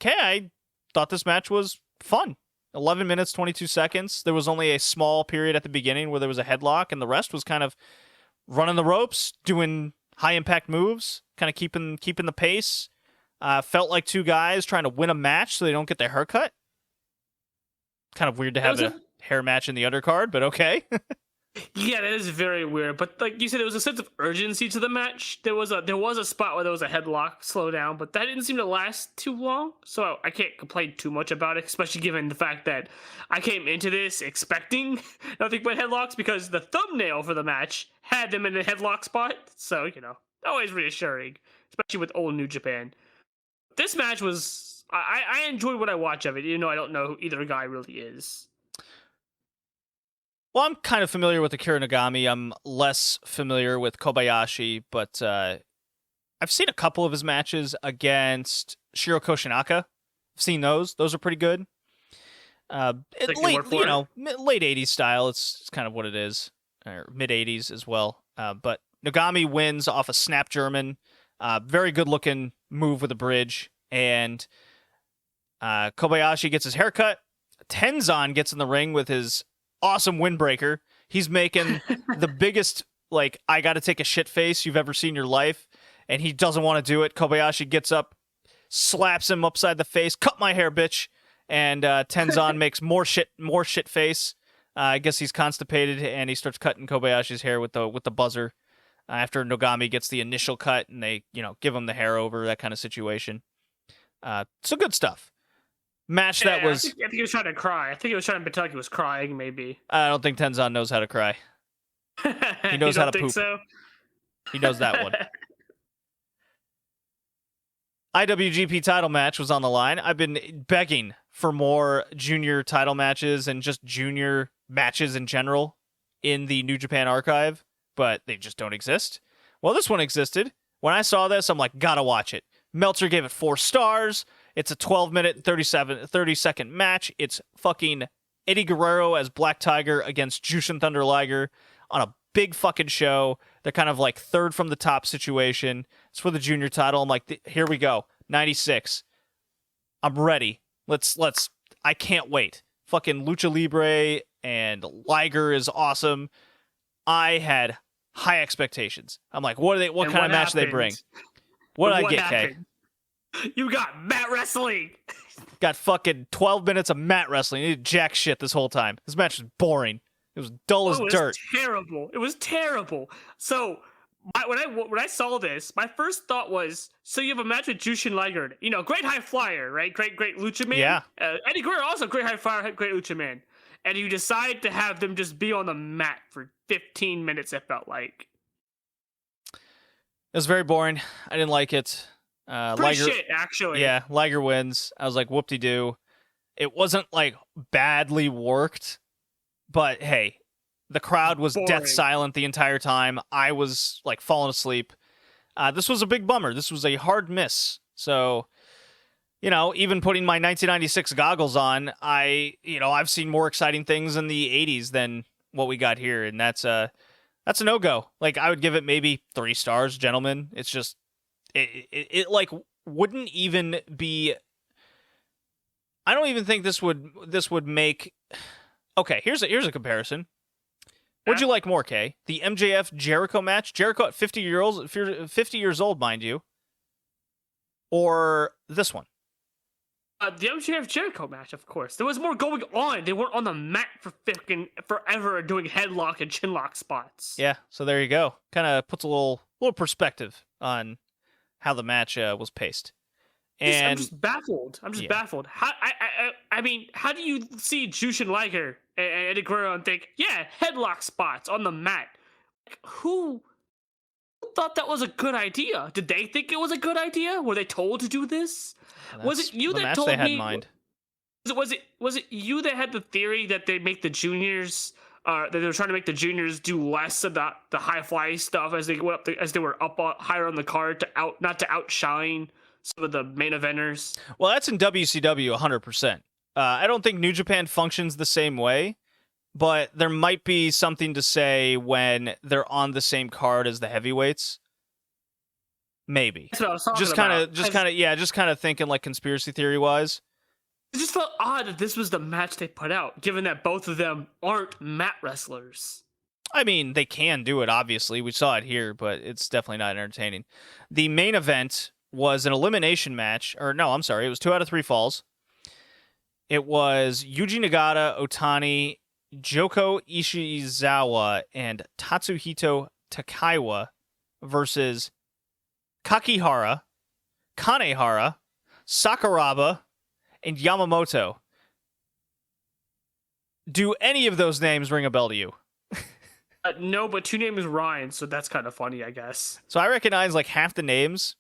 I thought this match was fun. 11 minutes, 22 seconds. There was only a small period at the beginning where there was a headlock, and the rest was kind of running the ropes, doing high-impact moves, kind of keeping the pace. Felt like 2 guys trying to win a match so they don't get their hair cut. Kind of weird to have a hair match in the undercard, but okay.
Yeah, that is very weird. But like you said, there was a sense of urgency to the match. There was a spot where there was a headlock slow down, but that didn't seem to last too long. So I can't complain too much about it, especially given the fact that I came into this expecting nothing but headlocks because the thumbnail for the match had them in a headlock spot. So, always reassuring, especially with old New Japan. This match was... I enjoyed what I watched of it, even though I don't know who either guy really is.
Well, I'm kind of familiar with Akira Nogami. I'm less familiar with Kobayashi, but I've seen a couple of his matches against Shiro Koshinaka. I've seen those. Those are pretty good. Late 80s style. It's kind of what it is. Or mid 80s as well. But Nogami wins off a snap German. Very good looking move with a bridge. And Kobayashi gets his haircut. Tenzan gets in the ring with his awesome windbreaker. He's making the biggest, I gotta take a shit face you've ever seen in your life. And he doesn't want to do it. Kobayashi gets up, slaps him upside the face. Cut my hair, bitch. And Tenzan makes more shit face. I guess he's constipated, and he starts cutting Kobayashi's hair with the buzzer after Nogami gets the initial cut, and they give him the hair over, that kind of situation. So good stuff. Match that was...
I think he was trying to cry. I think he was trying to pretend like he was crying, maybe.
I don't think Tenzan knows how to cry. He knows
You
how
don't
to
think
poop.
So?
He knows that one. IWGP title match was on the line. I've been begging for more junior title matches and just junior matches in general in the New Japan archive, but they just don't exist. Well, this one existed. When I saw this, I'm like, gotta watch it. Meltzer gave it 4 stars. It's a 12-minute, 30-second match. It's fucking Eddie Guerrero as Black Tiger against Jushin Thunder Liger on a big fucking show. They're kind of like third from the top situation. It's for the junior title. I'm like, here we go. 96. I'm ready. Let's I can't wait. Fucking Lucha Libre and Liger is awesome. I had high expectations. I'm like, what kind of match do they bring? What did I get, Kay?
You got mat wrestling.
Got fucking 12 minutes of mat wrestling. You did jack shit this whole time. This match was boring. It was dull as dirt.
Terrible. It was terrible. So when I saw this, my first thought was, so you have a match with Jushin Liger, great high flyer, right? Great Lucha Man.
Yeah.
Eddie Guerrero also great high flyer, great Lucha Man. And you decide to have them just be on the mat for 15 minutes, it felt like.
It was very boring. I didn't like it.
Pretty shit, actually.
Yeah, Liger wins. I was like, whoop-de-doo. It wasn't, like, badly worked, but hey, the crowd was death silent the entire time. I was, like, falling asleep. This was a big bummer. This was a hard miss. So, even putting my 1996 goggles on, I've seen more exciting things in the 80s than what we got here, and that's a no-go. Like, I would give it maybe 3 stars, gentlemen. It's just, it like, wouldn't even be... I don't even think this would make... Okay, here's a comparison. What'd you like more, Kay? The MJF Jericho match? Jericho at 50 years old, mind you. Or this one?
The MJF Jericho match, of course. There was more going on. They weren't on the mat for fucking forever doing headlock and chinlock spots.
Yeah, so there you go. Kind of puts a little perspective on how the match was paced. And
I'm just baffled. Baffled. I mean, how do you see Jushin Liger and Eddie Guerrero and think, yeah, headlock spots on the mat? Like, who thought that was a good idea? Did they think it was a good idea? Were they told to do this? Was it you that told me?
Had in mind.
Was it you that had the theory that they make the juniors? That they were trying to make the juniors do less of the high fly stuff as they went up as they were up higher on the card not to outshine some of the main eventers.
Well, that's in WCW 100%. I don't think New Japan functions the same way, but there might be something to say when they're on the same card as the heavyweights. Maybe.
That's what I was talking
just kind of thinking like conspiracy theory wise.
It just felt odd that this was the match they put out, given that both of them aren't mat wrestlers.
I mean, they can do it, obviously. We saw it here, but it's definitely not entertaining. The main event was an elimination match, or no, I'm sorry, it was 2 out of 3 falls. It was Yuji Nagata, Otani, Joko Ishizawa, and Tatsuhito Takaiwa versus Kakihara, Kanehara, Sakuraba, and Yamamoto. Do any of those names ring a bell to you?
No, but 2 names rhyme, so that's kind of funny, I guess.
So I recognize like half the names,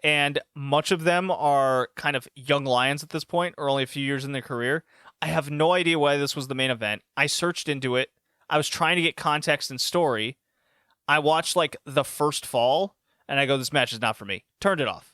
and much of them are kind of young lions at this point, or only a few years in their career. I have no idea why this was the main event. I searched into it. I was trying to get context and story. I watched like the first fall, and I go, this match is not for me. Turned it off.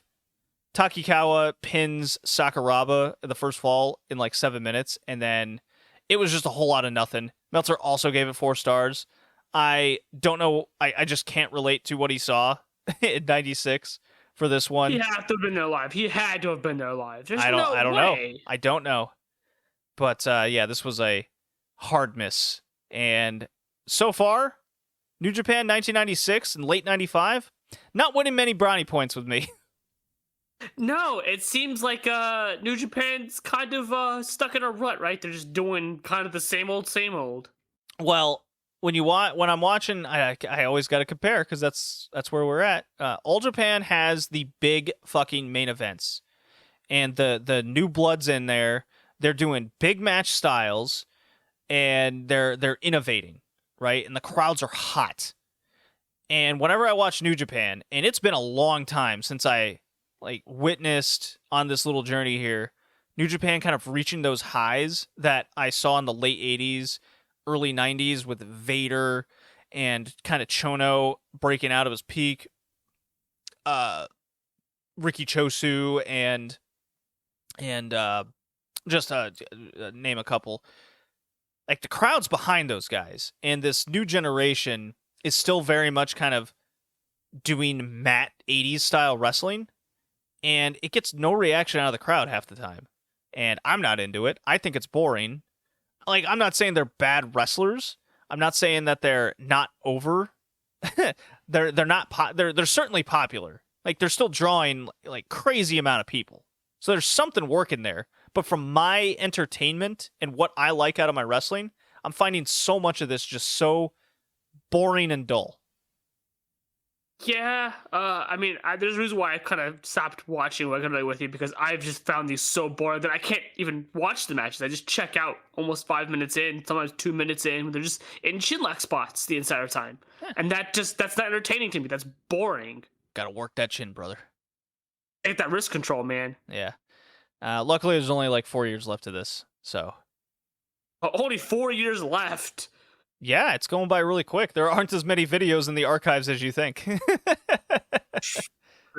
Takikawa pins Sakuraba the first fall in like 7 minutes, and then it was just a whole lot of nothing. Meltzer also gave it 4 stars. I don't know. I just can't relate to what he saw in 96 for this one.
He had to have been there live. He had to have been there live. There's
I don't know. I don't know. But yeah, this was a hard miss. And so far, New Japan 1996 and late 95, not winning many brownie points with me.
No, it seems like New Japan's kind of stuck in a rut, right? They're just doing kind of the same old.
Well, when I'm watching, I always got to compare because that's where we're at. All Japan has the big fucking main events, and the new bloods in there. They're doing big match styles, and they're innovating. right? And the crowds are hot. And whenever I watch New Japan, and it's been a long time since I like witnessed on this little journey here, New Japan kind of reaching those highs that I saw in the late 80s, early 90s with Vader and kind of Chono breaking out of his peak, Ricky Chosu and just name a couple. Like the crowd's behind those guys, and this new generation is still very much kind of doing mat 80s style wrestling, and it gets no reaction out of the crowd half the time. And I'm not into it. I think it's boring. Like, I'm not saying they're bad wrestlers. I'm not saying that they're not over. they're not they're certainly popular. Like, they're still drawing like crazy amount of people. So there's something working there. But from my entertainment and what I like out of my wrestling, I'm finding so much of this just so boring and dull.
Yeah, there's a reason why I kind of stopped watching regularly with you, because I've just found these so boring that I can't even watch the matches. I just check out almost 5 minutes in, sometimes 2 minutes in. They're just in chin-lock spots the entire time. Yeah. And that's not entertaining to me. That's boring.
Gotta work that chin, brother.
Get that wrist control, man.
Yeah. Luckily, there's only like 4 years left of this, so.
Only 4 years left.
Yeah, it's going by really quick. There aren't as many videos in the archives as you think.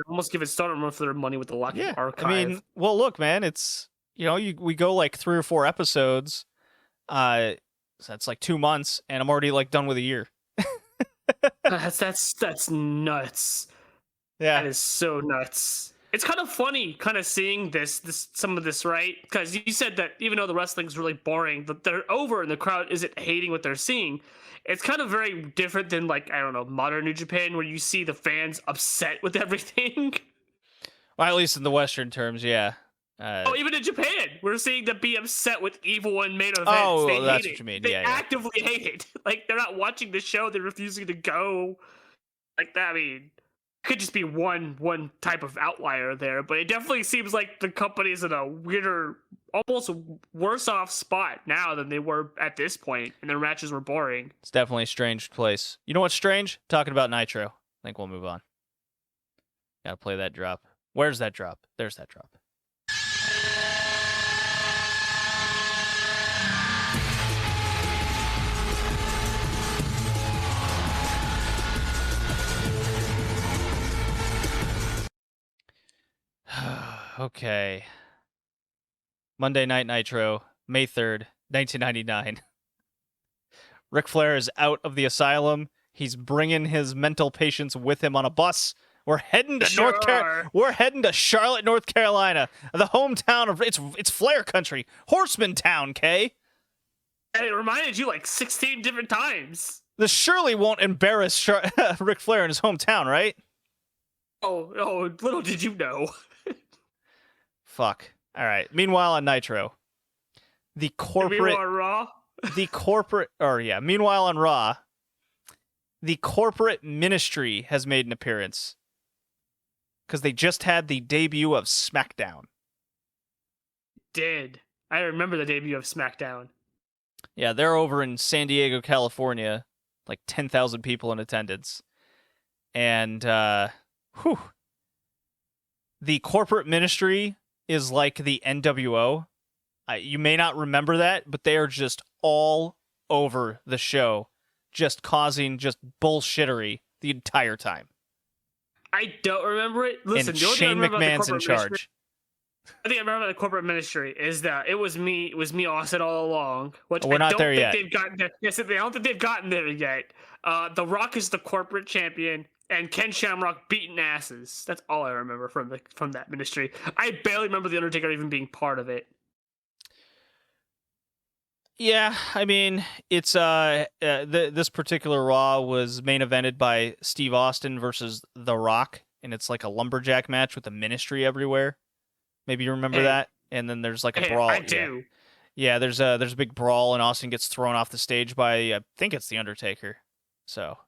Almost give it Stardom for their money with the lucky archive.
I mean, well, look, man, it's, we go like 3 or 4 episodes. So that's like 2 months, and I'm already like done with a year.
that's nuts.
Yeah,
that is so nuts. It's kind of funny, kind of seeing some of this, right? Because you said that even though the wrestling's really boring, that they're over and the crowd isn't hating what they're seeing. It's kind of very different than, like, I don't know, modern New Japan, where you see the fans upset with everything.
Well, at least in the Western terms, yeah.
Even in Japan, we're seeing them be upset with Evil and main events.
Oh,
they
that's
hate
what you mean.
They
yeah,
actively hate it. Like, they're not watching the show. They're refusing to go. Like that. I mean, could just be one type of outlier there, but it definitely seems like the company's in a weirder, almost worse off spot now than they were at this point, and their matches were boring.
It's definitely a strange place. You know what's strange? Talking about Nitro. I think we'll move on. Gotta play that drop. Where's that drop? There's that drop. Okay. Monday Night Nitro, May 3rd, 1999. Ric Flair is out of the asylum. He's bringing his mental patients with him on a bus. We're heading to We're heading to Charlotte, North Carolina, the hometown of it's Flair country, Horseman Town. Kay.
And it reminded you like 16 different times.
This surely won't embarrass Ric Flair in his hometown, right?
Oh, little did you know.
Fuck. All right. Meanwhile on Nitro, meanwhile on Raw, the corporate ministry has made an appearance because they just had the debut of SmackDown.
I remember the debut of SmackDown.
Yeah, they're over in San Diego, California, like 10,000 people in attendance, and the corporate ministry is like the NWO. You may not remember that, but they are just all over the show, just causing just bullshittery the entire time.
I don't remember it. Listen,
and Shane McMahon's in charge.
I think I remember the corporate ministry is that it was me Austin all along. Which
we're not there yet.
They've gotten there. Yes, I don't think they've gotten there yet. The Rock is the corporate champion, and Ken Shamrock beating asses. That's all I remember from that ministry. I barely remember the Undertaker even being part of it.
Yeah, I mean, it's this particular Raw was main evented by Steve Austin versus The Rock, and it's like a lumberjack match with a ministry everywhere. Maybe you remember that. And then there's like a brawl.
I do.
Yeah, there's a big brawl, and Austin gets thrown off the stage by I think it's the Undertaker. So,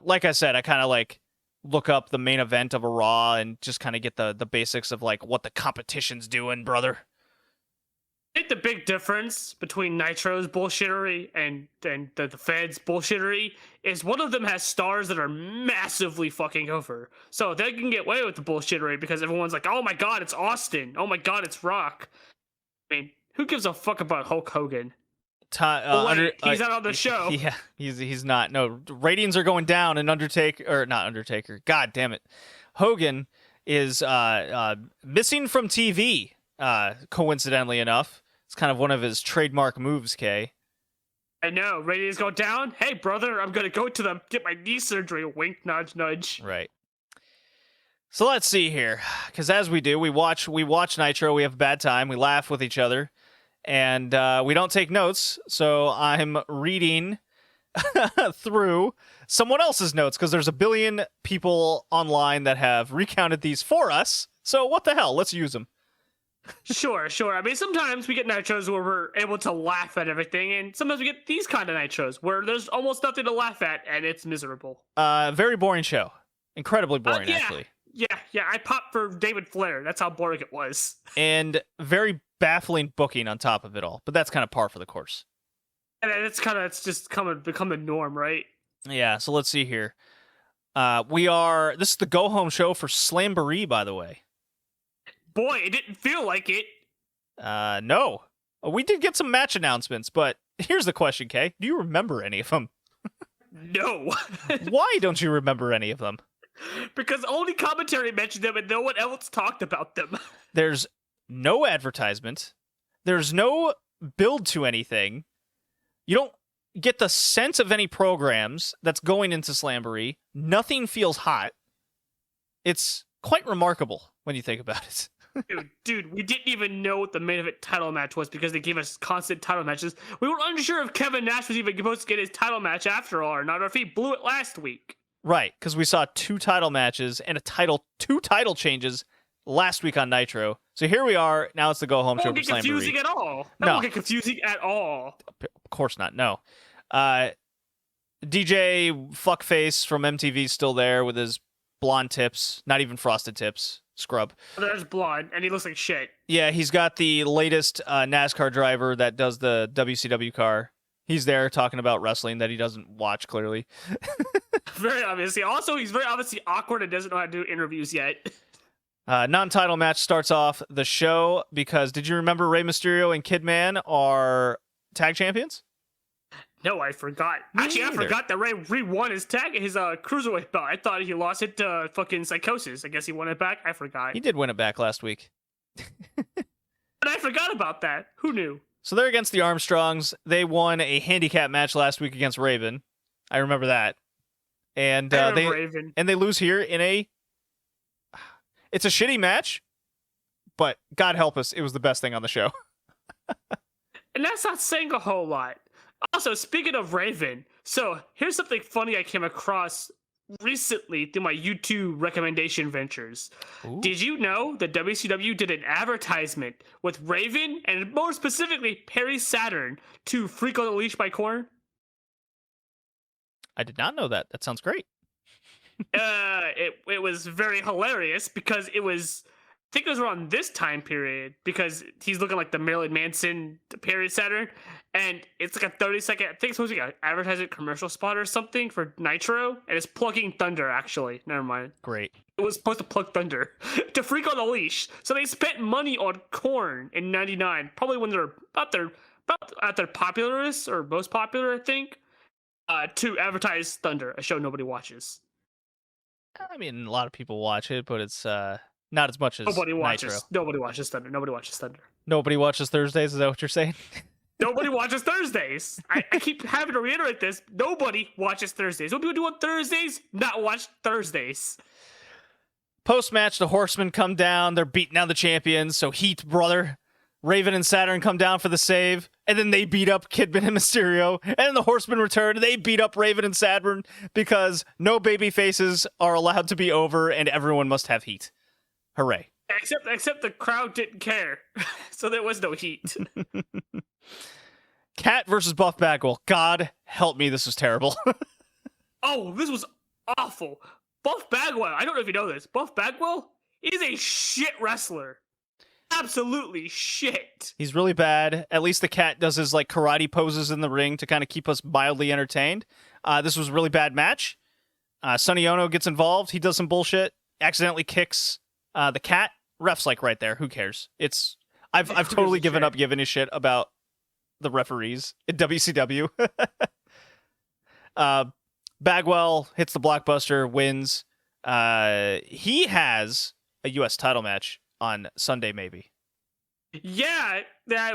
like I said, I kind of like look up the main event of a Raw and just kind of get the basics of like what the competition's doing, brother.
I think the big difference between Nitro's bullshittery and the Fed's bullshittery is one of them has stars that are massively fucking over. So they can get away with the bullshittery because everyone's like, oh my god, it's Austin. Oh my god, it's Rock. I mean, who gives a fuck about Hulk Hogan? He's not on the show.
Yeah, he's not. No, ratings are going down, and not Undertaker. God damn it, Hogan is missing from TV. Coincidentally enough, it's kind of one of his trademark moves. Kay,
I know. Ratings go down. Hey, brother, I'm gonna go to get my knee surgery. Wink, nudge, nudge.
Right. So let's see here, because as we do, we watch Nitro. We have a bad time. We laugh with each other. And we don't take notes, so I'm reading through someone else's notes because there's a billion people online that have recounted these for us. So what the hell? Let's use them.
Sure. I mean, sometimes we get Nitros where we're able to laugh at everything, and sometimes we get these kind of Nitros where there's almost nothing to laugh at, and it's miserable.
Very boring show. Incredibly boring,
yeah.
actually.
Yeah, I popped for David Flair. That's how boring it was.
And very baffling booking on top of it all. But that's kind of par for the course.
And it's just become the norm, right?
Yeah, so let's see here. This is the go-home show for Slamboree, by the way.
Boy, it didn't feel like it.
No. We did get some match announcements, but here's the question, Kay. Do you remember any of them?
No.
Why don't you remember any of them?
Because only commentary mentioned them and no one else talked about them.
There's no advertisement. There's no build to anything. You don't get the sense of any programs that's going into Slamboree. Nothing feels hot. It's quite remarkable when you think about it.
Dude, we didn't even know what the main event title match was because they gave us constant title matches. We were unsure if Kevin Nash was even supposed to get his title match after all or not, or if he blew it last week.
Right, because we saw 2 title matches and 2 title changes last week on Nitro. So here we are. Now it's the go-home show for Slamboree.
That won't get confusing at all. That won't get confusing at all.
Of course not, no. DJ Fuckface from MTV's still there with his blonde tips. Not even frosted tips. Scrub.
There's blonde, and he looks like shit.
Yeah, he's got the latest NASCAR driver that does the WCW car. He's there talking about wrestling that he doesn't watch, clearly.
Very obviously. Also, he's very obviously awkward and doesn't know how to do interviews yet.
Non-title match starts off the show because did you remember Rey Mysterio and Kidman are tag champions?
No, I forgot.
Me
Actually,
neither.
I forgot that Rey won his cruiserweight belt. I thought he lost it to fucking Psychosis. I guess he won it back. I forgot.
He did win it back last week.
But I forgot about that. Who knew?
So they're against the Armstrongs. They won a handicap match last week against Raven. I remember that. And
Raven.
they lose here in it's a shitty match, but God help us, it was the best thing on the show.
And that's not saying a whole lot. Also, speaking of Raven, so here's something funny I came across recently through my YouTube recommendation ventures.
Ooh.
Did you know that WCW did an advertisement with Raven and more specifically Perry Saturn to Freak on the Leash by Korn?
I did not know that. That sounds great.
It was very hilarious because I think it was around this time period because he's looking like the Marilyn Manson Perry Saturn, and it's like a 30-second, I think it's supposed to be an advertising commercial spot or something for Nitro, and it's plugging Thunder, actually. Never mind.
Great.
It was supposed to plug Thunder to Freak on the Leash. So they spent money on Korn in 99, probably when they're about at their popularest or most popular, I think, to advertise Thunder, a show nobody watches.
I mean, a lot of people watch it, but it's not as much as
Nobody watches
Nitro.
Nobody watches Thunder. Nobody watches Thunder.
Nobody watches Thursdays, is that what you're saying?
Nobody watches Thursdays. I keep having to reiterate this. Nobody watches Thursdays. What people do on Thursdays? Not watch Thursdays.
Post-match, the Horsemen come down. They're beating down the champions, so Heat, brother. Raven and Saturn come down for the save, and then they beat up Kidman and Mysterio, and then the Horsemen return, and they beat up Raven and Saturn because no baby faces are allowed to be over, and everyone must have heat. Hooray.
Except the crowd didn't care, so there was no heat.
Cat versus Buff Bagwell. God help me, this was terrible.
Oh, this was awful. Buff Bagwell, I don't know if you know this. Buff Bagwell is a shit wrestler. absolutely shit.
He's really bad. At least the cat does his like karate poses in the ring to kind of keep us mildly entertained. This was a really bad match. Sonny Ono gets involved. He does some bullshit. Accidentally kicks the cat. Ref's like right there. Who cares? I've totally given up giving a shit about the referees in WCW. Bagwell hits the blockbuster, wins. He has a U.S. title match on Sunday, maybe.
Yeah,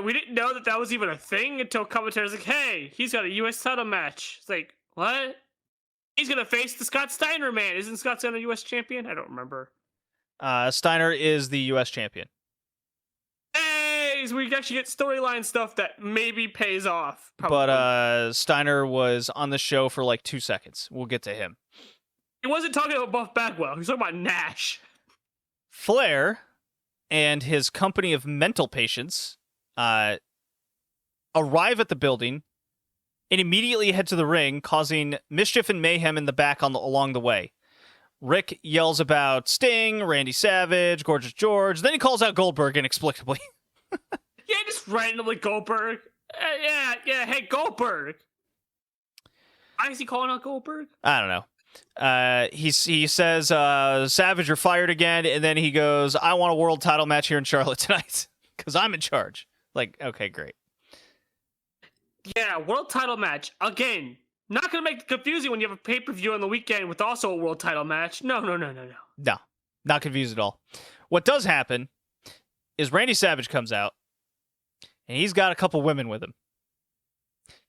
we didn't know that was even a thing until commentators like, hey, he's got a U.S. title match. It's like, what? He's going to face the Scott Steiner man. Isn't Scott Steiner a U.S. champion? I don't remember.
Steiner is the U.S. champion.
Hey, so we actually get storyline stuff that maybe pays off. Probably.
But Steiner was on the show for like 2 seconds. We'll get to him.
He wasn't talking about Buff Bagwell. He was talking about Nash.
Flair and his company of mental patients arrive at the building and immediately head to the ring, causing mischief and mayhem in the back along the way. Rick yells about Sting, Randy Savage, Gorgeous George. Then he calls out Goldberg inexplicably.
Yeah, just randomly Goldberg. Yeah, hey, Goldberg. Why is he calling out Goldberg?
I don't know. He says, Savage, you're fired again. And then he goes, I want a world title match here in Charlotte tonight because I'm in charge. Like, okay, great.
Yeah, world title match. Again, not going to make it confusing when you have a pay-per-view on the weekend with also a world title match. No.
No, not confused at all. What does happen is Randy Savage comes out, and he's got a couple women with him.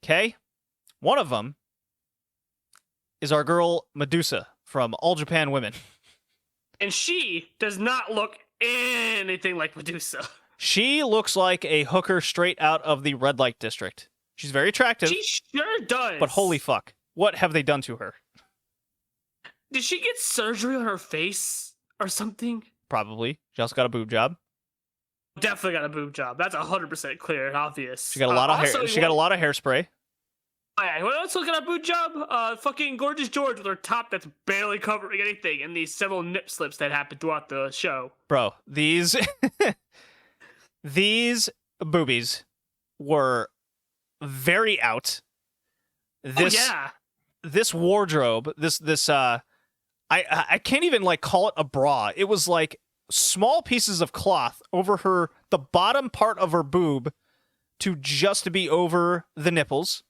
Okay? One of them is our girl Medusa from All Japan Women.
And she does not look anything like Medusa.
She looks like a hooker straight out of the red light district. She's very attractive.
She sure does.
But holy fuck. What have they done to her?
Did she get surgery on her face or something?
Probably. She also got a boob job.
Definitely got a boob job. That's 100% clear and obvious.
She got a lot of hair. She got a lot of hairspray.
Yeah, what else got a boob job? Fucking Gorgeous George with her top that's barely covering anything, and these several nip slips that happened throughout the show.
Bro, these boobies were very out. This wardrobe, I can't even like call it a bra. It was like small pieces of cloth over the bottom part of her boob to just be over the nipples.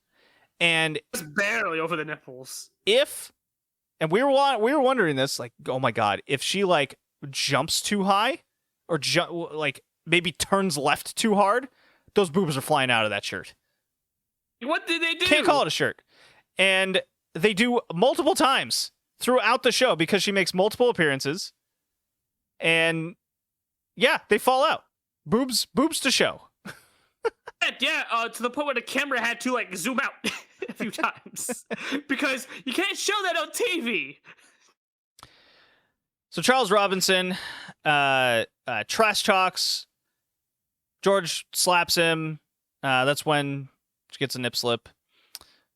And
it's barely over the nipples.
And we were wondering this, like, oh my god, if she like jumps too high or like maybe turns left too hard, those boobs are flying out of that shirt.
What did they do?
Can't call it a shirt. And they do multiple times throughout the show because she makes multiple appearances. And yeah, they fall out. Boobs to show.
Yeah, to the point where the camera had to like zoom out a few times because you can't show that on TV.
So Charles Robinson trash talks. George slaps him. That's when she gets a nip slip.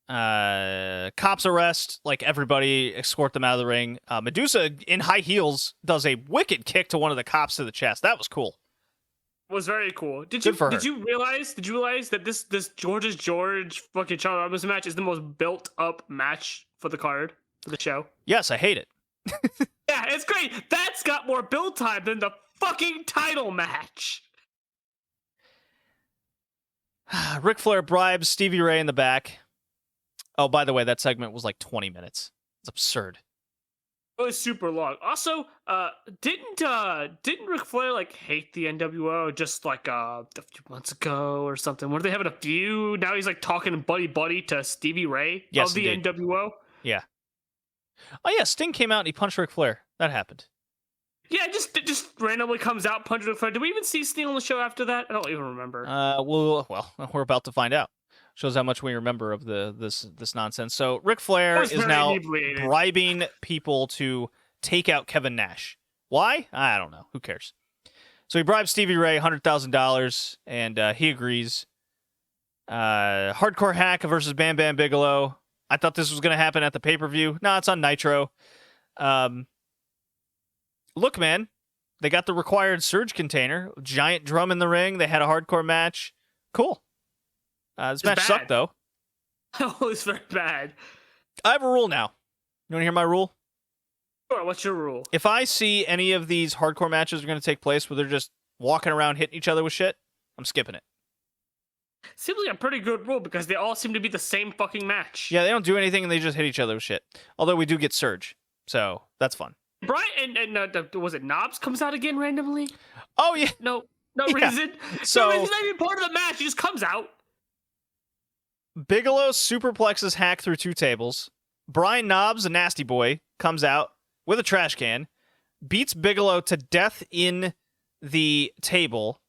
Cops arrest like everybody, escort them out of the ring. Medusa in high heels does a wicked kick to one of the cops to the chest. That was cool.
Was very cool. Did you realize that this George's George fucking Charles Robinson match is the most built up match for the card for the show?
Yes, I hate it.
Yeah, it's great. That's got more build time than the fucking title match.
Ric Flair bribes Stevie Ray in the back. Oh, by the way, that segment was like 20 minutes. It's absurd.
It was super long. Also, didn't Ric Flair like hate the NWO just like a few months ago or something? Were they having a feud? Now he's like talking buddy to Stevie Ray of the NWO.
Yeah. Oh yeah, Sting came out and he punched Ric Flair. That happened. Yeah,
just randomly comes out, punches Ric Flair. Did we even see Sting on the show after that? I don't even remember.
Well, we're about to find out. Shows how much we remember of this nonsense. So Ric Flair is now bribing people to take out Kevin Nash. Why? I don't know. Who cares? So he bribes Stevie Ray $100,000, and he agrees. Hardcore Hack versus Bam Bam Bigelow. I thought this was going to happen at the pay-per-view. No, it's on Nitro. Look, man, They got the required Surge container, giant drum in the ring. They had a hardcore match. Cool. This match sucked, though.
Oh, it's very bad.
I have a rule now. You want to hear my rule?
Sure, what's your rule?
If I see any of these hardcore matches are going to take place where they're just walking around hitting each other with shit, I'm skipping it.
Seems like a pretty good rule because they all seem to be the same fucking match.
Yeah, they don't do anything and they just hit each other with shit. Although we do get Surge, so that's fun.
Brian and was it Knobs comes out again randomly?
Oh, yeah.
No
Yeah.
reason.
So-
no, he's not even part of the match. He just comes out.
Bigelow superplexes Hack through 2 tables. Brian Knobs, a nasty boy, comes out with a trash can, beats Bigelow to death in the table,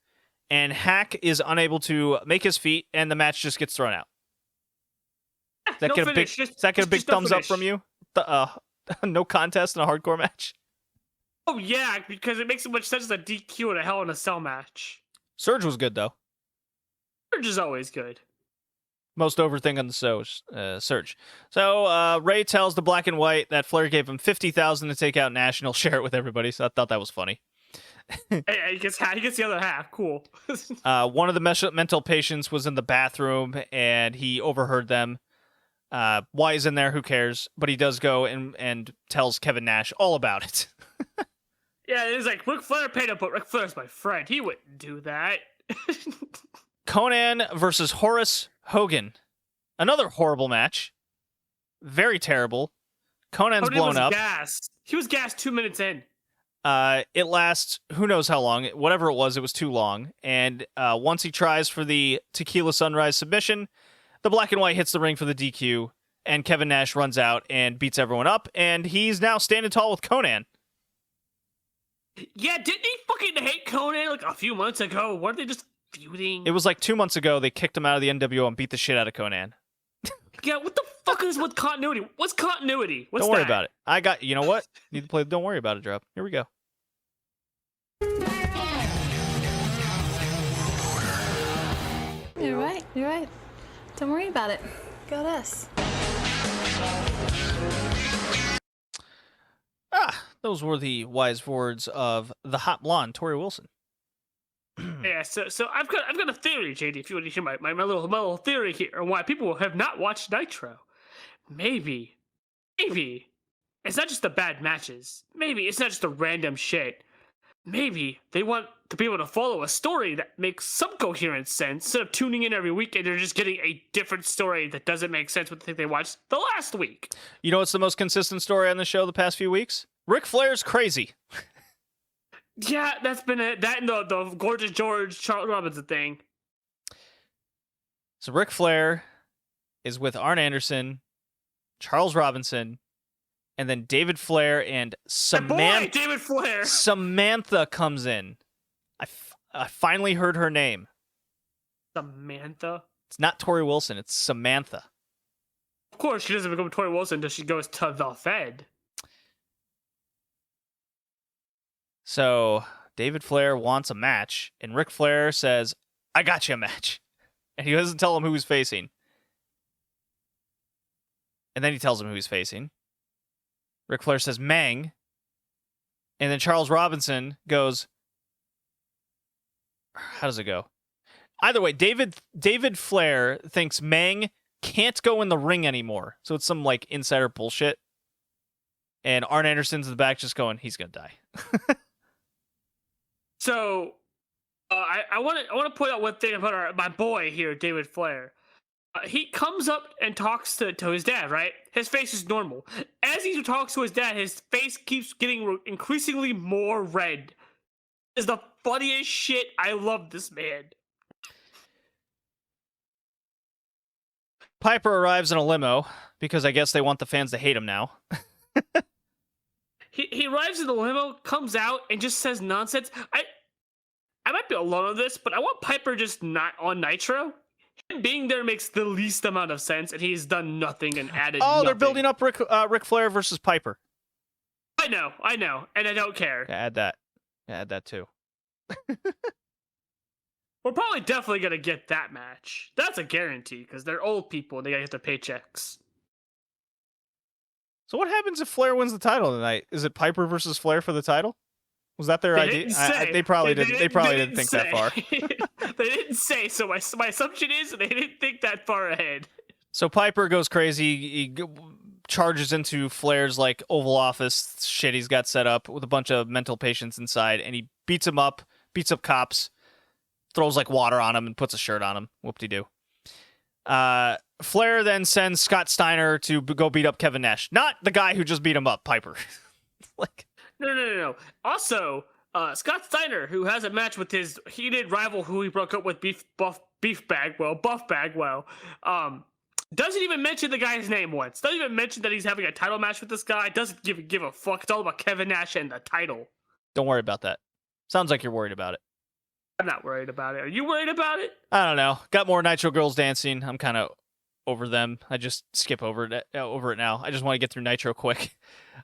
and Hack is unable to make his feet, and the match just gets thrown out. Does that
No
get
finish.
a big
Just no
thumbs up
finish.
from you? No contest in a hardcore match?
Oh yeah, because it makes so much sense as a DQ in a Hell in a Cell match.
Surge was good, though.
Surge is always good.
Most over thing on the Surge. So Ray tells the Black and White that Flair gave him $50,000 to take out National, share it with everybody. So I thought that was funny.
Hey, he gets the other half. Cool.
One of the mental patients was in the bathroom and he overheard them. Why he's in there? Who cares? But he does go and tells Kevin Nash all about it.
Yeah, it's like Ric Flair paid him, but Ric Flair's my friend. He wouldn't do that.
Conan versus Horace Hogan. Another horrible match. Very terrible. Conan's
Conan
blown
was
up.
gassed. He was gassed 2 minutes in.
It lasts who knows how long. Whatever it was too long. And once he tries for the Tequila Sunrise submission, the Black and White hits the ring for the DQ, and Kevin Nash runs out and beats everyone up, and he's now standing tall with Conan.
Yeah, didn't he fucking hate Conan like a few months ago? Weren't they just feuding?
It was like 2 months ago, they kicked him out of the NWO and beat the shit out of Conan.
Yeah, what the fuck is with continuity? What's continuity? What's
Don't worry
that?
about it. You know what? Need to play the Don't Worry About It drop. Here we go.
You're right. Don't worry about it. Got us.
Those were the wise words of the hot blonde, Tori Wilson.
Yeah, so I've got a theory, JD. If you want to hear my little theory here on why people have not watched Nitro, maybe it's not just the bad matches. Maybe it's not just the random shit. Maybe they want to be able to follow a story that makes some coherent sense instead of tuning in every week and they're just getting a different story that doesn't make sense with the thing they watched the last week.
You know what's the most consistent story on the show the past few weeks? Ric Flair's crazy.
Yeah, that's been it. That and the Gorgeous George Charles Robinson thing.
So Ric Flair is with Arn Anderson, Charles Robinson, and then David Flair and
My boy, David Flair.
Samantha comes in. I finally heard her name.
Samantha.
It's not Tori Wilson. It's Samantha.
Of course, she doesn't become Tori Wilson until she goes to the Fed.
So David Flair wants a match, and Ric Flair says, I got you a match. And he doesn't tell him who he's facing. And then he tells him who he's facing. Ric Flair says, Mang. And then Charles Robinson goes, how does it go? Either way, David Flair thinks Mang can't go in the ring anymore. So it's some like insider bullshit. And Arn Anderson's in the back just going, he's going to die.
So, I want to point out one thing about my boy here, David Flair. He comes up and talks to his dad, right? His face is normal. As he talks to his dad, his face keeps getting increasingly more red. It's the funniest shit. I love this man.
Piper arrives in a limo because I guess they want the fans to hate him now.
He arrives in the limo, comes out, and just says nonsense. I might be alone on this, but I want Piper just not on Nitro. Him being there makes the least amount of sense, and he's done nothing and added nothing.
They're building up Ric Flair versus Piper.
I know, and I don't care.
Yeah, add that. Yeah, add that too.
We're probably definitely going to get that match. That's a guarantee, because they're old people, and they got to get their paychecks.
So what happens if Flair wins the title tonight? Is it Piper versus Flair for the title? Was that their idea? They probably didn't. They probably didn't think that far.
They didn't say. So my assumption is they didn't think that far ahead.
So Piper goes crazy. He charges into Flair's like Oval Office shit he's got set up with a bunch of mental patients inside, and he beats up cops, throws like water on him, and puts a shirt on him. Whoop-de-doo. Flair then sends Scott Steiner to go beat up Kevin Nash, not the guy who just beat him up, Piper. Like.
No. Also, Scott Steiner, who has a match with his heated rival who he broke up with, Buff Bagwell, doesn't even mention the guy's name once. Doesn't even mention that he's having a title match with this guy. Doesn't give a fuck. It's all about Kevin Nash and the title.
Don't worry about that. Sounds like you're worried about it.
I'm not worried about it. Are you worried about it?
I don't know. Got more Nitro girls dancing. I'm kind of over them. I just skip over it now. I just want to get through Nitro quick.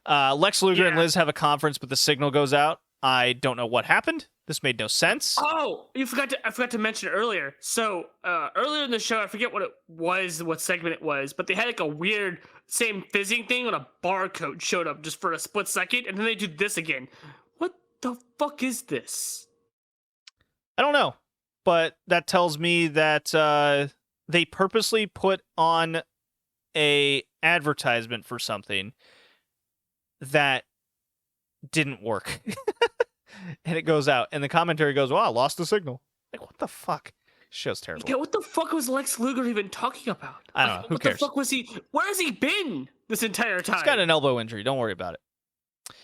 Lex Luger and Liz have a conference, but the signal goes out. I don't know what happened. This made no sense.
Oh, I forgot to mention earlier. So earlier in the show, I forget what it was, what segment it was, but they had like a weird same fizzing thing on a barcode showed up just for a split second, and then they do this again. What the fuck is this?
I don't know, but that tells me that they purposely put on a advertisement for something that didn't work. And it goes out, and the commentary goes, wow, lost the signal. Like, what the fuck? Show's terrible.
Yeah, what the fuck was Lex Luger even talking about?
I don't know. Who cares?
What the fuck was he? Where has he been this entire time?
He's got an elbow injury. Don't worry about it.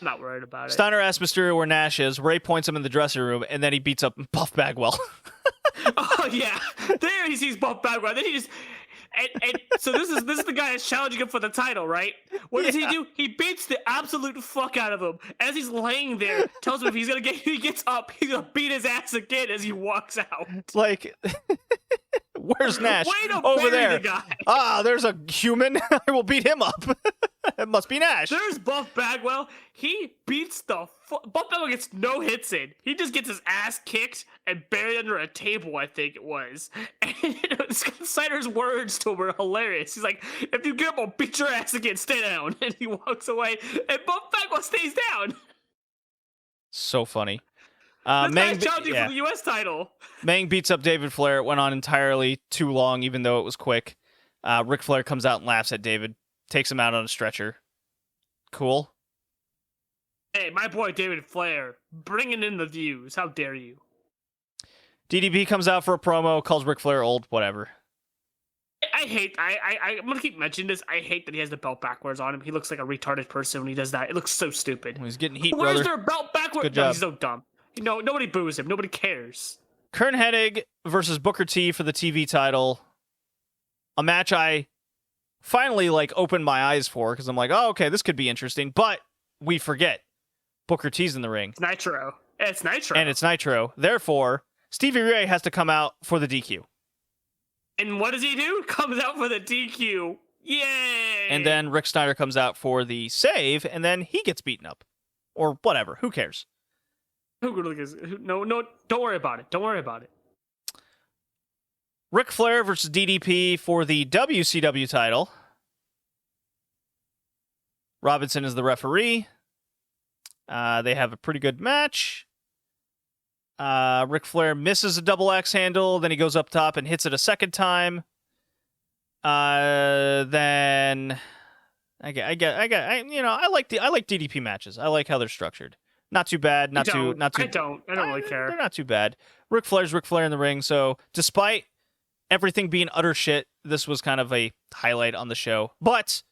I'm not worried about it.
Steiner asks Mysterio where Nash is. Ray points him in the dressing room, and then he beats up Buff Bagwell.
Oh, yeah. There he sees Buff Bagwell. Then he just... And so this is the guy that's challenging him for the title, right? What does he do? He beats the absolute fuck out of him. As he's laying there, tells him if he gets up, he's gonna beat his ass again as he walks out.
Like, where's Nash?
Way to
over
bury
there.
the guy.
Ah, there's a human. I will beat him up. It must be Nash.
There's Buff Bagwell. He beats the Buff Bagwell gets no hits in. He just gets his ass kicked and buried under a table, I think it was. And Scott Snyder's words to him were hilarious. He's like, if you get up, I'll beat your ass again. Stay down. And he walks away, and Buff Bagwell stays down.
So funny.
This guy's challenging for the U.S. title.
Mang beats up David Flair. It went on entirely too long, even though it was quick. Ric Flair comes out and laughs at David. Takes him out on a stretcher. Cool.
Hey, my boy David Flair, bringing in the views. How dare you?
DDP comes out for a promo, calls Ric Flair old, whatever.
I'm gonna keep mentioning this. I hate that he has the belt backwards on him. He looks like a retarded person when he does that. It looks so stupid.
He's getting heat,
Where's
brother.
their belt backwards?
Good job.
No, he's so dumb. You know, nobody boos him. Nobody cares.
Kern Hennig versus Booker T for the TV title. A match I finally opened my eyes for, because I'm like, oh, okay, this could be interesting. But we forget Booker T's in the ring.
It's Nitro. It's Nitro.
And it's Nitro. Therefore, Stevie Ray has to come out for the DQ.
And what does he do? Comes out for the DQ. Yay!
And then Rick Steiner comes out for the save, and then he gets beaten up. Or whatever. Who cares?
No, don't worry about it. Don't worry about it.
Ric Flair versus DDP for the WCW title. Robinson is the referee. They have a pretty good match. Ric Flair misses a double axe handle, then he goes up top and hits it a second time. Then I like DDP matches. I like how they're structured. Not too bad. I don't
really care.
They're not too bad. Ric Flair's Ric Flair in the ring. So despite everything being utter shit, this was kind of a highlight on the show. But,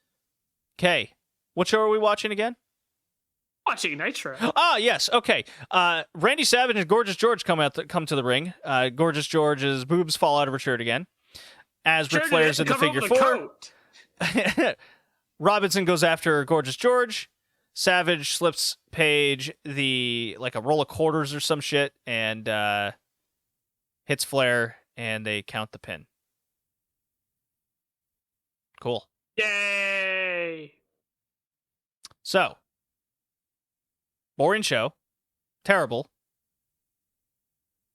okay, what show are we watching again?
Watching Nitro.
Ah, yes. Okay. Randy Savage and Gorgeous George come to the ring. Gorgeous George's boobs fall out of her shirt again. As Ric Flair's in the figure four. Robinson goes after Gorgeous George. Savage slips Paige a roll of quarters or some shit and hits Flair, and they count the pin. Cool.
Yay!
So, boring show. Terrible.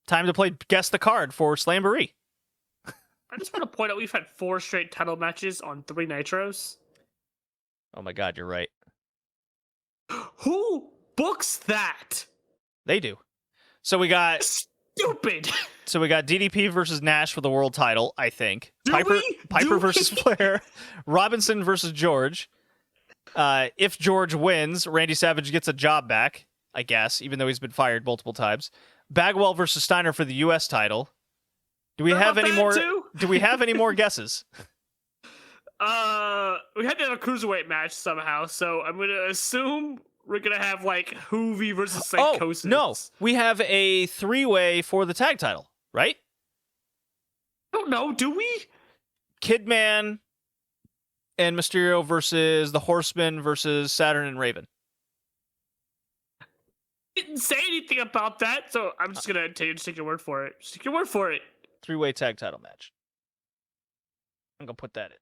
Time to play Guess the Card for Slamboree.
I just want to point out we've had 4 straight title matches on 3 Nitros.
Oh my god, you're right.
Who books that?
They do. So we got
Stupid.
So we got DDP versus Nash for the world title, I think.
Do
Piper
we?
Piper
Do
versus
we?
Flair. Robinson versus George. If George wins, Randy Savage gets a job back, I guess, even though he's been fired multiple times. Bagwell versus Steiner for the US title. Do we have any more Do we have any more guesses?
We had to have a cruiserweight match somehow, so I'm gonna assume we're gonna have like Hoovy versus Psychosis.
Oh, no. We have a 3-way for the tag title, right?
I don't know, do we?
Kidman and Mysterio versus the Horsemen versus Saturn and Raven.
Didn't say anything about that, so I'm just gonna take your word for it. Just take your word for it.
3-way tag title match. I'm gonna put that in.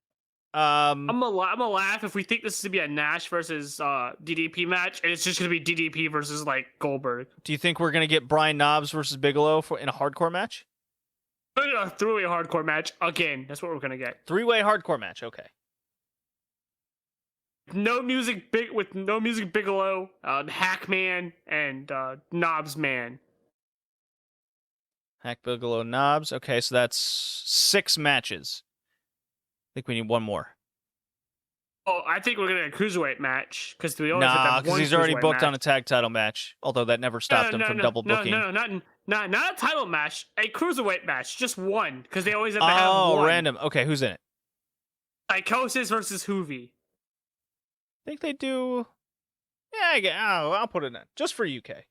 I'm gonna laugh if we think this is gonna be a Nash versus DDP match, and it's just gonna be DDP versus like Goldberg.
Do you think we're gonna get Brian Knobbs versus Bigelow in a hardcore match?
We're gonna a 3-way hardcore match again. That's what we're gonna get.
3-way hardcore match. Okay.
No music Bigelow, Hackman, and Knobs Man.
Hack Bigelow Knobbs. Okay, so that's 6 matches. I think we need one more.
Oh, I think we're gonna get a cruiserweight match because we only have that
because
one
he's already
cruiserweight
booked on a
match.
tag title match. Although that never stopped him from double booking.
No, not a title match. A cruiserweight match, just one, because they always have to have one.
Oh, random. Okay, who's in it?
Psychosis versus Hoovy.
I think they do. Yeah, I'll put it in just for UK.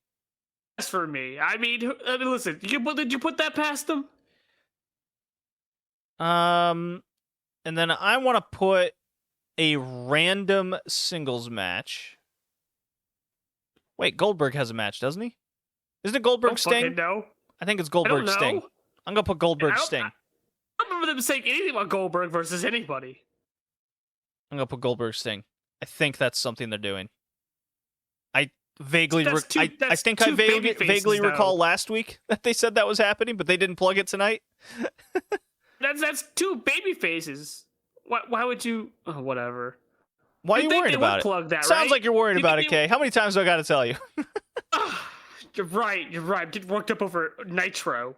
That's for me. I mean, listen. Did you put that past them?
And then I want to put a random singles match. Wait, Goldberg has a match, doesn't he? Isn't it Goldberg Sting?
No.
I think it's Goldberg Sting. I'm gonna put Goldberg Sting.
I don't remember them saying anything about Goldberg versus anybody.
I'm gonna put Goldberg Sting. I think that's something they're doing. I vaguely, I think I vaguely recall last week that they said that was happening, but they didn't plug it tonight.
That's 2 baby fases. Why would you? Oh, whatever.
Why are you worried about it?
Plug that,
Sounds
right?
like you're worried about it, Kay. How many times do I got to tell you?
You're right. I'm getting worked up over Nitro.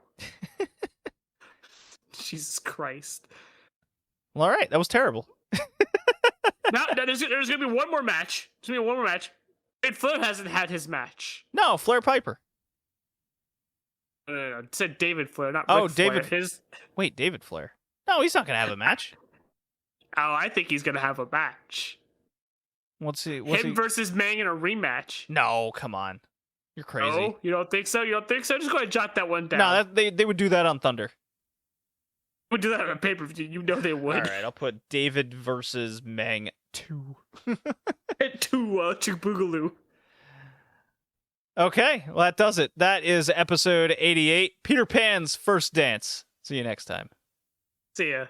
Jesus Christ.
Well, all right, that was terrible.
Now there's gonna be one more match. There's gonna be one more match. And Flair hasn't had his match.
No, Flair Piper.
No. It said David Flair, not
Oh,
Ric Flair.
David. Wait, David Flair. No, he's not gonna have a match.
Oh, I think he's gonna have a match.
What's he?
Him versus Mang in a rematch.
No, come on. You're crazy.
Oh, you don't think so? You don't think so? Just go ahead and jot that one down.
No, they would do that on Thunder.
Would do that on a pay-per-view. You know they would.
All right, I'll put David versus Mang 2.
to Boogaloo.
Okay, well that does it. That is episode 88, Peter Pan's First Dance. See you next time.
See ya.